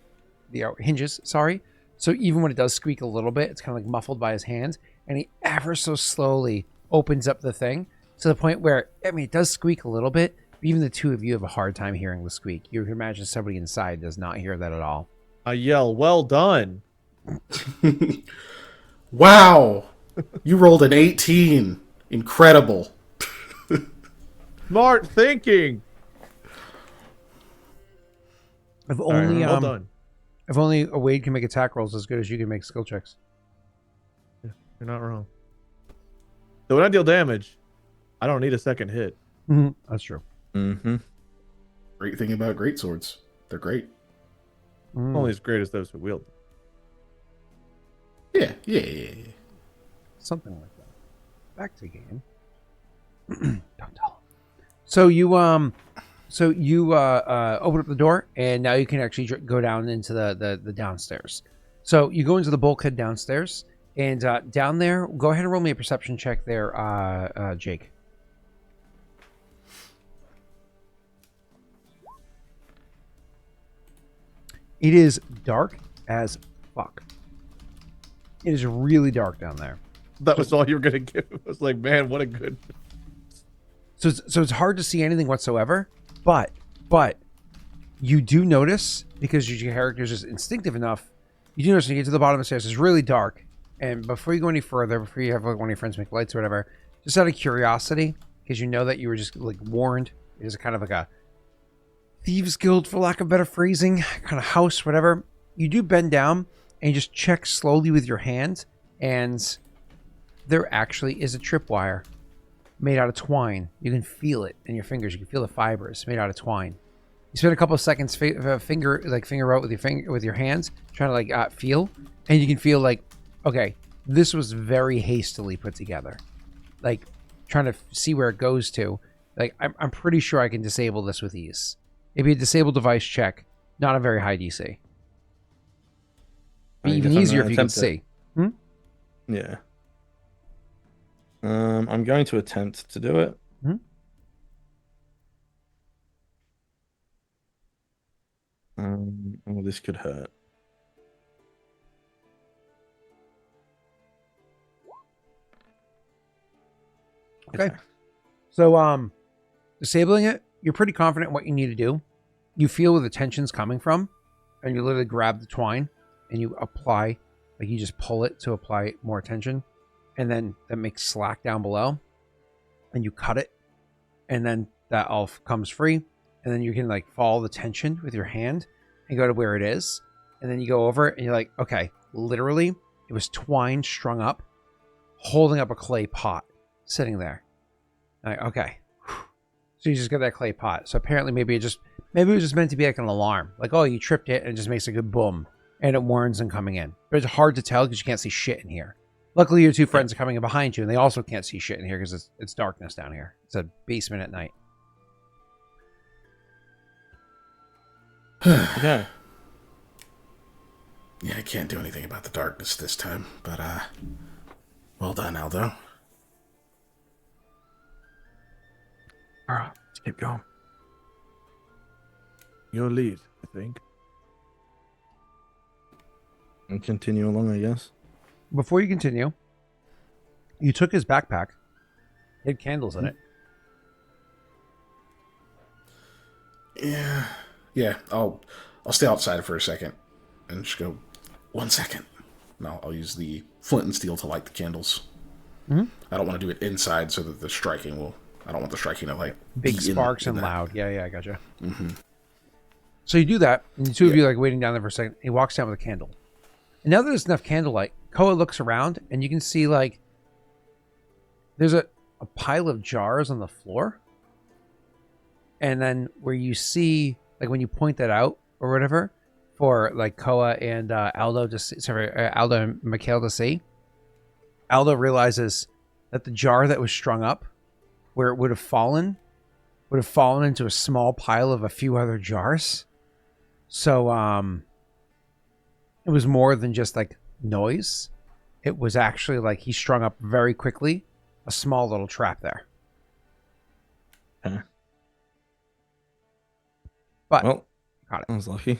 [SPEAKER 1] the hinges, sorry. So even when it does squeak a little bit, it's kind of like muffled by his hand, and he ever so slowly opens up the thing to the point where, I mean, it does squeak a little bit, but even the two of you have a hard time hearing the squeak. You can imagine somebody inside does not hear that at all.
[SPEAKER 2] I yell, well done.
[SPEAKER 3] Wow! You rolled an 18. Incredible.
[SPEAKER 2] Smart thinking.
[SPEAKER 1] If only,
[SPEAKER 2] well done.
[SPEAKER 1] if only Wade can make attack rolls as good as you can make skill checks.
[SPEAKER 2] Yeah, you're not wrong. So when I deal damage, I don't need a second hit.
[SPEAKER 1] Mm-hmm. That's true.
[SPEAKER 5] Mm-hmm.
[SPEAKER 3] Great thing about great swords. They're great.
[SPEAKER 1] Mm.
[SPEAKER 2] Only as great as those who wield them.
[SPEAKER 3] Yeah.
[SPEAKER 1] Something like that. Back to game. Don't tell him. So you open up the door, and now you can actually go down into the downstairs. So you go into the bulkhead downstairs, and down there, go ahead and roll me a perception check there, Jake. It is dark as fuck. It is really dark down there.
[SPEAKER 2] That was all you were gonna give. I was like, man, what a good.
[SPEAKER 1] So it's hard to see anything whatsoever, but you do notice, because your character is just instinctive enough, you do notice when you get to the bottom of the stairs, it's really dark. And before you go any further, before you have like one of your friends make lights or whatever, just out of curiosity, because you know that you were just like warned, it is kind of like a thieves guild, for lack of better phrasing, kind of house, whatever. You do bend down and you just check slowly with your hand, and there actually is a tripwire made out of twine. You can feel it in your fingers. You can feel the fibers made out of twine. You spend a couple of seconds finger out with your hands, trying to like feel, and you can feel like, okay, this was very hastily put together. Like trying to see where it goes to. Like I'm pretty sure I can disable this with ease. It'd be a disable device check, not a very high DC. Be even easier if you can see.
[SPEAKER 5] Yeah. I'm going to attempt to do it.
[SPEAKER 1] Hmm?
[SPEAKER 5] Oh, this could hurt.
[SPEAKER 1] Okay. So, disabling it, you're pretty confident in what you need to do. You feel where the tension's coming from, and you literally grab the twine and you apply, like you just pull it to apply more tension, and then that makes slack down below, and you cut it, and then that all comes free, and then you can like follow the tension with your hand and go to where it is, and then you go over it and you're like, okay, literally it was twine strung up, holding up a clay pot sitting there. Like, okay. So you just get that clay pot. So apparently maybe it was just meant to be like an alarm. Like, oh, you tripped it and it just makes a good boom and it warns them coming in. But it's hard to tell because you can't see shit in here. Luckily, your two friends are coming in behind you and they also can't see shit in here because it's darkness down here. It's a basement at night.
[SPEAKER 5] Okay.
[SPEAKER 3] Yeah, I can't do anything about the darkness this time, but well done, Aldo.
[SPEAKER 5] All right, let's keep going.
[SPEAKER 2] Your lead, I think.
[SPEAKER 5] And continue along, I guess.
[SPEAKER 1] Before you continue, you took his backpack. It had candles in it.
[SPEAKER 3] Yeah. I'll stay outside for a second and just go 1 second. And I'll use the flint and steel to light the candles.
[SPEAKER 1] Mm-hmm.
[SPEAKER 3] I don't want to do it inside so that the striking will. I don't want the striking to like
[SPEAKER 1] Big
[SPEAKER 3] be
[SPEAKER 1] sparks
[SPEAKER 3] in
[SPEAKER 1] and
[SPEAKER 3] that.
[SPEAKER 1] loud. Yeah, I gotcha.
[SPEAKER 3] Mm-hmm.
[SPEAKER 1] So you do that, and the two of you like waiting down there for a second. He walks down with a candle. And now that there's enough candlelight, Koa looks around, and you can see like there's a pile of jars on the floor. And then where you see, like when you point that out or whatever, for like Koa and Aldo to see, Aldo and Mikhail to see, Aldo realizes that the jar that was strung up, where it would have fallen into a small pile of a few other jars. So it was more than just like noise. It was actually like he strung up very quickly a small little trap there.
[SPEAKER 5] Okay.
[SPEAKER 1] But
[SPEAKER 5] Well,
[SPEAKER 1] got it.
[SPEAKER 5] I was lucky.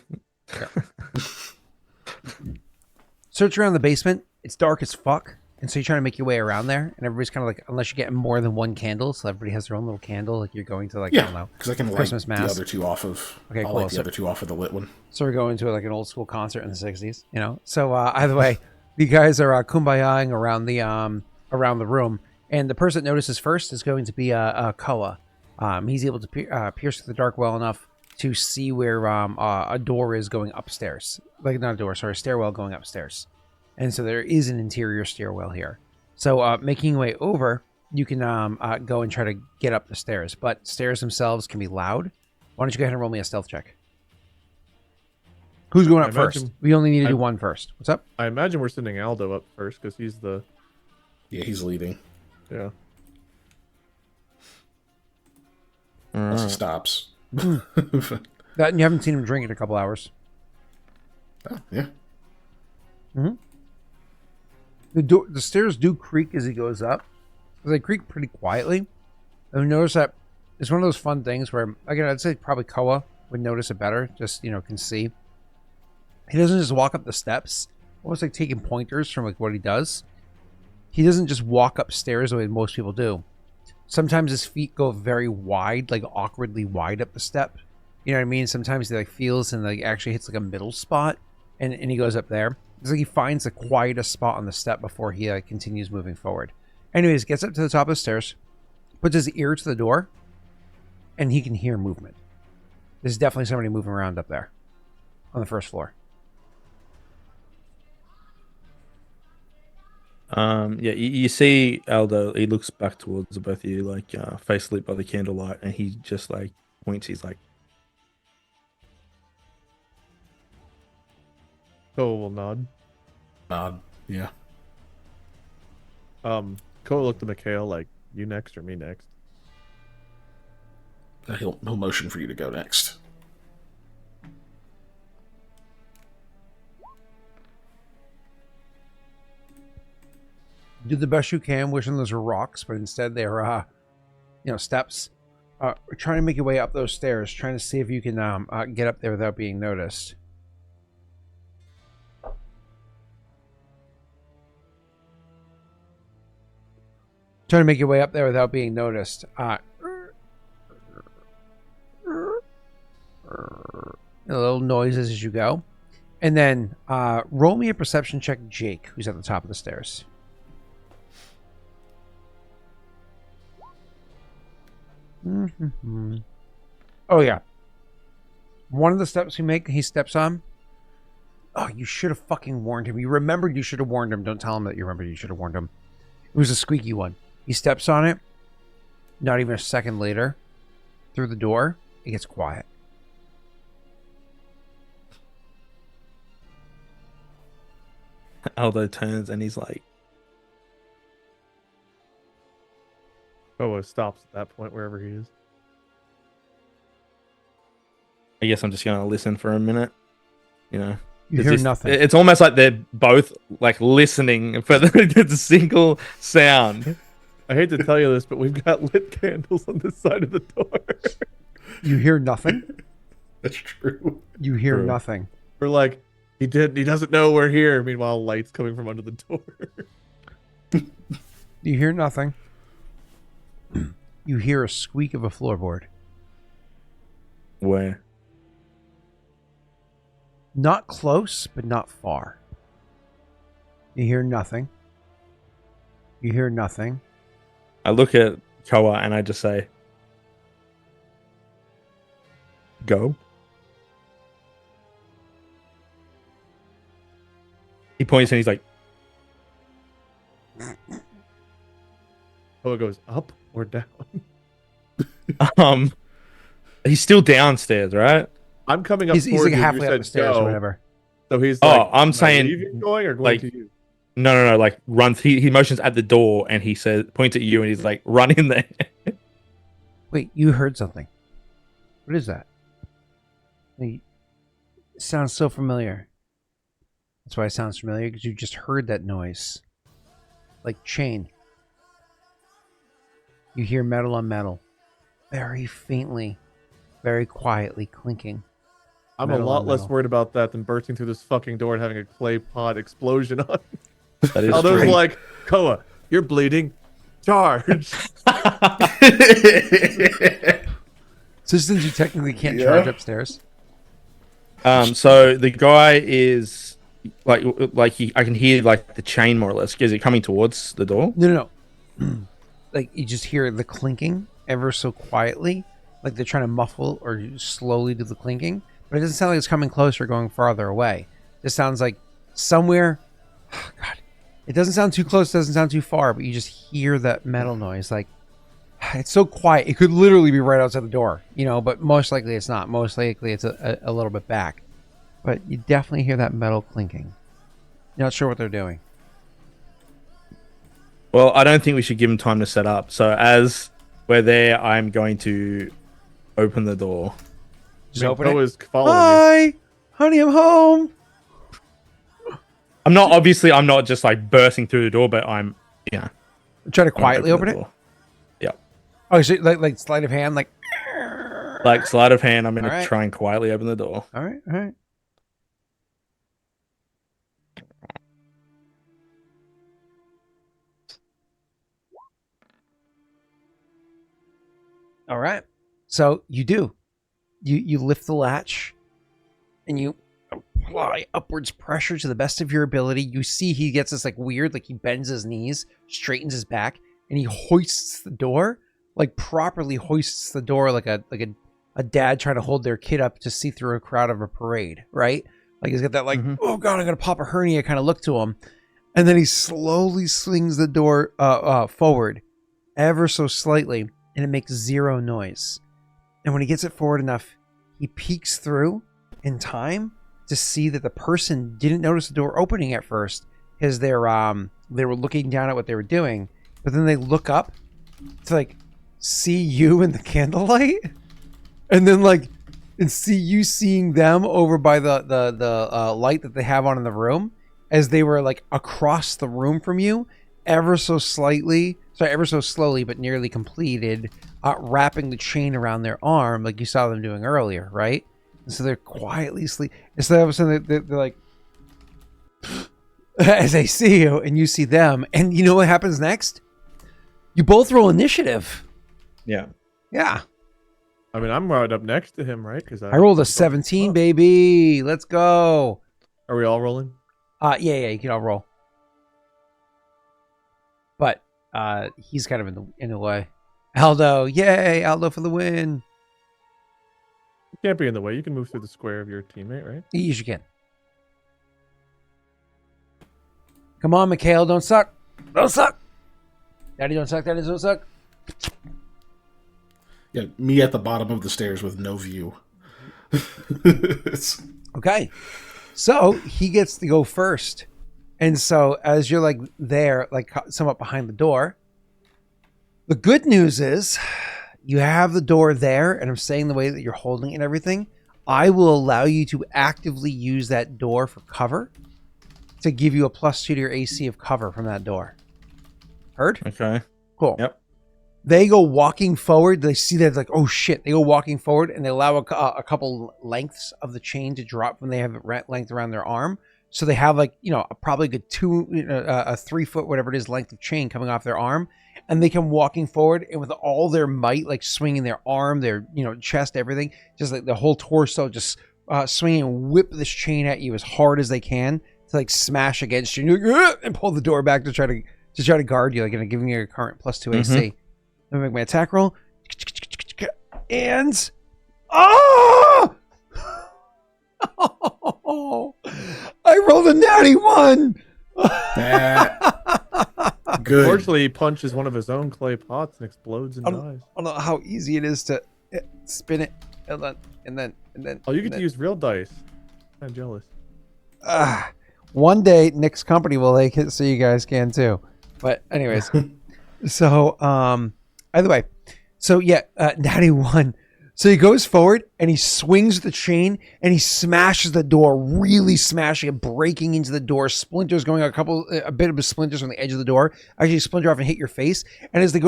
[SPEAKER 1] Search around the basement. It's dark as fuck. And so you're trying to make your way around there. And everybody's kind of like, unless you get more than one candle, so everybody has their own little candle. Like you're going to like, I don't know.
[SPEAKER 3] Because I can light
[SPEAKER 1] Christmas
[SPEAKER 3] the
[SPEAKER 1] mass.
[SPEAKER 3] other two off of.
[SPEAKER 1] Okay,
[SPEAKER 3] I'll
[SPEAKER 1] cool.
[SPEAKER 3] light the other two off of the lit one.
[SPEAKER 1] So we're going to like an old school concert in the 60s, you know? So either way, you guys are kumbayaing around the room. And the person that notices first is going to be Koa. He's able to pierce through the dark well enough to see where a door is going upstairs. Like, not a door, sorry, a stairwell going upstairs. And so there is an interior stairwell here. So making your way over, you can go and try to get up the stairs. But stairs themselves can be loud. Why don't you go ahead and roll me a stealth check? Who's going up first? We only need to do one first. What's up?
[SPEAKER 2] I imagine we're sending Aldo up first because he's the...
[SPEAKER 3] Yeah, he's leading.
[SPEAKER 2] Yeah.
[SPEAKER 3] Unless he stops.
[SPEAKER 1] That, and you haven't seen him drink in a couple hours.
[SPEAKER 3] Oh, yeah.
[SPEAKER 1] Mm-hmm. The stairs do creak as he goes up. They creak pretty quietly. And you notice that it's one of those fun things where, again, I'd say probably Koa would notice it better. Just, can see. He doesn't just walk up the steps, almost like taking pointers from like what he does. He doesn't just walk upstairs the way most people do. Sometimes his feet go very wide, like awkwardly wide up the step. You know what I mean? Sometimes he like feels and like actually hits like a middle spot, and he goes up there. It's like he finds the quietest spot on the step before he continues moving forward. Anyways, gets up to the top of the stairs, puts his ear to the door, and he can hear movement. There's definitely somebody moving around up there on the first floor.
[SPEAKER 4] You see Aldo, he looks back towards both of you, like face lit by the candlelight, and he just like points, he's like,
[SPEAKER 2] Koa will nod.
[SPEAKER 3] Yeah.
[SPEAKER 2] Koa looked at Mikhail like, you next or me next?
[SPEAKER 3] He'll motion for you to go next.
[SPEAKER 1] Do the best you can, wishing those are rocks, but instead they're, steps. Trying to make your way up those stairs, trying to see if you can get up there without being noticed. Trying to make your way up there without being noticed. Little noises as you go. And then roll me a perception check, Jaaek, who's at the top of the stairs. Mm-hmm. Oh, yeah. One of the steps he steps on. Oh, you should have fucking warned him. You remembered you should have warned him. Don't tell him that you remembered you should have warned him. It was a squeaky one. He steps on it. Not even a second later, through the door, it gets quiet.
[SPEAKER 4] Aldo turns and he's like,
[SPEAKER 2] Koa stops at that point wherever he is.
[SPEAKER 4] I guess I'm just gonna listen for a minute.
[SPEAKER 1] You
[SPEAKER 4] It's
[SPEAKER 1] hear
[SPEAKER 4] just-
[SPEAKER 1] nothing.
[SPEAKER 4] It's almost like they're both like listening for the single sound.
[SPEAKER 2] I hate to tell you this, but we've got lit candles on this side of the door.
[SPEAKER 1] You hear nothing?
[SPEAKER 3] That's true.
[SPEAKER 1] You hear
[SPEAKER 2] True.
[SPEAKER 1] nothing.
[SPEAKER 2] We're like, he doesn't know we're here. Meanwhile, lights coming from under the door.
[SPEAKER 1] You hear nothing. You hear a squeak of a floorboard.
[SPEAKER 4] Where?
[SPEAKER 1] Not close, but not far. You hear nothing. You hear nothing.
[SPEAKER 4] I look at Koa and I just say, "Go." He points and he's like,
[SPEAKER 2] Koa goes up or down.
[SPEAKER 4] he's still downstairs, right?
[SPEAKER 2] I'm coming up.
[SPEAKER 1] He's like
[SPEAKER 2] towards you.
[SPEAKER 1] halfway
[SPEAKER 2] You
[SPEAKER 1] up
[SPEAKER 2] said
[SPEAKER 1] the stairs
[SPEAKER 2] go.
[SPEAKER 1] or whatever.
[SPEAKER 2] So he's
[SPEAKER 4] Oh,
[SPEAKER 2] like,
[SPEAKER 4] I'm
[SPEAKER 2] am I
[SPEAKER 4] saying,
[SPEAKER 2] leaving, going or going
[SPEAKER 4] like,
[SPEAKER 2] to you?
[SPEAKER 4] No, like run. He motions at the door and he says, points at you and he's like, run in there.
[SPEAKER 1] Wait, you heard something. What is that? It sounds so familiar. That's why it sounds familiar, because you just heard that noise. Like chain. You hear metal on metal. Very faintly, very quietly clinking.
[SPEAKER 2] I'm
[SPEAKER 1] Metal
[SPEAKER 2] a lot
[SPEAKER 1] on
[SPEAKER 2] less
[SPEAKER 1] metal.
[SPEAKER 2] worried about that than bursting through this fucking door and having a clay pod explosion on.
[SPEAKER 4] That is
[SPEAKER 2] Aldo's
[SPEAKER 4] true.
[SPEAKER 2] like, Koa, you're bleeding. Charge.
[SPEAKER 1] Since you technically can't
[SPEAKER 3] Yeah.
[SPEAKER 1] charge upstairs.
[SPEAKER 4] So the guy is like I can hear like the chain more or less. Is it coming towards the door?
[SPEAKER 1] No. Like you just hear the clinking ever so quietly, like they're trying to muffle or slowly do the clinking, but it doesn't sound like it's coming closer or going farther away. It sounds like somewhere. Oh God, it doesn't sound too close, doesn't sound too far, but you just hear that metal noise. Like it's so quiet, it could literally be right outside the door, you know. But most likely it's not. Most likely it's a little bit back, but you definitely hear that metal clinking. You're not sure what they're doing.
[SPEAKER 4] Well, I don't think we should give him time to set up. So as we're there, I'm going to open the door.
[SPEAKER 1] Just open it.
[SPEAKER 2] Koa's following
[SPEAKER 1] Hi, honey, I'm home.
[SPEAKER 4] I'm not just like bursting through the door, but I'm
[SPEAKER 1] Try to quietly open it.
[SPEAKER 4] Door. Yeah.
[SPEAKER 1] Oh, so like sleight of hand, like.
[SPEAKER 4] Like sleight of hand, I'm gonna
[SPEAKER 1] All right.
[SPEAKER 4] try and quietly open the door.
[SPEAKER 1] All right. All right. So you do. You lift the latch, and you apply upwards pressure to the best of your ability. You see he gets this like weird, like he bends his knees, straightens his back, and he hoists the door, like properly hoists the door, like a dad trying to hold their kid up to see through a crowd of a parade, right? Like he's got that like, oh God, I'm gonna pop a hernia kind of look to him, and then he slowly swings the door forward, ever so slightly, and it makes zero noise. And when he gets it forward enough, he peeks through in time to see that the person didn't notice the door opening at first, because they were looking down at what they were doing, but then they look up to like see you in the candlelight, and then like and see you seeing them over by the light that they have on in the room, as they were like across the room from you, ever so slowly, but nearly completed, wrapping the chain around their arm like you saw them doing earlier, right? And so they're quietly sleep. And so all of a sudden they're like, as they see you and you see them, and you know what happens next? You both roll initiative.
[SPEAKER 4] Yeah.
[SPEAKER 1] Yeah.
[SPEAKER 2] I mean, I'm right up next to him, right? Because
[SPEAKER 1] I rolled a 17, baby. Let's go.
[SPEAKER 2] Are we all rolling?
[SPEAKER 1] Yeah, you can all roll. But he's kind of in the way. Aldo, yay, Aldo for the win.
[SPEAKER 2] You can't be in the way. You can move through the square of your teammate, right?
[SPEAKER 1] Yes, you can. Come on, Mikhail, don't suck. Don't suck. Daddy don't suck, daddy don't suck.
[SPEAKER 3] Yeah, me at the bottom of the stairs with no view.
[SPEAKER 1] Okay. So he gets to go first. And so as you're like there, like somewhat behind the door, the good news is you have the door there, and I'm saying the way that you're holding it and everything, I will allow you to actively use that door for cover to give you a +2 to your AC of cover from that door. Heard?
[SPEAKER 4] Okay.
[SPEAKER 1] Cool.
[SPEAKER 4] Yep.
[SPEAKER 1] They go walking forward. They see that, like, oh shit. They go walking forward, and they allow a couple lengths of the chain to drop when they have it length around their arm. So they have, like, probably a good 3 foot, whatever it is, length of chain coming off their arm. And they come walking forward, and with all their might, like swinging their arm, their chest, everything, just like the whole torso, just swinging and whip this chain at you as hard as they can to like smash against you, and pull the door back to try to guard you, like giving you a current +2 AC. Let me make my attack roll, and I rolled a natty 1.
[SPEAKER 3] Good.
[SPEAKER 2] Unfortunately, he punches one of his own clay pots and explodes and dies.
[SPEAKER 1] I don't know how easy it is to spin it and then.
[SPEAKER 2] Oh, you get to use real dice. I'm jealous.
[SPEAKER 1] One day, Nick's company will make it so you guys can too. But anyways, so either way, so yeah, natty 1. So he goes forward and he swings the chain and he smashes the door, really smashing it, breaking into the door. Splinters going a bit of splinters on the edge of the door. Actually, splinter off and hit your face. And as it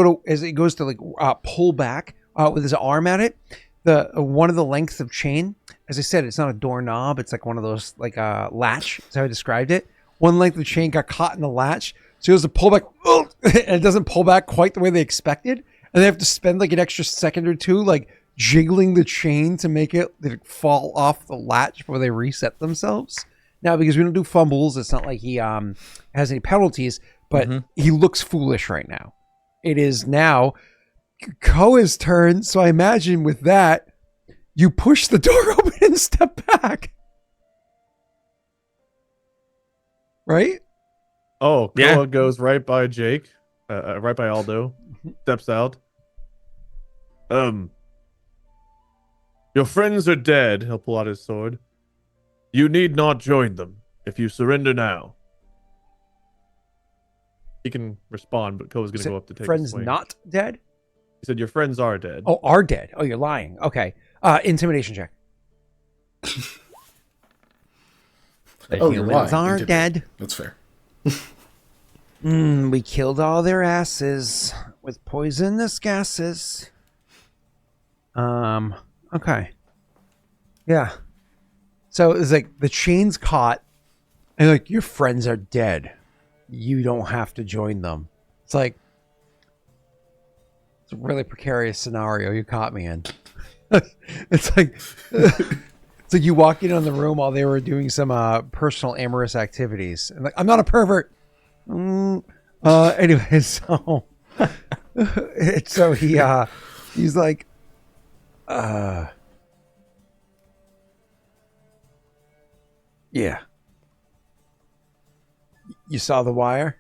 [SPEAKER 1] goes to like pull back with his arm at it, one of the lengths of chain, as I said, it's not a doorknob. It's like one of those like latch. That's how I described it. One length of chain got caught in the latch, so he goes to pull back, and it doesn't pull back quite the way they expected, and they have to spend like an extra second or two, like jiggling the chain to make it fall off the latch before they reset themselves. Now, because we don't do fumbles, it's not like he has any penalties, but he looks foolish right now. It is now Koa's turn, so I imagine with that, you push the door open and step back. Right?
[SPEAKER 2] Oh,
[SPEAKER 4] Yeah.
[SPEAKER 2] Koa goes right by Jaaek, right by Aldo, steps out. Your friends are dead. He'll pull out his sword. You need not join them if you surrender now. He can respond, but Koa's going to go up to take a
[SPEAKER 1] friends
[SPEAKER 2] swing.
[SPEAKER 1] not dead?
[SPEAKER 2] He said your friends are dead.
[SPEAKER 1] Oh, are dead. Oh, you're lying. Okay. Intimidation check. The
[SPEAKER 3] Oh, you're
[SPEAKER 1] humans
[SPEAKER 3] lying.
[SPEAKER 1] are dead.
[SPEAKER 3] That's fair.
[SPEAKER 1] We killed all their asses with poisonous gases. Okay. Yeah. So it's like the chain's caught, and like your friends are dead. You don't have to join them. It's like it's a really precarious scenario you caught me in. It's like you walk in on the room while they were doing some personal amorous activities, and like I'm not a pervert. Anyway, so so he's like, yeah. You saw the wire?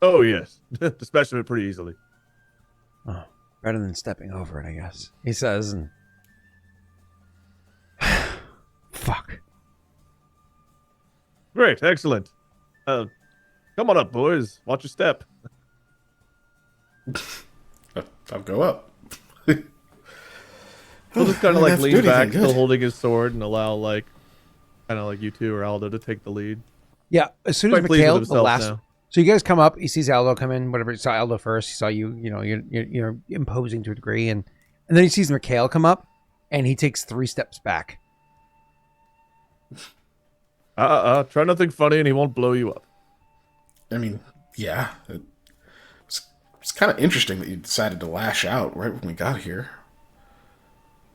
[SPEAKER 2] Oh, yes. Dispatched of it pretty easily.
[SPEAKER 1] Oh, better than stepping over it, I guess. He says, and fuck.
[SPEAKER 2] Great, excellent. Come on up, boys. Watch your step.
[SPEAKER 3] I'll go up.
[SPEAKER 2] He'll just kind of like
[SPEAKER 3] Have to
[SPEAKER 2] lean
[SPEAKER 3] do anything
[SPEAKER 2] back,
[SPEAKER 3] good.
[SPEAKER 2] still holding his sword, and allow like kind of like you two or Aldo to take the lead.
[SPEAKER 1] Yeah, as soon as
[SPEAKER 2] Quite pleased
[SPEAKER 1] Mikhail,
[SPEAKER 2] with
[SPEAKER 1] the
[SPEAKER 2] himself
[SPEAKER 1] last.
[SPEAKER 2] now.
[SPEAKER 1] So you guys come up. He sees Aldo come in. Whatever. He saw Aldo first. He saw you. You know, you're imposing to a degree, and then he sees Mikhail come up, and he takes 3 steps back.
[SPEAKER 2] Try nothing funny, and he won't blow you up.
[SPEAKER 3] I mean, yeah. It's kind of interesting that you decided to lash out right when we got here.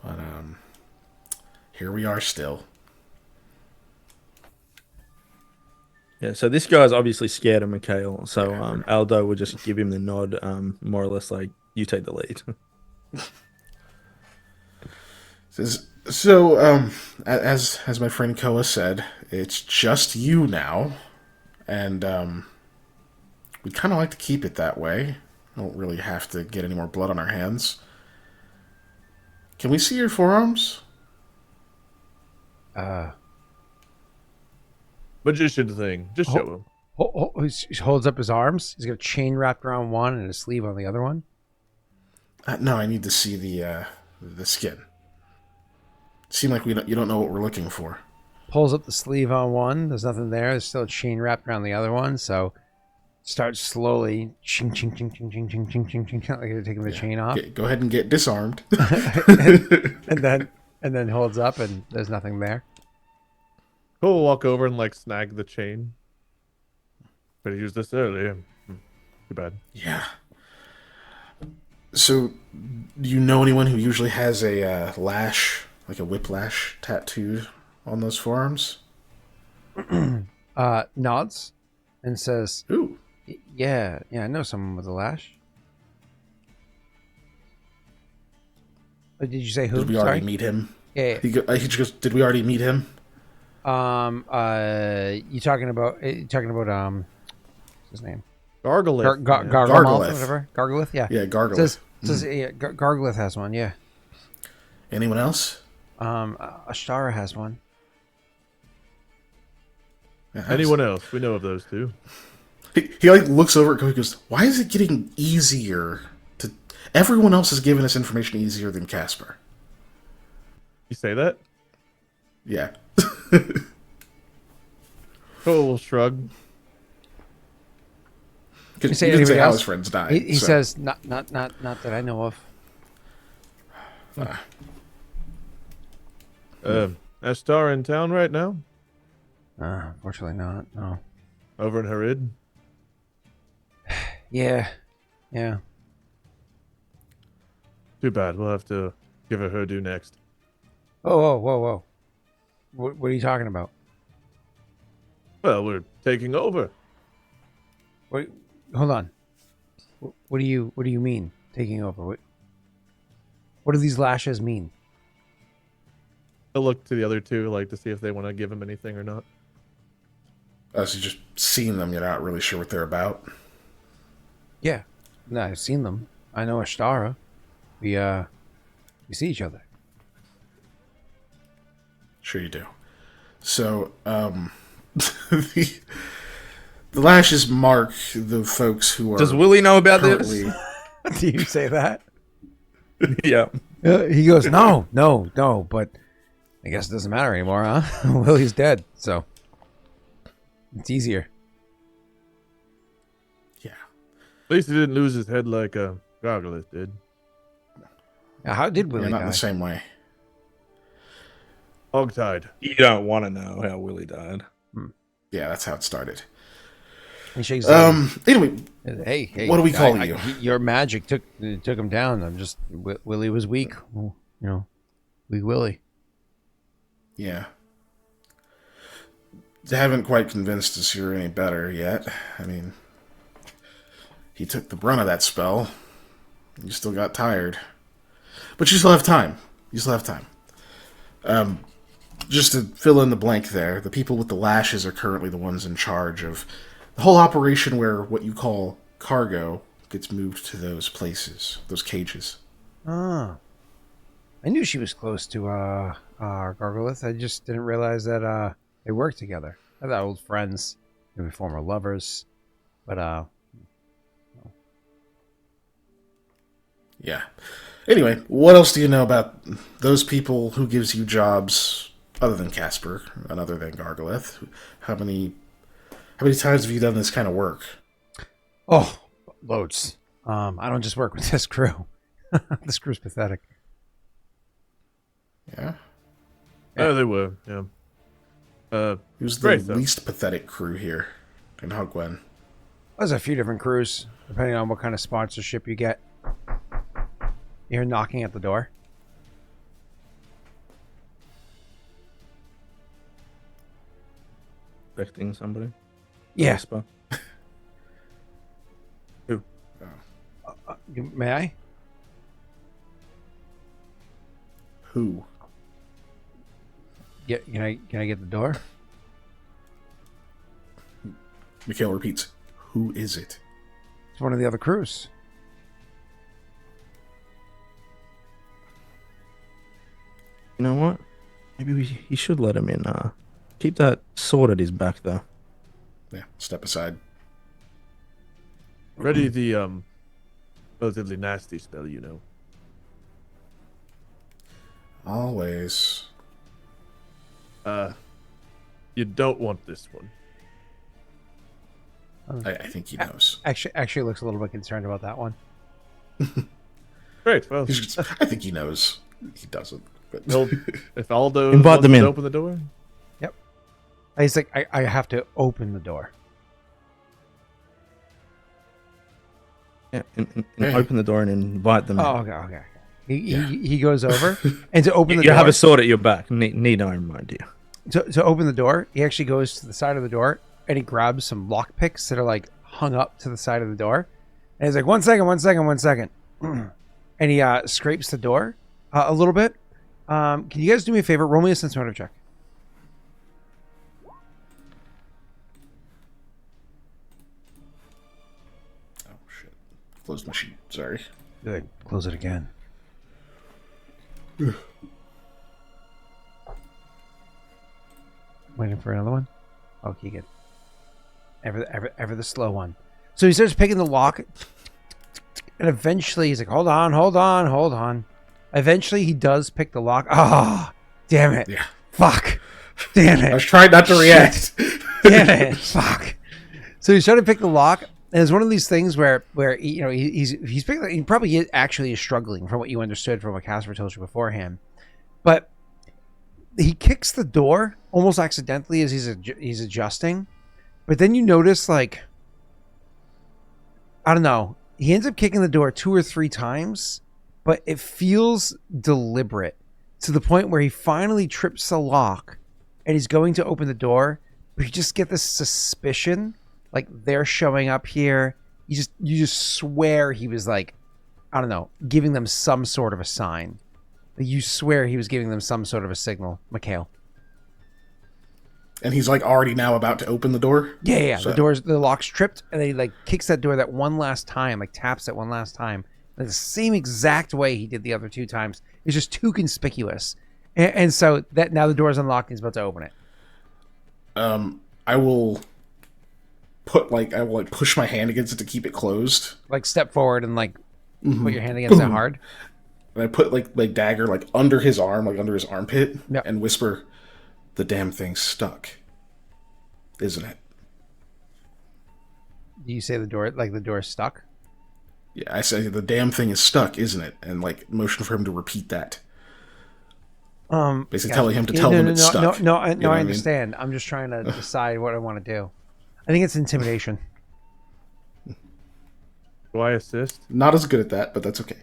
[SPEAKER 3] But, here we are still.
[SPEAKER 4] Yeah, so this guy's obviously scared of Mikhail, so Aldo would just give him the nod, more or less like, you take the lead.
[SPEAKER 3] So, as my friend Koa said, it's just you now, and we'd kind of like to keep it that way. Don't really have to get any more blood on our hands. Can we see your forearms?
[SPEAKER 2] Magician thing. Just show him.
[SPEAKER 1] He holds up his arms. He's got a chain wrapped around one and a sleeve on the other one.
[SPEAKER 3] No, I need to see the skin. Seem like you don't know what we're looking for.
[SPEAKER 1] Pulls up the sleeve on one. There's nothing there. There's still a chain wrapped around the other one. So starts slowly ching ching ching ching ching ching ching ching ching, like you're taking the chain off.
[SPEAKER 3] Go ahead and get disarmed.
[SPEAKER 1] and then holds up and there's nothing there.
[SPEAKER 2] Cool. Walk over and like snag the chain. Could have used this earlier. Too bad.
[SPEAKER 3] Yeah. So, do you know anyone who usually has a lash, like a whiplash, tattooed on those forearms?
[SPEAKER 1] Nods and says,
[SPEAKER 3] Ooh.
[SPEAKER 1] Yeah, I know someone with a lash. Did you say who?
[SPEAKER 3] Did we already meet him?
[SPEAKER 1] Yeah.
[SPEAKER 3] He just goes, did we already meet him?
[SPEAKER 1] You talking about what's his name?
[SPEAKER 2] Gargalith.
[SPEAKER 1] Gargalith,
[SPEAKER 3] Gargalith.
[SPEAKER 1] whatever. Gargalith, yeah.
[SPEAKER 3] Yeah, Gargalith.
[SPEAKER 1] Gargalith has one, yeah.
[SPEAKER 3] Anyone else?
[SPEAKER 1] Ashtara has one.
[SPEAKER 3] Yeah,
[SPEAKER 2] Anyone else? We know of those two.
[SPEAKER 3] He like looks over at Koa and goes, "Why is it getting easier to? Everyone else is giving us information easier than Casper."
[SPEAKER 2] You say that?
[SPEAKER 3] Yeah.
[SPEAKER 2] Koa will shrug.
[SPEAKER 3] He
[SPEAKER 1] You say
[SPEAKER 3] didn't say
[SPEAKER 1] anybody
[SPEAKER 3] how
[SPEAKER 1] else?
[SPEAKER 3] his friends died.
[SPEAKER 1] He
[SPEAKER 3] so.
[SPEAKER 1] says, not that I know of.
[SPEAKER 2] Ashtar in town right now?
[SPEAKER 1] Unfortunately not, no.
[SPEAKER 2] Over in Harid?
[SPEAKER 1] Yeah.
[SPEAKER 2] Too bad. We'll have to give her her due next.
[SPEAKER 1] Whoa. What are you talking about?
[SPEAKER 2] Well, we're taking over.
[SPEAKER 1] Wait, hold on. What do you mean taking over? What do these lashes mean?
[SPEAKER 2] I'll look to the other two, like, to see if they want to give him anything or not.
[SPEAKER 3] So you just seen them, you're not really sure what they're about.
[SPEAKER 1] Yeah. No, I've seen them. I know Ashtara. We see each other.
[SPEAKER 3] Sure you do. So, the lashes mark the folks who are.
[SPEAKER 4] Does Willie know about
[SPEAKER 3] currently...
[SPEAKER 4] this?
[SPEAKER 1] Do you say that?
[SPEAKER 4] Yeah.
[SPEAKER 1] He goes, no, but I guess it doesn't matter anymore, huh? Willie's dead, so it's easier.
[SPEAKER 3] Yeah.
[SPEAKER 2] At least he didn't lose his head like Gargalith did.
[SPEAKER 1] Now, how did Willie
[SPEAKER 3] Not
[SPEAKER 1] die?
[SPEAKER 3] in the same way.
[SPEAKER 2] Hogtied.
[SPEAKER 4] You don't want to know how Willie died.
[SPEAKER 3] Yeah, that's how it started.
[SPEAKER 1] He shakes his head.
[SPEAKER 3] Anyway,
[SPEAKER 1] Hey,
[SPEAKER 3] what do we call you?
[SPEAKER 1] Your magic took him down. I'm just Willie was weak. Well, weak Willie.
[SPEAKER 3] yeah. They haven't quite convinced us you're any better yet. I mean, he took the brunt of that spell. You still got tired. But you still have time. Just to fill in the blank there, the people with the lashes are currently the ones in charge of the whole operation where what you call cargo gets moved to those places, those cages.
[SPEAKER 1] Ah. I knew she was close to Gargalith. I just didn't realize that they worked together. I thought old friends, maybe former lovers, but
[SPEAKER 3] Yeah. Anyway, what else do you know about those people? Who gives you jobs other than Casper and other than Gargalith? How many times have you done this kind of work?
[SPEAKER 1] oh, loads. I don't just work with this crew. This crew's pathetic.
[SPEAKER 3] Yeah.
[SPEAKER 2] Oh, they were, yeah.
[SPEAKER 3] Who's the
[SPEAKER 2] Great, though.
[SPEAKER 3] least pathetic crew here in Haudh-Gwenn?
[SPEAKER 1] There's a few different crews, depending on what kind of sponsorship you get. You hear knocking at the door.
[SPEAKER 5] Expecting somebody?
[SPEAKER 1] Yeah.
[SPEAKER 5] Whisper.
[SPEAKER 1] May I?
[SPEAKER 3] Who?
[SPEAKER 1] Can I get the door?
[SPEAKER 3] Mikhail repeats. Who is it?
[SPEAKER 1] It's one of the other crews.
[SPEAKER 5] You know what? Maybe he should let him in. Keep that sword at his back, though.
[SPEAKER 3] Yeah, step aside.
[SPEAKER 2] Ready the relatively nasty spell,
[SPEAKER 3] Always.
[SPEAKER 2] You don't want this one.
[SPEAKER 3] I think he knows.
[SPEAKER 1] Actually looks a little bit concerned about that one.
[SPEAKER 2] Great. Well,
[SPEAKER 3] I think he knows. He doesn't. But
[SPEAKER 2] if Aldo
[SPEAKER 5] Invite
[SPEAKER 2] wants
[SPEAKER 5] them
[SPEAKER 2] to
[SPEAKER 5] in.
[SPEAKER 2] open the door,
[SPEAKER 1] He's like, I have to open the door.
[SPEAKER 5] Yeah, and open the door and invite them in.
[SPEAKER 1] Oh, okay. He goes over and to open the
[SPEAKER 5] You
[SPEAKER 1] door.
[SPEAKER 5] have a sword at your back. Need I remind you?
[SPEAKER 1] To open the door, he actually goes to the side of the door and he grabs some lockpicks that are like hung up to the side of the door. And he's like, one second. And he scrapes the door a little bit. Can you guys do me a favor? Roll me a sense motive check.
[SPEAKER 3] closed my sheet. Sorry.
[SPEAKER 1] Good. Close it again. Waiting for another one. Oh, Keegan. Ever the slow one. So he starts picking the lock, and eventually he's like, "Hold on." Eventually, he does pick the lock. Oh, damn it!
[SPEAKER 3] Yeah.
[SPEAKER 1] Fuck! Damn it!
[SPEAKER 3] I was trying not to react.
[SPEAKER 1] Damn it! Fuck! So he's trying to pick the lock, and it's one of these things where he's picking. He probably actually is struggling from what you understood from what Casper told you beforehand, but he kicks the door almost accidentally as he's adjusting, but then you notice, like, I don't know, he ends up kicking the door 2 or 3 times, but it feels deliberate to the point where he finally trips the lock and he's going to open the door, but you just get this suspicion, like they're showing up here. You just swear he was, like, I don't know, giving them some sort of a sign. You swear he was giving them some sort of a signal, Mikhail.
[SPEAKER 3] And he's like already now about to open the door?
[SPEAKER 1] Yeah.
[SPEAKER 3] So.
[SPEAKER 1] The lock's tripped, and then he like kicks that door that one last time, like taps it one last time. Like the same exact way he did the other 2 times. It's just too conspicuous. And so that now the door is unlocked and he's about to open it.
[SPEAKER 3] I will push my hand against it to keep it closed.
[SPEAKER 1] Like step forward and like put your hand against it hard.
[SPEAKER 3] And I put like my dagger like under his arm, like under his armpit,
[SPEAKER 1] Yep.
[SPEAKER 3] and whisper, "The damn thing's stuck, isn't it?"
[SPEAKER 1] Do you say the door is stuck?
[SPEAKER 3] Yeah, I say the damn thing is stuck, isn't it? And like motion for him to repeat that. Basically telling him to tell them it's stuck.
[SPEAKER 1] No, I understand. I'm just trying to decide what I want to do. I think it's intimidation.
[SPEAKER 2] Do I assist?
[SPEAKER 3] Not as good at that, but that's okay.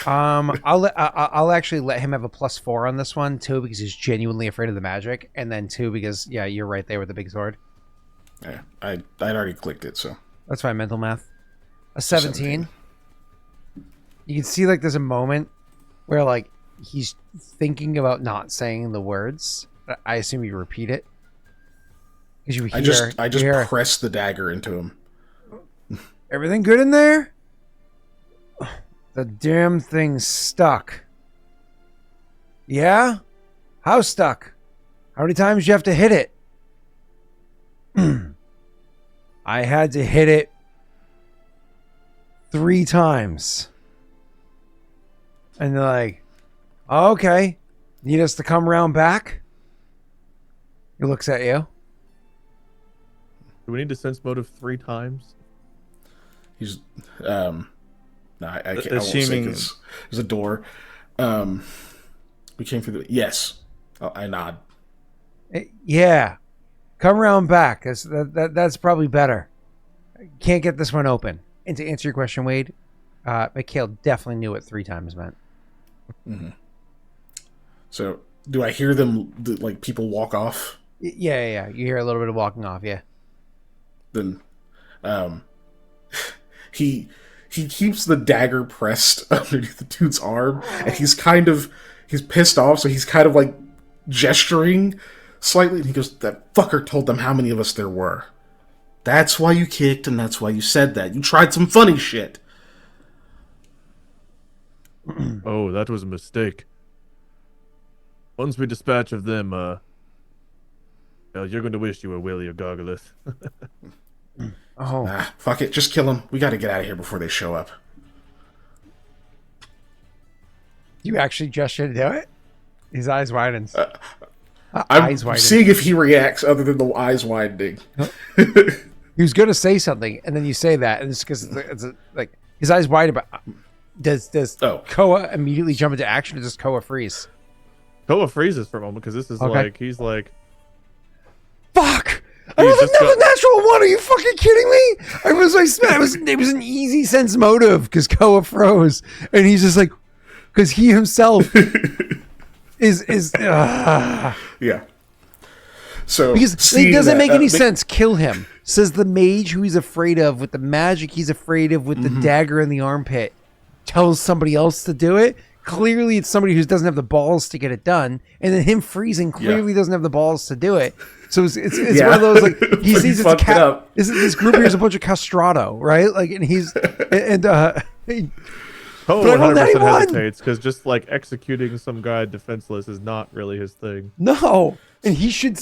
[SPEAKER 1] I'll actually let him have a +4 on this one, 2 because he's genuinely afraid of the magic, and then 2 because you're right there with the big sword.
[SPEAKER 3] Yeah, I'd already clicked it, so
[SPEAKER 1] That's fine. Mental math. A 17. You can see like there's a moment where like he's thinking about not saying the words. I assume you repeat it because you hear.
[SPEAKER 3] I just press the dagger into him.
[SPEAKER 1] Everything good in there? The damn thing's stuck. Yeah? How stuck? How many times did you have to hit it? I had to hit it 3 times. And they're like, oh, okay. Need us to come around back? He looks at you.
[SPEAKER 2] Do we need to sense motive 3 times?
[SPEAKER 3] He's no, I can't. I won't say
[SPEAKER 4] Assuming
[SPEAKER 3] 'cause there's a door. We came through the yes. Oh, I nod.
[SPEAKER 1] Yeah. Come around back. That's probably better. Can't get this one open. And to answer your question, Wade, Mikhail definitely knew what 3 times meant.
[SPEAKER 3] Mm-hmm. So, do I hear them like people walk off?
[SPEAKER 1] Yeah. You hear a little bit of walking off. Yeah.
[SPEAKER 3] Then, he keeps the dagger pressed underneath the dude's arm, and he's pissed off, so he's kind of like gesturing slightly, and he goes, "That fucker told them how many of us there were. That's why you kicked, and that's why you said that. You tried some funny shit."
[SPEAKER 2] Oh, that was a mistake. Once we dispatch of them, you're going to wish you were Willie or Gargolith.
[SPEAKER 1] Oh.
[SPEAKER 3] Fuck it, just kill him. We got to get out of here before they show up.
[SPEAKER 1] You actually gestured to do it? His eyes widens.
[SPEAKER 3] I'm seeing if he reacts other than the eyes widening.
[SPEAKER 1] He was going to say something, and then you say that, and it's because it's like his eyes widen. But does Koa immediately jump into action, or does Koa freeze?
[SPEAKER 2] Koa freezes for a moment because this is like he's like,
[SPEAKER 1] "Fuck! I was another natural one. Are you fucking kidding me?" It was an easy sense motive because Koa froze, and he's just like, because he himself is
[SPEAKER 3] yeah. So
[SPEAKER 1] because it doesn't make any sense. Kill him, says the mage who he's afraid of with the magic he's afraid of with the dagger in the armpit. Tells somebody else to do it. clearly it's somebody who doesn't have the balls to get it done, and then him freezing clearly doesn't have the balls to do it. So it's one of those like he sees it's a cat. This group here is a bunch of castrato, right? Like, and he's
[SPEAKER 2] Poe 100% hesitates because just like executing some guy defenseless is not really his thing.
[SPEAKER 1] No, and he should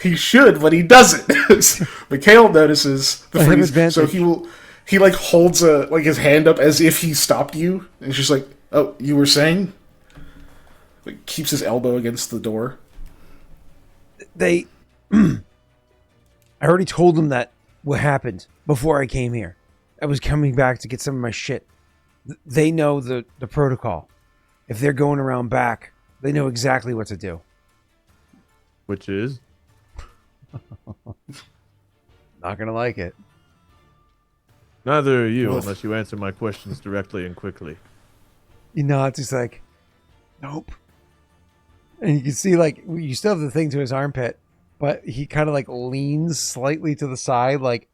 [SPEAKER 3] he should, but he doesn't. Mikhail notices the freeze, so he like holds his hand up as if he stopped you, and she's like, "Oh, you were saying?" Like, keeps his elbow against the door.
[SPEAKER 1] I already told them that what happened before I came here. I was coming back to get some of my shit. They know the protocol. If they're going around back, they know exactly what to do.
[SPEAKER 2] Which is?
[SPEAKER 1] Not gonna like it.
[SPEAKER 2] Neither are you, unless you answer my questions directly and quickly.
[SPEAKER 1] You know, it's just like, nope. And you can see, like, you still have the thing to his armpit, but he kind of, like, leans slightly to the side, like,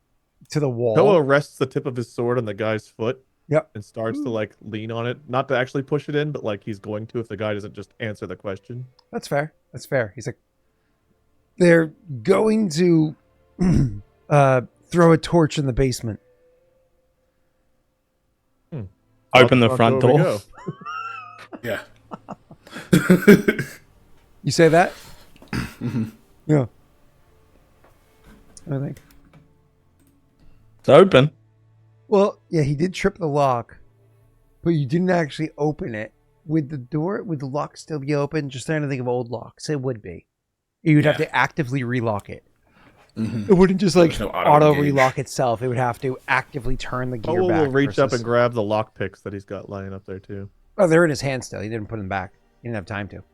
[SPEAKER 1] to the wall.
[SPEAKER 2] Koa rests the tip of his sword on the guy's foot.
[SPEAKER 1] Yep.
[SPEAKER 2] And starts to, like, lean on it. Not to actually push it in, but, like, he's going to if the guy doesn't just answer the question.
[SPEAKER 1] That's fair. That's fair. He's like, they're going to throw a torch in the basement.
[SPEAKER 5] Open the front door.
[SPEAKER 3] Yeah.
[SPEAKER 1] You say that? Yeah. I think.
[SPEAKER 5] It's open.
[SPEAKER 1] Well, yeah, he did trip the lock, but you didn't actually open it. Would the lock still be open? Just trying to think of old locks. It would be. You'd have to actively relock it. Mm-hmm. It wouldn't just like auto relock itself. It would have to actively turn the gear back.
[SPEAKER 2] Will reach up and grab the lock picks that he's got lying up there too.
[SPEAKER 1] Oh, they're in his hand still. He didn't put them back. He didn't have time to.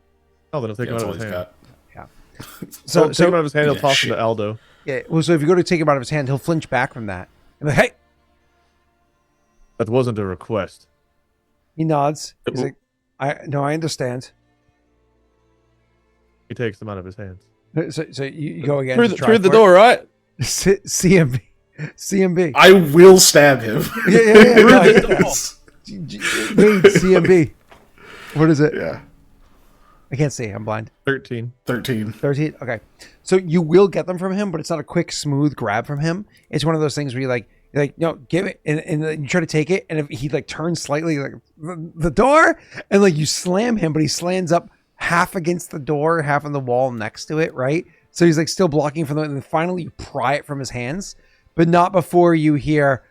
[SPEAKER 2] Oh, then he'll take them out of his hand.
[SPEAKER 1] Yeah.
[SPEAKER 2] So take him out of his hand. He'll toss him to Aldo.
[SPEAKER 1] Yeah. Well, so if you go to take him out of his hand, he'll flinch back from that. And like, hey.
[SPEAKER 2] That wasn't a request.
[SPEAKER 1] He nods. He's like, I understand.
[SPEAKER 2] He takes them out of his hands.
[SPEAKER 1] So you go again
[SPEAKER 5] through the door, right?
[SPEAKER 1] CMB.
[SPEAKER 3] I will stab him.
[SPEAKER 1] Yeah. CMB. What is it?
[SPEAKER 3] Yeah.
[SPEAKER 1] I can't see. I'm blind.
[SPEAKER 2] 13.
[SPEAKER 3] 13.
[SPEAKER 1] Okay. So you will get them from him, but it's not a quick, smooth grab from him. It's one of those things where you're like, no, give it, and you try to take it, and if he like turns slightly, like the door, and like you slam him, but he slams up half against the door, half on the wall next to it, right? So he's like still blocking from and then finally you pry it from his hands, but not before you hear,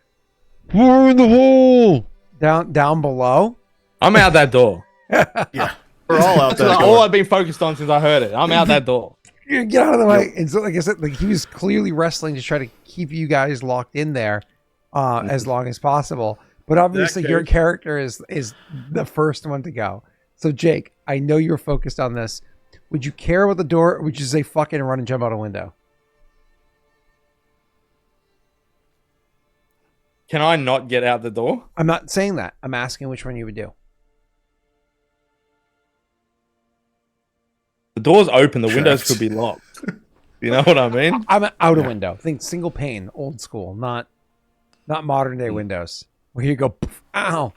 [SPEAKER 1] "We're in the hole!" down below.
[SPEAKER 5] I'm out that door.
[SPEAKER 3] Yeah.
[SPEAKER 2] We're all out that door.
[SPEAKER 5] All I've been focused on since I heard it. I'm out that door.
[SPEAKER 1] Get out of the way. And so, like I said, like he was clearly wrestling to try to keep you guys locked in there as long as possible. But obviously, your character is the first one to go. So, Jake, I know you're focused on this. Would you care about the door, or would you say fuck it and run and jump out a window?
[SPEAKER 5] Can I not get out the door?
[SPEAKER 1] I'm not saying that. I'm asking which one you would do.
[SPEAKER 5] The door's open. The windows could be locked. You know what I mean?
[SPEAKER 1] I'm out a window. Think single pane, old school, not modern day windows. Where you go, poof, ow.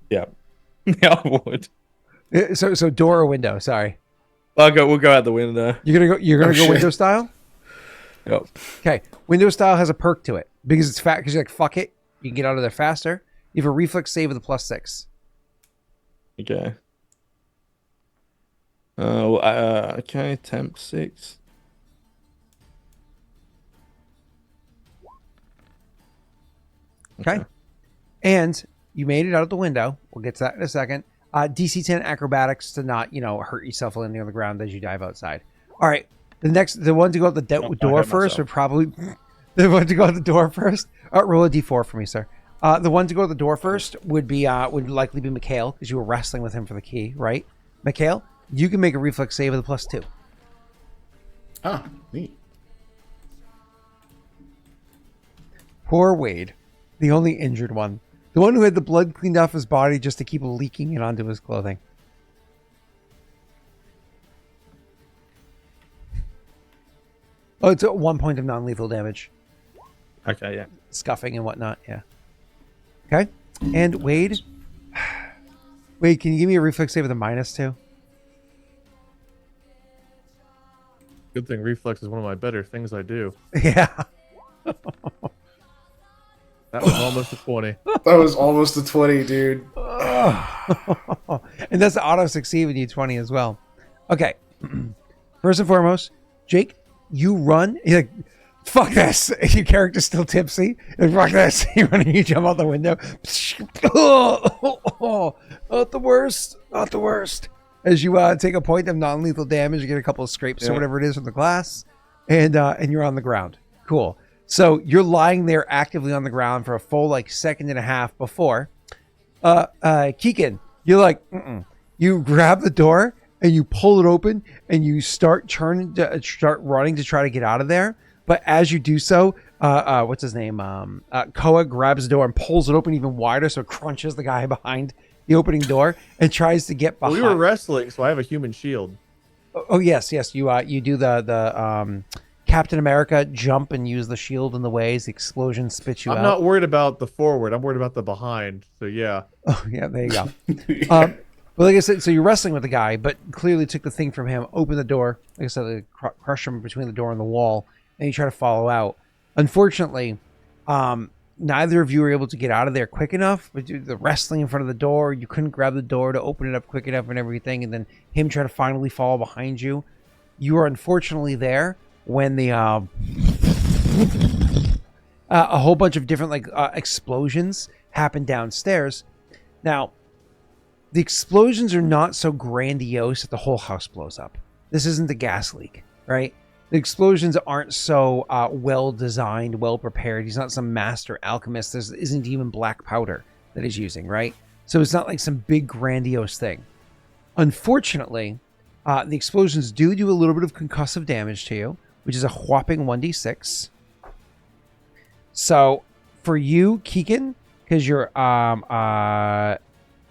[SPEAKER 5] Yeah. Yeah, I would.
[SPEAKER 1] So door or window? Sorry.
[SPEAKER 5] We'll go out the window.
[SPEAKER 1] You're gonna go window style.
[SPEAKER 5] Yep.
[SPEAKER 1] Okay. Window style has a perk to it because it's fat. Because you're like fuck it, you can get out of there faster. You have a reflex save with a +6.
[SPEAKER 5] Okay. Okay, temp 6.
[SPEAKER 1] Okay. And you made it out of the window. We'll get to that in a second. DC 10 acrobatics to not, hurt yourself landing on the ground as you dive outside. All right. The one to go out the door first would probably the one to go out the door first. Roll a D4 for me, sir. The one to go out the door first would likely be Mikhail because you were wrestling with him for the key, right? Mikhail, you can make a reflex save with a +2.
[SPEAKER 3] Ah, neat.
[SPEAKER 1] Poor Wade, the only injured one. The one who had the blood cleaned off his body just to keep leaking it onto his clothing. Oh, it's 1 point of non-lethal damage.
[SPEAKER 5] Okay, yeah.
[SPEAKER 1] Scuffing and whatnot, yeah. Okay. And Wade, Wait, can you give me a reflex save with a -2?
[SPEAKER 2] Good thing reflex is one of my better things I do.
[SPEAKER 1] Yeah.
[SPEAKER 2] That was almost a 20.
[SPEAKER 3] That was almost a 20, dude.
[SPEAKER 1] And that's the auto succeed with you 20 as well. Okay. First and foremost, Jake, you run. You're like, fuck this. Your character's still tipsy. You're like, fuck this. You run and you jump out the window. Not the worst. Not the worst. As you take a point of non-lethal damage, you get a couple of scrapes or whatever it is from the glass, and you're on the ground. Cool. So you're lying there actively on the ground for a full like second and a half before Kiken, you're like, you grab the door and you pull it open and you start running to try to get out of there. But as you do so, what's his name? Koa grabs the door and pulls it open even wider, so it crunches the guy behind the opening door and tries to get behind.
[SPEAKER 2] We were wrestling, so I have a human shield.
[SPEAKER 1] Oh yes. You do the Captain America jump and use the shield in the ways the explosion spits you out.
[SPEAKER 2] I'm not worried about the forward. I'm worried about the behind. So yeah.
[SPEAKER 1] Oh yeah, there you go. But like I said, so you're wrestling with the guy, but clearly took the thing from him. Open the door. Like I said, crush him between the door and the wall, and you try to follow out. Unfortunately, neither of you were able to get out of there quick enough. But the wrestling in front of the door, you couldn't grab the door to open it up quick enough and everything. And then him trying to finally fall behind you. You are unfortunately there when the a whole bunch of different explosions happen downstairs. Now, the explosions are not so grandiose that the whole house blows up. This isn't the gas leak, right? The explosions aren't so well designed, well prepared. He's not some master alchemist. There isn't even black powder that he's using, right? So it's not like some big grandiose thing. Unfortunately, the explosions do a little bit of concussive damage to you, which is a whopping 1d6. So for you, Kiken, because you're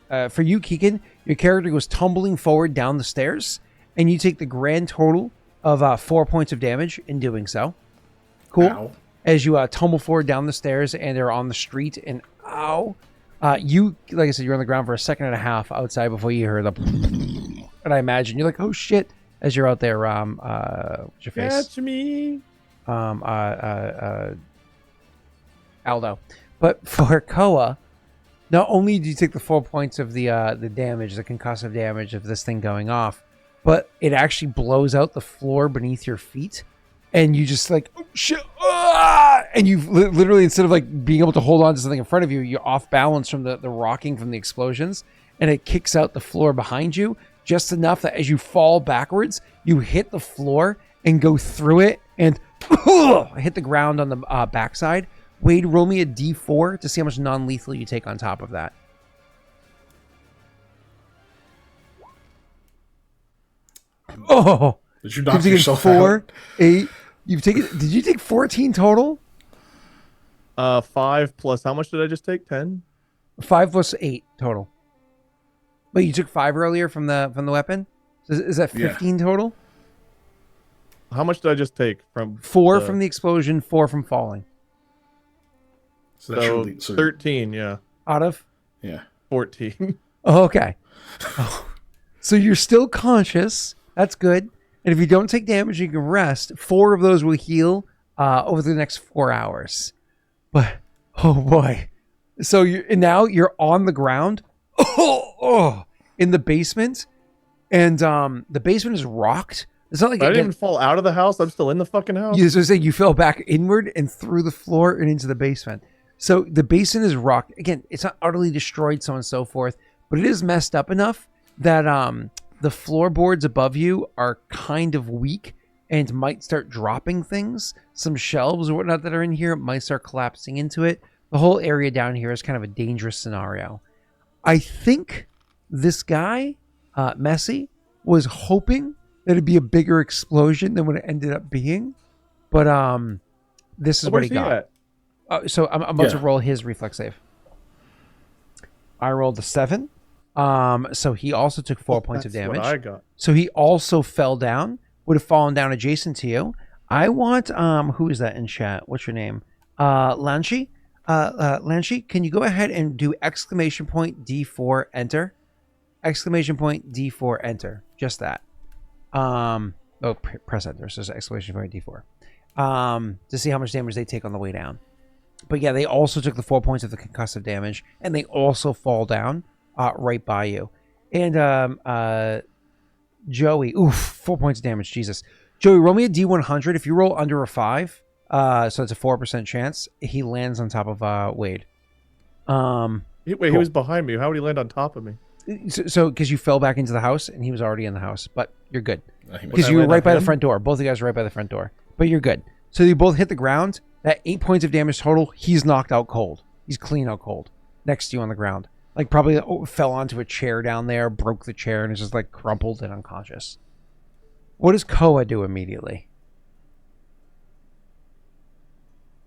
[SPEAKER 1] your character goes tumbling forward down the stairs, and you take the grand total of 4 points of damage in doing so. Cool.
[SPEAKER 3] Ow.
[SPEAKER 1] As you tumble forward down the stairs, and they're on the street, and you, like I said, you're on the ground for a second and a half outside before you hear the. And I imagine you're like, oh shit, as you're out there. What's your face?
[SPEAKER 2] Catch me.
[SPEAKER 1] Aldo. But for Koa, not only do you take the 4 points of the damage, the concussive damage of this thing going off, but it actually blows out the floor beneath your feet, and you just like, oh shit, and you literally, instead of like being able to hold on to something in front of you, you're off balance from the rocking from the explosions, and it kicks out the floor behind you just enough that as you fall backwards, you hit the floor and go through it and hit the ground on the backside. Wade, roll me a d4 to see how much non-lethal you take on top of that. Oh,
[SPEAKER 3] did you knock
[SPEAKER 1] you've
[SPEAKER 3] yourself
[SPEAKER 1] taken 4,
[SPEAKER 3] out?
[SPEAKER 1] 8. You've taken. Did you take 14 total?
[SPEAKER 2] 5 plus how much did I just take? 10.
[SPEAKER 1] 5 plus 8 total. But you took 5 earlier from the weapon. So is that 15 total?
[SPEAKER 2] How much did I just take from
[SPEAKER 1] 4 from the explosion, 4 from falling.
[SPEAKER 3] So that should lead,
[SPEAKER 2] 13, yeah.
[SPEAKER 1] Out of?
[SPEAKER 3] Yeah.
[SPEAKER 2] 14.
[SPEAKER 1] Oh, okay. So you're still conscious. That's good. And if you don't take damage, you can rest. 4 of those will heal over the next 4 hours. But, oh boy. So now you're on the ground in the basement. And the basement is rocked. It's not like
[SPEAKER 2] I didn't even fall out of the house. I'm still in the fucking house.
[SPEAKER 1] You fell back inward and through the floor and into the basement. So the basement is rocked. Again, it's not utterly destroyed, so on and so forth, but it is messed up enough that the floorboards above you are kind of weak and might start dropping things. Some shelves or whatnot that are in here might start collapsing into it. The whole area down here is kind of a dangerous scenario. I think this guy, Messi, was hoping that it'd be a bigger explosion than what it ended up being, but this is what he got. So I'm about to roll his reflex save. I rolled a 7. So he also took 4 points of damage.
[SPEAKER 2] What I got.
[SPEAKER 1] So he also fell down. Would have fallen down adjacent to you. I want who is that in chat? What's your name? Lanchi, can you go ahead and do exclamation point D4 enter? exclamation point D4 enter. Just that. Press enter. So it's exclamation point D4. To see how much damage they take on the way down. But yeah, they also took the 4 points of the concussive damage, and they also fall down right by you. And Joey, 4 points of damage. Jesus, Joey, roll me a D100. If you roll under a 5, so it's a 4% chance, he lands on top of Wade.
[SPEAKER 2] He was behind me. How would he land on top of me?
[SPEAKER 1] So because you fell back into the house, and he was already in the house, but you're good because you were right by the front door. Both of you guys were right by the front door, but you're good. So you both hit the ground. That 8 points of damage total. He's knocked out cold. He's clean out cold next to you on the ground. Like probably fell onto a chair down there, broke the chair, and is just like crumpled and unconscious. What does Koa do immediately?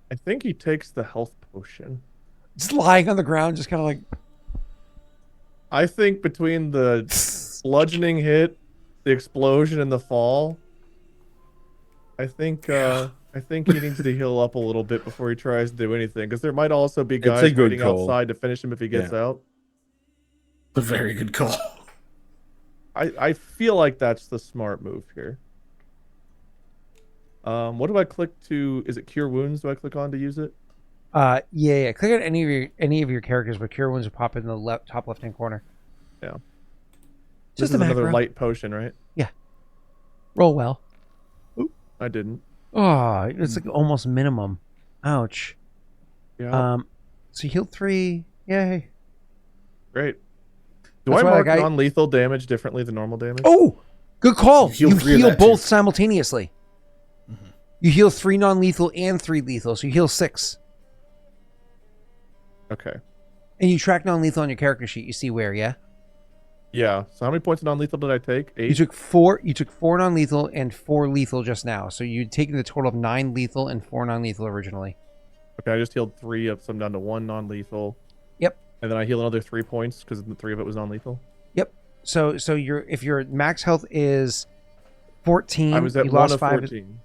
[SPEAKER 2] I think he takes the health potion.
[SPEAKER 1] Just lying on the ground, just kind of like...
[SPEAKER 2] I think between the bludgeoning hit, the explosion, and the fall, I think he needs to heal up a little bit before he tries to do anything, because there might also be guys waiting outside to finish him if he gets out.
[SPEAKER 3] A very good call.
[SPEAKER 2] I feel like that's the smart move here. What do I click to? Is it Cure Wounds? Do I click on to use it?
[SPEAKER 1] Yeah. Click on any of your characters, but Cure Wounds will pop in the top left-hand corner.
[SPEAKER 2] Yeah.
[SPEAKER 1] Just
[SPEAKER 2] this is another light potion, right?
[SPEAKER 1] Yeah. Roll well.
[SPEAKER 2] Oop, I didn't.
[SPEAKER 1] Oh, it's like almost minimum. Ouch.
[SPEAKER 2] Yeah.
[SPEAKER 1] So you healed 3. Yay.
[SPEAKER 2] Great. Do I mark non-lethal damage differently than normal damage?
[SPEAKER 1] Oh, good call. You heal both
[SPEAKER 3] too.
[SPEAKER 1] Simultaneously. Mm-hmm. You heal 3 non-lethal and 3 lethal, so you heal 6.
[SPEAKER 2] Okay.
[SPEAKER 1] And you track non-lethal on your character sheet. You see where, yeah?
[SPEAKER 2] Yeah. So how many points of non-lethal did I take? 8?
[SPEAKER 1] You took 4 non-lethal and 4 lethal just now. So you'd taken the total of 9 lethal and 4 non-lethal originally.
[SPEAKER 2] Okay, I just healed 3 up, so I'm down to 1 non-lethal.
[SPEAKER 1] Yep.
[SPEAKER 2] And then I heal another 3 points because 3 of it was non-lethal.
[SPEAKER 1] Yep. So if your max health is 14,
[SPEAKER 2] I was at
[SPEAKER 1] you
[SPEAKER 2] 1
[SPEAKER 1] lost
[SPEAKER 2] of
[SPEAKER 1] 5.
[SPEAKER 2] 14.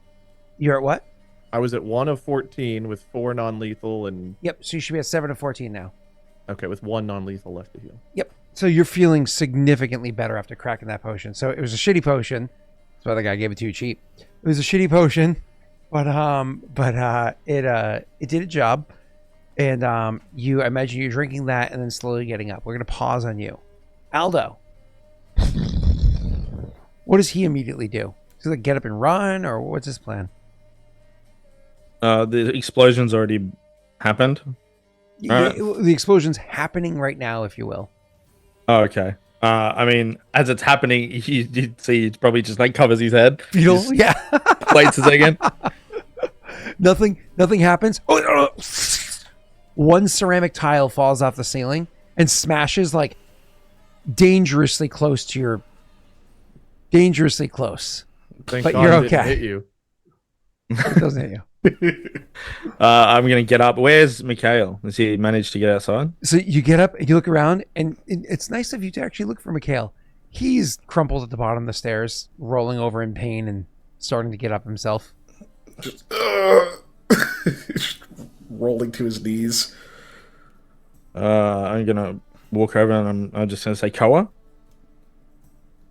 [SPEAKER 1] You're at what?
[SPEAKER 2] I was at 1 of 14 with 4 non-lethal and...
[SPEAKER 1] Yep, so you should be at 7 of 14 now.
[SPEAKER 2] Okay, with 1 non-lethal left to heal.
[SPEAKER 1] Yep. So you're feeling significantly better after cracking that potion. So it was a shitty potion. That's why the guy gave it to you cheap. It was a shitty potion, but it did a job. And I imagine you're drinking that and then slowly getting up. We're gonna pause on you, Aldo. What does he immediately do? Does he like get up and run, or what's his plan?
[SPEAKER 4] The explosion's already happened.
[SPEAKER 1] The explosion's happening right now, if you will.
[SPEAKER 4] Oh, okay. I mean, as it's happening, you'd see it probably just like covers his head.
[SPEAKER 1] Yeah.
[SPEAKER 4] Waits a second.
[SPEAKER 1] Nothing happens. Oh, one ceramic tile falls off the ceiling and smashes like dangerously close to your... Dangerously close.
[SPEAKER 2] Thank
[SPEAKER 1] but
[SPEAKER 2] God
[SPEAKER 1] you're
[SPEAKER 2] it didn't
[SPEAKER 1] okay.
[SPEAKER 2] hit you.
[SPEAKER 1] It doesn't hit you.
[SPEAKER 4] I'm gonna get up. Where's Mikhail? Has he managed to get outside?
[SPEAKER 1] So you get up and you look around, and it's nice of you to actually look for Mikhail. He's crumpled at the bottom of the stairs, rolling over in pain and starting to get up himself.
[SPEAKER 3] Just, rolling to his knees.
[SPEAKER 4] I'm gonna walk over and I'm just gonna say Koa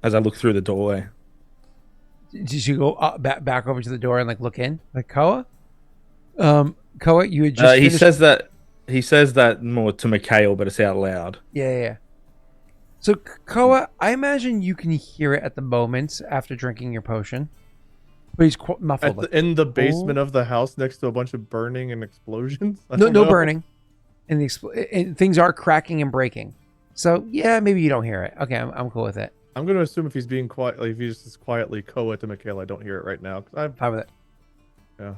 [SPEAKER 4] as I look through the doorway.
[SPEAKER 1] Did you go back over to the door and like look in, like Koa? Koa, you had just.
[SPEAKER 4] He says that more to Mikhail, but it's out loud.
[SPEAKER 1] Yeah. So Koa, I imagine you can hear it at the moment after drinking your potion, but he's muffled.
[SPEAKER 2] In the basement of the house, next to a bunch of burning and explosions.
[SPEAKER 1] No burning, and and things are cracking and breaking. So yeah, maybe you don't hear it. Okay, I'm cool with it.
[SPEAKER 2] I'm going to assume if he's being quiet, like if he just is quietly Koa to Mikhail, I don't hear it right now. Cause I'm
[SPEAKER 1] fine with it.
[SPEAKER 2] Yeah.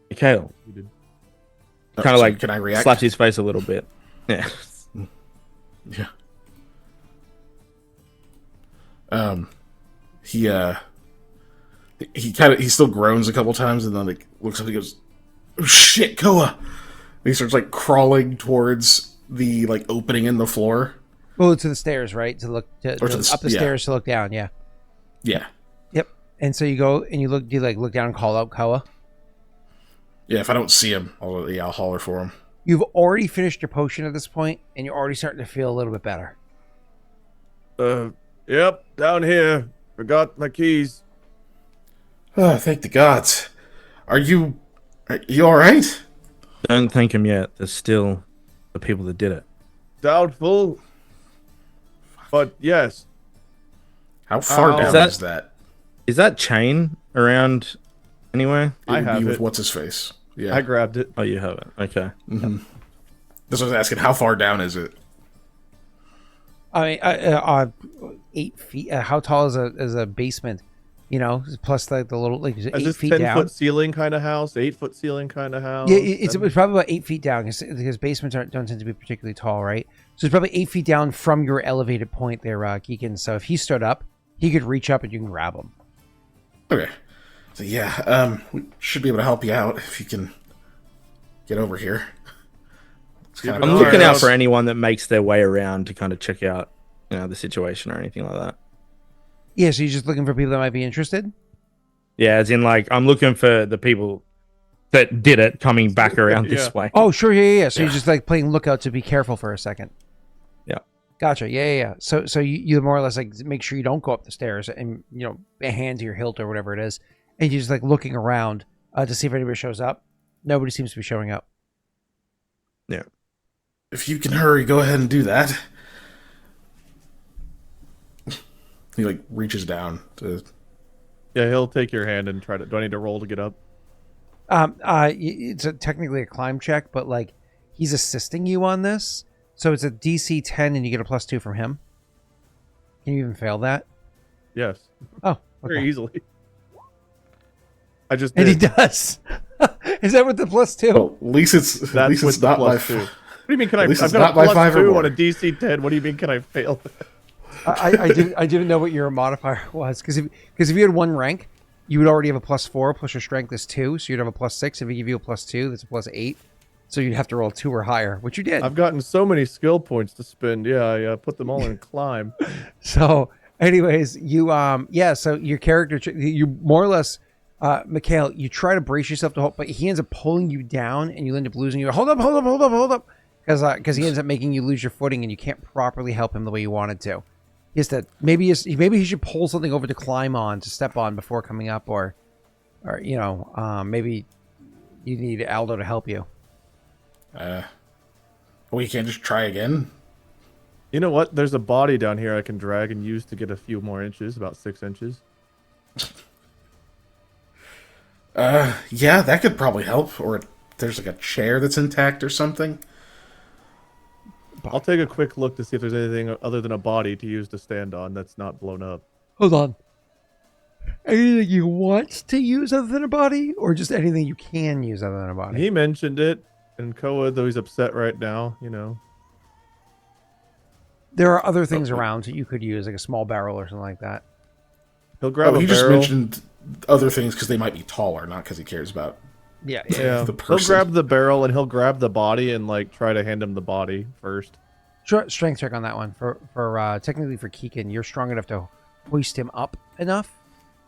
[SPEAKER 4] Mikhail kind of like, can I react? Slaps his face a little bit. Yeah.
[SPEAKER 3] He still groans a couple times and then like looks up and he goes, "Oh shit, Koa!" And he starts like crawling towards the like opening in the floor.
[SPEAKER 1] Well, to the stairs, right? To look up the stairs to look down. Yeah.
[SPEAKER 3] Yeah.
[SPEAKER 1] Yep. And so you go and you look. Do you like look down and call out Koa?
[SPEAKER 3] Yeah. If I don't see him, I'll holler for him.
[SPEAKER 1] You've already finished your potion at this point, and you're already starting to feel a little bit better.
[SPEAKER 2] Yep, down here. Forgot my keys.
[SPEAKER 3] Oh, thank the gods. Are you all right?
[SPEAKER 5] Don't thank him yet. There's still the people that did it.
[SPEAKER 2] Doubtful. But yes.
[SPEAKER 3] How far down is that?
[SPEAKER 5] Is that chain around anywhere?
[SPEAKER 2] I have
[SPEAKER 3] with
[SPEAKER 2] it.
[SPEAKER 3] What's his face? Yeah.
[SPEAKER 2] I grabbed it.
[SPEAKER 5] Oh, you have it. Okay.
[SPEAKER 3] Mm-hmm. That's what I was asking. How far down is it?
[SPEAKER 1] I mean, 8 feet. How tall is a basement? You know, plus like the little like 8 feet down.
[SPEAKER 2] 10-foot ceiling kind of house, 8-foot ceiling kind of house.
[SPEAKER 1] Yeah, it's probably about 8 feet down because basements don't tend to be particularly tall, right? So it's probably 8 feet down from your elevated point there, Geekin. So if he stood up, he could reach up and you can grab him.
[SPEAKER 3] Okay. So yeah, we should be able to help you out if you can get over here.
[SPEAKER 5] I'm looking out for anyone that makes their way around to kind of check out, the situation or anything like that.
[SPEAKER 1] Yeah, so you're just looking for people that might be interested?
[SPEAKER 5] Yeah, as in like I'm looking for the people that did it coming back around this way.
[SPEAKER 1] Oh, sure, yeah. So you're just like playing lookout to be careful for a second.
[SPEAKER 5] Yeah.
[SPEAKER 1] Gotcha. Yeah. So you more or less like make sure you don't go up the stairs and a hand to your hilt or whatever it is, and you're just like looking around to see if anybody shows up. Nobody seems to be showing up.
[SPEAKER 5] Yeah.
[SPEAKER 3] If you can hurry, go ahead and do that. He like reaches down to.
[SPEAKER 2] Yeah, he'll take your hand and try to. Do I need to roll to get up?
[SPEAKER 1] It's technically a climb check, but like he's assisting you on this, so it's a DC 10, and you get a +2 from him. Can you even fail that?
[SPEAKER 2] Yes.
[SPEAKER 1] Oh, okay.
[SPEAKER 2] Very easily. I just
[SPEAKER 1] did. And he
[SPEAKER 2] did.
[SPEAKER 1] does. Is that with the +2?
[SPEAKER 3] Well, at least it's not my
[SPEAKER 2] +2. What do you mean? Can I've got
[SPEAKER 3] not
[SPEAKER 2] a
[SPEAKER 3] by
[SPEAKER 2] +2 on a DC 10? What do you mean? Can I fail?
[SPEAKER 1] I didn't know what your modifier was because if you had 1 rank, you would already have a +4 plus your strength is 2, so you'd have a +6. If we give you a +2, that's a +8. So you'd have to roll 2 or higher, which you did.
[SPEAKER 2] I've gotten so many skill points to spend. Yeah, I put them all in climb.
[SPEAKER 1] So, anyways, so your character, you more or less, Mikhail, you try to brace yourself to hold, but he ends up pulling you down, and you end up losing your hold up, because he ends up making you lose your footing, and you can't properly help him the way you wanted to. He has to maybe he should pull something over to climb on, to step on before coming up, or maybe you need Aldo to help you.
[SPEAKER 3] We can't just try again.
[SPEAKER 2] You know what? There's a body down here I can drag and use to get a few more inches, about 6 inches.
[SPEAKER 3] Yeah, that could probably help. Or there's like a chair that's intact or something.
[SPEAKER 2] I'll take a quick look to see if there's anything other than a body to use to stand on that's not blown up.
[SPEAKER 1] Hold on. Anything you want to use other than a body, or just anything you can use other than a body?
[SPEAKER 2] He mentioned it, and Koa, though he's upset right now,
[SPEAKER 1] There are other things around that you could use, like a small barrel or something like that.
[SPEAKER 2] He'll grab a barrel.
[SPEAKER 3] He just mentioned other things because they might be taller, not because he cares about.
[SPEAKER 1] Yeah.
[SPEAKER 3] The person.
[SPEAKER 2] He'll grab the barrel and he'll grab the body and try to hand him the body first.
[SPEAKER 1] Sure, strength check on that one. For technically for Keegan, you're strong enough to hoist him up enough,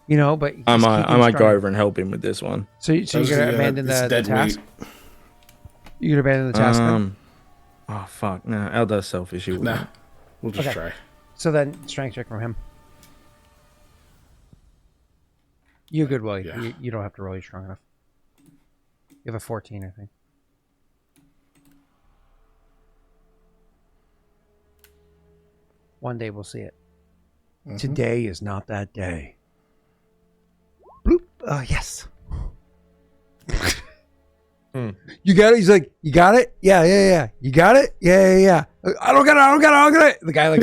[SPEAKER 1] but
[SPEAKER 5] I might go over and help him with this one.
[SPEAKER 1] So you're gonna abandon the task. You're gonna abandon the task. Then?
[SPEAKER 5] Oh fuck! No, Aldo's selfish.
[SPEAKER 3] Nah, we'll just try.
[SPEAKER 1] So then, strength check from him. You're good, Willie. Yeah. You don't have to roll. You're strong enough. You have a 14, I think. One day we'll see it. Mm-hmm. Today is not that day. Bloop. Yes. You got it? He's like, you got it? Yeah. You got it? Yeah. I don't get it. The guy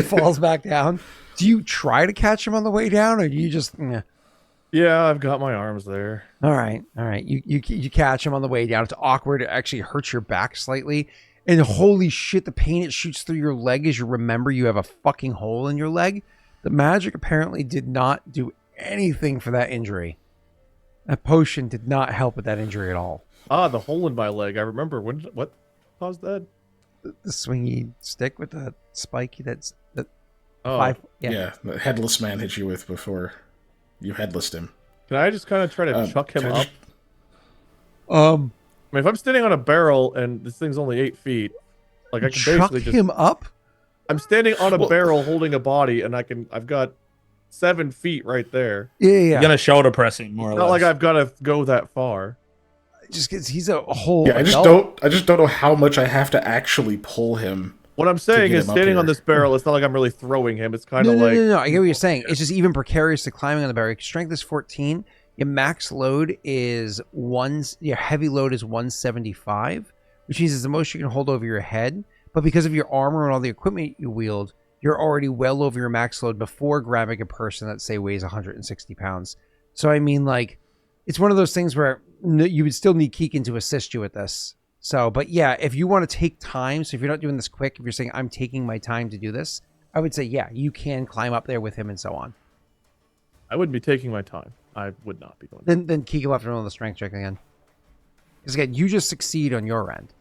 [SPEAKER 1] falls back down. Do you try to catch him on the way down, or do you just...
[SPEAKER 2] Yeah, I've got my arms there.
[SPEAKER 1] All right. You catch him on the way down. It's awkward. It actually hurts your back slightly. And holy shit, the pain it shoots through your leg as you remember you have a fucking hole in your leg. The magic apparently did not do anything for that injury. That potion did not help with that injury at all.
[SPEAKER 2] The hole in my leg. I remember what caused that?
[SPEAKER 1] The swingy stick with the spiky that's the
[SPEAKER 3] Yeah, the headless man hit you with before you headlessed him.
[SPEAKER 2] Can I just kind of try to chuck him up? I mean, if I'm standing on a barrel and this thing's only 8 feet, like I can
[SPEAKER 1] Chuck
[SPEAKER 2] basically just...
[SPEAKER 1] him up?
[SPEAKER 2] I'm standing on a barrel holding a body, and I've got 7 feet right there.
[SPEAKER 1] Yeah.
[SPEAKER 5] You're gonna shoulder press him more or
[SPEAKER 2] Not
[SPEAKER 5] less.
[SPEAKER 2] like I've got to go that far.
[SPEAKER 1] Just because he's a whole.
[SPEAKER 3] Yeah, I just don't know how much I have to actually pull him.
[SPEAKER 2] What I'm saying
[SPEAKER 3] get
[SPEAKER 2] is,
[SPEAKER 3] him up
[SPEAKER 2] standing on
[SPEAKER 3] here.
[SPEAKER 2] this barrel, it's not like I'm really throwing him. It's kind of like...
[SPEAKER 1] No. I get what you're saying. It's just even precarious to climbing on the barrier. Strength is 14. Your max load is your heavy load is 175, which means it's the most you can hold over your head. But because of your armor and all the equipment you wield, you're already well over your max load before grabbing a person that, say, weighs 160 pounds. So, I mean, like, it's one of those things where you would still need Keegan to assist you with this. So, but yeah, if you want to take time, so if you're not doing this quick, if you're saying, I'm taking my time to do this, I would say, yeah, you can climb up there with him and so on.
[SPEAKER 2] I wouldn't be taking my time. I would not be doing that.
[SPEAKER 1] Then Keegan will have to roll the strength check again. Because again, you just succeed on your end.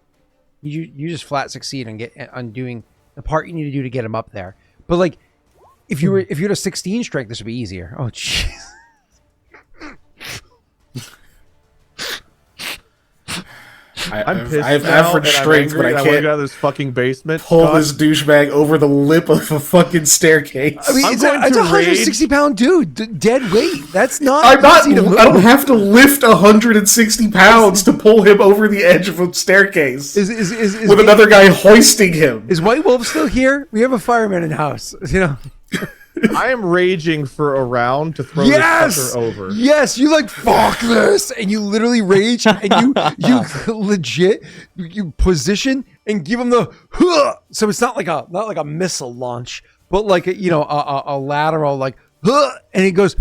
[SPEAKER 1] You just flat succeed on doing the part you need to do to get him up there. But like, if you're at a 16 strength, this would be easier. Oh jeez.
[SPEAKER 2] I'm pissed.
[SPEAKER 3] I have
[SPEAKER 2] now,
[SPEAKER 3] average
[SPEAKER 2] and I'm
[SPEAKER 3] strength,
[SPEAKER 2] angry,
[SPEAKER 3] but
[SPEAKER 2] and
[SPEAKER 3] I
[SPEAKER 2] want to
[SPEAKER 3] can't
[SPEAKER 2] get out of this fucking basement.
[SPEAKER 3] pull
[SPEAKER 2] God,
[SPEAKER 3] this douchebag over the lip of a fucking staircase.
[SPEAKER 1] I mean,
[SPEAKER 2] I'm
[SPEAKER 1] it's
[SPEAKER 2] going
[SPEAKER 1] a
[SPEAKER 2] to
[SPEAKER 1] 160-pound dude, dead weight. That's not.
[SPEAKER 3] I'm not.
[SPEAKER 1] easy to move.
[SPEAKER 3] I don't have to lift 160 pounds to pull him over the edge of a staircase with another guy hoisting him.
[SPEAKER 1] Is White Wolf still here? We have a fireman in the house. You know.
[SPEAKER 2] I am raging for a round to throw
[SPEAKER 1] Yes!
[SPEAKER 2] this fucker over.
[SPEAKER 1] Yes, you like fuck this, and you literally rage, and you legit you position and give him the huh! So it's not like a missile launch, but like a lateral like huh! And he goes,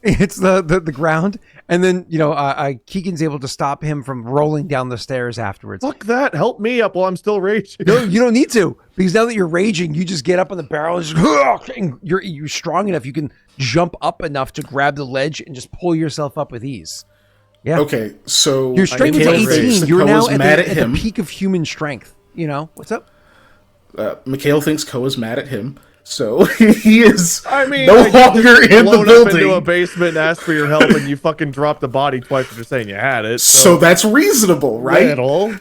[SPEAKER 1] hits the ground, and then Keegan's able to stop him from rolling down the stairs afterwards.
[SPEAKER 2] Fuck that! Help me up while I'm still raging.
[SPEAKER 1] No, you don't need to, because now that you're raging, you just get up on the barrel and, and you're strong enough. You can jump up enough to grab the ledge and just pull yourself up with ease. Yeah.
[SPEAKER 3] Okay, so
[SPEAKER 1] Your strength is
[SPEAKER 3] Mikhail
[SPEAKER 1] 18.
[SPEAKER 3] thinks
[SPEAKER 1] You're now
[SPEAKER 3] Koa's
[SPEAKER 1] at
[SPEAKER 3] mad
[SPEAKER 1] the
[SPEAKER 3] him.
[SPEAKER 1] peak of human strength. You know what's up?
[SPEAKER 3] Mikhail thinks Koa's mad at him, so he is
[SPEAKER 2] I mean,
[SPEAKER 3] no
[SPEAKER 2] I just
[SPEAKER 3] longer in the
[SPEAKER 2] blown up into a
[SPEAKER 3] building.
[SPEAKER 2] basement and asked for your help, and you fucking dropped the body twice after saying you had it.
[SPEAKER 3] So that's reasonable, right?
[SPEAKER 2] Little.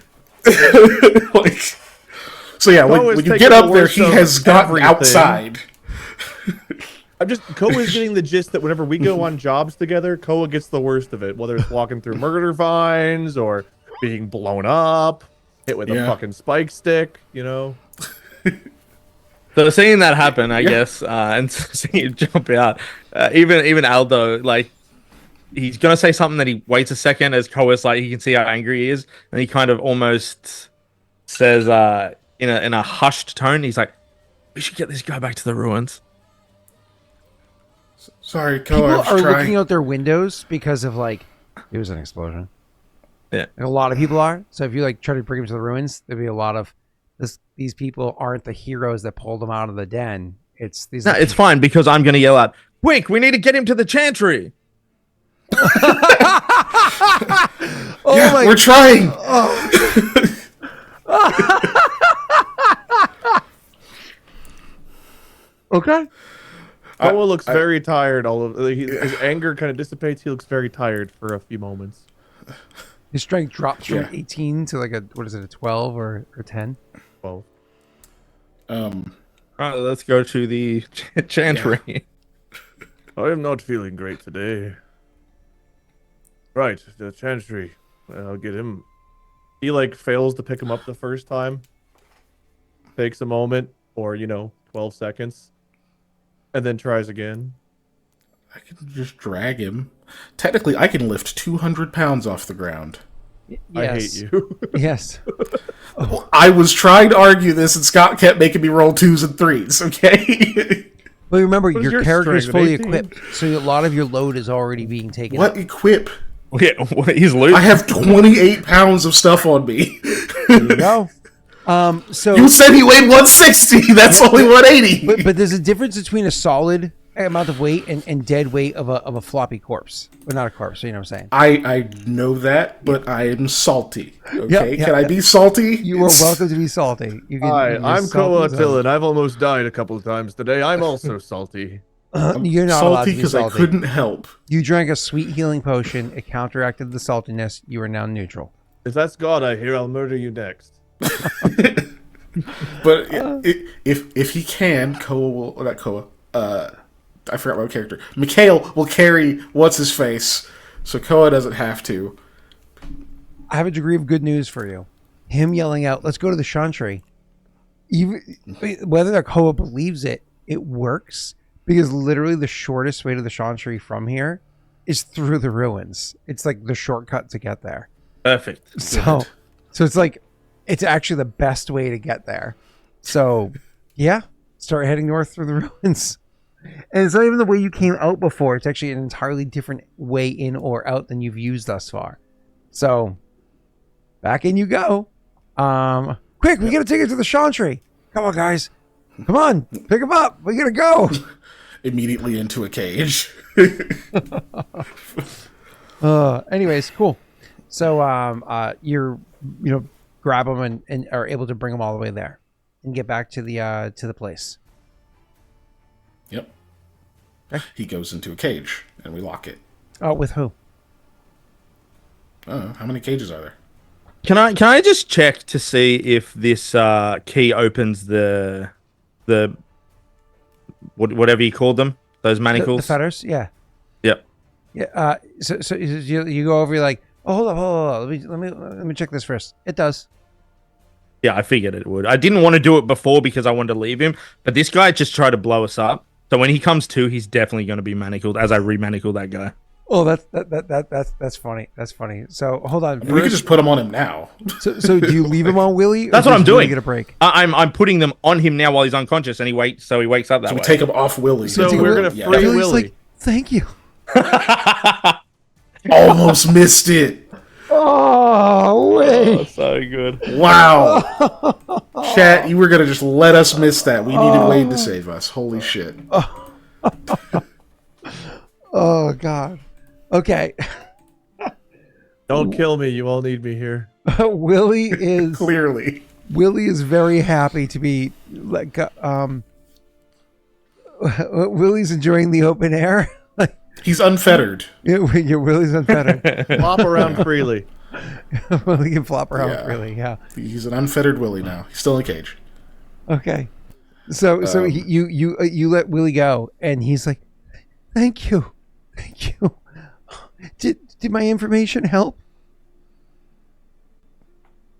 [SPEAKER 3] Like, so yeah,
[SPEAKER 2] Koa
[SPEAKER 3] when
[SPEAKER 2] is
[SPEAKER 3] you
[SPEAKER 2] taking
[SPEAKER 3] get
[SPEAKER 2] the
[SPEAKER 3] up there,
[SPEAKER 2] worst
[SPEAKER 3] he
[SPEAKER 2] of
[SPEAKER 3] has gotten
[SPEAKER 2] everything.
[SPEAKER 3] outside.
[SPEAKER 2] Koa is getting the gist that whenever we go on jobs together, Koa gets the worst of it. Whether it's walking through murder vines or being blown up, hit with a fucking spike stick, you know.
[SPEAKER 4] So seeing that happen, I guess, and seeing you jump out, even Aldo, like, he's gonna say something that he waits a second as Koa's like, he can see how angry he is, and he kind of almost says, in a hushed tone, he's like, "We should get this guy back to the ruins."
[SPEAKER 3] Sorry,
[SPEAKER 1] People
[SPEAKER 3] Koa,
[SPEAKER 1] are looking out their windows because of like it was an explosion.
[SPEAKER 4] Yeah,
[SPEAKER 1] and a lot of people are. So if you like try to bring them to the ruins, there'd be a lot of these people aren't the heroes that pulled them out of the den. It's these.
[SPEAKER 4] No, it's fine because I'm gonna yell out, "Quick! We need to get him to the chantry."
[SPEAKER 3] We're trying.
[SPEAKER 1] Okay.
[SPEAKER 2] Koa looks very tired. His anger kind of dissipates. He looks very tired for a few moments.
[SPEAKER 1] His strength drops from 18 to like a 12 or 10.
[SPEAKER 2] 12.
[SPEAKER 4] All right, let's go to the chantry.
[SPEAKER 2] Yeah. I am not feeling great today. Right, the chantry. I'll get him. He like fails to pick him up the first time. Takes a moment, or 12 seconds, and then tries again.
[SPEAKER 3] I can just drag him. Technically, I can lift 200 pounds off the ground.
[SPEAKER 1] Yes.
[SPEAKER 2] I hate you.
[SPEAKER 1] Yes.
[SPEAKER 3] I was trying to argue this, and Scott kept making me roll 2s and 3s, okay?
[SPEAKER 1] Well, remember,
[SPEAKER 2] What is
[SPEAKER 1] your
[SPEAKER 2] your
[SPEAKER 1] character is
[SPEAKER 2] strength,
[SPEAKER 1] fully
[SPEAKER 2] 18?
[SPEAKER 1] equipped, so a lot of your load is already being taken.
[SPEAKER 3] What equip?
[SPEAKER 4] Yeah, he's losing.
[SPEAKER 3] I have 28 pounds of stuff on me.
[SPEAKER 1] There you go. So
[SPEAKER 3] You said he weighed 160. That's only 180.
[SPEAKER 1] but there's a difference between a solid amount of weight and dead weight of a floppy corpse. Well, not a corpse, so you know what I'm saying.
[SPEAKER 3] I know that, but I am salty. Okay,
[SPEAKER 1] Yeah,
[SPEAKER 3] can I be salty?
[SPEAKER 1] You are welcome to be salty.
[SPEAKER 2] Hi, I'm Koa
[SPEAKER 1] salty.
[SPEAKER 2] Attila, and I've almost died a couple of times today. I'm also salty.
[SPEAKER 1] You're not allowed
[SPEAKER 3] salty
[SPEAKER 1] to be
[SPEAKER 3] because I
[SPEAKER 1] salty.
[SPEAKER 3] couldn't help.
[SPEAKER 1] You drank a sweet healing potion. It counteracted the saltiness. You are now neutral.
[SPEAKER 2] If that's God I hear, I'll murder you next.
[SPEAKER 3] But if he can, Koa will, or not Koa, I forgot my character. Mikhail will carry what's his face, so Koa doesn't have to.
[SPEAKER 1] I have a degree of good news for you. Him yelling out, "Let's go to the Chantry." Even whether Koa believes it, it works because literally the shortest way to the Chantry from here is through the ruins. It's like the shortcut to get there.
[SPEAKER 4] Perfect.
[SPEAKER 1] So it's like it's actually the best way to get there. So yeah, start heading north through the ruins. And it's not even the way you came out before. It's actually an entirely different way in or out than you've used thus far. So back in you go. Quick, we gotta take it to the Chantry. Come on, guys. Come on, pick him up. We gotta go.
[SPEAKER 3] Immediately into a cage.
[SPEAKER 1] Anyways, cool. So you're grab them and are able to bring them all the way there and get back to the place.
[SPEAKER 3] Yep.
[SPEAKER 1] Okay.
[SPEAKER 3] He goes into a cage and we lock it.
[SPEAKER 1] Oh, with who?
[SPEAKER 3] How many cages are there?
[SPEAKER 4] Can I just check to see if this key opens the whatever you called them, those manacles?
[SPEAKER 1] The fetters, yeah.
[SPEAKER 4] Yep.
[SPEAKER 1] Yeah. So you go over. You're like, oh, hold up. Let me check this first. It does.
[SPEAKER 4] Yeah, I figured it would. I didn't want to do it before because I wanted to leave him, but this guy just tried to blow us up. So when he comes to, he's definitely going to be manacled as I remanacled that guy.
[SPEAKER 1] Oh, that's funny. That's funny. So hold on.
[SPEAKER 3] We could just put him on him now.
[SPEAKER 1] So do you leave him on Willie?
[SPEAKER 4] That's what I'm doing.
[SPEAKER 1] Get a break.
[SPEAKER 4] I'm putting them on him now while he's unconscious, and he wakes up that
[SPEAKER 3] So
[SPEAKER 4] way.
[SPEAKER 3] we take him off Willie.
[SPEAKER 2] So we're gonna free
[SPEAKER 1] Willie's
[SPEAKER 2] Willie.
[SPEAKER 1] like, thank you.
[SPEAKER 3] Almost missed it.
[SPEAKER 1] Oh wait.
[SPEAKER 4] Oh, so good.
[SPEAKER 3] Wow. Chat, you were going to just let us miss that. We needed Wade to save us. Holy shit.
[SPEAKER 1] Oh god. Okay.
[SPEAKER 2] Don't kill me. You all need me here.
[SPEAKER 1] Willie is
[SPEAKER 3] Clearly.
[SPEAKER 1] Willie is very happy to be like Willie's enjoying the open air.
[SPEAKER 3] He's unfettered.
[SPEAKER 1] Your Willie's unfettered.
[SPEAKER 2] Flop around freely.
[SPEAKER 1] Willie can flop around
[SPEAKER 3] Yeah.
[SPEAKER 1] freely. Yeah.
[SPEAKER 3] He's an unfettered Willie now. He's still in a cage.
[SPEAKER 1] Okay. So you let Willie go, and he's like, "Thank you. Did my information help?"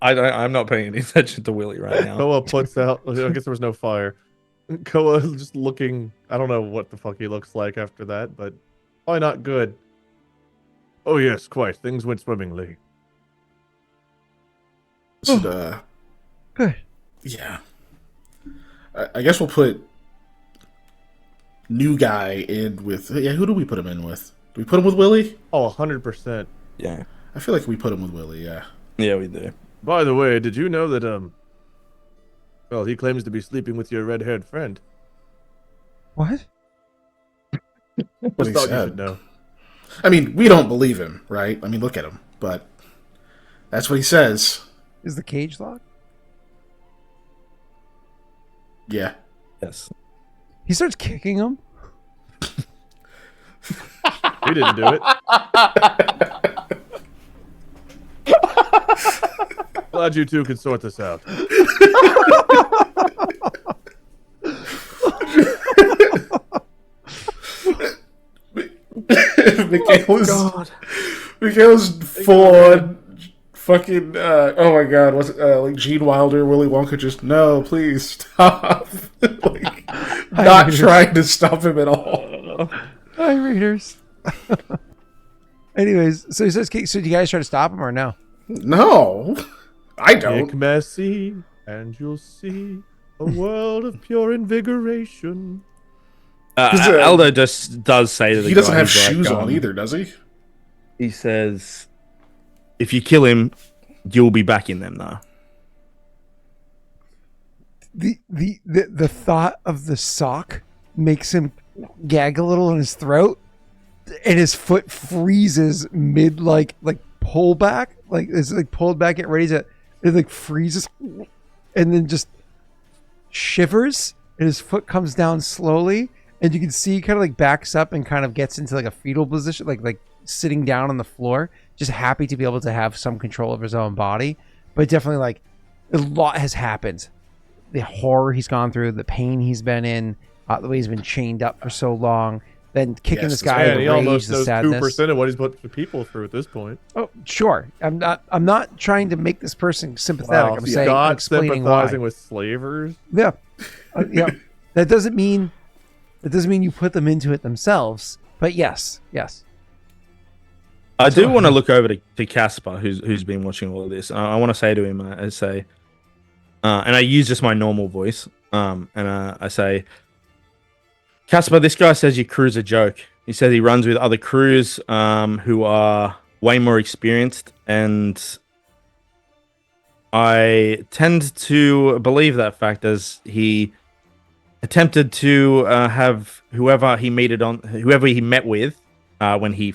[SPEAKER 4] I'm not paying any attention to Willie right now.
[SPEAKER 2] Koa puts out. I guess there was no fire. Koa just looking. I don't know what the fuck he looks like after that, but probably not good. Oh yes, quite. Things went swimmingly.
[SPEAKER 1] Good.
[SPEAKER 3] Yeah. I guess we'll put new guy in with... Yeah, who do we put him in with? Do we put him with Willie?
[SPEAKER 2] Oh, 100%.
[SPEAKER 4] Yeah.
[SPEAKER 3] I feel like we put him with Willie, yeah.
[SPEAKER 4] Yeah, we do.
[SPEAKER 2] By the way, did you know that well, he claims to be sleeping with your red-haired friend.
[SPEAKER 1] What?
[SPEAKER 3] What
[SPEAKER 2] Just
[SPEAKER 3] he
[SPEAKER 2] thought you
[SPEAKER 3] said.
[SPEAKER 2] should know.
[SPEAKER 3] I mean, we don't believe him, right? I mean, look at him. But that's what he says.
[SPEAKER 1] Is the cage locked?
[SPEAKER 3] Yeah.
[SPEAKER 4] Yes.
[SPEAKER 1] He starts kicking him.
[SPEAKER 2] We didn't do it. Glad you two can sort this out.
[SPEAKER 3] Mikhail's full on fucking oh my god, what's like Gene Wilder, Willy Wonka, just no, please stop. Like, not trying to stop him at all.
[SPEAKER 1] Hi, readers. Anyways, so he says, so do you guys try to stop him or no?
[SPEAKER 3] No, I don't.
[SPEAKER 2] Make messy, and you'll see a world of pure invigoration.
[SPEAKER 4] Aldo just does say to the
[SPEAKER 3] He doesn't
[SPEAKER 4] guy,
[SPEAKER 3] have
[SPEAKER 4] he's like,
[SPEAKER 3] shoes on either, does he?
[SPEAKER 4] He says, if you kill him, you'll be back in them, though.
[SPEAKER 1] The thought of the sock makes him gag a little in his throat, and his foot freezes mid like pull back, like it's like pulled back, get ready to, it like freezes, and then just shivers, and his foot comes down slowly, and you can see he kind of like backs up and kind of gets into like a fetal position, like sitting down on the floor, just happy to be able to have some control of his own body. But definitely, like, a lot has happened. The horror he's gone through, the pain he's been in, the way he's been chained up for so long, then kicking this guy,
[SPEAKER 2] and
[SPEAKER 1] the
[SPEAKER 2] he
[SPEAKER 1] rage,
[SPEAKER 2] almost
[SPEAKER 1] the
[SPEAKER 2] knows
[SPEAKER 1] sadness.
[SPEAKER 2] 2% of what he's put the people through at this point.
[SPEAKER 1] Oh, sure. I'm not trying to make this person sympathetic.
[SPEAKER 2] Wow,
[SPEAKER 1] I'm saying, I'm
[SPEAKER 2] God
[SPEAKER 1] explaining
[SPEAKER 2] sympathizing
[SPEAKER 1] why.
[SPEAKER 2] with slavers.
[SPEAKER 1] Yeah, yeah. That doesn't mean you put them into it themselves. But yes.
[SPEAKER 4] I do want to look over to Casper, who's been watching all of this. I want to say to him, I say, and I use just my normal voice, and I say, Casper, this guy says your crew's a joke. He says he runs with other crews who are way more experienced, and I tend to believe that fact as he attempted to have whoever he met with when he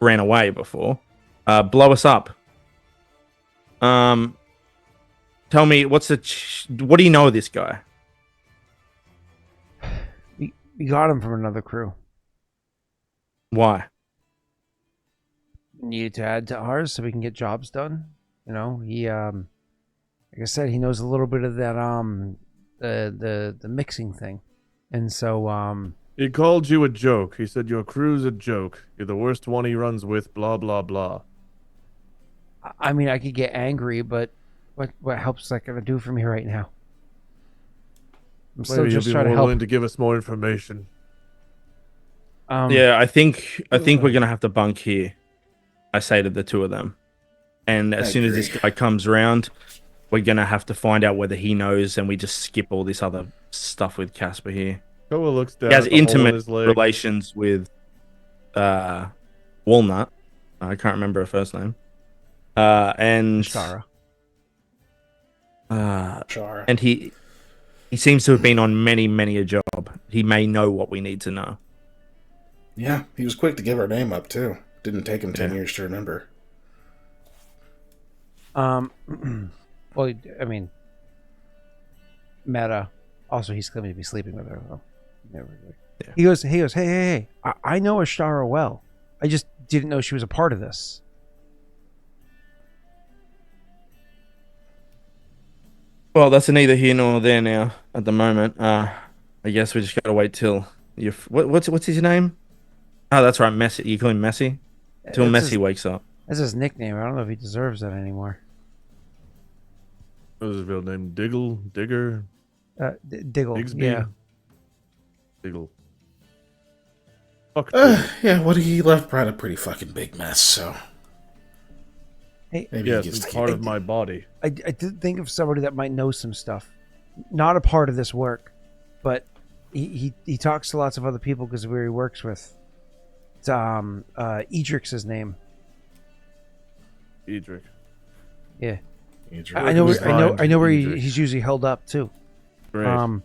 [SPEAKER 4] ran away before blow us up. Tell me, what do you know of this guy?
[SPEAKER 1] We got him from another crew.
[SPEAKER 4] Why?
[SPEAKER 1] Needed to add to ours so we can get jobs done. You know, he like I said, he knows a little bit of that the mixing thing. And so
[SPEAKER 2] He called you a joke. He said your crew's a joke. You're the worst one he runs with, blah blah blah.
[SPEAKER 1] I mean, I could get angry, but what helps that gonna do for me right now? I'm still
[SPEAKER 2] Maybe
[SPEAKER 1] just
[SPEAKER 2] you'd be
[SPEAKER 1] trying to
[SPEAKER 2] more
[SPEAKER 1] help.
[SPEAKER 2] willing to give us more information.
[SPEAKER 4] Yeah, I think we're gonna have to bunk here. I say to the two of them, and as soon as this guy comes around, we're gonna have to find out whether he knows, and we just skip all this other stuff with Casper here.
[SPEAKER 2] Koa looks down.
[SPEAKER 4] He has
[SPEAKER 2] at the hole in
[SPEAKER 4] intimate
[SPEAKER 2] his leg.
[SPEAKER 4] relations with Walnut. I can't remember her first name. And
[SPEAKER 1] Shara.
[SPEAKER 3] Sure.
[SPEAKER 4] And he seems to have been on many a job. He may know what we need to know.
[SPEAKER 3] Yeah, he was quick to give our name up, too. Didn't take him 10 years to remember.
[SPEAKER 1] Well, I mean, Meta. Also, he's going to be sleeping with her. Well, never really.
[SPEAKER 4] Yeah.
[SPEAKER 1] He goes, hey, I know Ashara well. I just didn't know she was a part of this.
[SPEAKER 4] Well, that's neither here nor there now at the moment. I guess we just gotta wait till what's his name? Oh, that's right, Messi. You call him Messi? Till Messi wakes up.
[SPEAKER 1] That's his nickname. I don't know if he deserves that anymore.
[SPEAKER 2] What was his real name? Digger?
[SPEAKER 1] Diggle.
[SPEAKER 2] Digsby?
[SPEAKER 1] Yeah.
[SPEAKER 2] Diggle. Fuck Diggle.
[SPEAKER 3] Yeah, what he left brought a pretty fucking big mess, so...
[SPEAKER 1] Hey,
[SPEAKER 3] maybe
[SPEAKER 2] Yes,
[SPEAKER 3] he gets
[SPEAKER 2] it's
[SPEAKER 3] to
[SPEAKER 2] part
[SPEAKER 3] keep
[SPEAKER 2] of my body.
[SPEAKER 1] I did think of somebody that might know some stuff. Not a part of this work, but he talks to lots of other people because of where he works with. It's Edric's his name.
[SPEAKER 2] Edric.
[SPEAKER 1] Yeah.
[SPEAKER 3] Edric.
[SPEAKER 1] I know where
[SPEAKER 2] Edric.
[SPEAKER 1] he's usually held up too.
[SPEAKER 2] Great.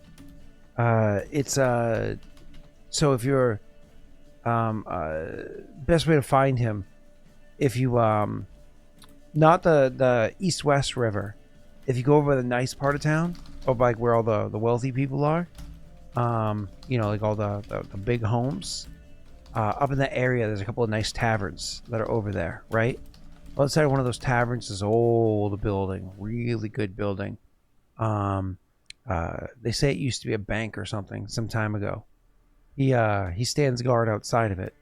[SPEAKER 1] It's so if you're best way to find him, if you not the east-west river, if you go over the nice part of town, or like where all the wealthy people are, like all the big homes, up in that area there's a couple of nice taverns that are over there, right? Outside of one of those taverns is an old building, really good building. They say it used to be a bank or something some time ago. He stands guard outside of it.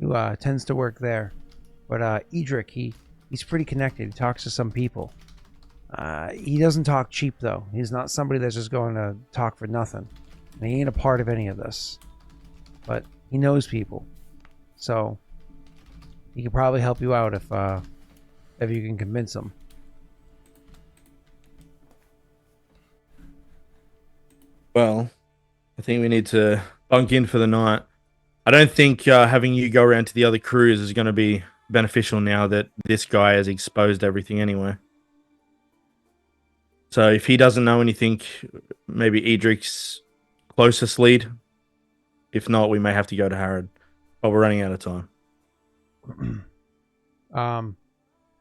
[SPEAKER 1] Who tends to work there. But Edric, he's pretty connected. He talks to some people. He doesn't talk cheap, though. He's not somebody that's just going to talk for nothing. And he ain't a part of any of this. But he knows people. So he could probably help you out if you can convince him.
[SPEAKER 4] Well, I think we need to bunk in for the night. I don't think having you go around to the other crews is going to be beneficial now that this guy has exposed everything anyway. So if he doesn't know anything, maybe Edric's closest lead. If not, we may have to go to Harrod. But we're running out of time.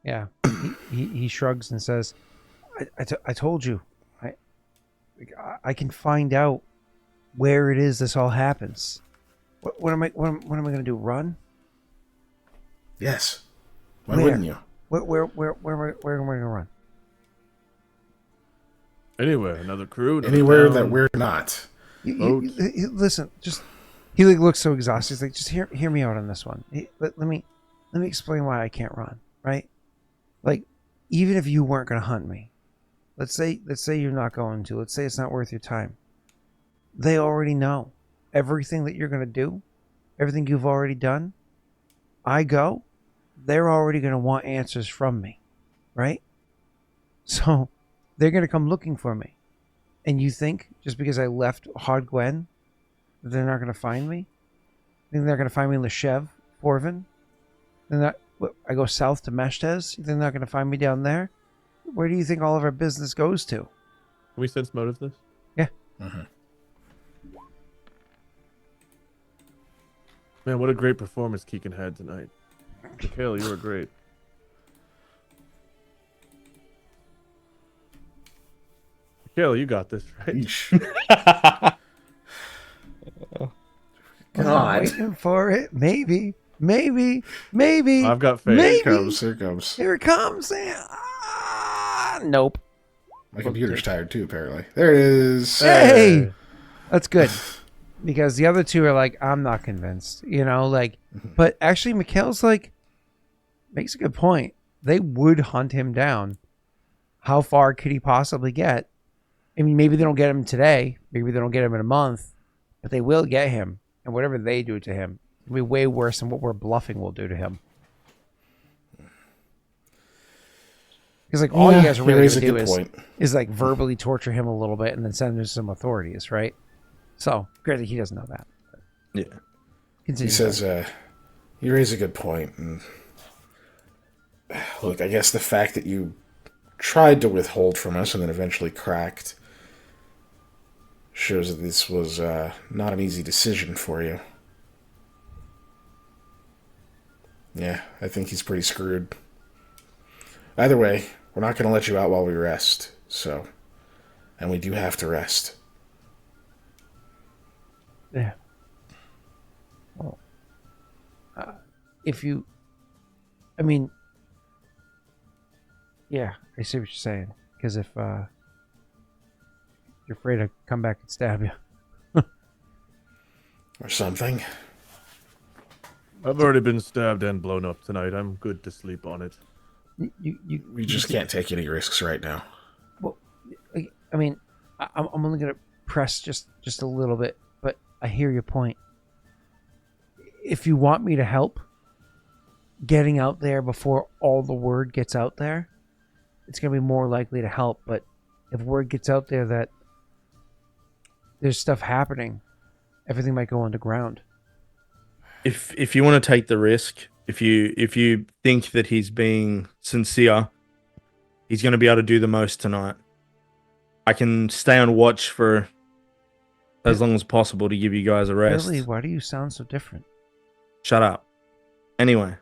[SPEAKER 1] Yeah. He shrugs and says, I told you. I can find out where it is this all happens. What am I going to do? Run?
[SPEAKER 3] Yes. Why
[SPEAKER 1] Where?
[SPEAKER 3] wouldn't you?
[SPEAKER 1] Where am I going to run?
[SPEAKER 2] Anywhere, another crew. Another
[SPEAKER 3] Anywhere
[SPEAKER 2] town.
[SPEAKER 3] that we're not.
[SPEAKER 1] Listen, just he like looks so exhausted. He's like, just hear me out on this one. Let me explain why I can't run. Right? Like, even if you weren't going to hunt me, let's say you're not going to. Let's say it's not worth your time. They already know everything that you're going to do, everything you've already done. I go, they're already going to want answers from me, right? So they're going to come looking for me. And you think just because I left Haudh-Gwenn, they're not going to find me? You think they're going to find me in Leshev, Forvin? I go south to Meshtes? You think they're not going to find me down there? Where do you think all of our business goes to?
[SPEAKER 2] Can we sense motive this?
[SPEAKER 1] Yeah.
[SPEAKER 3] Mm-hmm.
[SPEAKER 2] Man, what a great performance Keegan had tonight. Mikhail, you were great. Mikhail, you got this, right?
[SPEAKER 3] Yeesh.
[SPEAKER 1] I'm
[SPEAKER 3] God.
[SPEAKER 1] waiting for it. Maybe.
[SPEAKER 2] I've got faith.
[SPEAKER 1] Maybe.
[SPEAKER 3] Here it comes.
[SPEAKER 1] Here it comes. Nope.
[SPEAKER 3] My computer's tired too, apparently. There it is.
[SPEAKER 1] Hey! That's good. Because the other two are like, I'm not convinced. But actually Mikhail's like, makes a good point. They would hunt him down. How far could he possibly get? I mean, maybe they don't get him today. Maybe they don't get him in a month. But they will get him. And whatever they do to him will be way worse than what we're bluffing will do to him. Because like all you guys are really going to do is like verbally torture him a little bit and then send him to some authorities, right? So, granted, he doesn't know that.
[SPEAKER 4] Yeah.
[SPEAKER 1] Continue.
[SPEAKER 3] He says, you raise a good point. And look, I guess the fact that you tried to withhold from us and then eventually cracked shows that this was not an easy decision for you. Yeah, I think he's pretty screwed. Either way, we're not going to let you out while we rest, so... And we do have to rest.
[SPEAKER 1] Yeah. Well, if you... I mean... Yeah, I see what you're saying. Because if you're afraid to come back and stab you.
[SPEAKER 3] Or something.
[SPEAKER 2] I've already been stabbed and blown up tonight. I'm good to sleep on it.
[SPEAKER 3] We just can't take any risks right now.
[SPEAKER 1] Well, I mean, I'm only going to press just a little bit, but I hear your point. If you want me to help getting out there before all the word gets out there, it's going to be more likely to help. But if word gets out there that there's stuff happening, everything might go underground.
[SPEAKER 4] If you want to take the risk, if you think that he's being sincere, he's going to be able to do the most tonight. I can stay on watch for as long as possible to give you guys a rest.
[SPEAKER 1] Really? Why do you sound so different?
[SPEAKER 4] Shut up. Anyway,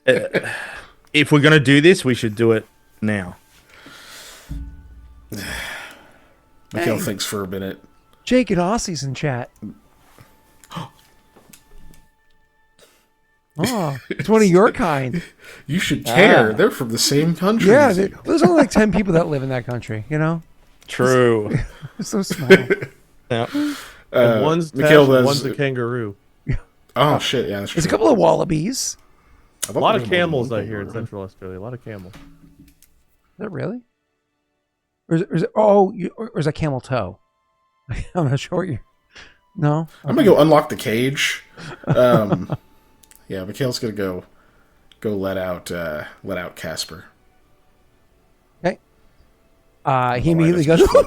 [SPEAKER 4] if we're going to do this, we should do it now.
[SPEAKER 3] Mikhail thinks for a minute.
[SPEAKER 1] Jake and Aussie's in chat. Oh, it's one of your kind.
[SPEAKER 3] You should care. They're from the same country.
[SPEAKER 1] Yeah, there's only like 10 people that live in that country, you know?
[SPEAKER 4] True.
[SPEAKER 1] It's so small.
[SPEAKER 4] Yeah.
[SPEAKER 2] And one's
[SPEAKER 3] Mikhail
[SPEAKER 2] Tash and
[SPEAKER 3] does-
[SPEAKER 2] one's a kangaroo.
[SPEAKER 3] Oh, shit. Yeah, that's true.
[SPEAKER 1] There's a couple of wallabies.
[SPEAKER 3] I
[SPEAKER 2] A
[SPEAKER 3] thought
[SPEAKER 2] lot
[SPEAKER 3] there
[SPEAKER 2] of
[SPEAKER 3] was more than
[SPEAKER 2] camels,
[SPEAKER 3] one
[SPEAKER 2] I hear, in
[SPEAKER 3] kangaroo.
[SPEAKER 2] Central Australia. A lot of camels.
[SPEAKER 1] Is that really? Or is that camel toe? I'm not sure. No?
[SPEAKER 3] I'm gonna go unlock the cage. Yeah, Mikhail's gonna go let out Casper.
[SPEAKER 1] Okay. He immediately
[SPEAKER 3] that's
[SPEAKER 1] goes...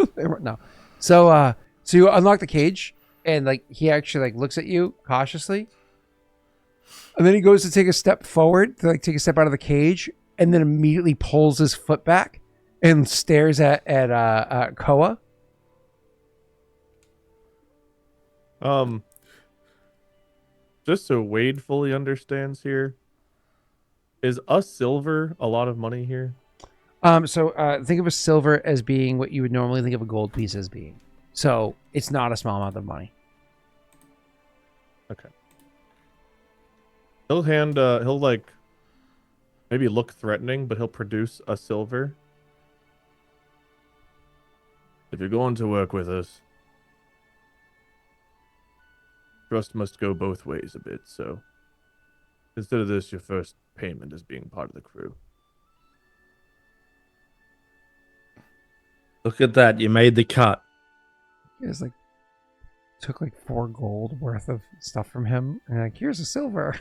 [SPEAKER 3] just
[SPEAKER 1] No. So you unlock the cage, and like he actually like looks at you cautiously. And then he goes to take a step forward, to like take a step out of the cage, and then immediately pulls his foot back and stares at Koa.
[SPEAKER 2] Just so Wade fully understands here, is a silver a lot of money here?
[SPEAKER 1] So think of a silver as being what you would normally think of a gold piece as being. So it's not a small amount of money.
[SPEAKER 2] Okay. He'll he'll like maybe look threatening, but he'll produce a silver. If you're going to work with us, trust must go both ways a bit, so consider this your first payment as being part of the crew.
[SPEAKER 5] Look at that. You made the cut.
[SPEAKER 1] You guys like took like 4 gold worth of stuff from him, and like, here's a silver.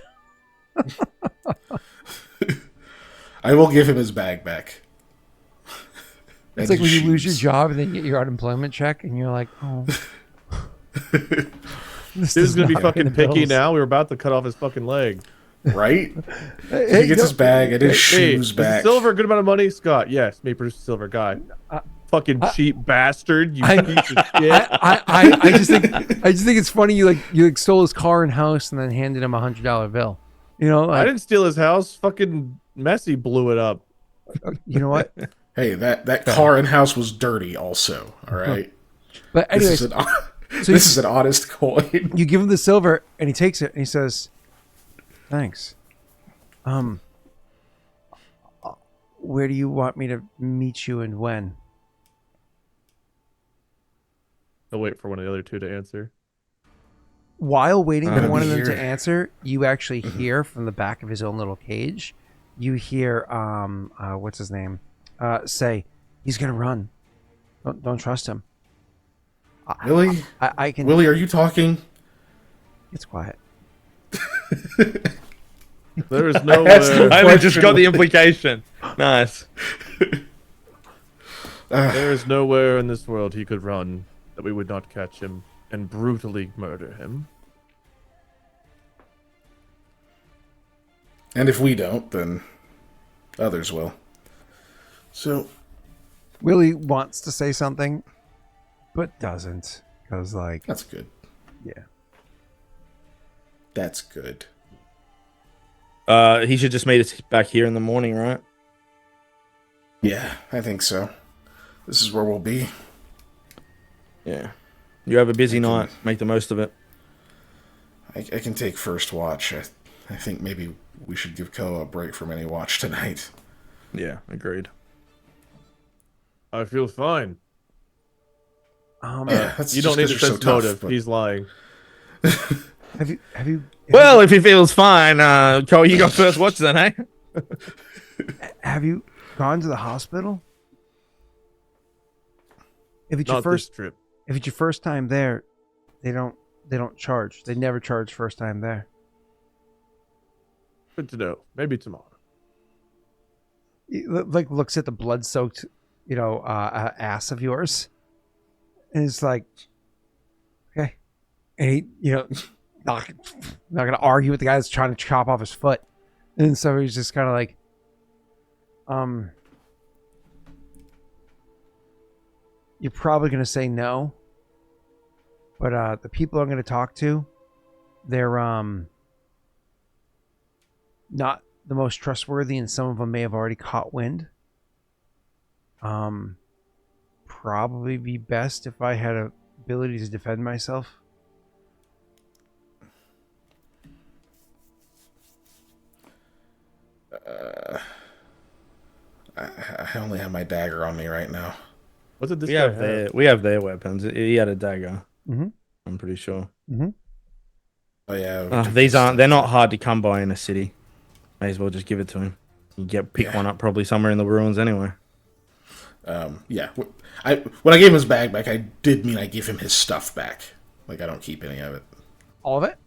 [SPEAKER 3] I will give him his bag back.
[SPEAKER 1] It's like when you lose your job and then you get your unemployment check, and you're like, oh.
[SPEAKER 2] This is gonna be fucking picky now. We were about to cut off his fucking leg.
[SPEAKER 3] Right? He gets his bag and his shoes back.
[SPEAKER 2] Silver, good amount of money, Scott. Yes, may produce a silver guy. Fucking cheap bastard. You piece of shit.
[SPEAKER 1] I just think it's funny. You stole his car and house and then handed him $100 bill. You know, like,
[SPEAKER 2] I didn't steal his house. Fucking Messi blew it up.
[SPEAKER 1] You know what?
[SPEAKER 3] Hey, that car and house was dirty also, all right?
[SPEAKER 1] But anyways,
[SPEAKER 3] this is an honest coin.
[SPEAKER 1] You give him the silver, and he takes it, and he says, thanks. Where do you want me to meet you and when?
[SPEAKER 2] I'll wait for one of the other two to answer.
[SPEAKER 1] While waiting for one of them
[SPEAKER 3] here.
[SPEAKER 1] to answer, you actually hear from the back of his own little cage, you hear, what's his name? Say, he's going to run. Don't trust him.
[SPEAKER 3] Willie?
[SPEAKER 1] I can...
[SPEAKER 3] Willie, are you talking?
[SPEAKER 1] It's quiet.
[SPEAKER 2] There is nowhere.
[SPEAKER 4] I just got the implication. Nice.
[SPEAKER 2] There is nowhere in this world he could run that we would not catch him and brutally murder him.
[SPEAKER 3] And if we don't, then others will. So,
[SPEAKER 1] Willie wants to say something, but doesn't. Because, like...
[SPEAKER 3] that's good.
[SPEAKER 1] Yeah.
[SPEAKER 3] That's good.
[SPEAKER 4] He should just meet us back here in the morning, right?
[SPEAKER 3] Yeah, I think so. This is where we'll be.
[SPEAKER 4] Yeah. You have a busy night. Make the most of it.
[SPEAKER 3] I can take first watch. I think maybe we should give Koa a break from any watch tonight.
[SPEAKER 4] Yeah, agreed.
[SPEAKER 2] I feel fine.
[SPEAKER 3] Yeah, that's
[SPEAKER 2] You don't
[SPEAKER 3] just
[SPEAKER 2] need
[SPEAKER 3] 'cause
[SPEAKER 2] to
[SPEAKER 3] you're so
[SPEAKER 2] sense
[SPEAKER 3] tough,
[SPEAKER 2] motive.
[SPEAKER 3] but-
[SPEAKER 2] He's lying.
[SPEAKER 1] Have you
[SPEAKER 4] Well, if he feels fine, Cole, you got first watch then, eh?
[SPEAKER 1] have you gone to the hospital? If it's
[SPEAKER 2] Not
[SPEAKER 1] your first
[SPEAKER 2] this trip.
[SPEAKER 1] if it's your first time there, they don't charge. They never charge first time there.
[SPEAKER 2] Good to know. Maybe tomorrow.
[SPEAKER 1] He, like, looks at the blood-soaked, ass of yours, and it's like, okay, and he, not gonna argue with the guy that's trying to chop off his foot, and so he's just kind of like, you're probably gonna say no, but the people I'm gonna talk to, they're not the most trustworthy, and some of them may have already caught wind. Probably be best if I had a ability to defend myself.
[SPEAKER 3] I only have my dagger on me right now.
[SPEAKER 2] What did this
[SPEAKER 4] We
[SPEAKER 2] guy
[SPEAKER 4] have
[SPEAKER 2] have?
[SPEAKER 4] we have their weapons. He had a dagger.
[SPEAKER 1] Mm-hmm.
[SPEAKER 4] I'm pretty sure.
[SPEAKER 1] Mm-hmm.
[SPEAKER 3] Oh yeah.
[SPEAKER 4] They're not hard to come by in a city. May as well just give it to him. You pick one up probably somewhere in the ruins anyway.
[SPEAKER 3] Yeah. When I gave him his bag back, I did mean I give him his stuff back. Like, I don't keep any of it.
[SPEAKER 1] All of it?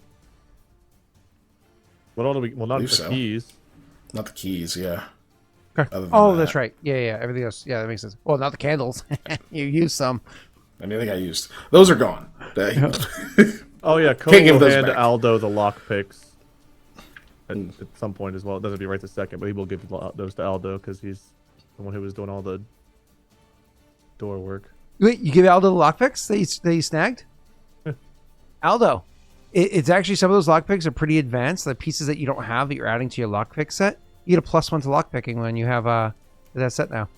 [SPEAKER 2] What all do we? Well, not the
[SPEAKER 3] Believe so.
[SPEAKER 2] keys.
[SPEAKER 3] Not the keys, yeah.
[SPEAKER 1] Okay.
[SPEAKER 3] Other than
[SPEAKER 1] Oh,
[SPEAKER 3] that.
[SPEAKER 1] that's right. Yeah. Everything else. Yeah, that makes sense. Well, not the candles. You used some.
[SPEAKER 3] I mean, I think I used. Those are gone.
[SPEAKER 2] Oh yeah, Koa
[SPEAKER 3] Can't give
[SPEAKER 2] will
[SPEAKER 3] those
[SPEAKER 2] hand
[SPEAKER 3] back.
[SPEAKER 2] Aldo the lockpicks at some point as well. It doesn't be right this second, but he will give those to Aldo because he's the one who was doing all the door work.
[SPEAKER 1] Wait, you give Aldo the lockpicks that he snagged? Aldo, it's actually, some of those lockpicks are pretty advanced. The pieces that you don't have that you're adding to your lockpick set, you get a +1 to lockpicking when you have that set now.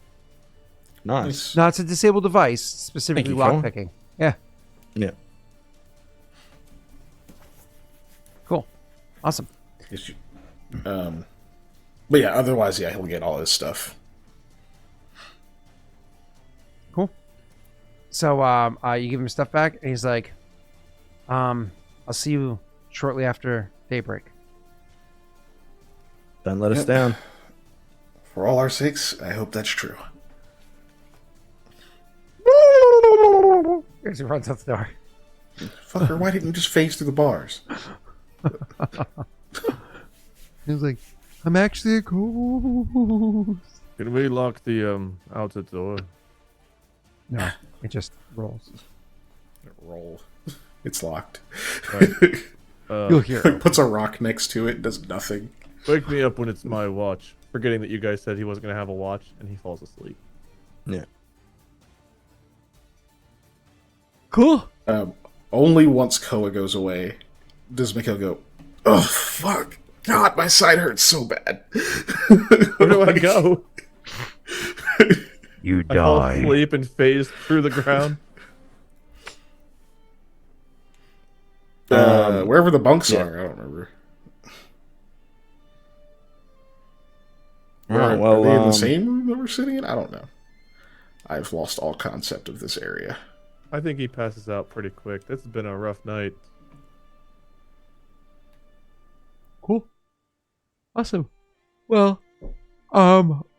[SPEAKER 4] Nice.
[SPEAKER 1] No, it's a disabled device, specifically
[SPEAKER 4] Thank you, Phil.
[SPEAKER 1] lockpicking. Yeah.
[SPEAKER 4] Yeah.
[SPEAKER 1] Cool. Awesome.
[SPEAKER 3] But yeah, otherwise, yeah, he'll get all his stuff.
[SPEAKER 1] Cool. So you give him stuff back, and he's like, I'll see you shortly after daybreak.
[SPEAKER 4] Don't let us down.
[SPEAKER 3] For all our sakes, I hope that's true.
[SPEAKER 1] As he runs out the door.
[SPEAKER 3] Fucker, why didn't you just phase through the bars?
[SPEAKER 1] He's like, I'm actually a ghost.
[SPEAKER 2] Can we lock the outer door?
[SPEAKER 1] No, it just rolls.
[SPEAKER 3] Roll. It's locked.
[SPEAKER 2] Right.
[SPEAKER 1] You'll hear it.
[SPEAKER 3] Puts a rock next to it, does nothing.
[SPEAKER 2] Wake me up when it's my watch. Forgetting that you guys said he wasn't going to have a watch, and he falls asleep.
[SPEAKER 4] Yeah.
[SPEAKER 1] Cool.
[SPEAKER 3] Only once Koa goes away does Mikhail go, oh, fuck. God, my side hurts so bad.
[SPEAKER 2] Where do I go?
[SPEAKER 1] You
[SPEAKER 2] I fall
[SPEAKER 1] die.
[SPEAKER 2] asleep and phase through the ground.
[SPEAKER 3] Wherever the bunks
[SPEAKER 4] yeah.
[SPEAKER 3] are, I don't remember.
[SPEAKER 4] Alright,
[SPEAKER 3] Are they in the
[SPEAKER 4] well,
[SPEAKER 3] same room that we're sitting in? I don't know. I've lost all concept of this area.
[SPEAKER 2] I think he passes out pretty quick. This has been a rough night.
[SPEAKER 1] Cool. Awesome. Well,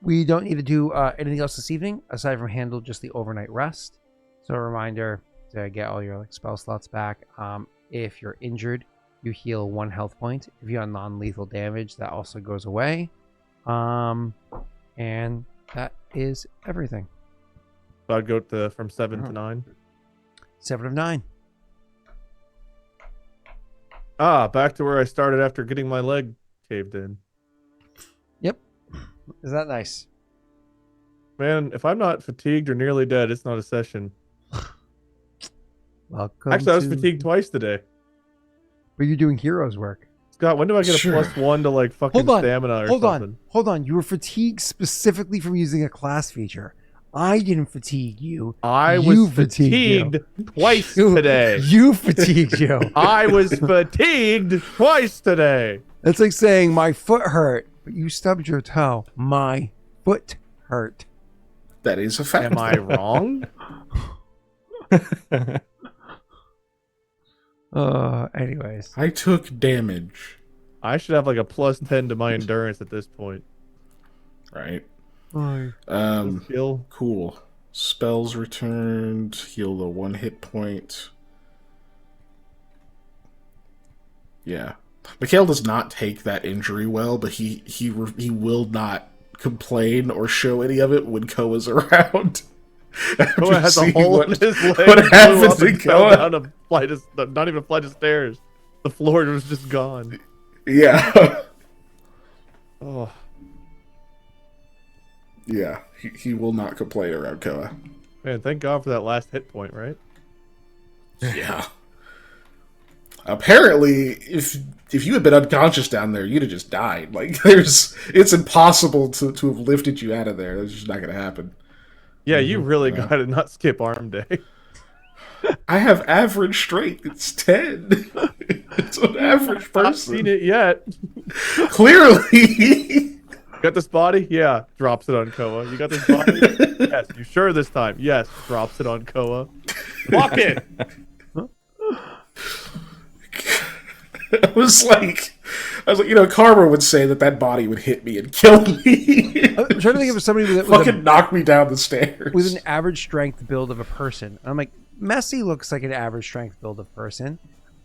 [SPEAKER 1] we don't need to do anything else this evening aside from handle just the overnight rest. So a reminder to get all your spell slots back. If you're injured, you heal 1 health point. If you have non-lethal damage, that also goes away. And that is everything.
[SPEAKER 2] So I'd go from 7 to 9.
[SPEAKER 1] 7 of 9.
[SPEAKER 2] Back to where I started after getting my leg caved in.
[SPEAKER 1] Yep. Is that nice?
[SPEAKER 2] Man, if I'm not fatigued or nearly dead, it's not a session.
[SPEAKER 1] Welcome.
[SPEAKER 2] Actually, I was fatigued twice today.
[SPEAKER 1] But you're doing heroes work.
[SPEAKER 2] Scott, when do I get a +1 to like fucking stamina or something?
[SPEAKER 1] Hold on. You were fatigued specifically from using a class feature. I didn't fatigue you.
[SPEAKER 2] I
[SPEAKER 1] You
[SPEAKER 2] was fatigued twice
[SPEAKER 1] You-
[SPEAKER 2] today.
[SPEAKER 1] You fatigued you.
[SPEAKER 2] I was fatigued twice today.
[SPEAKER 1] It's like saying my foot hurt, but you stubbed your toe. My foot hurt.
[SPEAKER 3] That is a fact.
[SPEAKER 2] Am I wrong?
[SPEAKER 1] Anyways.
[SPEAKER 3] I took damage.
[SPEAKER 2] I should have like a +10 to my endurance at this point.
[SPEAKER 3] Right.
[SPEAKER 1] Hi.
[SPEAKER 2] Skill.
[SPEAKER 3] Cool. Spells returned. Heal the 1 hit point. Yeah. Mikhail does not take that injury well, but he will not complain or show any of it when Koa's around.
[SPEAKER 2] Koa has a hole in his leg.
[SPEAKER 3] What
[SPEAKER 2] blew
[SPEAKER 3] happened
[SPEAKER 2] up
[SPEAKER 3] to
[SPEAKER 2] and fell
[SPEAKER 3] Koa?
[SPEAKER 2] down a flight of, not even a flight of stairs. The floor was just gone.
[SPEAKER 3] Yeah.
[SPEAKER 2] Oh,
[SPEAKER 3] Yeah. He will not complain around Koa.
[SPEAKER 2] man, thank God for that last hit point, right?
[SPEAKER 3] Yeah. Apparently, if you had been unconscious down there, you'd have just died. Like, it's impossible to have lifted you out of there. That's just not going to happen.
[SPEAKER 2] Yeah, you really got to not skip arm day.
[SPEAKER 3] I have average strength. It's 10. It's an average
[SPEAKER 2] Not
[SPEAKER 3] person.
[SPEAKER 2] seen it yet.
[SPEAKER 3] Clearly.
[SPEAKER 2] Got this body? Yeah. Drops it on Koa. You got this body? Yes. You sure this time? Yes. Drops it on Koa. Walk it.
[SPEAKER 3] I was like, Karma would say that body would hit me and kill me.
[SPEAKER 1] I'm trying to think of somebody with
[SPEAKER 3] Fucking knock me down the stairs.
[SPEAKER 1] with an average strength build of a person. And I'm like, Messi looks like an average strength build of person.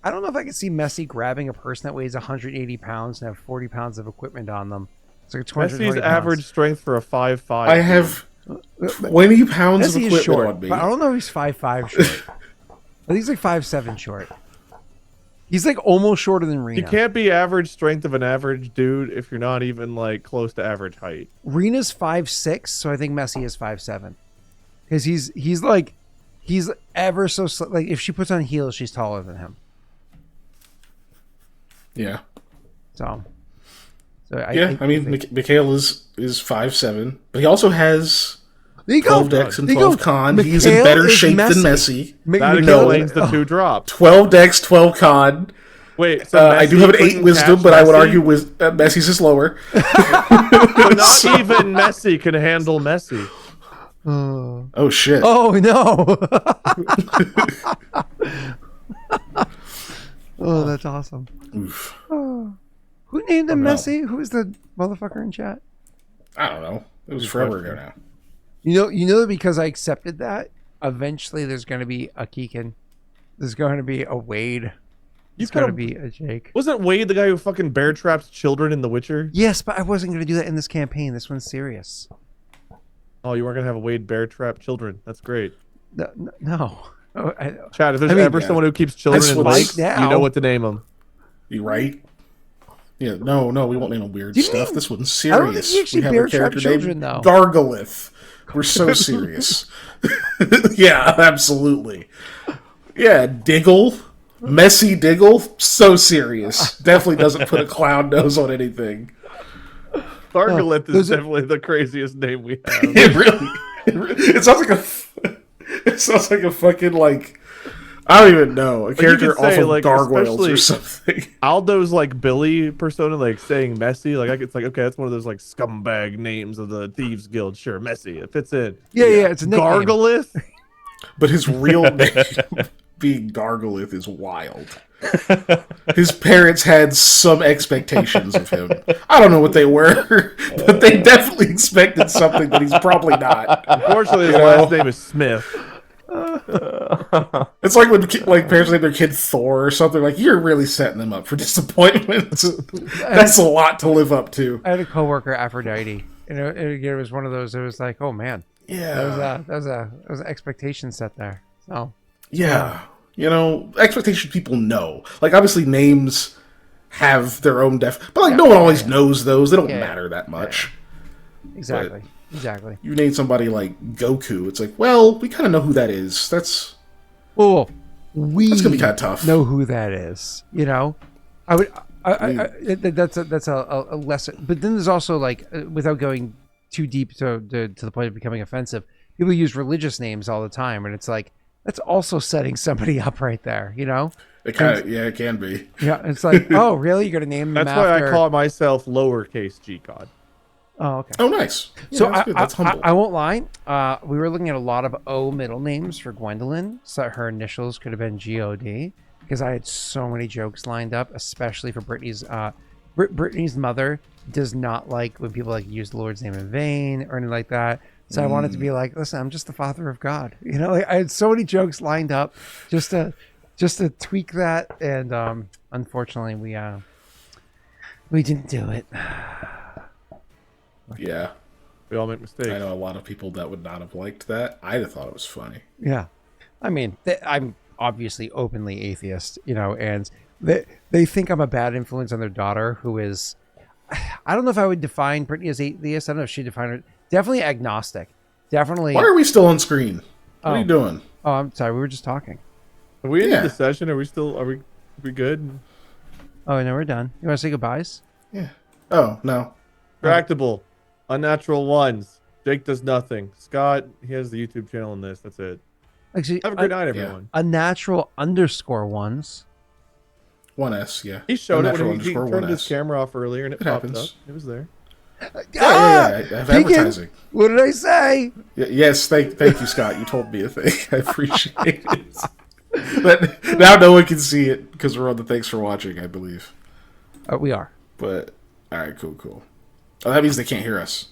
[SPEAKER 1] I don't know if I could see Messi grabbing a person that weighs 180 pounds and have 40 pounds of equiment on them. It's like 220
[SPEAKER 2] Messi's
[SPEAKER 1] pounds.
[SPEAKER 2] average strength for a 5'5".
[SPEAKER 3] I have 20 pounds of
[SPEAKER 1] Messi is
[SPEAKER 3] equipment
[SPEAKER 1] short,
[SPEAKER 3] on me.
[SPEAKER 1] but I don't know if he's 5'5" short. But he's like 5'7" short. He's like almost shorter than Rena.
[SPEAKER 2] You can't be average strength of an average dude if you're not even like close to average height.
[SPEAKER 1] Rena's 5'6", so I think Messi is 5'7". Because he's ever so like if she puts on heels, she's taller than him.
[SPEAKER 3] Yeah.
[SPEAKER 1] So
[SPEAKER 3] I mean, Mikhail is 5'7", but he also has
[SPEAKER 1] there you
[SPEAKER 3] 12
[SPEAKER 1] go.
[SPEAKER 3] dex and
[SPEAKER 1] There you
[SPEAKER 3] 12
[SPEAKER 1] go.
[SPEAKER 3] con. He's
[SPEAKER 1] Mikhail
[SPEAKER 3] in better
[SPEAKER 1] is
[SPEAKER 3] shape than
[SPEAKER 1] Messi.
[SPEAKER 3] Messi.
[SPEAKER 2] That
[SPEAKER 1] Mikhail-
[SPEAKER 2] explains the 2 drops.
[SPEAKER 3] 12 dex, 12 con.
[SPEAKER 2] Wait, so
[SPEAKER 3] I do have an 8 wisdom, but I would argue Messi's is lower.
[SPEAKER 2] Not even Messi can handle Messi.
[SPEAKER 3] Oh shit!
[SPEAKER 1] Oh no! Oh, that's awesome.
[SPEAKER 3] Oof.
[SPEAKER 1] Oh. Who named him Messi? Who is the motherfucker in chat?
[SPEAKER 3] I don't know. It was forever ago now.
[SPEAKER 1] You know, because I accepted that. Eventually, there's going to be a Keegan. There's going to be a Wade. There's going to be a Jake.
[SPEAKER 2] Wasn't Wade the guy who fucking bear traps children in The Witcher?
[SPEAKER 1] Yes, but I wasn't going to do that in this campaign. This one's serious.
[SPEAKER 2] Oh, you weren't gonna have a Wade bear trap children. That's great.
[SPEAKER 1] No. Oh,
[SPEAKER 2] Chad, if there's ever someone who keeps children in bikes, you know what to name them.
[SPEAKER 3] You right? Yeah, no, we won't name them weird stuff. This one's serious.
[SPEAKER 1] I don't think you actually bear trap children, though.
[SPEAKER 3] Gargalith. We're so serious. Yeah, absolutely. Yeah, Diggle. Messy Diggle. So serious. Definitely doesn't put a clown nose on anything.
[SPEAKER 2] Gargalith is definitely the craziest name we have.
[SPEAKER 3] It really. It sounds like a fucking like. I don't even know. A character off of like, Gargoyles or something.
[SPEAKER 2] Aldo's like Billy persona, like saying Messy. Like it's like, okay, that's one of those like scumbag names of the Thieves Guild. Sure, Messy. It fits in.
[SPEAKER 1] Yeah, it's a nickname.
[SPEAKER 2] Gargalith.
[SPEAKER 3] But his real name being Gargalith is wild. His parents had some expectations of him. I don't know what they were, but they definitely expected something that he's probably not.
[SPEAKER 2] Unfortunately, his last name is Smith.
[SPEAKER 3] It's like when parents name their kid Thor or something. Like, you're really setting them up for disappointment. That's a lot to live up to.
[SPEAKER 1] I had a coworker, Aphrodite, and it was one of those. It was like, oh man,
[SPEAKER 3] yeah,
[SPEAKER 1] that was an expectation set there. So
[SPEAKER 3] yeah, expectations people know. Like, obviously names have their own but like no one always knows those. They don't matter that much.
[SPEAKER 1] Yeah. Exactly.
[SPEAKER 3] But
[SPEAKER 1] exactly.
[SPEAKER 3] You name somebody like Goku, it's like, well, we kind of know who that is. That's
[SPEAKER 1] that's gonna
[SPEAKER 3] be kind of tough.
[SPEAKER 1] Know who that is? I would. That's a lesson. But then there's also like, without going too deep to the point of becoming offensive, people use religious names all the time, and it's like that's also setting somebody up right there.
[SPEAKER 3] It kind of it can be.
[SPEAKER 1] Yeah, it's like, oh really? You're gonna name them?
[SPEAKER 2] That's why I call myself lowercase G God.
[SPEAKER 1] Oh, okay.
[SPEAKER 3] Oh, nice. Yeah,
[SPEAKER 1] So
[SPEAKER 3] that's humble.
[SPEAKER 1] I won't lie. We were looking at a lot of O middle names for Gwendolyn, so her initials could have been GOD, because I had so many jokes lined up, especially for Brittany's. Brittany's mother does not like when people like use the Lord's name in vain or anything like that. So I wanted to be like, listen, I'm just the father of God. I had so many jokes lined up just to tweak that, and unfortunately we didn't do it.
[SPEAKER 3] Yeah.
[SPEAKER 2] We all make mistakes.
[SPEAKER 3] I know a lot of people that would not have liked that. I'd have thought it was funny.
[SPEAKER 1] Yeah. I mean, I'm obviously openly atheist, and they think I'm a bad influence on their daughter, who is, I don't know if I would define Brittany as atheist. I don't know if she defined it. Definitely agnostic. Definitely.
[SPEAKER 3] Why are we still on screen? What are you doing?
[SPEAKER 1] Oh, I'm sorry. We were just talking.
[SPEAKER 2] Are we into the session? Are we good?
[SPEAKER 1] Oh, no, we're done. You want to say goodbyes?
[SPEAKER 3] Yeah. Oh, no.
[SPEAKER 2] Tractable. Unnatural ones. Jake does nothing. Scott, he has the YouTube channel in this. That's it.
[SPEAKER 1] Actually,
[SPEAKER 2] have a good night, everyone.
[SPEAKER 1] Unnatural _ones.
[SPEAKER 3] 1S, yeah.
[SPEAKER 2] He showed it when he turned his camera off earlier, and it popped up. It was there.
[SPEAKER 3] Yeah. I have advertising.
[SPEAKER 1] What did I say?
[SPEAKER 3] Yes, thank you, Scott. You told me a thing. I appreciate it. But now no one can see it because we're on the thanks for watching, I believe.
[SPEAKER 1] We are.
[SPEAKER 3] But, all right, cool. Oh, that means they can't hear us.